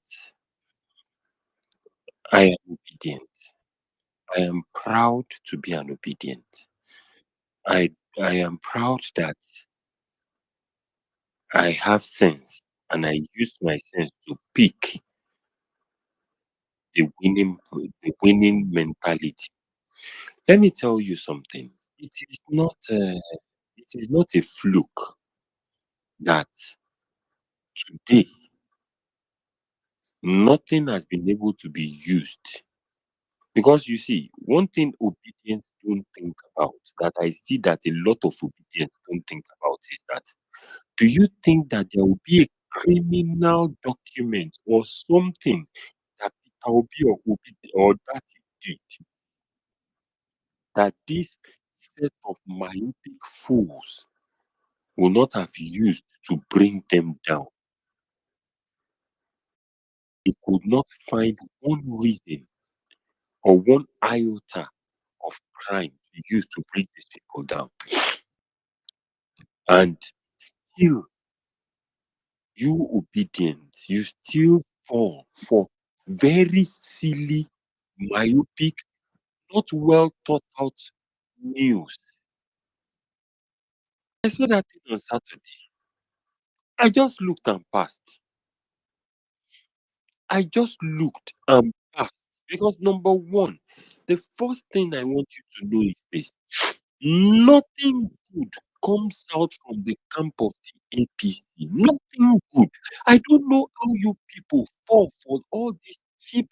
I am obedient. I am proud to be an obedient. I am proud that I have sense and I use my sense to pick the winning mentality. Let me tell you something. It is not a fluke that today nothing has been able to be used. Because you see, one thing obedience don't think about, that I see that a lot of obedience don't think about, is that, do you think that there will be a criminal document or something that Peter Obi or that he did, that this set of myopic fools will not have used to bring them down? He could not find one reason or one iota of crime to use to bring these people down. And still, you obedient, you still fall for very silly, myopic, not well thought out news. I saw that thing on Saturday. I just looked and passed. I just looked and passed. Because number one, the first thing I want you to know is this: nothing good comes out from the camp of the APC. Nothing good. I don't know how you people fall for all these cheap,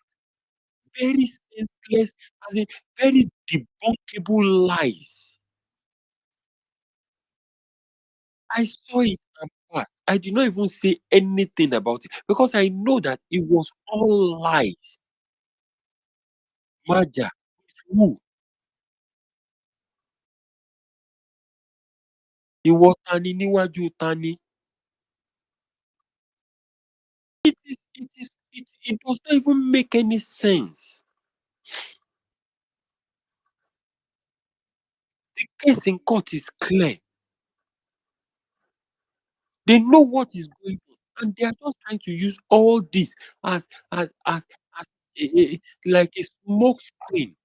very senseless, as in very debunkable lies. I saw it and passed. I did not even say anything about it because I know that it was all lies. Maja, who? Ìwọ tani níwájú tani? It does not even make any sense. The case in court is clear. They know what is going on, and they are just trying to use all this as like a smoke screen,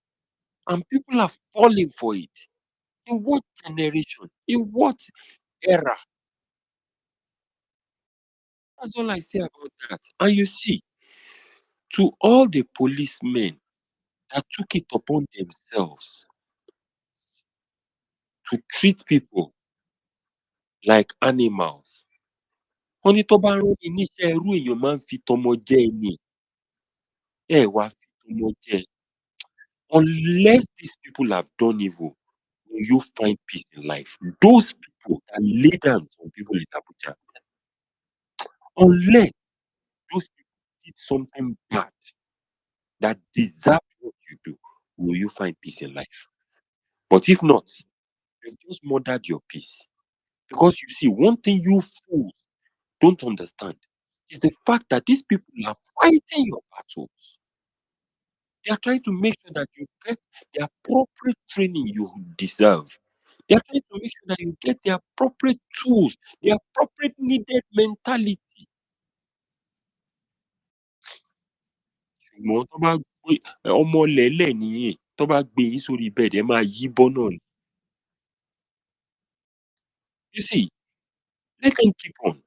and people are falling for it. In what generation? In what era? That's all I say about that. And you see, to all the policemen that took it upon themselves to treat people like animals, wọ́n ní tó bá rán ni níṣẹ́ ẹrú èèyàn máa ń fi tọmọ jẹ́ ẹ ni. Ẹ wá fi tọmọ jẹ́ ẹ. Unless these people have done evil, will you find peace in life? Those people that laid hands on people in Abuja, unless those people did something bad that deserve what you do, will you find peace in life? But if not, you've just murdered your peace. Because you see, one thing you fools don't understand is the fact that these people are fighting your battles. They are trying to make sure that you get the appropriate training you deserve. They are trying to make sure that you get the appropriate tools, the appropriate needed mentality. Ṣùgbọ́n tó bá gbé ọmọ lẹ́lẹ̀ nìyẹn, tó bá gbé yín sórí bẹ́ẹ̀dì, ẹ máa yí bọ́ náà ni. You see, let them keep on.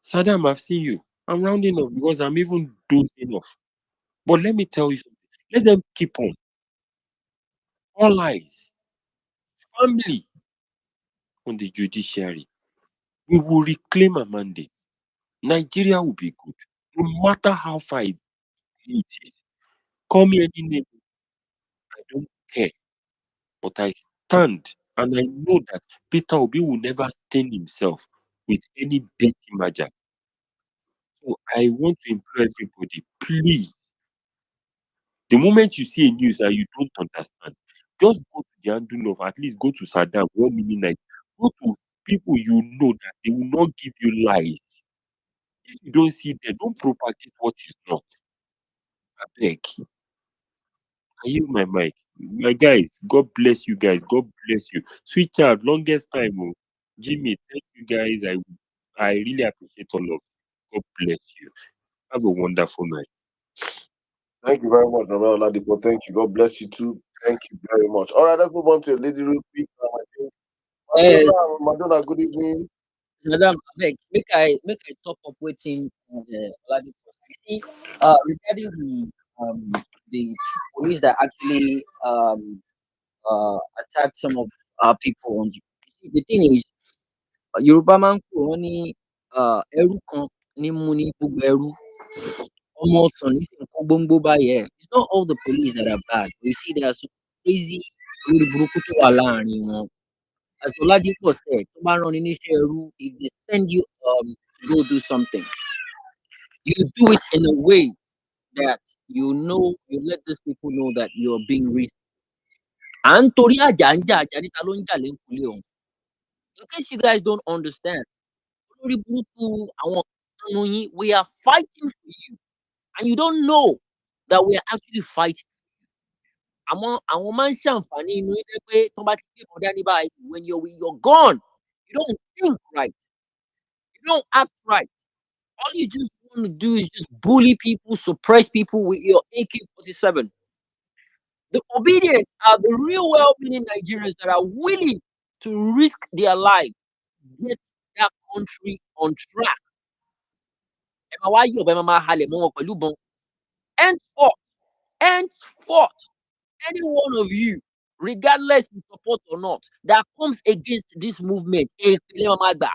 Saddam, I've seen you. I'm rounding off because I'm even dozing off. But let me tell you something. Let them keep on. All eyes, family on the judiciary. We will reclaim our mandate. Nigeria will be good. No matter how far it is. Call me any name. I don't care. But I stand and I know that Peter Obi will never stain himself with any dirty magic. So I want to implore everybody, please, the moment you see a news and you don't understand, just go to the handle of, at least go to Saddam, 1 million night. Go to people you know that they will not give you lies. If you don't see them, don't propagate what is not. I beg. I use my mic. My guys, God bless you guys. God bless you. Sweet child, longest time. Oh. Jimmy, thank you guys. I really appreciate all of you. God bless you. Have a wonderful night. Thank you very much, Novel Ladipo. Thank you. God bless you too. Thank you very much. All right, let's move on to a lady real quick. I think Eh, Madonna, good evening. Madam, abeg, make I top up wetin Oladipo say. You see, regarding the police that actually attacked some of our people on the thing is, Yorùbá máa ń pè wọ́n ní ẹrú kan ní mú ní gbogbo ẹrú. Ọmọ ọsàn ní sì ń kó gbóngbó báyẹn. It's not all the police that are bad. You see, there are some crazy olórí burúkú tó wà láàrin wọn. As Oladipo said, tó bá rán ni níṣẹ́ ẹrú, if they send you to go do something, you do it in a way that you let these people know that you're being reasonable. À ń torí àjà ń jà, àjà níta ló ń jà lẹ́ńkulé ọ̀hún. In case you guys don't understand, olórí burúkú àwọn kan nínú yín, we are fighting for you and you don't know that we are actually fighting. Àwọn máa ń ṣàǹfààní inú yín jẹ́ pé tó bá ti gbé ìbọn dání báyìí, when you're gone, you don't think right, you don't act right. All you just want to do is just bully people, suppress people with your AK-47. The obedient are the real well-meaning Nigerians that are willing to risk their life to get that country on track. Ẹ máa wá yọ̀ bẹ́ẹ̀ máa halẹ̀ mọ́ wọn pẹ̀lú ìbọn. Henceforth, any one of you, regardless you support or not, that comes against this movement, èpè lẹ máa gbà.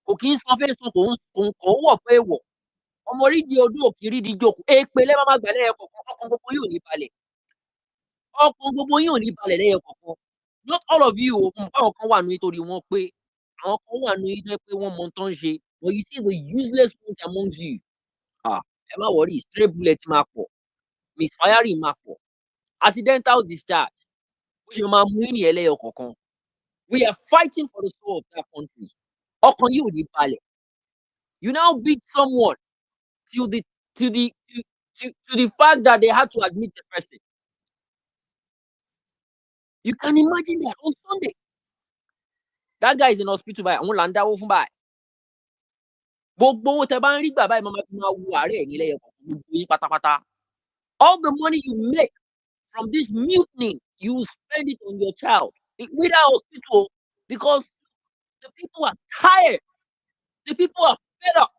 Kò kí ń san fẹ́ san, kò ń wọ̀ fún èèwọ̀. Ọmọ orídìí odó ò kì í rídìí jókòó. Èpè lẹ máa gbà lẹ́yọ kọ̀ọ̀kan, ọkàn gbogbo yín ò ní balẹ̀. Ọkàn gbogbo yín ò ní balẹ̀ lẹ́yọ kọ̀ọ̀kan. Not all of you o, àwọn kan wà nínú yín torí wọ́n pé. Àwọn kan wà nínú yín tó jẹ́ pé wọ́n mọ ohun tó ń ṣe. But you see the useless ones amongst you. Ẹ má worry, stray bullet máa pọ̀, misfiring máa pọ̀, accidental discharge. Bó ṣe máa mú yín nìyẹn lẹ́yọ kọ̀ọ̀kan. We are fighting for the soul of that country. Ọkàn yín ò ní balẹ̀. You now beat someone to the fact that they had to admit the person. You can imagine that on Sunday. That guy is in hospital by àwọn là ń dáwó fún báyìí. Gbogbo owó tẹ bá ń rí gbà báyìí máa fi máa wo àárẹ̀ ẹ̀yìn lẹ́yọ kọ̀ọ̀kan gbogbo yín pátápátá. All the money you make from this mutiny, you spend it on your child. Without hospital, because the people are tired. The people are fed up.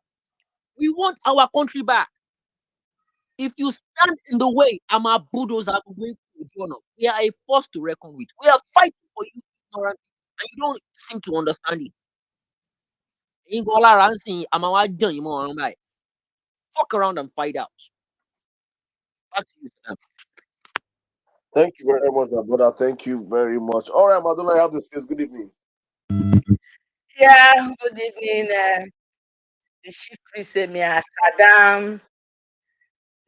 We want our country back. If you stand in the way, I'm a bulldozer going to join us. We are a force to reckon with. We are fighting for you, ignorant, and you don't seem to understand it. Fuck around and find out. Back to you, Sam. Thank you very much, my brother. Thank you very much. All right, Madonna, I have the space. Good evening. Yeah, good evening. The chief priest, Saddam,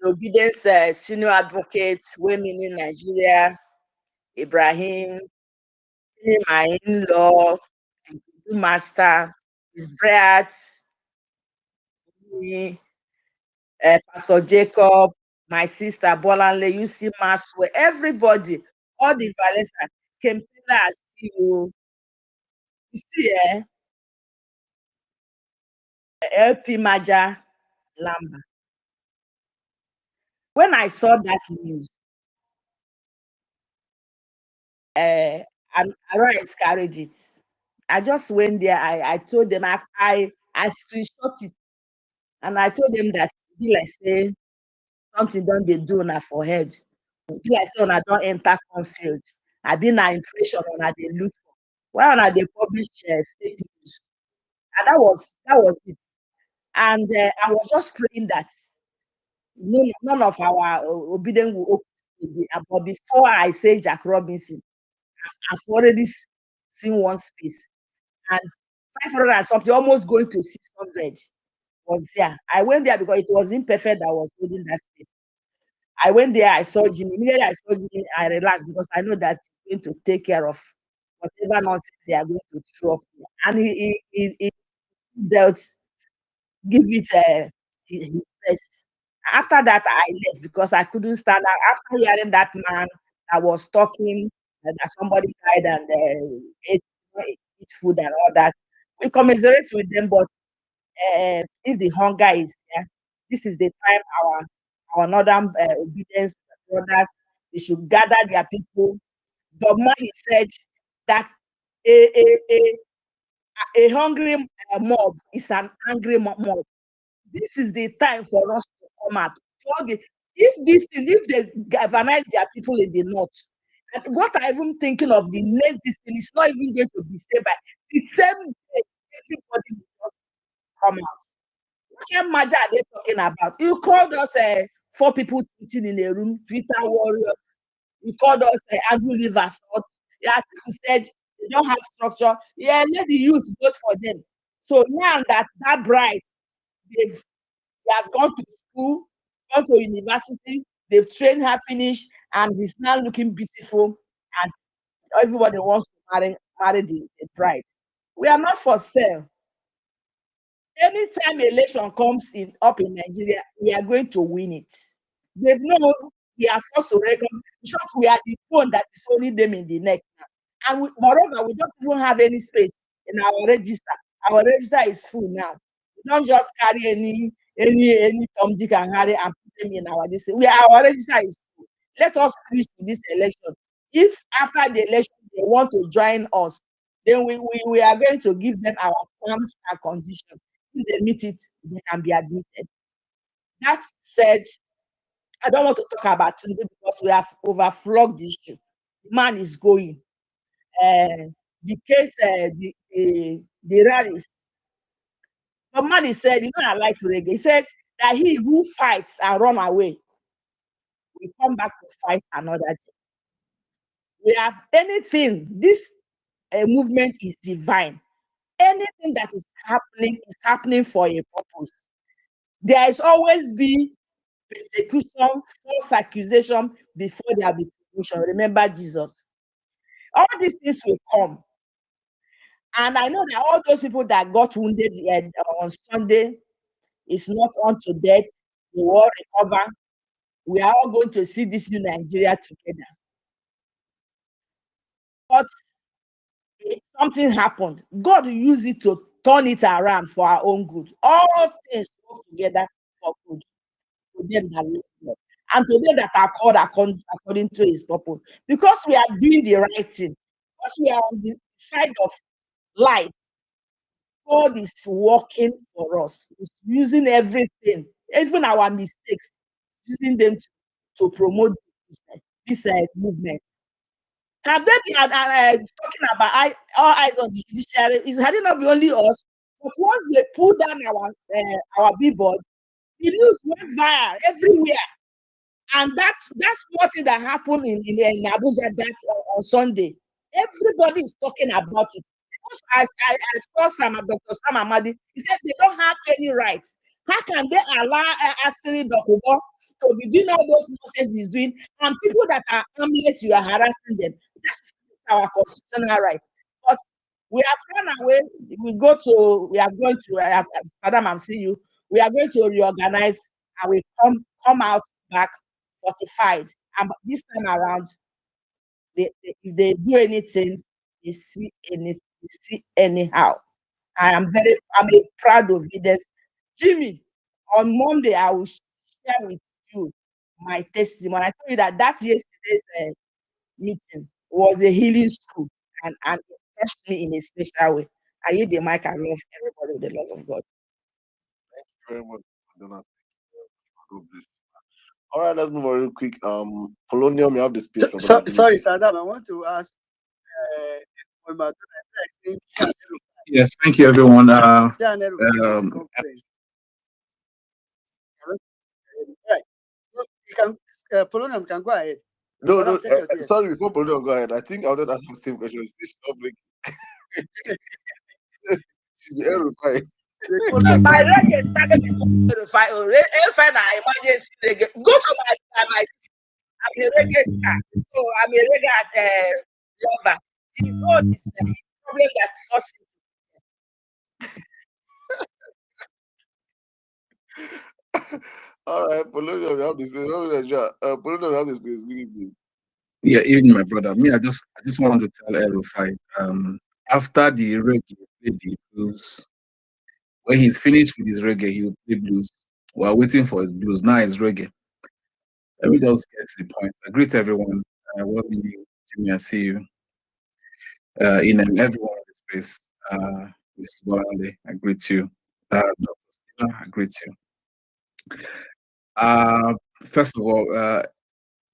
the obedience senior advocate, women in Nigeria, Ibrahim, my in-law, the master, his brat, me, Pastor Jacob, my sister Bolanle, you see Maswe, everybody, all the Valencia came as you see, LP Maja Lamba. When I saw that news, I carried it. I just went there. I told them I screenshot it, and I told them that be like say something don't they do now for head. Be like say I don't enter conflict. I been an impression on they look for. Why on they publish fake news? And that was it. And I was just praying that none of our obedient will open. But before I say Jack Robinson, I've already seen one space, and 500 and something, almost going to 600 was there. I went there because it was imperfect that was holding that space. I went there, I saw Jimmy. Immediately I saw Jimmy, I relaxed because I know that he's going to take care of whatever nonsense they are going to throw up here. And he dealt, give it his best. After that, I left because I couldn't stand out. After hearing that man that was talking, that somebody died and ate food and all that, we commiserate with them, but if the hunger is there, this is the time our northern obedience brothers, they should gather their people. The money said that a a a, a hungry mob is an angry mob. This is the time for us to come out. If this thing, if they galvanize their people in the north, and what I'm even thinking of the next this thing is not even going to be stayed by the same day, everybody will just come out. What kind magic are they talking about? You called us 4 people sitting in a room, Twitter warriors. You called us Andrew Livers. Yeah, you said they don't have structure. Yeah, let the youth vote for them. So now that bride, they've he has gone to school, gone to university, they've trained her, finished, and she's now looking beautiful, and everybody wants to marry the bride. We are not for sale. Anytime election comes in up in Nigeria, we are going to win it. They've known we are forced to reckon. In short, we are the phone that is holding them in the neck now. And moreover, we don't even have any space in our register. Our register is full now. We don't just carry any Tom, Dick, and Harry and put them in our this. Our register is full. Let us finish with this election. If after the election they want to join us, then we are going to give them our terms and conditions. If they meet it, they can be admitted. That said, I don't want to talk about Tinubu because we have overflogged the issue. The man is going. The case, the rallies. The man is said, I like reggae. He said that he who fights and run away will come back to fight another day. We have anything. This movement is divine. Anything that is happening for a purpose. There is always be persecution, false accusation before there will be promotion. Remember Jesus. All these things will come. And I know that all those people that got wounded on Sunday is not unto death. They will all recover. We are all going to see this new Nigeria together. But something happened. God will use it to turn it around for our own good. All things work together for good to them that love God and to them that are called according to his purpose. Because we are doing the right thing, because we are on the side of light, God is working for us. He's using everything, even our mistakes, using them to promote this movement. Have they been talking about all eyes on the judiciary? Had it not been only us? But once they pull down our billboard, the news went viral everywhere. And that's what thing that happened in Abuja that on Sunday. Everybody is talking about it. Because I saw Dr. Sam Amadi, he said they don't have any rights. How can they allow Asiri Dokubo to be doing all those nonsense he's doing? And people that are harmless, you are harassing them. That's our constitutional right. But we have run away. We are going to, Saddam, I'm seeing you. We are going to reorganize and we come out back fortified. And this time around, if they do anything, you see anyhow. I'm a proud of leaders. Jimmy, on Monday, I will share with you my testimony. I told you that yesterday's meeting was a healing school and it touched me in a special way. I hit the mic. I love everybody with the love of God. Thank you very much, Madonna. God bless. All right, let's move on real quick. Polonium, you have the space. Sorry, Saddam, I want to ask Madonna. Yes, thank you, everyone. Right. You can, Polonium can go ahead. No, sorry, before Polonium go ahead, I think I wanted to ask the same question. Is this public? Should be El-Rufai. They Oh, no, my reggae started before five. Emergency reggae. Go to my. I'm a reggae star. So I'm a reggae lover. The road is the problem that forces. All right, Polonium, you have this place. Polonium, you have this place. Good evening. Yeah, even my brother. Me, I just wanted to tell Erufai, after the reggae, he played the blues. When he's finished with his reggae, he will play blues. We're waiting for his blues. Now it's reggae. Let me just get to the point. I greet everyone. Welcome you, Jimmy. I see you. Everyone in this place. This is Bolande. I greet you. Dr. Stina, I greet you. First of all,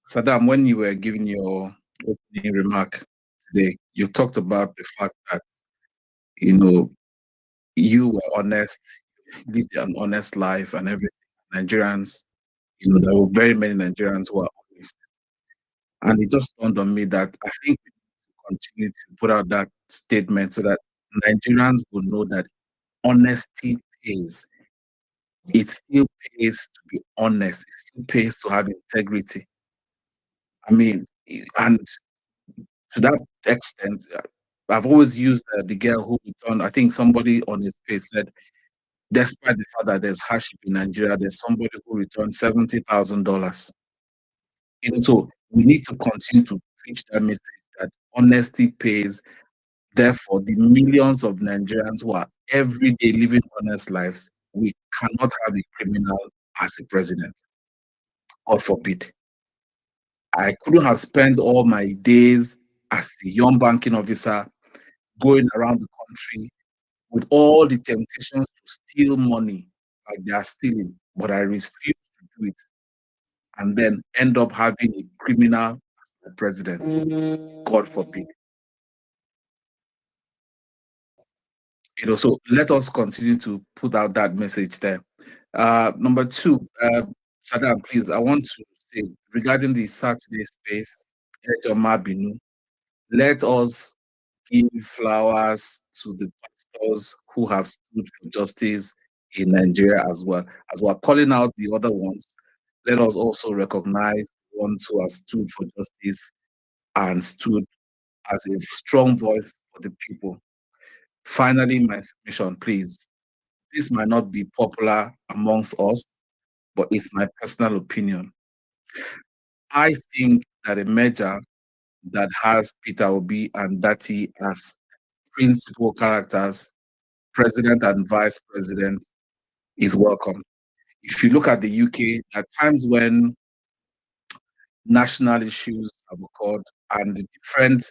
Saddam, when you were giving your opening remark today, you talked about the fact that you know you were honest, lived an honest life, and everything. Nigerians, there were very many Nigerians who are honest, and it just dawned on me that I think we need to continue to put out that statement so that Nigerians will know that honesty pays. It still pays to be honest. It still pays to have integrity. I mean, and to that extent, I've always used the girl who returned. I think somebody on his page said, despite the fact that there's hardship in Nigeria, there's somebody who returned $70,000. So we need to continue to preach that message that honesty pays. Therefore, the millions of Nigerians who are every day living honest lives, we cannot have a criminal as a president. God forbid. I couldn't have spent all my days as a young banking officer going around the country with all the temptations to steal money like they are stealing, but I refuse to do it and then end up having a criminal as my president. God forbid. So let us continue to put out that message there. Number two, Saddam, please, I want to say regarding the Saturday space, Ejoma Binu, let us give flowers to the pastors who have stood for justice in Nigeria as well. As we're calling out the other ones, let us also recognize the ones who have stood for justice and stood as a strong voice for the people. Finally, my submission, please. This might not be popular amongst us, but it's my personal opinion. I think that a merger that has Peter Obi and Dati as principal characters, president and vice president, is welcome. If you look at the UK, at times when national issues have occurred and the different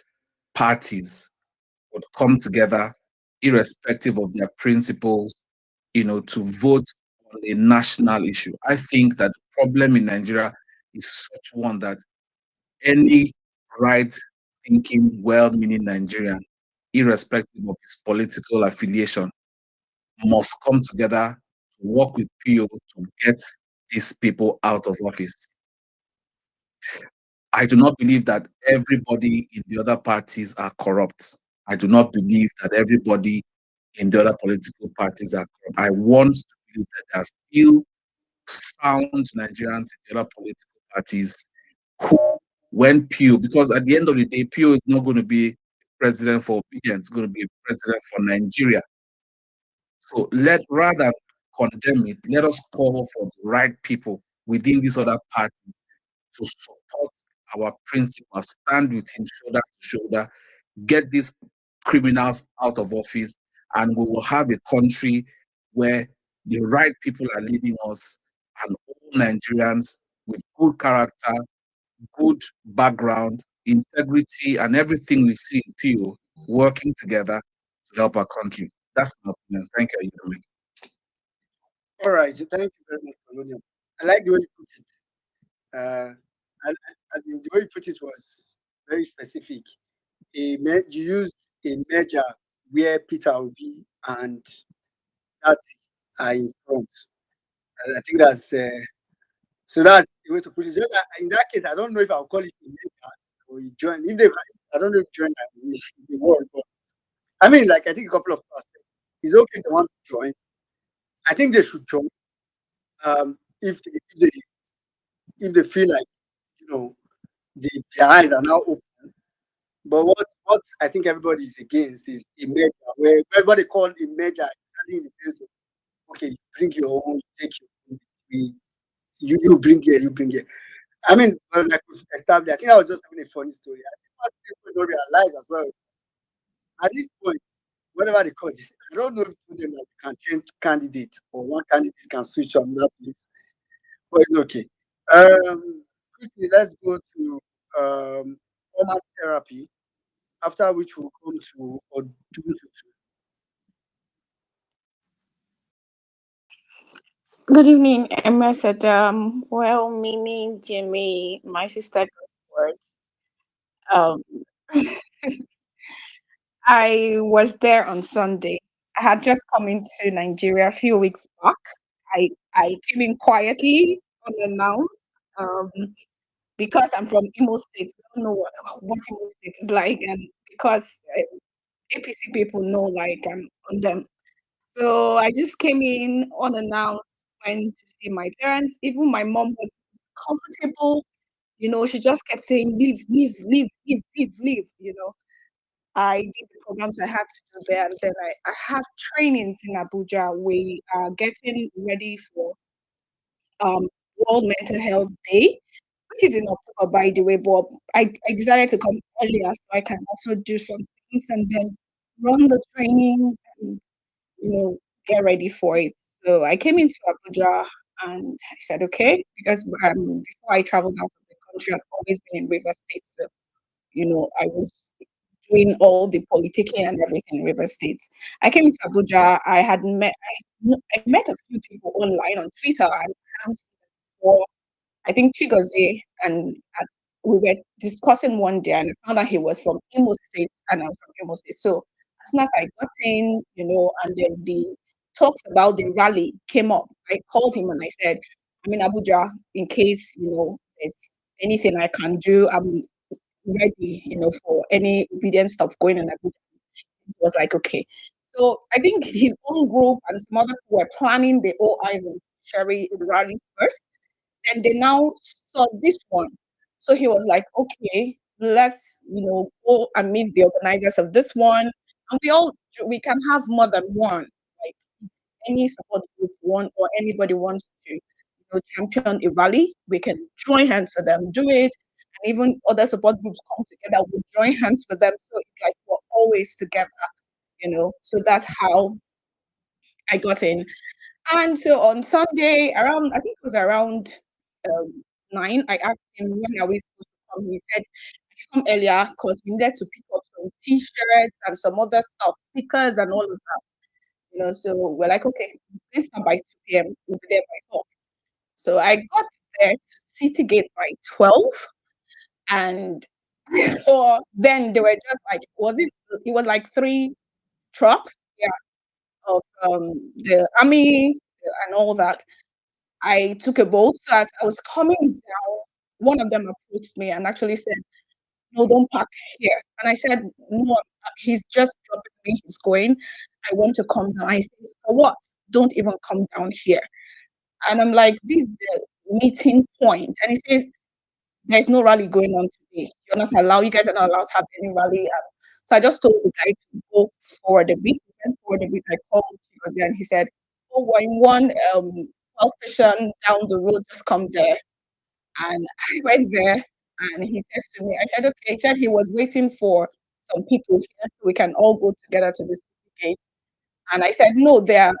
parties would come together, irrespective of their principles, to vote on a national issue. I think that the problem in Nigeria is such one that any right thinking, well meaning Nigerian, irrespective of his political affiliation, must come together to work with PO to get these people out of office. I do not believe that everybody in the other parties are corrupt. I do not believe that everybody in the other political parties are corrupt. I want to believe that there are still sound Nigerians in the other political parties who, when PO, because at the end of the day, PO is not going to be president for obedience, it's going to be president for Nigeria. So rather than condemn it, let us call for the right people within these other parties to support our principles, stand with him shoulder to shoulder, get these criminals out of office, and we will have a country where the right people are leading us and all Nigerians with good character, good background, integrity, and everything we see in PO working together to help our country. That's my opinion. Thank you. Yemi. All right. Thank you very much, Colonial. I like the way you put it. I think the way you put it was very specific. You used a measure where Peter Obi and that are in front. And I think that's so that's the way to put it. Just that in that case, I don't know if I'll call it a measure or you join. If they, I don't know if join the word, but I mean, like I think a couple of us, it's okay if they want to join, I think they should join. If they feel like, you know, their eyes are now open. But what I think everybody is against is a merger, where everybody call a merger, actually in the sense of, okay, you bring your own, you take your own, you bring here, you bring here. I mean, well, like we've established, I think I was just having a funny story. I think what people don't realize as well, at this point, whatever they call it, I don't know if them that can change candidate or one candidate can switch to another place, but it's okay. Quickly, let's go to formal therapy, after which we'll come to Oduntutu. Good evening, MS Adam. Well, meaning Jimmy, my sister word. Um, I was there on Sunday. I had just come into Nigeria a few weeks back. I came in quietly, unannounced, um, because I'm from Imo State. I don't know what Imo State is like, and because APC people know, like, I'm on them. So I just came in unannounced, went to see my parents. Even my mom was comfortable. She just kept saying, leave, leave, leave, leave, leave, leave. I did the programs I had to do there, and then I have trainings in Abuja. We are getting ready for um World Mental Health Day, which is in October, by the way. But I decided to come earlier so I can also do some things and then run the trainings and get ready for it. So I came into Abuja and I said, okay, because before I traveled out of the country, I'd always been in River State. So, I was doing all the politicking and everything in River State. I came to Abuja. I met a few people online on Twitter. I hadn't seen them before. I think Chigozie, and we were discussing one day, and I found out he was from Imo State, and I was from Imo State. So as soon as I got in, and then the talks about the rally came up, I called him and I said, I'm in Abuja in case, there's anything I can do. I'm ready, for any obedient stuff going on. Abuja. He was like, okay. So I think his own group and some other people were planning the All Eyes on Cherry rally first. And they now saw this one. So he was like, okay, let's, go and meet the organizers of this one. And we can have more than one. Like any support group one or anybody wants to, champion a rally, we can join hands for them, do it. And even other support groups come together, we join hands for them. So it's like we're always together, So that's how I got in. And so on Sunday, around, I think it was around 9, I asked him, when are we supposed to come? He said, come earlier because we needed to pick up some t-shirts and some other stuff, stickers and all of that. So we're like, okay, let's start by 2 p.m. We'll be there by 12. So I got there to City Gate by 12. And so then they were just like, it was like 3 trucks, yeah, of the army and all that. I took a boat. So as I was coming down, one of them approached me and actually said, no, don't park here. And I said, no, he's just dropping me, he's going. I want to come down. I said, for what? Don't even come down here. And I'm like, this is the meeting point. And he says, there's no rally going on today. You're not allowed, you guys are not allowed to have any rally. So I just told the guy to go forward a bit. He went forward a bit. I called because and he said, oh, we're in one bus station down the road, just come there. And I went there and he said to me, I said, okay. He said he was waiting for some people here so we can all go together to the gate. And I said, no, the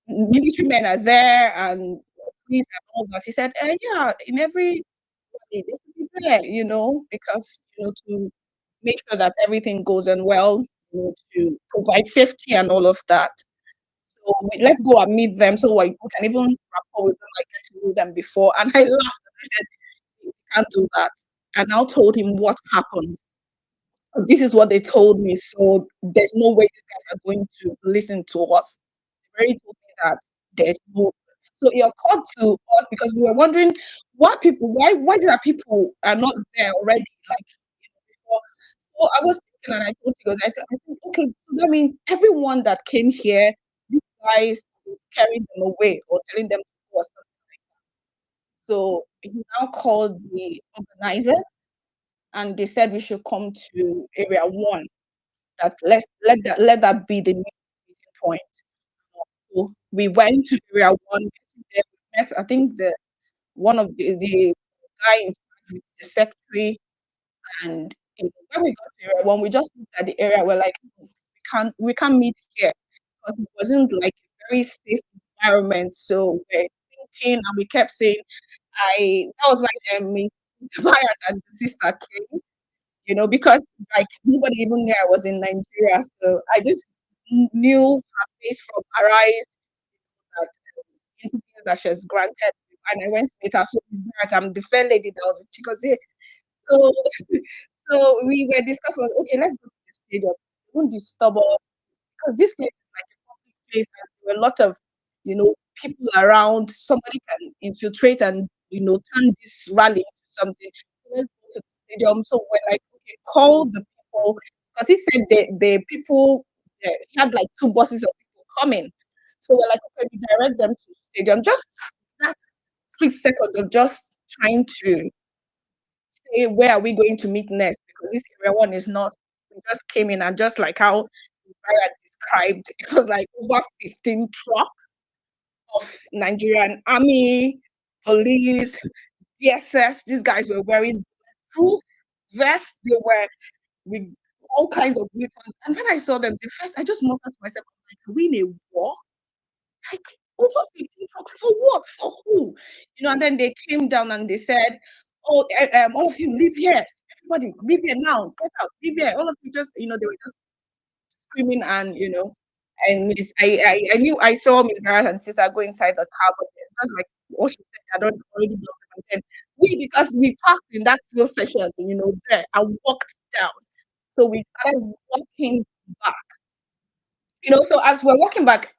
military men are there and police and all that. He said, yeah, in every they should be there, because to make sure that everything goes on well, to provide safety and all of that. So let's go and meet them so we can even rapport with them, like get to know them before. And I laughed and I said, you can't do that. I now told him what happened. This is what they told me. So there's no way these guys are going to listen to us. They already told me that there's no. So it occurred to us because we were wondering why is it that people are not there already? Like before. So I was thinking and I told you guys, I said, okay, so that means everyone that came here, these guys scaring them away or telling them to go or something like that. So he now called the organizers and they said we should come to area 1. That let that be the new meeting point. So we went to area 1. There we met, I think the one of the guy in charge with the secretary, and when we got to area 1, we just looked at the area. We're like, we can't meet here because it wasn't like a very safe environment. So we're thinking, and we kept saying, that was when Miss Bayat and the sister came, because like nobody even knew I was in Nigeria. So I just knew her face from her eyes, that interviews that she has granted. And I went to meet her. So I'm the fair lady that was with Chigozie. So, so we were discussing, okay, let's go to the stadium. It won't disturb us because this place is like a public place and there were a lot of, people around. Somebody can infiltrate and, turn this rally into something. So let's go to the stadium. So we're like, okay, call the people because he said the people, he had like 2 buses of people coming. So we're like, okay, we direct them to the stadium. Just that split second of just trying to say where are we going to meet next because this area 1 is not. We just came in and just like how Barra described, it was like over 15 trucks of Nigerian army, police, DSS. These guys were wearing proof vests. They were with all kinds of weapons. And when I saw them, the first I just muttered to myself, I'm like, are we in a war? Like over 15 trucks for what? For who? And then they came down and they said, oh, all of you leave here. Everybody leave here now. Get out, leave here. All of you just, they were just screaming and, and I knew I saw Miss Garrett and sister go inside the car, but it's not like what she said, I don't already block them. And then because we parked in that fuel session, there and walked down. So we started walking back. So as we're walking back,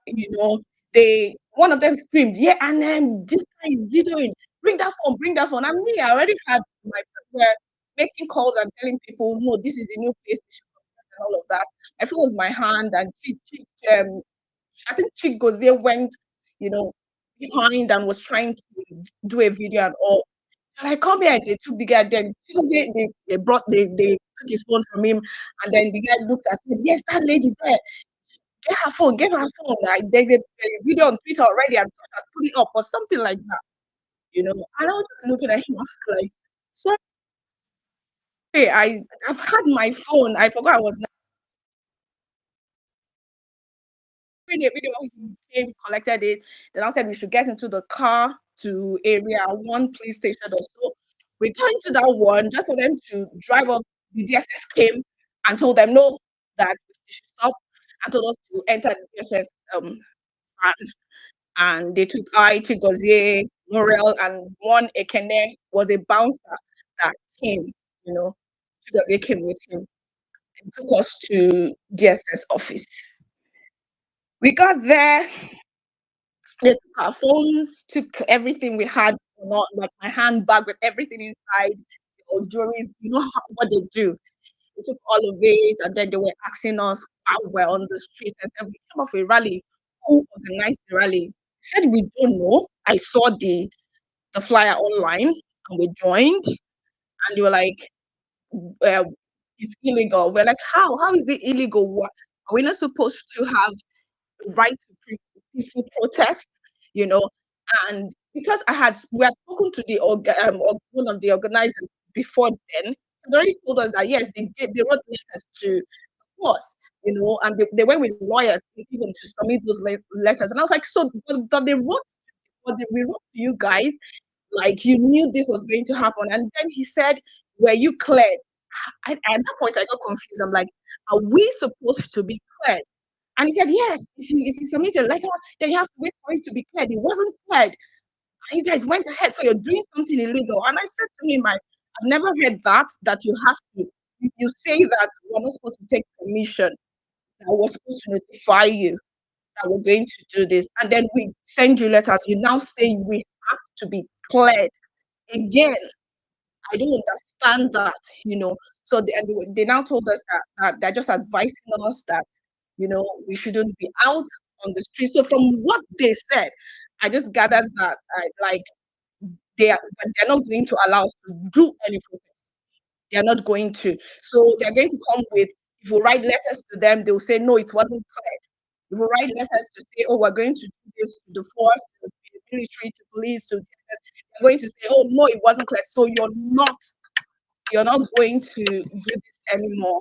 one of them screamed, yeah, and then this guy is videoing, bring that phone. And me, I already had my were making calls and telling people, no, this is a new place, and all of that. My phone was my hand, and I think Chigozie went, behind and was trying to do a video and all. And I come here, they took the guy, then they took his phone from him, and then the guy looked at him, yes, that lady there. Get her phone, give her phone. Like there's a video on Twitter already, and has put it up or something like that. And I was just looking at him, I was like, sorry, I've had my phone. I forgot I was not in a video. He came, collected it. Then I said we should get into the car to area 1 police station or so. We got into that one just for them to drive up. The DSS came and told them no, that we should stop, and told us to enter the DSS van. And they took Chigozie, Morel, and one Ekene was a bouncer that came, Chigozie came with him and took us to DSS office. We got there, they took our phones, took everything we had, like my handbag with everything inside, jewelries, what they do. They took all of it, and then they were asking us while we're on the street, and then we came off a rally. Who organized the rally? Said we don't know. I saw the flyer online, and we joined, and they were like, it's illegal. We're like, how is it illegal? What are we not supposed to have right to peaceful protest? And because we had spoken to the one of the organizers before then, they already told us that yes, they wrote letters to us, and they went with lawyers even to submit those letters. And I was like, so but they wrote, we wrote to you guys, like you knew this was going to happen. And then he said, were you cleared? At that point, I got confused. I'm like, are we supposed to be cleared? And he said, yes, if you submit a letter, then you have to wait for it to be cleared. It wasn't cleared. And you guys went ahead, so you're doing something illegal. And I said to him, I've never heard that you have to, you say that we're not supposed to take permission, that we're supposed to notify you that we're going to do this. And then we send you letters. You now say we have to be cleared. Again, I don't understand that. So they now told us that they're just advising us that, we shouldn't be out on the street. So from what they said, I just gathered that but they're not going to allow us to do any protest. They're not going to. So they're going to come with, if we write letters to them, they'll say, no, it wasn't cleared. If we write letters to say, oh, we're going to do this to the force, to the military, to police, to DSS, they're going to say, oh, no, it wasn't cleared. So you're not going to do this anymore.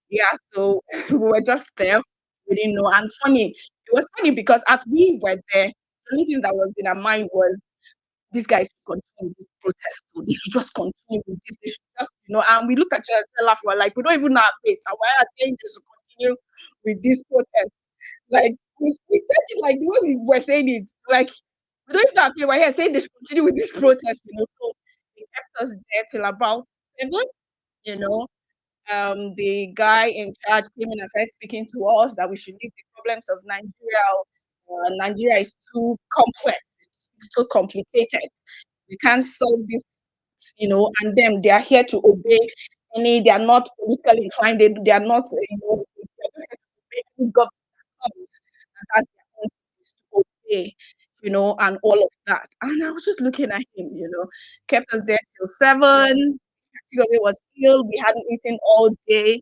Yeah, so we were just there. We didn't know. And it was funny because as we were there, the only thing that was in our mind was these guys should continue with this protest. So they should just continue with this. They should just, and we looked at each other and laughed. We're like, we don't even have faith. And why are they saying they should continue with this protest? Like, we felt it like the way we were saying it, like, we don't even have faith. We're here saying they should continue with this protest. So they kept us there till about 7, you know. The guy in charge came in and started speaking to us that we should leave the problems of Nigeria. Nigeria is too complex, it's too complicated. We can't solve this. And them, they are here to obey they are not politically inclined, they are not, they're just here to obey any government that comes and has their own things to obey, and all of that. And I was just looking at him, kept us there till 7 because it was ill. We hadn't eaten all day,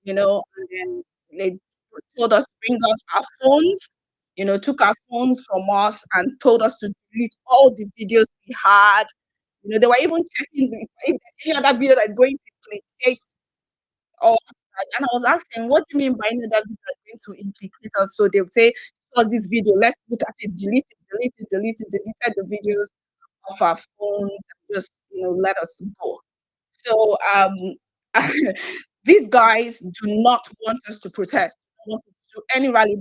and then they told us to bring out our phones, took our phones from us and told us to delete all the videos we had. They were even checking if there's any other video that is going to implicate us. And I was asking, what do you mean by any other video that's going to implicate us? So they would say, show us this video, let's look at it, deleted the videos off our phones, and just let us go. So these guys do not want us to protest. They don't want us to do any rally.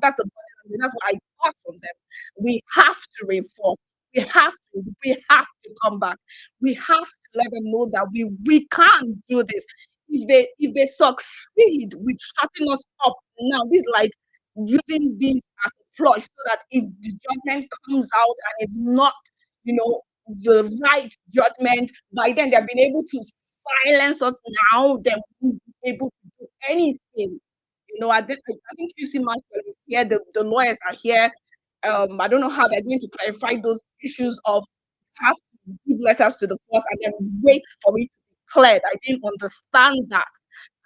That's the bottom line. That's what I got from them. We have to reinforce. We have to come back. We have to let them know that we can't do this. If they succeed with shutting us up now, this is like using this as a ploy so that if the judgment comes out and it's not, the right judgment, by then they've been able to silence us now, they won't be able to do anything. I think QC Maxwell is here, the lawyers are here. I don't know how they're going to clarify those issues of have to give letters to the force and then wait for it to be cleared. I didn't understand that.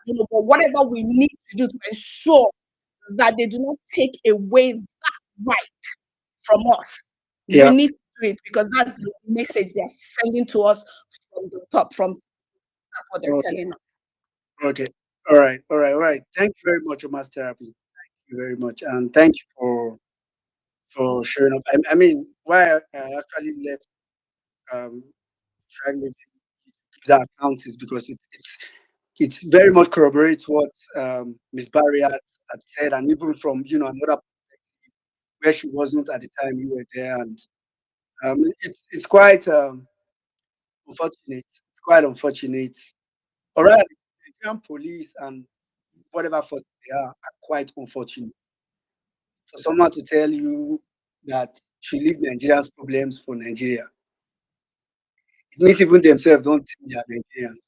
But whatever we need to do to ensure that they do not take away that right from us, we Yeah. need to do it because that's the message they're sending to us from the top. That's what they're Okay. telling us. Okay. All right. Thank you very much, Omas Therapy. Thank you very much, and thank you for showing up. I mean, why I actually left trying to give that account is because it's very much corroborates what Miss Barry had said, and even from another perspective where she wasn't at the time you were there, and it's quite unfortunate. It's quite unfortunate. All right, the Nigerian police and whatever force they are quite unfortunate. For someone to tell you that she leave Nigerians' problems for Nigeria, it means even themselves don't think they are Nigerians. I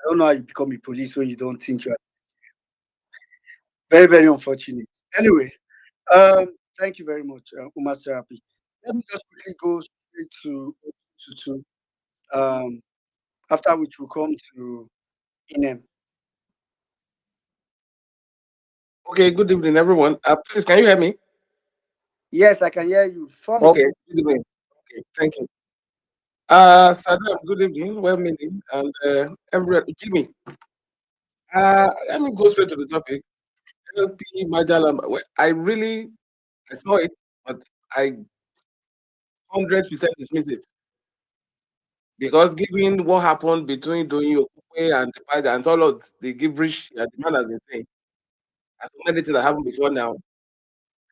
don't know how you become a police when you don't think you are. Very, very unfortunate. Anyway, thank you very much, Umar Therapy. Let me just quickly go straight to after which we'll come to Inem. Okay, good evening, everyone. Please, can you hear me? Yes, I can hear you. 4 Okay, minutes. good evening. Okay, thank you. Sadam, good evening, well meaning, and everyone, Jimmy. Let me go straight to the topic. LP Majalamba. Well, I saw it, but I 100% dismiss it because given what happened between Doyin Okupe and the Pada and all of the gibberish that the man has been saying, and so many things that happened before now,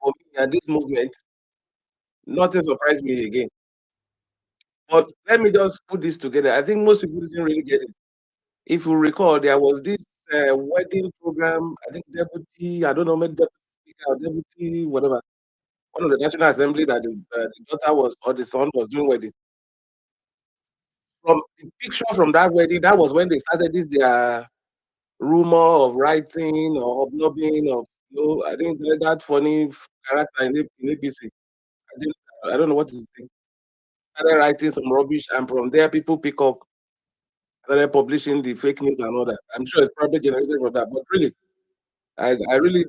for me and this movement, nothing surprised me again. But let me just put this together. I think most people didn't really get it. If you recall, there was this wedding program. I think I don't know, maybe deputy speaker or deputy whatever, one of the National Assembly that the daughter was or the son was doing wedding. From the picture from that wedding, that was when they started this their rumor of writing or hobnobbing of No, I think that funny character in APC. I don't know what is his thing. Started writing some rubbish, and from there people pick up, started publishing the fake news and all that. I'm sure it's probably generated from that. But really, I really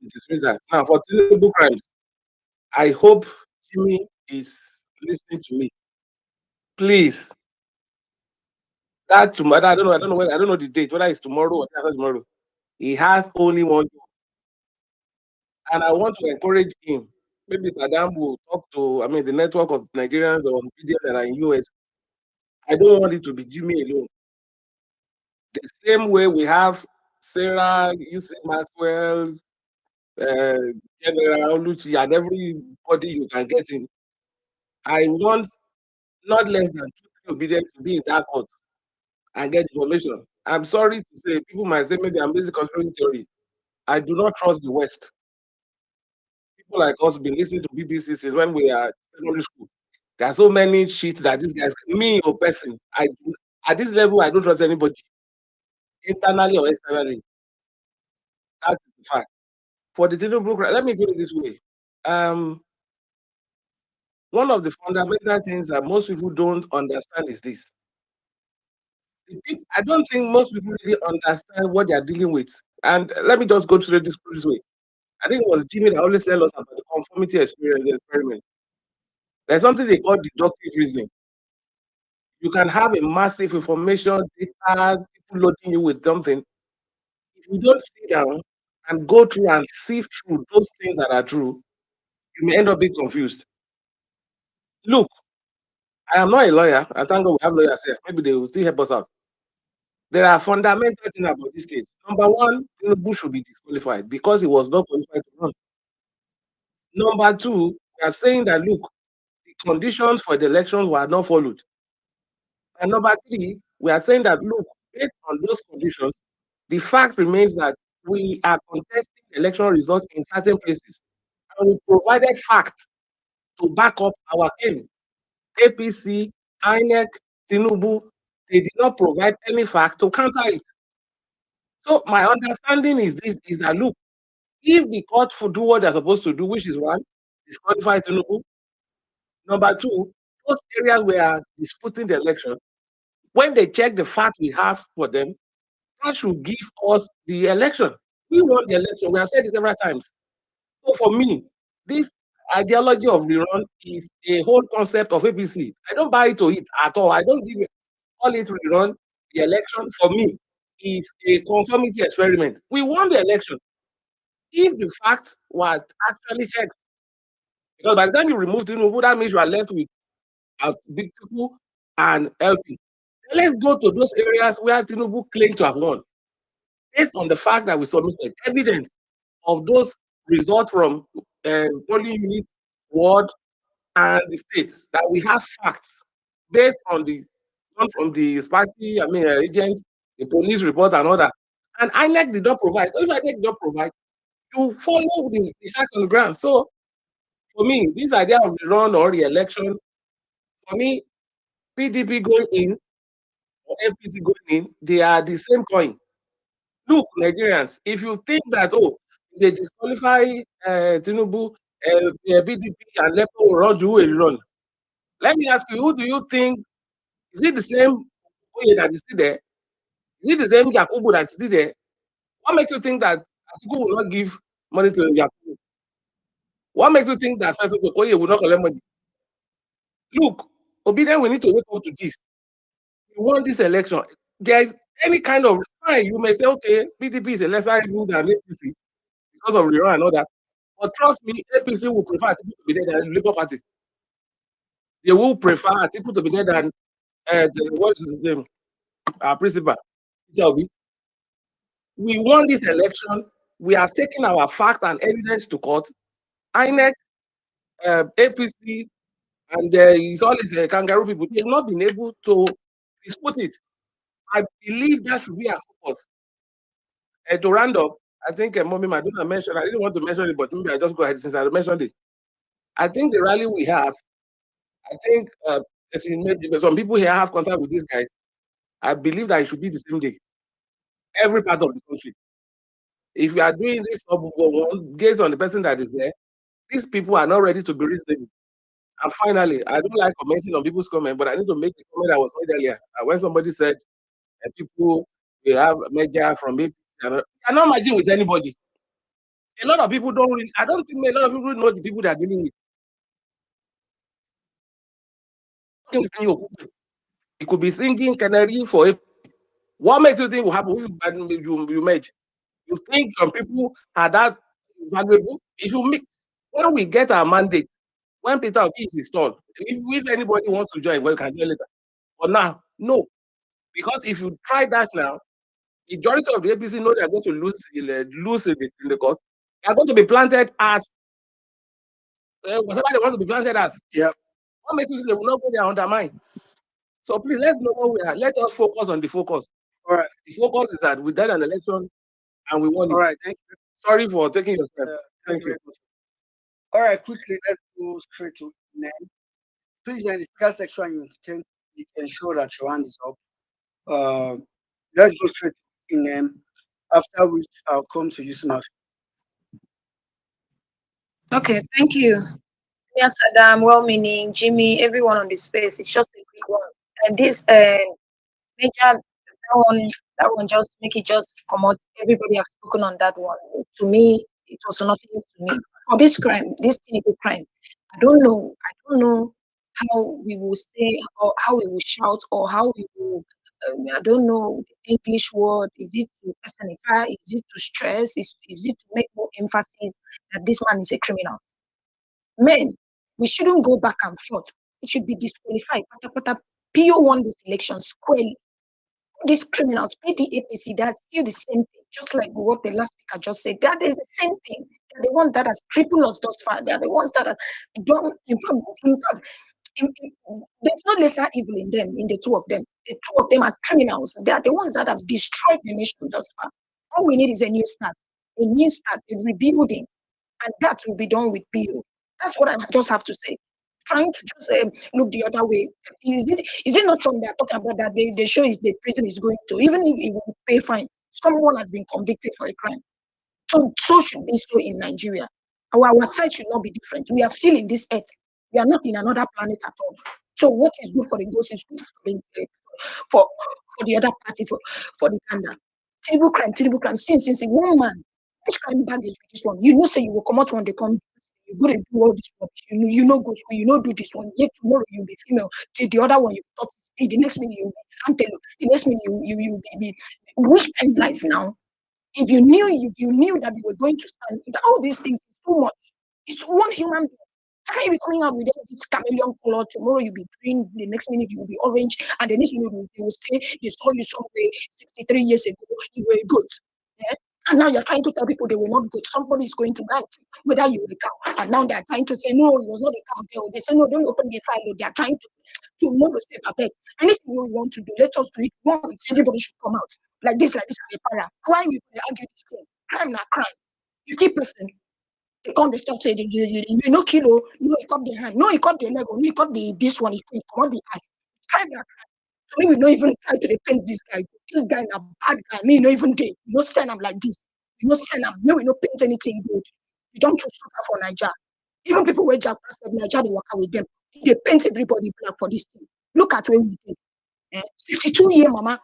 dismiss that. Now for Tinubu crimes, I hope Jimmy is listening to me. Please, that tomorrow, I don't know when, I don't know the date, whether it's tomorrow or after tomorrow. He has only one job, and I want to encourage him. Maybe Saddam will talk to, I mean, the network of Nigerians or media that are in US. I don't want it to be Jimmy alone. The same way we have Sarah, UC Maxwell, uh, General Oluchi, and everybody you can get in. I want not less than 2, 3 obedient to be in that court and get information. I'm sorry to say, people might say maybe I'm busy conspiracy theory. I do not trust the West. People like us been listening to BBC since when we are secondary school. There are so many shit that these guys, me or person, at this level, I don't trust anybody, internally or externally. That's the fact. For the Tinubu, let me put it this way. Um, one of the fundamental things that most people don't understand is this. I don't think most people really understand what they are dealing with. And let me just go through this way. I think it was Jimmy that always tell us about the conformity experience, the experiment. There's something they call deductive reasoning. You can have a massive information, data, people loading you with something. If you don't sit down and go through and sift through those things that are true, you may end up being confused. Look, I am not a lawyer. I thank God we have lawyers here. Maybe they will still help us out. There are fundamental things about this case. Number one, Tinubu should be disqualified because he was not qualified to run. Number two, we are saying that look, the conditions for the elections were not followed. And number three, we are saying that look, based on those conditions, the fact remains that we are contesting election results in certain places. And we provided facts to back up our claim. APC, INEC, Tinubu, they did not provide any fact to counter it. So my understanding is this: is that look, if the court for do what they're supposed to do, which is one, disqualify Tinubu. Number two, those areas where disputing the election, when they check the fact we have for them, that should give us the election. We won the election. We have said this several times. So for me, this ideology of rerun is a whole concept of APC. I don't buy into it at all. I don't give it, call it rerun. The election for me is a conformity experiment. We won the election. If the fact was actually checked, because by the time you remove Tinubu, that means you are left with Big Tiku and LP. Let's go to those areas where Tinubu claimed to have won, based on the fact that we submitted evidence of those results from polling unit, ward, and the states, that we have facts based on the one from the party, I mean, agent, the police report, and all that. And INEC did not provide. So if INEC did not provide, you follow the facts on the ground. So for me, this idea of the run or the election, for me, PDP going in or APC going in, they are the same coin. Look, Nigerians, if you think that, oh, they disqualify Tinubu, PDP, and Lepo will run, do a run. Let me ask you, who do you think, is it the same Oye that is still there? Is it the same Yakubu that is still there? What makes you think that Atiku will not give money to Yakubu? What makes you think that Festus Okoye will not collect money? Look, obedient, we need to wake up to this. We won this election. There's any kind of fine. You may say, okay, PDP is a lesser evil than APC because of Rero and all that. But trust me, APC will prefer Atiku to be there than the Labour Party. They will prefer Atiku to be there than what is his name? Our principal. We won this election. We have taken our fact and evidence to court. INEC, APC, and it's all these kangaroo people. They've not been able to dispute it. I believe that should be our focus. To round up, I think Mommy Madonna mentioned, I didn't want to mention it, but maybe I just go ahead since I mentioned it. I think the rally we have, I think some people here have contact with these guys. I believe that it should be the same day. Every part of the country. If we are doing this based on the person that is there, these people are not ready to be reasonable. And finally, I don't like commenting on people's comment, but I need to make the comment that was made earlier. When somebody said people we have media from it, they are not merging with anybody. A lot of people don't really, I don't think a lot of people know the people they are dealing with. It could be singing canary for it. What makes you think will happen if you merge? You think some people are that valuable? If you make, when we get our mandate, when Peter Oki is installed, if anybody wants to join, well, you can join later. But now, no. Because if you try that now, majority of the APC know they are going to lose in the court. They are going to be planted as whatever they want to be planted as. Yeah. What makes you think they will not go there undermine? So please, let's know where we are. Let us focus on the focus. All right. The focus is that we did an election and we won it. All right. Thank you. Sorry for taking your time. Thank you very much. All right. Quickly, let's go straight to Nen. Please, when the speaker section you intend, you ensure that your hand is up. Let's go straight to Nen. After which I'll come to you, Smash. Okay, thank you. Yes, Adam, well-meaning, Jimmy, everyone on the space. It's just a quick one. And this major that one just make it just come out. Everybody have spoken on that one. To me, it was nothing to me. For this crime, this Tinubu crime, I don't know how we will say or how we will shout or how we will. I don't know the English word. Is it to personify? Is it to stress? Is it to make more emphasis that this man is a criminal? Men, we shouldn't go back and forth. It should be disqualified. Pata PO won this election squarely. These criminals pay the APC, that's still the same thing, just like what the last speaker just said. That is the same thing. They're the ones that has crippled us thus far. They're the ones that have done, there's no lesser evil in them, in the two of them. The two of them are criminals. They are the ones that have destroyed the nation thus far. All we need is a new start, a rebuilding, and that will be done with PO. That's what I just have to say. Trying to just look the other way. Is it not wrong they are talking about that they show is the prison is going to, even if it will pay fine, someone has been convicted for a crime. So should be so in Nigeria. Our side should not be different. We are still in this earth. We are not in another planet at all. So what is good for the ghost is good for the other party, for the Ganda. Terrible crime. Since one man, which crime baggage with this one? You know, say you will come out when they come. You go and do all this rubbish. You know, go school. You know, do this one. Yet tomorrow you'll be female. The other one you thought is the next minute you'll be antelope. The next minute you be which kind life now? If you knew that you were going to stand, all these things is too much. It's one human being. How can you be coming out with this chameleon color? Tomorrow you'll be green, the next minute you'll be orange, and the next minute they will say they saw you somewhere 63 years ago, you were good. Yeah? And now you're trying to tell people they were not good. Somebody is going to go whether you were a cow. And now they're trying to say, no, it was not a cow girl. They say, no, don't open the file. They are trying to know the step ahead. Anything we want to do, let us do it once. Everybody should come out. Like this, a para. Why we argue this thing? Crime not crime. You keep person. They can't be start saying you know kilo, no, he cut the hand, no, he cut the leg, no, he cut this one, he come on the eye. Crime not crime. So we not even try to defend this guy. This guy a bad guy. Me no even day. You no send him like this. You no send him. No, we no paint anything good. You don't choose soccer for Niger. Even people where Jack said Niger, they work out with them. They paint everybody black for this thing. Look at where we did. 62-year mama,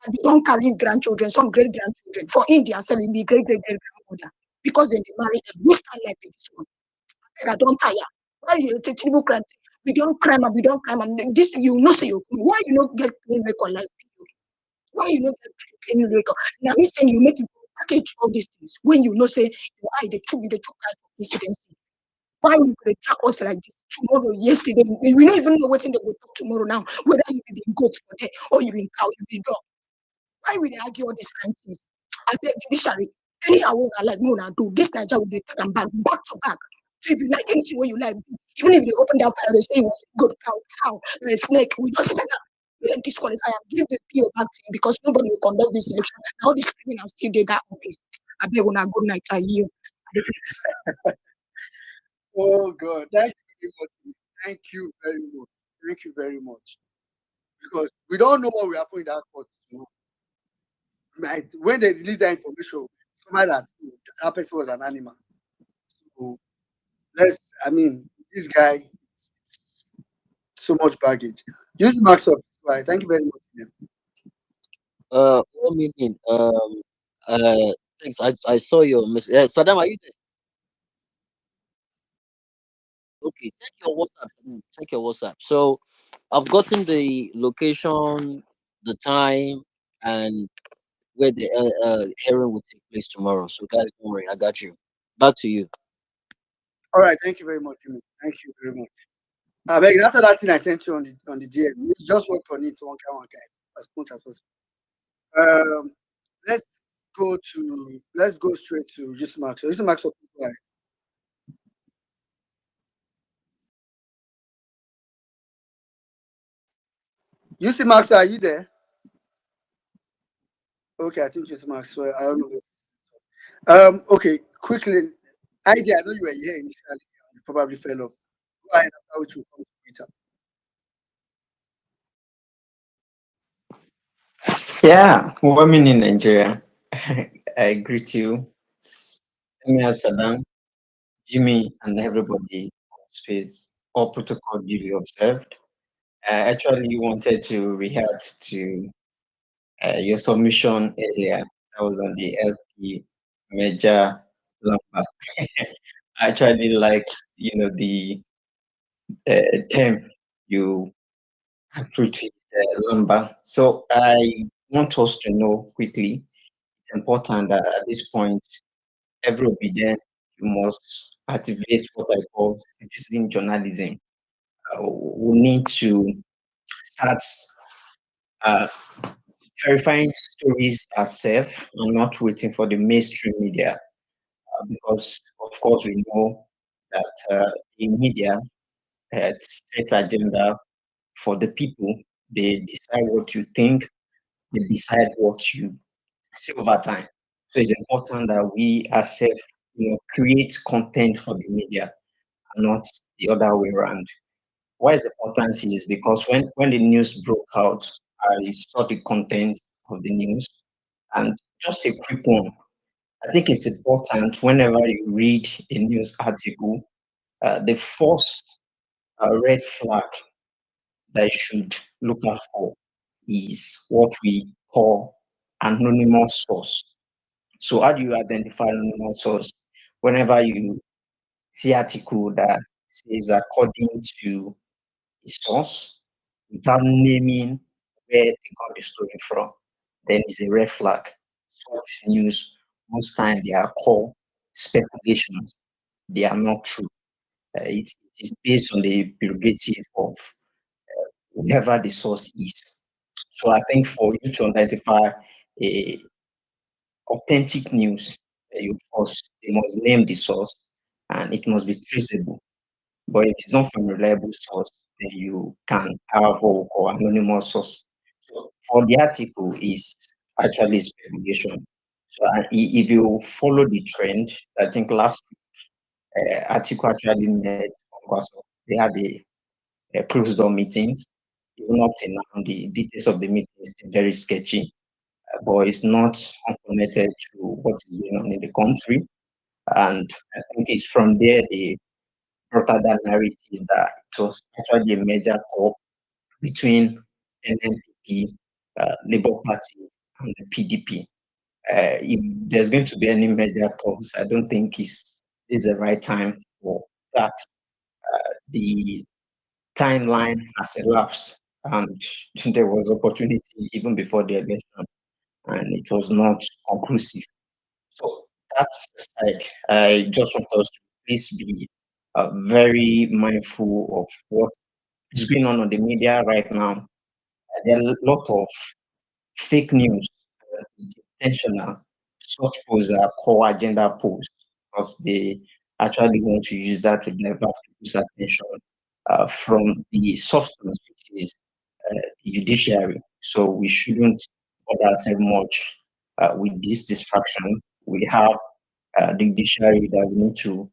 they don't carry grandchildren, some great grandchildren. For India, selling the great grandmother because they marry them. Which kind like this one? I don't tire. Why you take Tinubu crime? We don't crime and we don't crime and this you know say you why you not get clean record like people? Why you not get clean record? Now me saying you make you package all these things when you know say your eye the truth guy for presidency. Why you could attack us like this tomorrow, yesterday? We don't even know what's in the go talk tomorrow now, whether you be the goat for there or you be cow, you be dog. Why will they argue all these kind of things? I beg judiciary. Anyhow, I like Mona do this Nigeria will be taken back to back. So if you like anything where you like, even if they open that file, they say it was good cow, snake, we just send up. We don't disqualify and give the PO back to him because nobody will conduct this election. Now these criminals still they got office. I beg when I good night, I yield. Oh God, thank you very much. Thank you very much. Thank you very much. Because we don't know what will happen in that court tomorrow. Right? When they release that information, it's discovered that that person was an animal. So this guy, so much baggage. Use marks up. Right. Thank you very much. What meaning? Thanks. I saw your message. Saddam, are you there? Okay, check your WhatsApp. Check your WhatsApp. So I've gotten the location, the time, and where the hearing will take place tomorrow. So guys, don't worry, I got you. Back to you. All right. Thank you very much, Jimmy. Thank you very much. I beg, after that thing I sent you on the DM, you just work on it one kind, as much as possible. Let's let's go straight to just Max. So just Max up. You see Max, are you there? Okay, I think just Max. So I don't know. Okay, quickly. Idea, I know you were here initially. You probably fell off. Go ahead after which will come to Peter. Yeah, women in Nigeria. I greet you, Emir Saddam, Jimmy, and everybody on space. All protocol duly observed. I actually wanted to react to your submission earlier. That was on the LP Major Lamba. I actually like, the term you approach it, Lamba. So I want us to know quickly. It's important that at this point, every obedient, you must activate what I call citizen journalism. We need to start uh, verifying stories ourselves and not waiting for the mainstream media, because, of course, we know that the media set agenda for the people. They decide what you think. They decide what you see over time. So it's important that we ourselves, create content for the media and not the other way around. Why is important is because when the news broke out, I saw the content of the news, and just a quick one. I think it's important whenever you read a news article, the first red flag that you should look out for is what we call anonymous source. So how do you identify anonymous source? Whenever you see article that says according to a source without naming where they got the story from, then it's a red flag. Such news, most times they are called speculations. They are not true. It is based on the prerogative of whoever the source is. So I think for you to identify a authentic news, you of course you must name the source and it must be traceable. But if it's not from a reliable source, then you can have what we call anonymous source. So for the article is actually speculation. So if you follow the trend, I think last article actually made because they had a closed door meetings. Even up till now, the details of the meeting is still very sketchy, but it's not unconnected to what is going on in the country. And I think it's from there they brought out that narrative that it was actually a major talk between NNPP, Labour Party, and the PDP. If there's going to be any major talks, I don't think is the right time for that. The timeline has elapsed, and there was opportunity even before the election, and it was not conclusive. So that's the side. I just want us to please be very mindful of what is going on the media right now. There are a lot of fake news. It's intentional. Such posts are core agenda posts because they actually want to use that to divert people's attention from the substance, which is the judiciary. So we shouldn't bother ourselves much with this distraction. We have the judiciary that we need to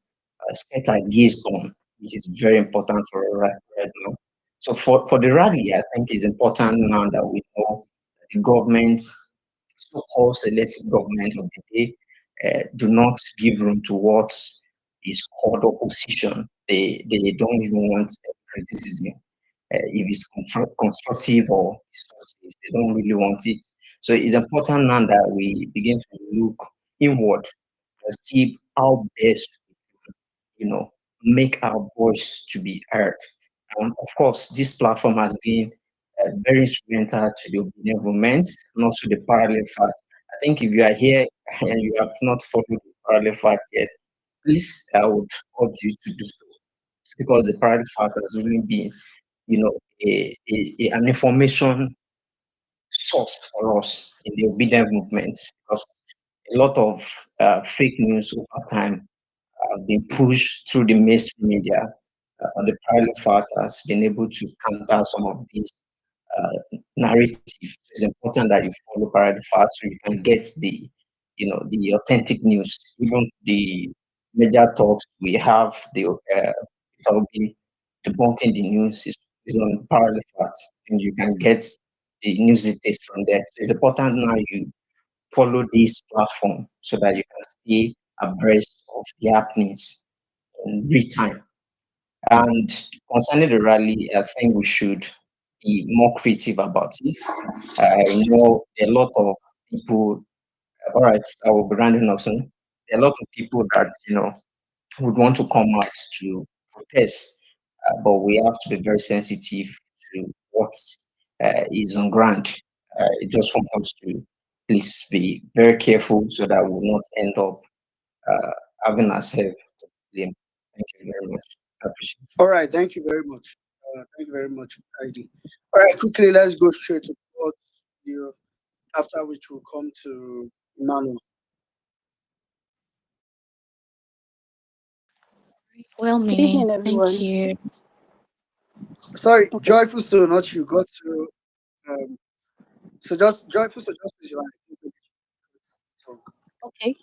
set our gaze on, which is very important for us right now. So for the rally, I think it's important now that we know the government, so-called selective government of the day, do not give room to what is called opposition. They don't even want criticism. If it's constructive or destructive, they don't really want it. So it's important now that we begin to look inward and see how best, make our voice to be heard. And of course, this platform has been very instrumental to the opinion movement and also the parallel fact. I think if you are here and you have not followed the parallel fact yet, please, I would urge you to do so because the parallel fact has really been, an information source for us in the obedient movement because a lot of fake news over time have been pushed through the mainstream media. The parallel fact has been able to counter some of these narrative. It's important that you follow parallel facts so you can get the authentic news. Even the media talks we have, the it will be debunking the news is on parallel facts, and you can get the news details from there. So it's important now you follow this platform so that you can stay abreast of the happenings in real time. And concerning the rally, I think we should be more creative about it. I know a lot of people, all right, I will be rounding up soon. There are a lot of people that, would want to come out to protest, but we have to be very sensitive to what is on ground. It just want us to please be very careful so that we will not end up having ourselves to blame. Thank you very much. I appreciate it. All right, thank you very much. Thank you very much, ID. All right, quickly, let's go straight to what you, after which we'll come to Emmanuel. Well, Good meaning, evening, thank everyone. you. Sorry, Okay. Joyful Soul, not you. Got to so just Joyful Soul, just please your line. So, Okay.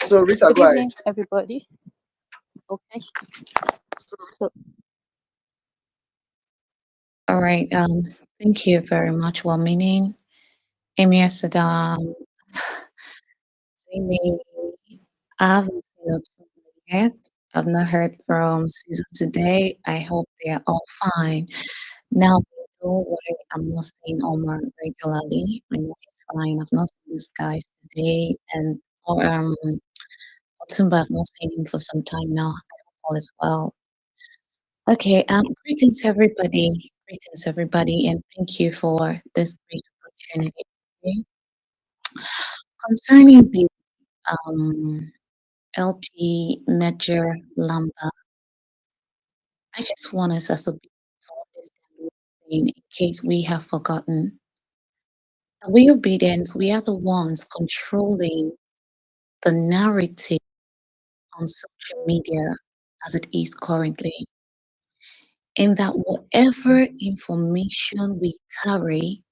so Rita, Good go ahead. evening, everybody. Okay. So, All right. Thank you very much. Well, meaning, Emir Saddam, Amy, I haven't seen your team yet. I've not heard from Caesar today. I hope they are all fine. Now, you know why I'm not seeing Omar regularly. I know he's fine. I've not seen these guys today, and or Otumba, I've not seen him for some time now. I hope all is well. Okay. Greetings, everybody. Greetings, everybody, and thank you for this great opportunity. Okay. Concerning the um LP Major Lamba, I just want us as a people to understand one thing in case we have forgotten. We obedience, we are the ones controlling the narrative on social media as it is currently. In that whatever information we carry,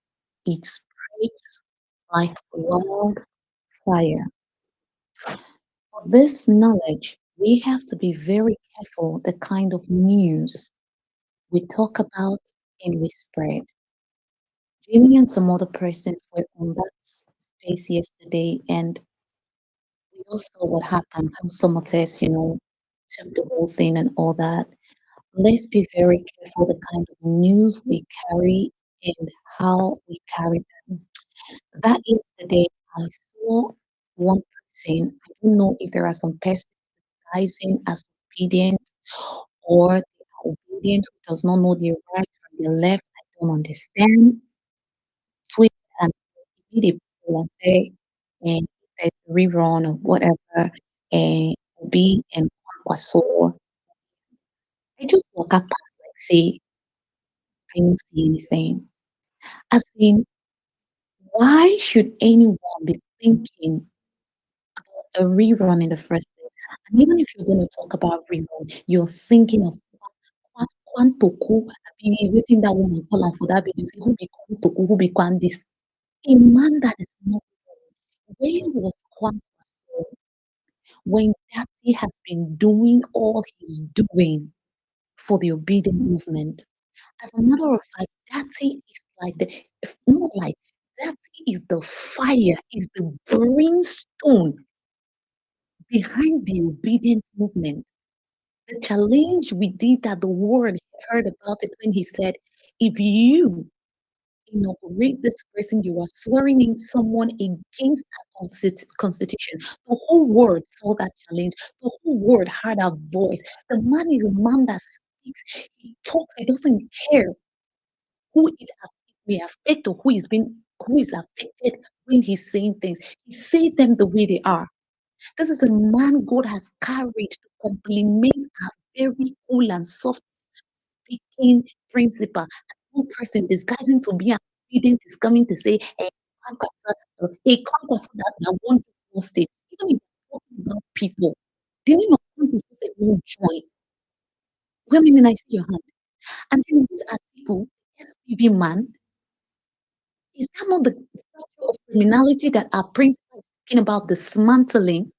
it spreads like wildfire. For this knowledge, we have to be very careful the kind of news we talk about and we spread. Jamie and some other persons were on that space yesterday, and we all saw what happened, how some of us, took the whole thing and all that. Let's be very careful the kind of news we carry and how we carry them. That yesterday, I saw one person. I don't know if there are some persons disguising as obedient or they are obedient who does not know the right from the left. I don't understand. Tweet and immediate people and say, and there's a rerun or whatever, and be and so I just walk up past like say I don't see anything. As in, why should anyone be thinking a rerun in the first place? And even if you're going to talk about rerun, you're thinking of Kwantoku, waiting that woman call am for that video, say, who be Kwantoku, who be Kwan this? A man that is not where was Kwankwaso when Daddy has been doing all he's doing for the obedient movement? As a matter of fact, Daddy is like the, if not like That is the fire, is the brimstone behind the obedience movement. The challenge we did that the world heard about it when he said, if you inaugurate this person, you are swearing in someone against our constitution. The whole world saw that challenge. The whole world heard our voice. The man is a man that speaks. He talks. He doesn't care who it may affect or who is affected when he's saying things. He say them the way they are. This is a man God has carried to complement our very cool and soft speaking principle. And one person disguising to be an obedient is coming to say, a conqueror that won't do state. Even if we're talking about people, the name of conqueror says will join. Women, I see your hand. And then is this article, SPV man, is that not the structure of criminality that our principal is talking about dismantling?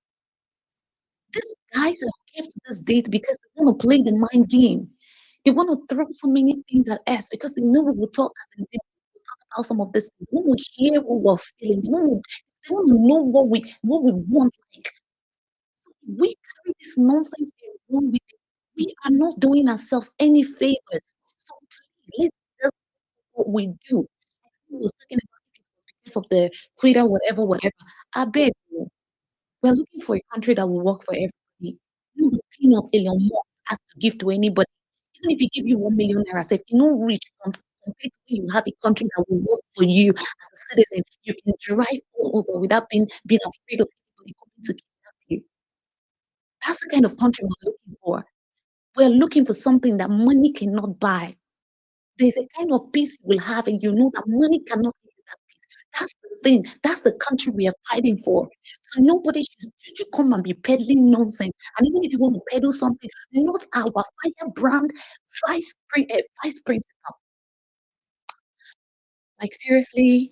These guys have kept this date because they want to play the mind game. They want to throw so many things at us because they know we will talk as in we'll talk about some of this. They want to hear what we're feeling. They want to know what we want. Like, so if we carry this nonsense and run with it, we are not doing ourselves any favors. So please let's be careful what we do. I think we was talking about it because of the Twitter, whatever, whatever. I beg you. We're looking for a country that will work for everybody. You know the peanuts Elon Musk has to give to anybody. Even if he give you 1 million naira, say you know rich compared to when you have a country that will work for you as a citizen, you can drive all over without being afraid of anybody coming to kidnap you. That's the kind of country we're looking for. We're looking for something that money cannot buy. There's a kind of peace you will have, and you know that money cannot give you that peace. That's the thing. That's the country we are fighting for. So nobody should come and be peddling nonsense. And even if you want to peddle something, not our firebrand vice principal. Like seriously,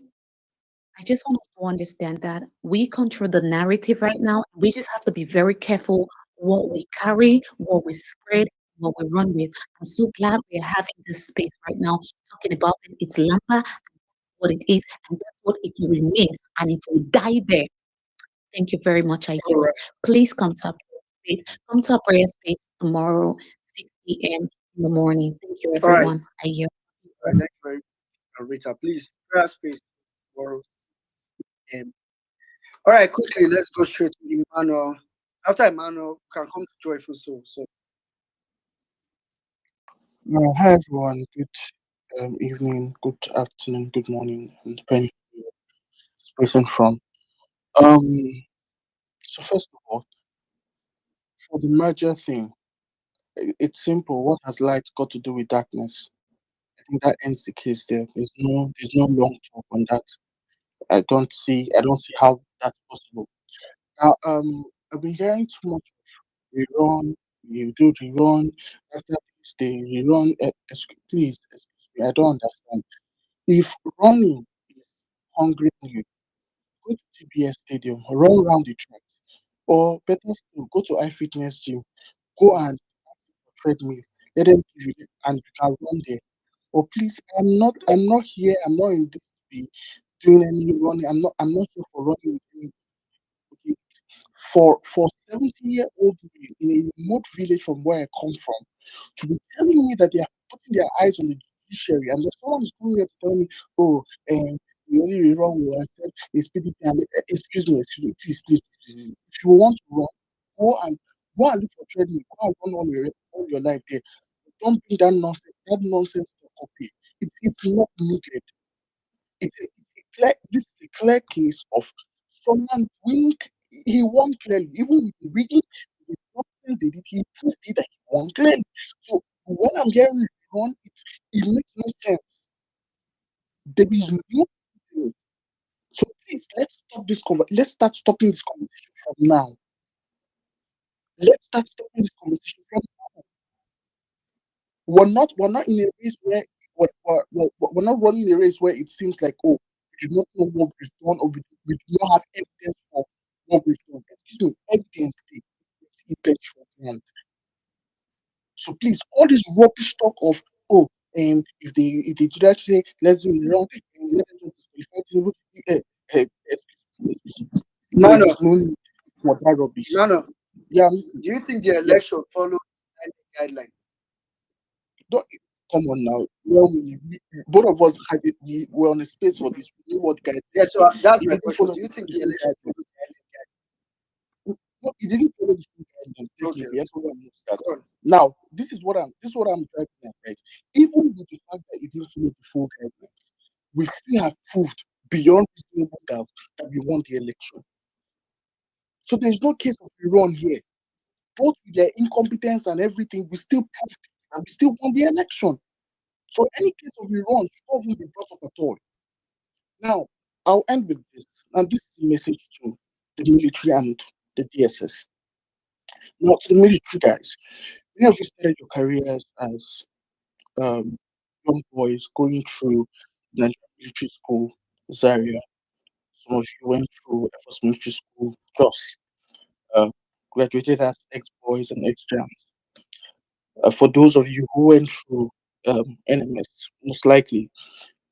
I just want us to understand that we control the narrative right now. We just have to be very careful what we carry, what we spread, what we run with. I'm so glad we're having this space right now talking about it. It's Lamba, what it is, and that's what it will remain, and it will die there. Thank you very much. I All yield. right. Please come to our prayer space. Come to our prayer space tomorrow, 6 a.m. in the morning. Thank you, All right. everyone. I yield. All right. Thank you very much, Rita. Please, prayer space tomorrow. All right, quickly, let's go straight to Emmanuel. After Emmanuel, we can come to Joyful Soul. So, Hi everyone, good evening, good afternoon, good morning, and depending on where this person from. Um, so first of all, for the merger thing, it's simple. What has light got to do with darkness? I think that ends the case there. There's no long talk on that. I don't see how that's possible. Now, I've been hearing too much of rerun. You do rerun. After this, they rerun. Please, excuse me. I don't understand. If running is hungry you, go to TBS Stadium, run around the tracks, or better still, go to iFitness gym, go and treadmill, let them give you, and you can run there. Or please, I'm not here. I'm not in this to be doing any running. I'm not here for running with any. Okay, for 70-year-old men in a remote village from where I come from to be telling me that they are putting their eyes on the judiciary and there's someone is coming here to tell me, oh, the only wrong we accept is PDP and excuse me, please. If you want to run, go and look for treadmill, go and run all your life there. Don't bring that nonsense to copy. It's not needed. This is a clear case of someone winning. He won clearly, even with the rigging, the nonsense they did, he proved it that he won clearly. So when I'm hearing wrong, it makes no sense. There is no sense. So please let's start stopping this conversation from now. Let's start stopping this conversation from now. We're not in a race where we're not running a race where it seems like, oh, we do not know what we've done, or we do not have evidence for what we've done. Excuse me, evidence is better for hand. So please, all this rubbish talk of, oh, if they do that say let's do it wrong, and let them just disqualify Tinubu, eh, eh, there Emmanuel, is no need for that rubbish. Emmanuel, Yeah, do you think the yes. election followed guideline? Don't come on now. Well, both of us had it. We were on a space for this. We knew what guidelines. Yes, so that's It my didn't question. follow Do you the think the full election guidelines. followed No, it didn't follow the full guidelines. Okay. Definitely, everyone knows that. Go on. Now, this is what I'm driving at, right? Even with the fact that it didn't follow the full guidelines, we still have proved beyond reasonable doubt that we won the election. So there's no case of rerun here. Both with their incompetence and everything, we still proved it, and we still won the election. So any case of rerun should not even be brought up at all. Now, I'll end with this, and this is a message to the military and the DSS. Now, to the military guys, many of you started your careers as young boys going through the Nigerian military school, Zaria. Some of you went through Air Force Military School, Jos, uh, graduated as ex-boys and ex-jams. For those of you who went through NMS, most likely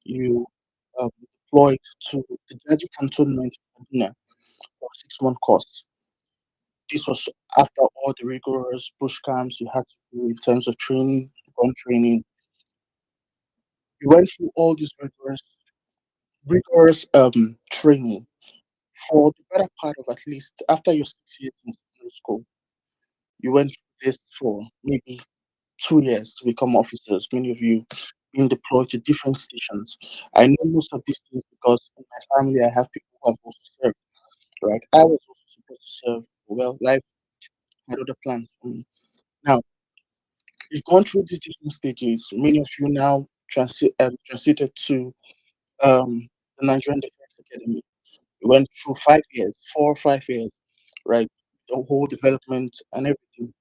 you deployed to the Jaji Cantonment in Kaduna for a 6-month course. This was after all the rigorous push camps you had to do in terms of training, gun training. You went through all this rigorous training for the better part of at least after your 6 years in secondary school. You went through this for maybe 2 years to become officers. Many of you being deployed to different stations. I know most of these things because in my family I have people who have also served. Right, I was also supposed to serve. Well, life had other plans for me. Now, you've gone through these different stages. Many of you now transited to the Nigerian Defense Academy. You went through 5 years, 4 or 5 years, right? The whole development and everything.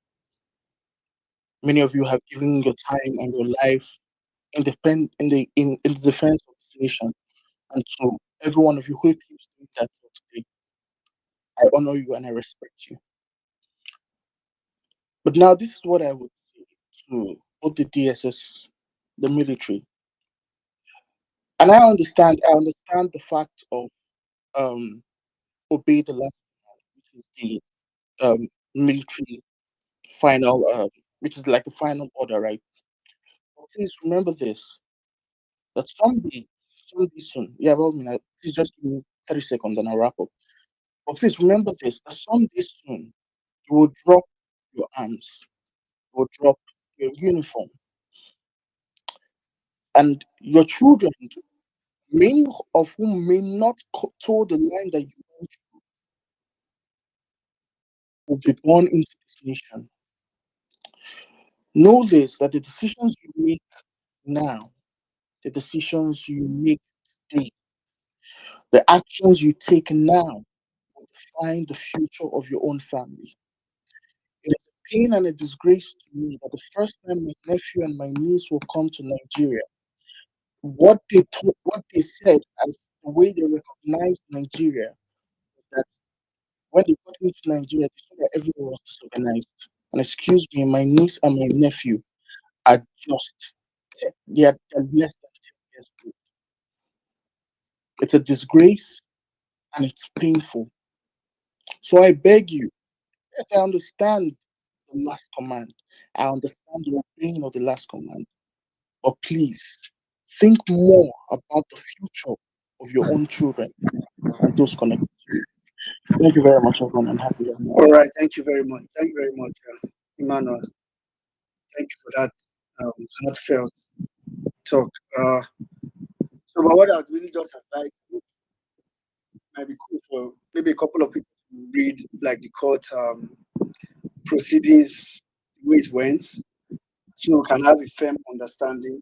Many of you have given your time and your life in the defense of this nation. And so every one of you who keeps doing that till today, I honor you and I respect you. But now this is what I would say to both the DSS, the military. And I understand the fact of um obey the last command, which is the military final which is like the final order, right? But please remember this, that someday soon, yeah, well, please just give me 30 seconds and I'll wrap up. But please remember this, that someday soon you will drop your arms, you will drop your uniform, and your children, many of whom may not toe the line that you went through, will be born into this nation. Know this, that the decisions you make now, the decisions you make today, the actions you take now will define the future of your own family. It is a pain and a disgrace to me that the first time my nephew and my niece will come to Nigeria, what they said as the way they recognized Nigeria was that when they got into Nigeria, they saw that everyone was disorganized. And excuse me, my niece and my nephew are just they're less than 10 years old. It's a disgrace and it's painful. So I beg you, yes, I understand the last command. I understand the obeying of the last command. But please think more about the future of your own children and those connected to you. Thank you very much, everyone. I'm happy. All right. Thank you very much. Thank you very much, Emmanuel. Thank you for that heartfelt talk. So, but what I'd really just advise might be cool for maybe a couple of people to read like the court proceedings, the way it went, so we can have a firm understanding.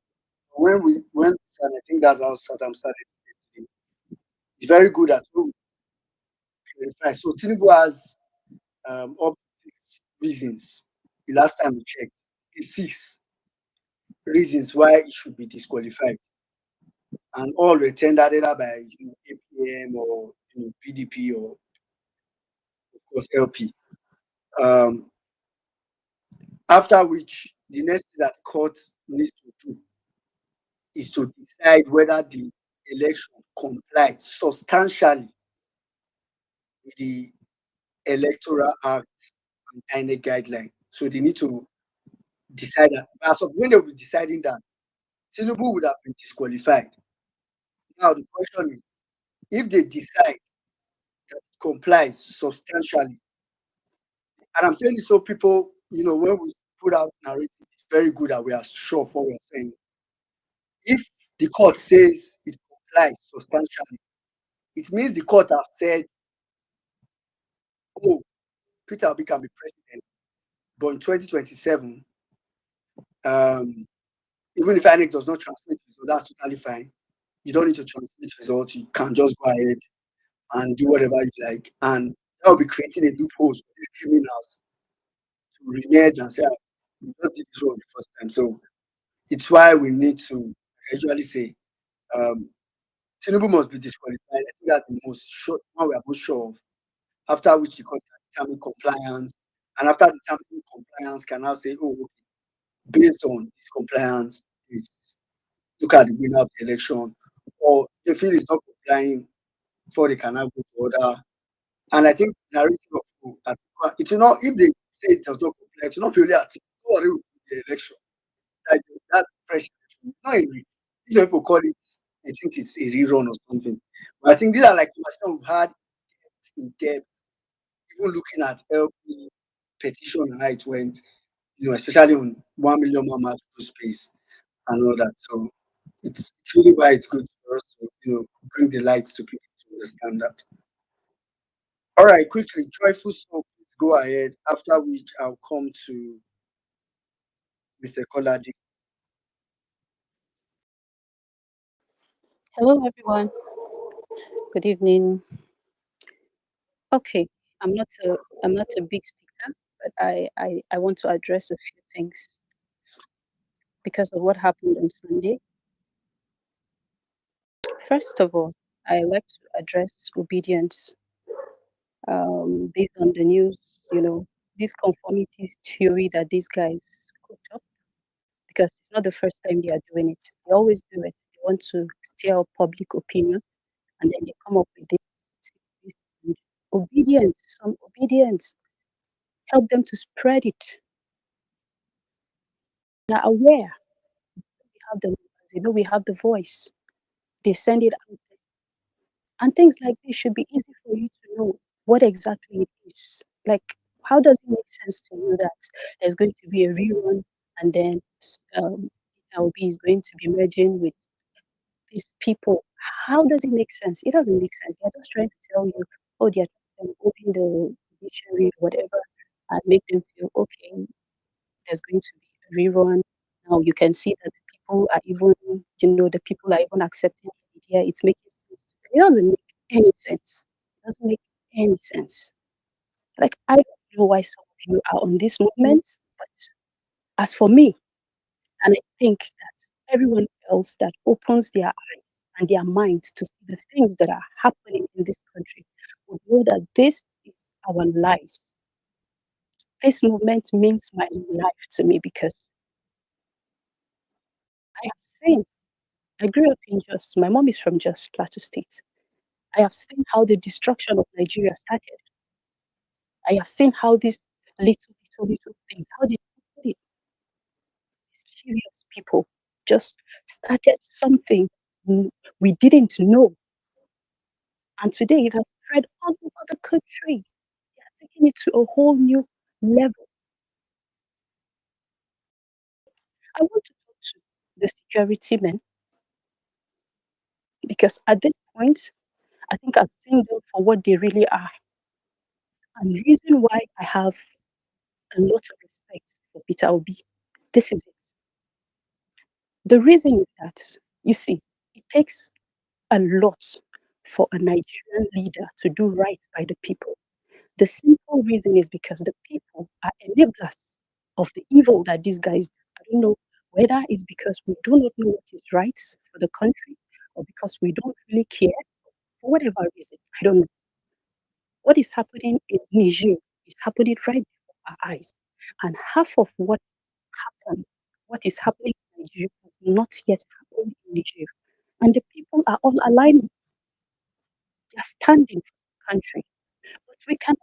When and I think that's how Saddam started yesterday. It's very good at home. Clarify. So Tinubu has up to 6 reasons. The last time we checked, it's 6 reasons why it should be disqualified, and all were tendered either by APM or PDP or of course LP. Um, After which, the next thing that the court needs to do is to decide whether the election comply substantially with the Electoral Act and INEC guideline. So they need to decide that. As of when they'll be deciding that, Tinubu would have been disqualified. Now the question is, if they decide that it complies substantially, and I'm saying this so people, when we put out narrative, it's very good that we are sure of what we're saying. If the court says it complies substantially, it means the court have said, oh, Peter Obi can be president, but in 2027, even if INEC does not transmit results, that's totally fine. You don't need to transmit results. You can just go ahead and do whatever you like. And that will be creating a loophole for these criminals to renege and say, we just did this wrong the first time. So it's why we need to usually say, Tinubu must be disqualified. I think that's the most short one we are most sure of. After which the court can determine compliance. And after determining compliance, can now say, oh, okay, based on this compliance, look at the winner of the election, or they feel it's not complying before they can now go to order. And I think narrative of it will not, if they say it does not comply, it will not be really at the election. Like that fresh election. It's not a these people call it, I think it's a rerun or something. But I think these are like conversations we've had in depth, even looking at LP petition and how it went, especially on 1 million mama space and all that. So it's really why it's good for us to bring the lights to people to understand that. All right, quickly, joyful song, please go ahead. After which I'll come to Mr. Koladi. Hello, everyone. Good evening. Okay, I'm not a big speaker, but I want to address a few things because of what happened on Sunday. First of all, I like to address obedience. Based on the news, this conformity theory that these guys cooked up, because it's not the first time they are doing it. They always do it. They want to stir up public opinion, and then they come up with this obedience, some obedience, help them to spread it. They're aware. We have the numbers, we have the voice. They send it out there. And things like this should be easy for you to know what exactly it is. Like, how does it make sense to you that there's going to be a rerun and then Peter is going to be merging with these people? How does it make sense? It doesn't make sense. They're just trying to tell you, oh, they're trying to open the dictionary, whatever, and make them feel okay. There's going to be a rerun. Now you can see that the people are even, the people are even accepting the idea. It's making sense. It doesn't make any sense. It doesn't make any sense. Like, I don't know why some of you are on this movement, but as for me, and I think that everyone else that opens their eyes and their minds to see the things that are happening in this country would know that this is our lives. This movement means my life to me because I have seen, I grew up in Jos. My mom is from Jos, Plateau State. I have seen how the destruction of Nigeria started. I have seen how these little things, how they did serious people just started something we didn't know. And today it has spread all over the country. They are taking it to a whole new level. I want to talk to the security men because at this point, I think I've seen them for what they really are. And the reason why I have a lot of respect for Peter Obi, this is it. The reason is that, you see, it takes a lot for a Nigerian leader to do right by the people. The simple reason is because the people are enablers of the evil that these guys do. I don't know whether it's because we do not know what is right for the country or because we don't really care. For whatever reason, I don't know. What is happening in Niger is happening right before our eyes. And half of what is happening in Nigeria has not yet happened in Niger. and the people are all aligned. They are standing for the country, but we cannot.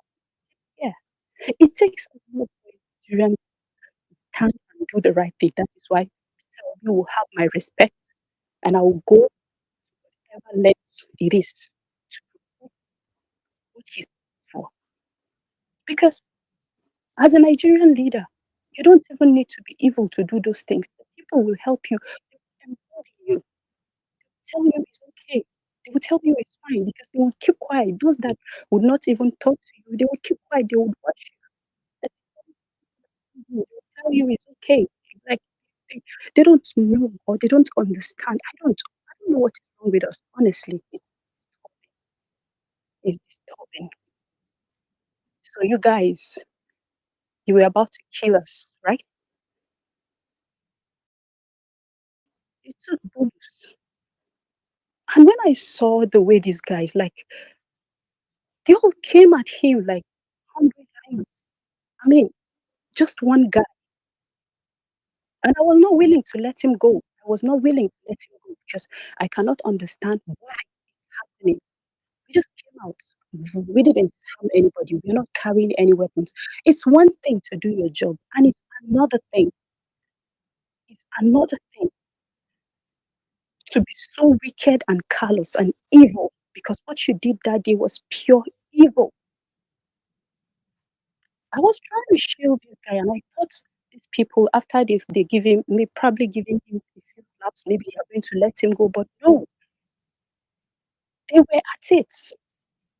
Yeah, it takes a lot of Nigerians to stand and do the right thing. That is why you will have my respect, and I will go whatever lengths it is to protect what he stands for. Because as a Nigerian leader, you don't even need to be evil to do those things. The people will help you, they will embody you, tell you it's okay. They will tell you it's fine because they will keep quiet. Those that would not even talk to you, they will keep quiet. They would watch you. They will tell you it's okay. Like they, they don't know or they don't understand. I don't know what is wrong with us. Honestly, it's disturbing. So you guys, you were about to kill us, right? You took bullets. And when I saw the way these guys, like, they all came at him like 100 times. I mean, just one guy. And I was not willing to let him go. I was not willing to let him go because I cannot understand why it's happening. We just came out. We didn't harm anybody. We're not carrying any weapons. It's one thing to do your job, and it's another thing. It's another thing to be so wicked and callous and evil because what you did that day was pure evil. I was trying to shield this guy, and I thought these people, after they give him, may probably giving him a few slaps, maybe they are going to let him go. But no, they were at it.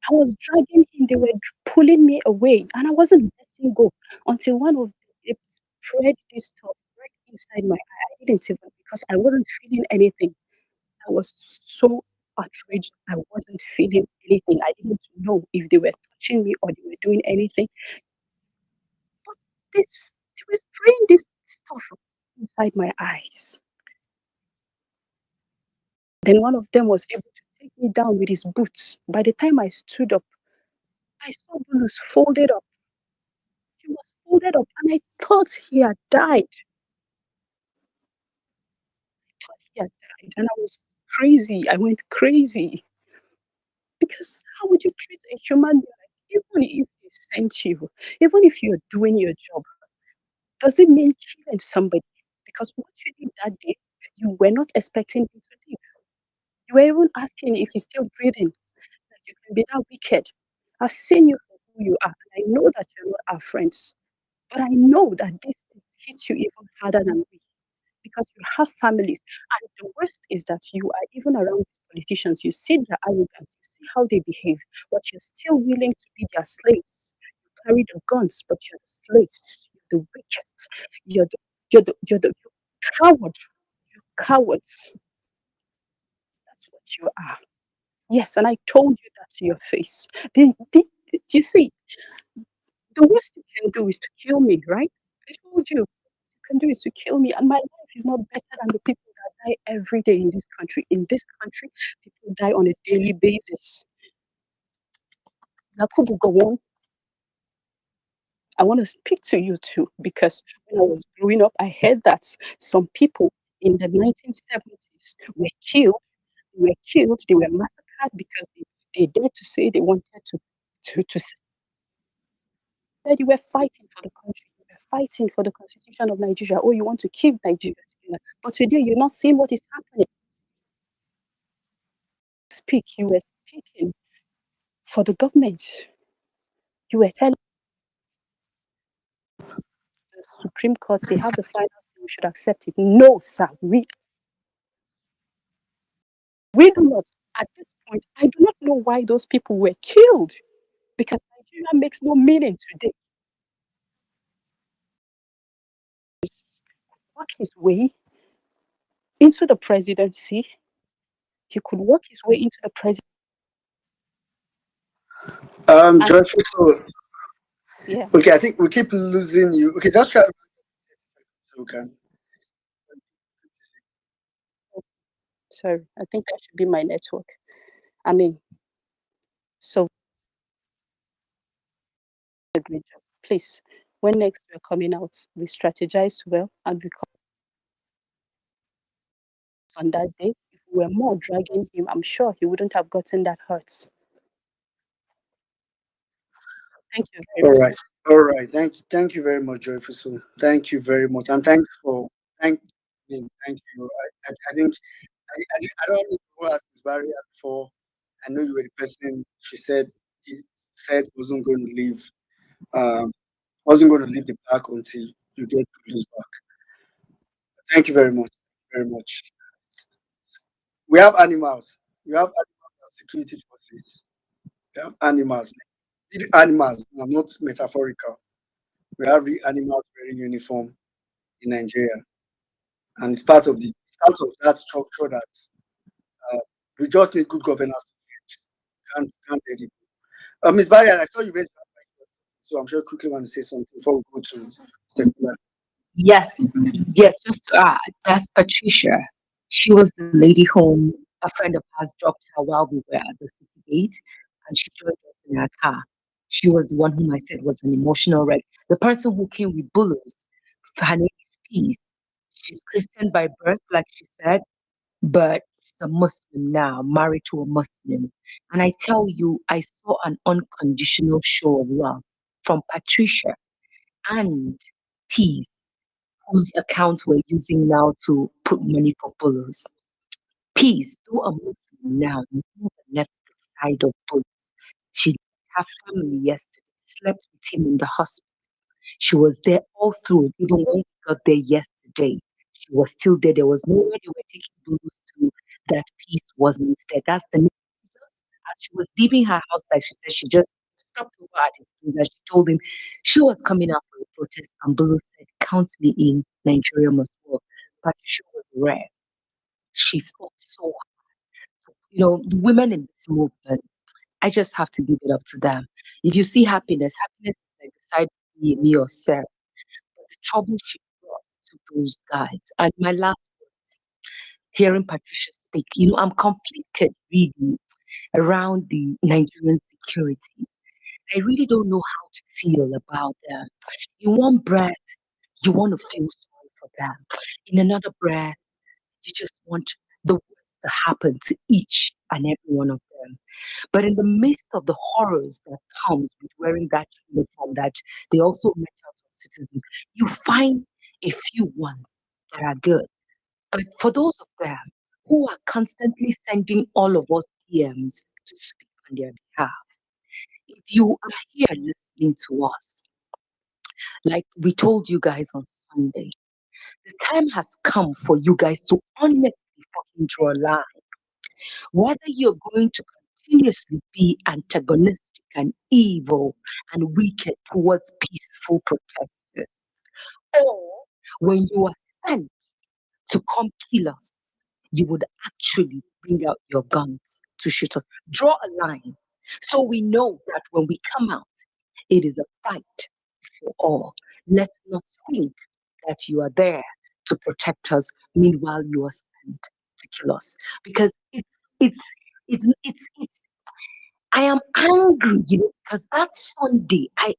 I was dragging him, they were pulling me away, and I wasn't letting go until one of them spread this stuff right inside my eye. I didn't even because I wasn't feeling anything. I was so outraged. I wasn't feeling anything. I didn't know if they were touching me or they were doing anything. But they were spraying this stuff inside my eyes. Then one of them was able to take me down with his boots. By the time I stood up, I saw Bulus folded up. He was folded up, and I thought he had died. I thought he had died, and I was crazy. I went crazy because how would you treat a human being? Even if they sent you, even if you're doing your job, does it mean killing somebody? Because what you did that day, you were not expecting him to live. You were even asking if he's still breathing. Like you can be that wicked. I've seen you for who you are, and I know that you're not our friends. But I know that this thing hits you even harder than we because you have families. And the worst is that you are even around these politicians. You see their arrogance, you see how they behave, but you're still willing to be their slaves. You carry the guns, but you're the slaves. You're the weakest. You're the coward. You're cowards. That's what you are. Yes, and I told you that to your face. You see, the worst you can do is to kill me, right? I told you, you can do is to kill me, and my life is not better than the people that die every day in this country. In this country, people die on a daily basis. Nakubu, go on. I want to speak to you too because when I was growing up, I heard that some people in the 1970s were killed, they were massacred because they dared to say they wanted to say that you were fighting for the country, you were fighting for the constitution of Nigeria, or you want to keep Nigeria together. But today you're not seeing what is happening. You were speaking for the government. You were telling the Supreme Court they have the final say, we should accept it. No, sir, we do not. At this point, I do not know why those people were killed because Nigeria makes no meaning today. Work his way into the presidency. He could work his way into the presidency. Joyful. So, Yeah. okay, I think we keep losing you. Okay, just try so we can. Sorry, I think that should be my network. I mean, so a great job. Please, when next we're coming out, we strategize well and we come on that day. we were more dragging him, I'm sure he wouldn't have gotten that hurt. Thank you very All much. right. All right. Thank you very much, Joyfusu. Thank you very much. And thanks for thank you. I think I don't know who asked this barrier before. I know you were the person he said um wasn't going to leave the park until you get police back. Thank you very much. Very much. We have animals. We have animals as security forces. We have animals. Real animals. I'm not metaphorical. We have real animals wearing uniform in Nigeria, and it's part of that structure that uh, we just need good governance. Can't let it. Ms. Barry, I saw you raised your hand, so I'm sure you quickly want to say something before we go to step one. Yes, yes, just that's Patricia. She was the lady whom a friend of ours dropped her while we were at the city gate, and she joined us in her car. She was the one whom I said was an emotional wreck. The person who came with bullets, her name is Peace. She's Christian by birth, like she said, but she's a Muslim now, married to a Muslim. And I tell you, I saw an unconditional show of love from Patricia and Peace, whose accounts we're using now to put money for bullets. Peace, though a Muslim now, never left the side of bullets. She left her family yesterday, slept with him in the hospital. She was there all through, even when we got there yesterday. She was still there. There was nowhere they were taking bullets to that Peace wasn't there. That's the as she was leaving her house, like she said, she just stopped over at his place and she told him she was coming out for the protest. And Bulu said, count me in, Nigeria must work. But she was rare. She fought so hard. You know, the women in this movement, I just have to give it up to them. If you see happiness, happiness is like the side of me or Sarah. But the trouble she brought to those guys. And my last words, hearing Patricia speak, you know, I'm conflicted really around the Nigerian security. I really don't know how to feel about them. In one breath, you want to feel sorry for them. In another breath, you just want the worst to happen to each and every one of them. But in the midst of the horrors that comes with wearing that uniform that they also met out of citizens, you find a few ones that are good. But for those of them who are constantly sending all of us PMs to speak on their behalf, if you are here listening to us, like we told you guys on Sunday, the time has come for you guys to honestly fucking draw a line. Whether you're going to continuously be antagonistic and evil and wicked towards peaceful protesters, or when you are sent to come kill us, you would actually bring out your guns to shoot us. Draw a line so we know that when we come out, it is a fight for all. Let's not think that you are there to protect us, meanwhile you are sent to kill us. Because it's I am angry, you know, because that Sunday, I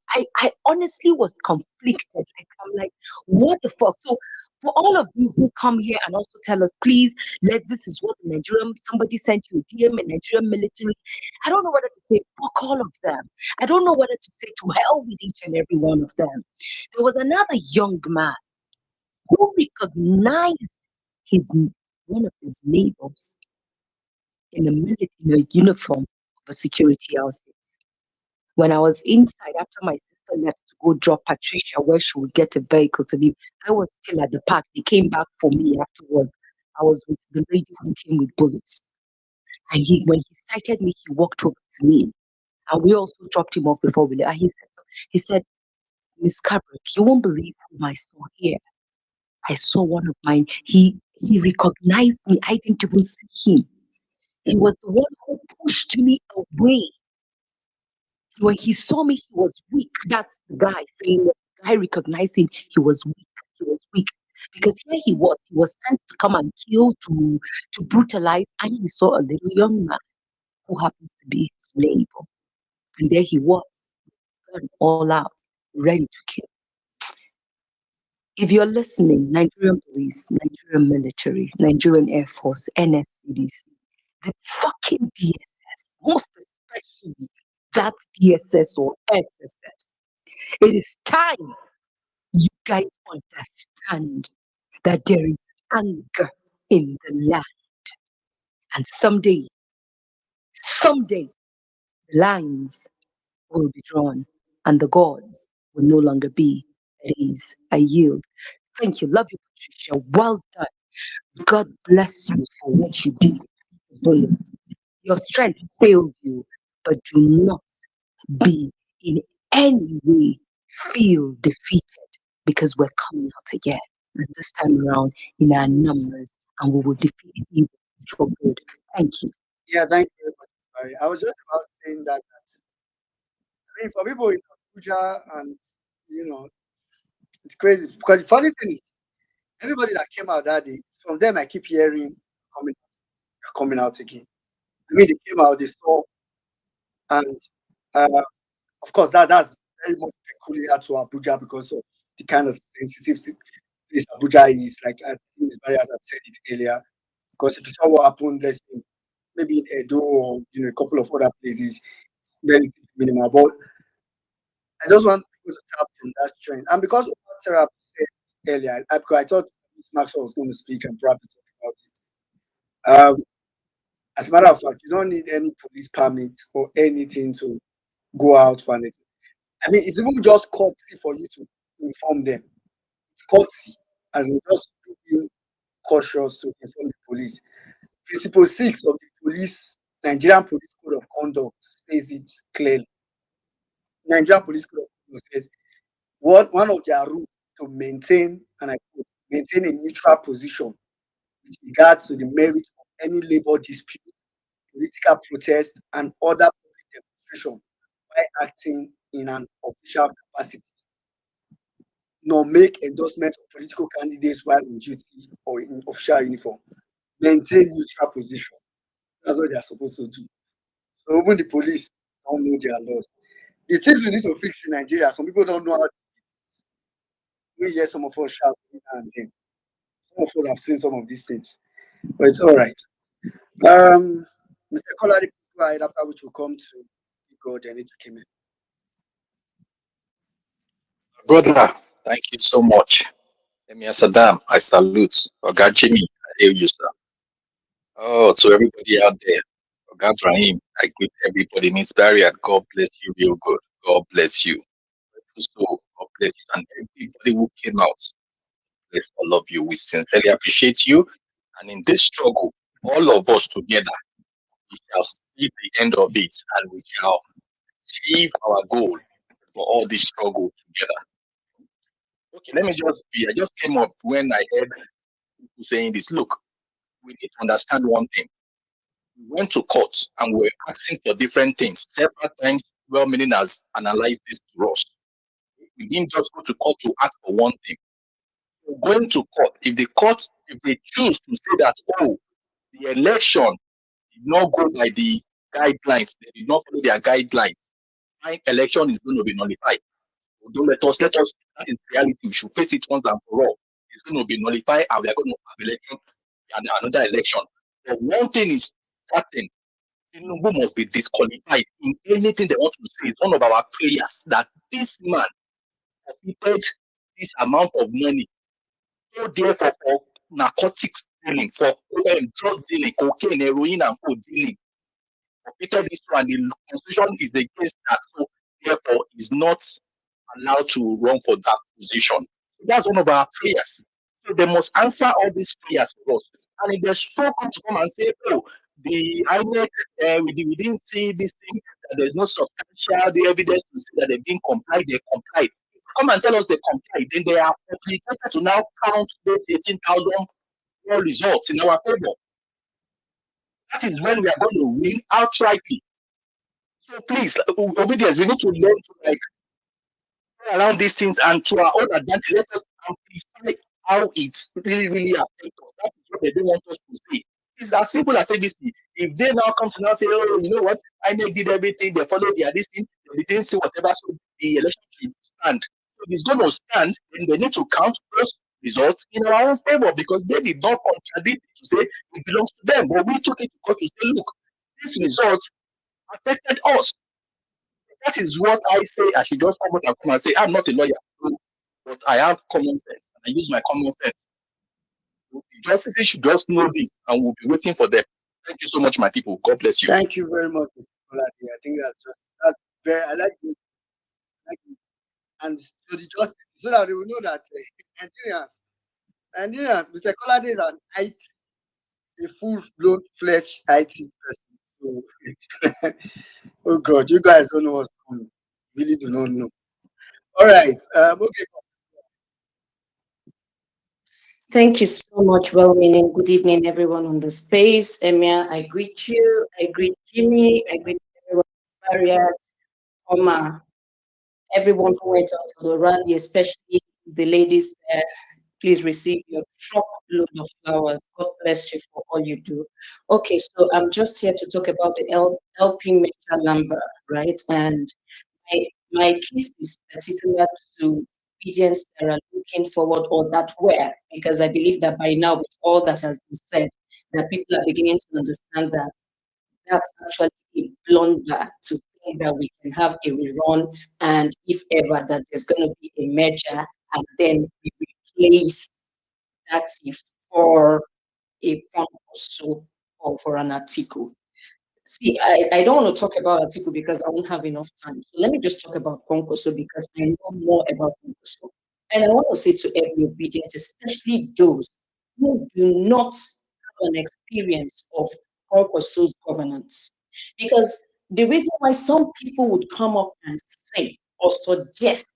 honestly was conflicted. Like, I'm like, what the fuck? So, for all of you who come here and also tell us, please, this is what the Nigerian, somebody sent you a DM, a Nigerian military. I don't know whether to say, fuck all of them. I don't know whether to say, to hell with each and every one of them. There was another young man who recognized his one of his neighbors in a uniform of a security outfit. When I was inside after my sister left to go drop Patricia where she would get a vehicle to leave, I was still at the park. They came back for me afterwards. I was with the lady who came with bullets. And when he sighted me, he walked over to me. And we also dropped him off before we left. And he said, Miss Cabrick, you won't believe whom I saw here. I saw one of mine. He recognized me. I didn't even see him. He was the one who pushed me away. When he saw me, he was weak. That's the guy saying the guy recognized him. He was weak. He was weak. Because here he was sent to come and kill, to brutalize, and he saw a little young man who happens to be his neighbor. And there he was, gun all out, ready to kill. If you're listening, Nigerian police, Nigerian military, Nigerian Air Force, NSCDC, the fucking DSS, most especially that DSS or SSS, it is time you guys understand that there is anger in the land. And someday, the lines will be drawn and the gods will no longer be. Please, I yield. Thank you. Love you, Patricia. Well done. God bless you for what you do. Bullets. Your strength failed you, but do not be in any way feel defeated because we're coming out again. And this time around in our numbers, and we will defeat evil for good. Thank you. Yeah, thank you very much. Sorry. I was just about saying that, I mean, for people in Abuja, and it's crazy because the funny thing is, everybody that came out that day, from them I keep hearing coming out again. I mean, they came out, they saw, and of course that's very much peculiar to Abuja because of the kind of sensitive place Abuja is. Like I think it's Barry has said it earlier. Because if you saw what happened, let's say maybe in Edo or a couple of other places, it's relatively minimal. But I just want people to tap on that trend. And because of what Sarah said earlier, because I thought Ms. Maxwell was going to speak and probably talk about it. As a matter of fact, you don't need any police permit or anything to go out for anything. I mean, it's even just courtesy for you to inform them. Courtesy, as in just being cautious to inform the police. Principle 6 of the Nigerian Police Code of Conduct says it clearly. Nigerian Police Code of Conduct says one of their rules to maintain, and I quote, maintain a neutral position with regards to the merit of any labor dispute, political protest, and other public demonstration by acting in an official capacity, nor make endorsement of political candidates while on duty or in official uniform. Maintain neutral position. That's what they are supposed to do. So even the police don't know their laws. The things we need to fix in Nigeria, some people don't know how to fix it. We hear some of us shout and then. Some of us have seen some of these things. But it's all right. Mr. Kolari, go ahead, after which will come to God and it came in. Brother, thank you so much. Emir Saddam, I salute. Oga Jimmy, I hail you, sir. Oh, to everybody out there. Oga Rahim, I greet everybody. Miss Barrier, God bless you real good. God bless you. So, God bless you. And everybody who came out, bless all of you. We sincerely appreciate you. And in this struggle, all of us together, we shall see the end of it and we shall achieve our goal for all this struggle together. Okay, let me just be. I just came up when I heard people saying this. Look, we need to understand one thing. We went to court and we were asking for different things. Several times, well meaning has analyzed this to us. We didn't just go to court to ask for one thing. We're going to court. If they choose to say that, oh, the election did not go by the guidelines, they did not follow their guidelines, my election is going to be nullified. Don't let us, that is reality. We should face it once and for all. It's going to be nullified and we are going to have election and another election. But one thing is certain, Tinubu must be disqualified in anything they want to say. It's one of our prayers that this man profited this amount of money, so therefore for narcotics dealing, for drug dealing, cocaine, heroin, and coke dealing. Profited this one, the constitution is against that, so therefore is not allowed to run for that position. That's one of our prayers. So they must answer all these prayers for us. And if they're so come to come and say, oh, the INEC, we didn't see this thing, that there's no substantial the evidence to say that they didn't comply, they complied. Come and tell us they complied, then they are obligated to now count those 18,000 results in our favor. That is when we are going to win outrightly. So please, obedience, we need to learn to like around these things and to our own advantage. Let us amplify how it's really affects us. That is what they don't want us to see. It's as simple as say this thing. If they now come to now say, oh, you know what, I did everything, they followed their this thing, they didn't see whatever, so the election should stand. if it's going to stand, then they need to count those results in our own favor because they did not contradict it to say it belongs to them. But we took it to court to say, look, this result affected us. That is what I say. I should just come out and come and say, I'm not a lawyer, but I have common sense. And I use my common sense. The justices should just know this and we'll be waiting for them. Thank you so much, my people. God bless you. Thank you very much, Mr. Kolade. I think that's very, I like it. And to the justice, so that they will know that Nigerians, Mr. Kolade is an IT, a full-blown fledged IT person. So, oh God, you guys don't know what's coming. Really do not know. All right. Okay. Thank you so much, well-meaning. Good evening, everyone on the space. Emia, I greet you. I greet Jimmy. I greet everyone, Harriet, Oma, everyone who went out to the rally, especially the ladies there. Please receive your truckload of flowers. God bless you for all you do. Okay, so I'm just here to talk about the LP Major Lamba, right? And my case is particular to obedience that are looking forward or that were, because I believe that by now, with all that has been said, that people are beginning to understand that that's actually a blunder to think that we can have a rerun and if ever that there's going to be a merger and then we replace that for a pump or so or for an article. See, I don't want to talk about article because I won't have enough time. So let me just talk about Concoso because I know more about Concoso. And I want to say to every obedient, especially those who do not have an experience of Concoso's governance. Because the reason why some people would come up and say or suggest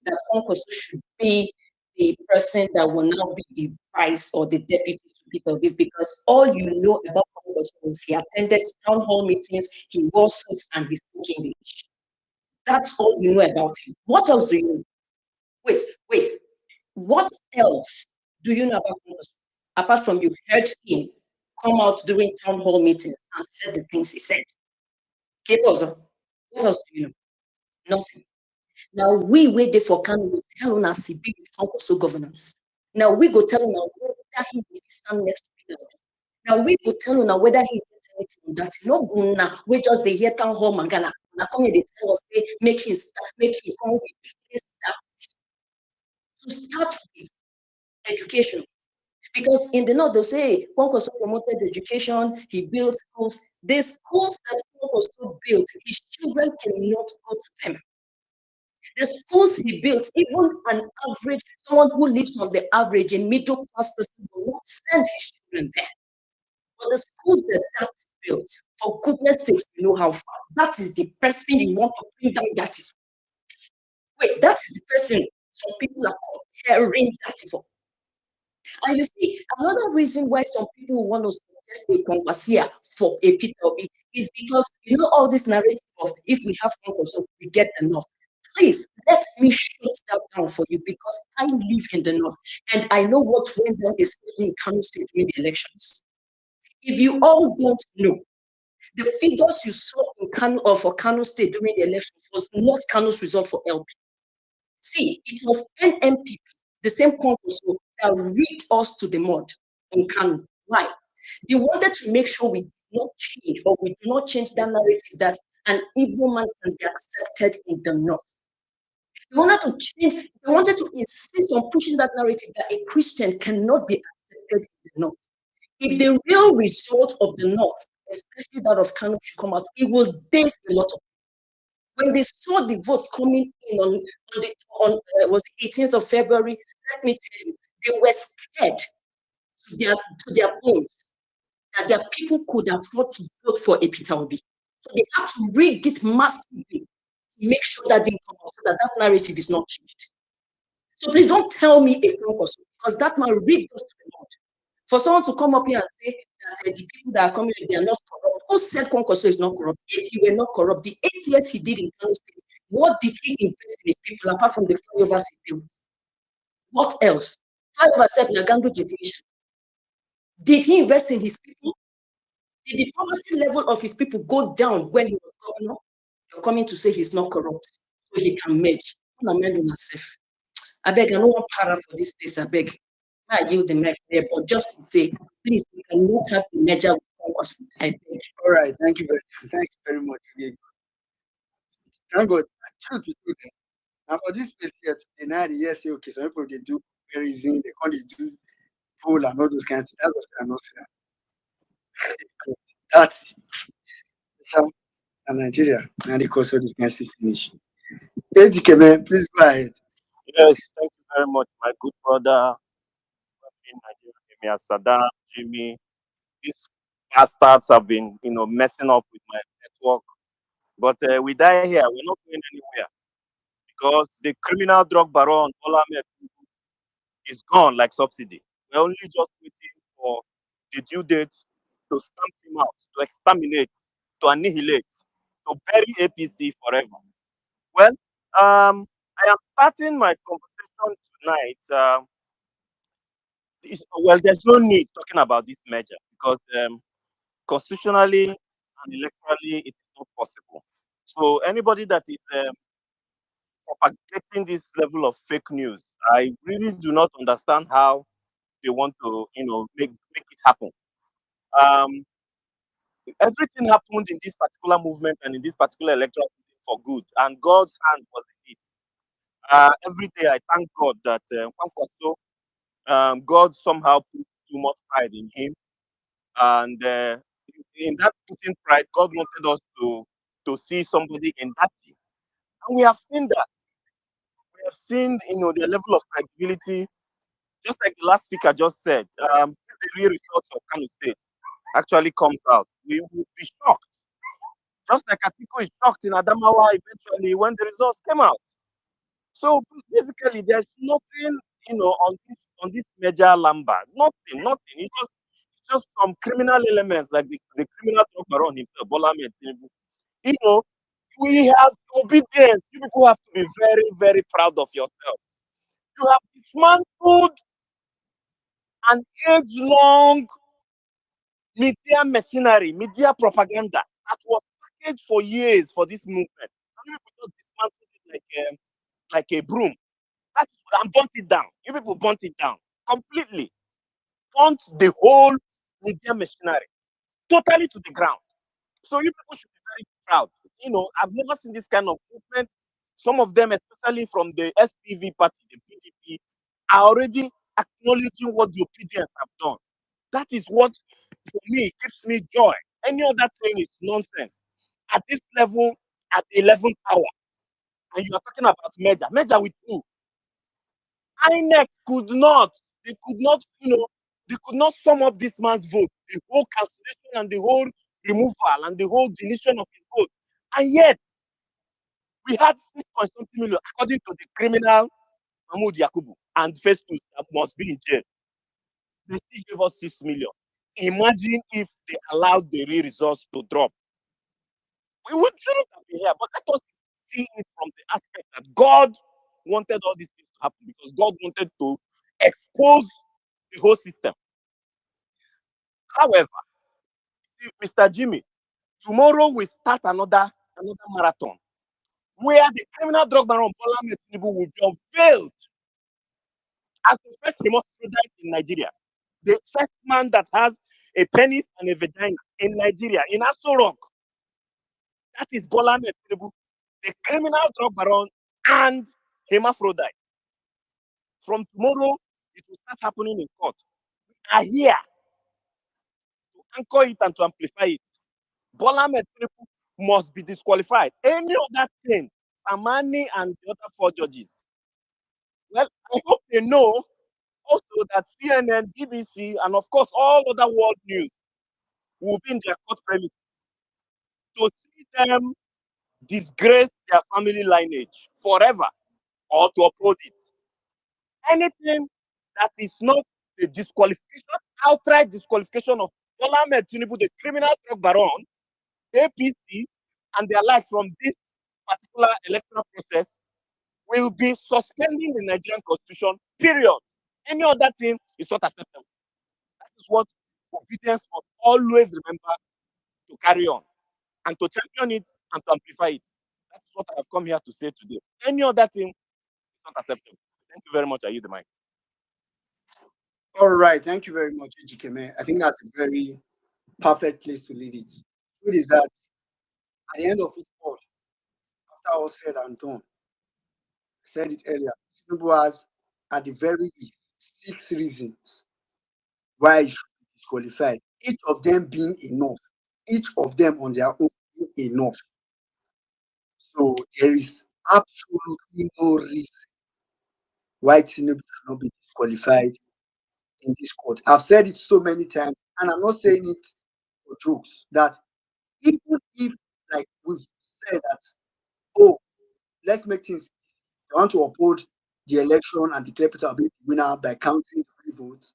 that Concoso should be the person that will now be the vice or the deputy to Peter is because all you know about Concoso is he attended town hall meetings, he wore suits, and he spoke English. That's all you know about him. What else do you know? Wait. What else do you know about Concoso? Apart from you heard him come out during town hall meetings and said the things he said. What else do you know? Nothing. Now we wait there for Kanu will tell on us big Concoso governance. Now we go tell on whether he will stand next to Peter. Now we go tell on whether he will anything on that. No go now. We just they hear town hall mangana. Now come here they tell us say make him start, make him come with start. To start with education. Because in the north they'll say Concoso promoted education, he built schools. The schools that Concoso built, his children cannot go to them. The schools he built, even an average, someone who lives on the average, a middle class person will not send his children there. But the schools that built, for goodness sakes, you know how far. That is the person you want to bring down that. Wait, that is the person some people are comparing that for. And you see, another reason why some people want to suggest a conversia for a Peter Obi is because you know all this narrative of if we have Concoso, we get the north. Please let me shut that down for you because I live in the north and I know what went down, especially in Kano State during the elections. If you all don't know, the figures you saw in Kano or for Kano State during the elections was not Kano's result for LP. See, it was NMPP, the same Concoso that rigged us to the mud in Kano. Why? They wanted to make sure we do not change or we do not change that narrative that an evil man can be accepted in the north. They wanted to change, they wanted to insist on pushing that narrative that a Christian cannot be accepted in the north. If the real result of the north, especially that of Kano, should come out, it will daze a lot of people. When they saw the votes coming in on was the 18th of February, let me tell you, they were scared to their bones that their people could afford to vote for a Peter Obi. So they had to rig it massively to make sure that they come out so that that narrative is not changed. So please don't tell me a Concoso because that man rigged us to the mud. For someone to come up here and say that the people that are coming, they are not corrupt. Who said Concoso is not corrupt? If you were not corrupt, the 8 years he did in Kano State, what did he invest in his people apart from the flyovers he built? What else? Flyover said Nagandu definition. Did he invest in his people? Did the poverty level of his people go down when he was governor? You're coming to say he's not corrupt, so he can merge. Una mind una sef. Abeg, I no wan para for this place, abeg. May I yield the mic there, but just to say, please, we cannot have the merger with Congress. I beg. All right, thank you very much. Again. Thank God. Truth be told, and for this place here today, now the year say okay, some people they do comparison, they can't they do poll and all those kinds of things. That's what I'm not saying. That's and Nigeria, and the course of this can still finish. AGK, man, please go ahead. Yes, thank you very much, my good brother in Nigeria, Saddam, Jimmy. These bastards have been, messing up with my network. But we die here. We're not going anywhere because the criminal drug baron Bola Ahmed is gone like subsidy. We're only just waiting for the due date to stamp him out, to exterminate, to annihilate, to bury APC forever. Well, I am starting my conversation tonight. Well, there's no need talking about this measure because constitutionally and electorally it is not possible. So anybody that is propagating this level of fake news, I really do not understand how they want to, make it happen. Um, Everything happened in this particular movement and in this particular electoral season for good, and God's hand was in it. Every day I thank God that Kwankwaso, God somehow put too much pride in him, and in that putting pride, God wanted us to see somebody in that team, and we have seen that. We have seen, the level of credibility. Just like the last speaker just said, if the real results of Kano State actually comes out, we will be shocked. Just like Atiku is shocked in Adamawa eventually when the results came out. So basically, there's nothing, on this major Lamba. Nothing. It's just some criminal elements like the criminal drug baron himself, Bola Ahmed Tinubu. You know, we have obedience. You people have to be very, very proud of yourselves. You have dismantled an age-long media machinery, media propaganda that was packaged for years for this movement. And you people just dismantled it like a broom. And burnt it down. You people burnt it down completely. Burnt the whole media machinery totally to the ground. So you people should be very proud. I've never seen this kind of movement. Some of them, especially from the SPV party, the PDP, are already acknowledging what the obedience have done. That is what, for me, gives me joy. Any other thing is nonsense. At this level, at the 11th hour, and you are talking about merger with who? INEC they could not sum up this man's vote, the whole cancellation and the whole removal and the whole deletion of his vote. And yet, we had 6.something million, according to the criminal Mahmoud Yakubu and Festus that must be in jail. They still gave us 6 million. Imagine if they allowed the real results to drop. We shouldn't have been here, but let us see it from the aspect that God wanted all these things to happen because God wanted to expose the whole system. However, Mr. Jimmy, tomorrow we start another marathon where the criminal drug baron Bola Ahmed Tinubu will be unveiled as the first hermaphrodite in Nigeria. The first man that has a penis and a vagina in Nigeria, in Aso Rock. That is Bola Ahmed Tinubu, the criminal drug baron and hermaphrodite. From tomorrow, it will start happening in court. We are here to anchor it and to amplify it. Bola Ahmed Tinubu must be disqualified. Any other thing, Samani and the other 4 judges. Well, I hope they know also that CNN, BBC, and of course all other world news will be in their court premises to see them disgrace their family lineage forever or to uphold it. Anything that is not the disqualification, outright disqualification of Bola Ahmed Tinubu, the criminal drug baron, APC, and their likes from this particular electoral process will be suspending the Nigerian constitution, period. Any other thing is not acceptable. That is what obedience must always remember to carry on and to champion it and to amplify it. That's what I have come here to say today. Any other thing not acceptable. Thank you very much. I yield the mic. All right, thank you very much, Ejikeme. I think that's a very perfect place to leave it. Truth is that at the end of it all, after all said and done, I said it earlier, Tinubu has, at the very least, 6 reasons why he should be disqualified. Each of them being enough. Each of them on their own being enough. So there is absolutely no reason why Tinubu should not be disqualified in this court. I've said it so many times, and I'm not saying it for jokes, that even if, like we've said that, oh, let's make things easy. They want to uphold the election and declare Peter Obi the winner by counting the free votes.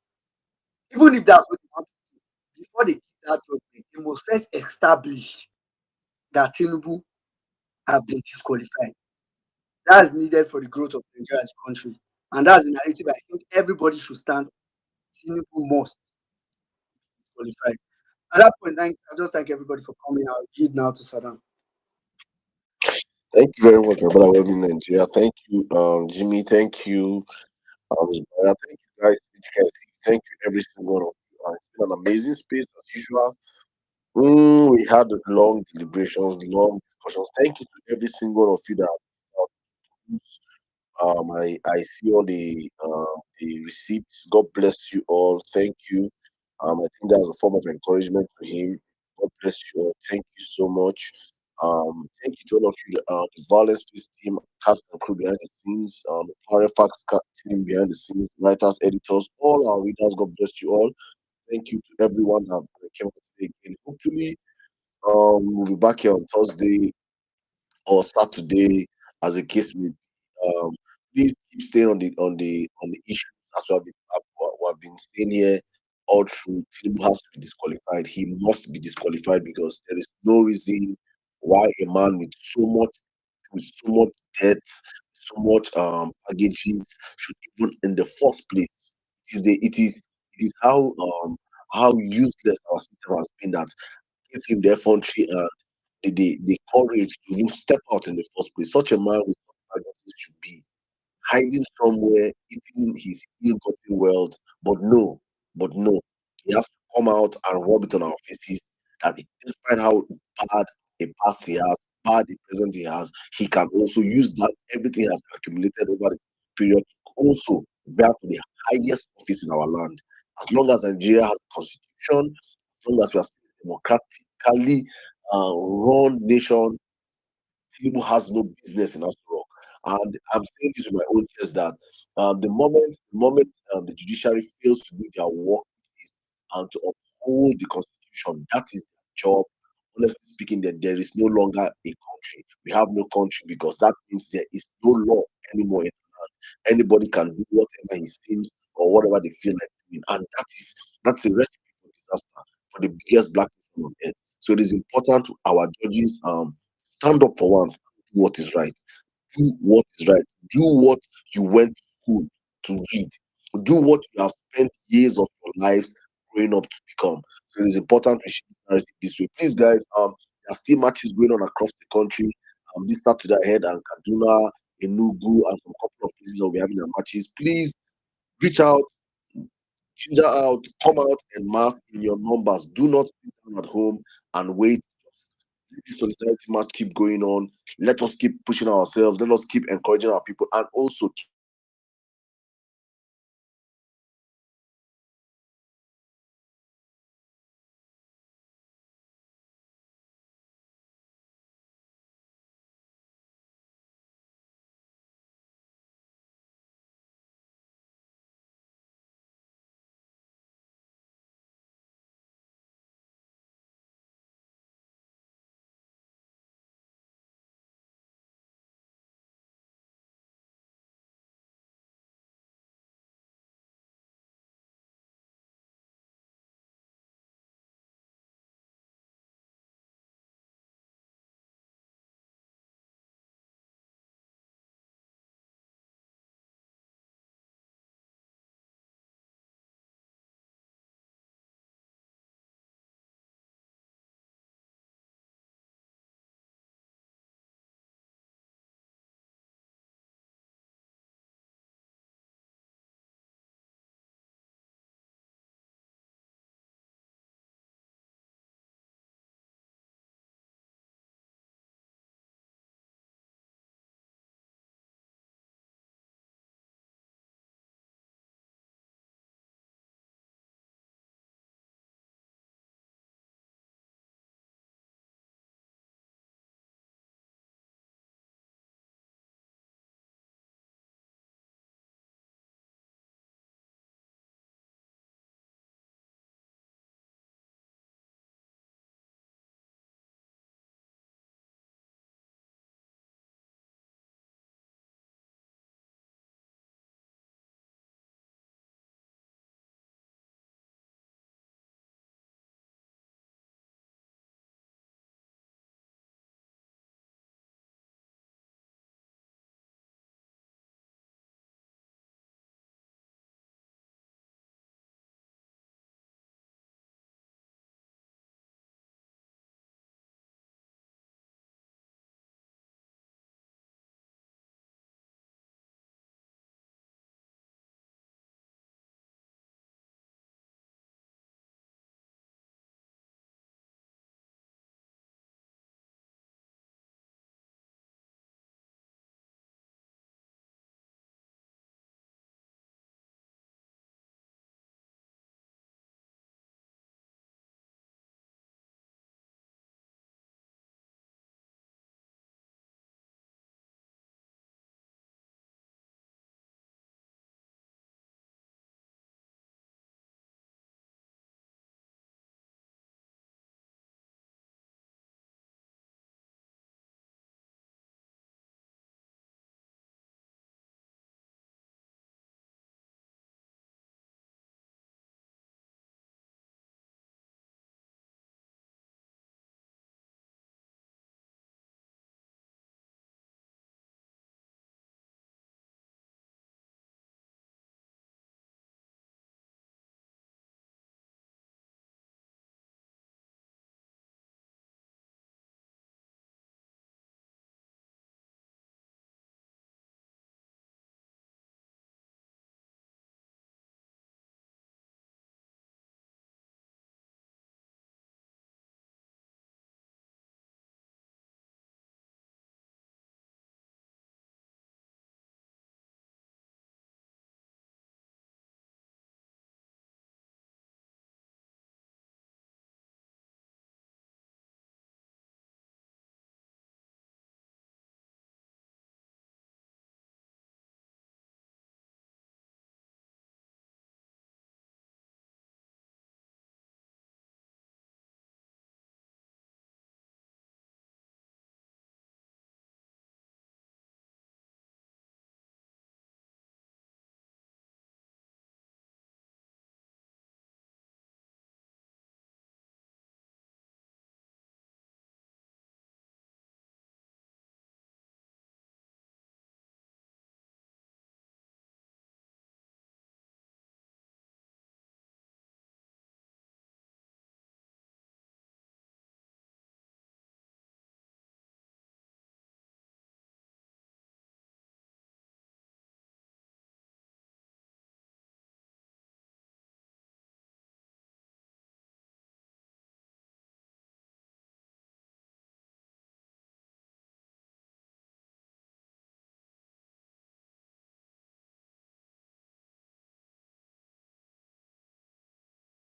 Even if that's what they want to do, before they give that judgment, they must first establish that Tinubu have been disqualified. That is needed for the growth of Nigeria as a country. And that's the narrative I think everybody should stand. Tinubu must qualify. At that point, I just thank everybody for coming. I'll yield now to Saddam. Thank you very much, my brother. Well in Nigeria. Thank you, Jimmy. Thank you, Isaiah. Thank you, guys. Thank you, every single one of you. It's been an amazing space as usual. We had long deliberations, long discussions. Thank you to every single one of you that I see all the receipts. God bless you all. Thank you. I think that's a form of encouragement to him. God bless you all. Thank you so much. Thank you to all of you, the Violence Peace team, cast and crew behind the scenes, the Power Facts team behind the scenes, writers, editors, all our readers. God bless you all. Thank you to everyone that came today again. Hopefully, we'll be back here on Thursday or Saturday, as the case may be. Um, Please keep staying on the issue as we have been staying here all through. Tinubu has to be disqualified. He must be disqualified because there is no reason why a man with so much debt, so much packaging should even in the first place. It is how useless our system has been that gave him the effrontery and the courage to even step out in the first place. Such a man with such qualities should be hiding somewhere, eating his ill-gotten wealth. But no, he has to come out and rub it on our faces that despite how bad a past he has, bad the present he has, he can also use that everything he has accumulated over the period to also vie for the highest office in our land. As long as Nigeria has a constitution, as long as we are still a democratically run nation, Tinubu has no business in us to rock. And I'm saying this with my own chest that the moment the judiciary fails to do their work and to uphold the constitution, that is their job. Honestly speaking, there is no longer a country. We have no country because that means there is no law anymore in the land. Anybody can do whatever he seems or whatever they feel like doing, and that's a recipe for disaster for the biggest black people on earth. So it is important our judges stand up for once, do what is right. Do what is right. Do what you went to school to read. Do what you have spent years of your lives growing up to become. So it is important we should narrative this way. Please, guys, there are still matches going on across the country. This Saturday ahead and Kaduna, Enugu, and some couple of places that we having our matches. Please reach out, ginger out, come out and mark in your numbers. Do not sit down at home and wait. Let the solidarity march keep going on. Let us keep pushing ourselves. Let us keep encouraging our people and also keep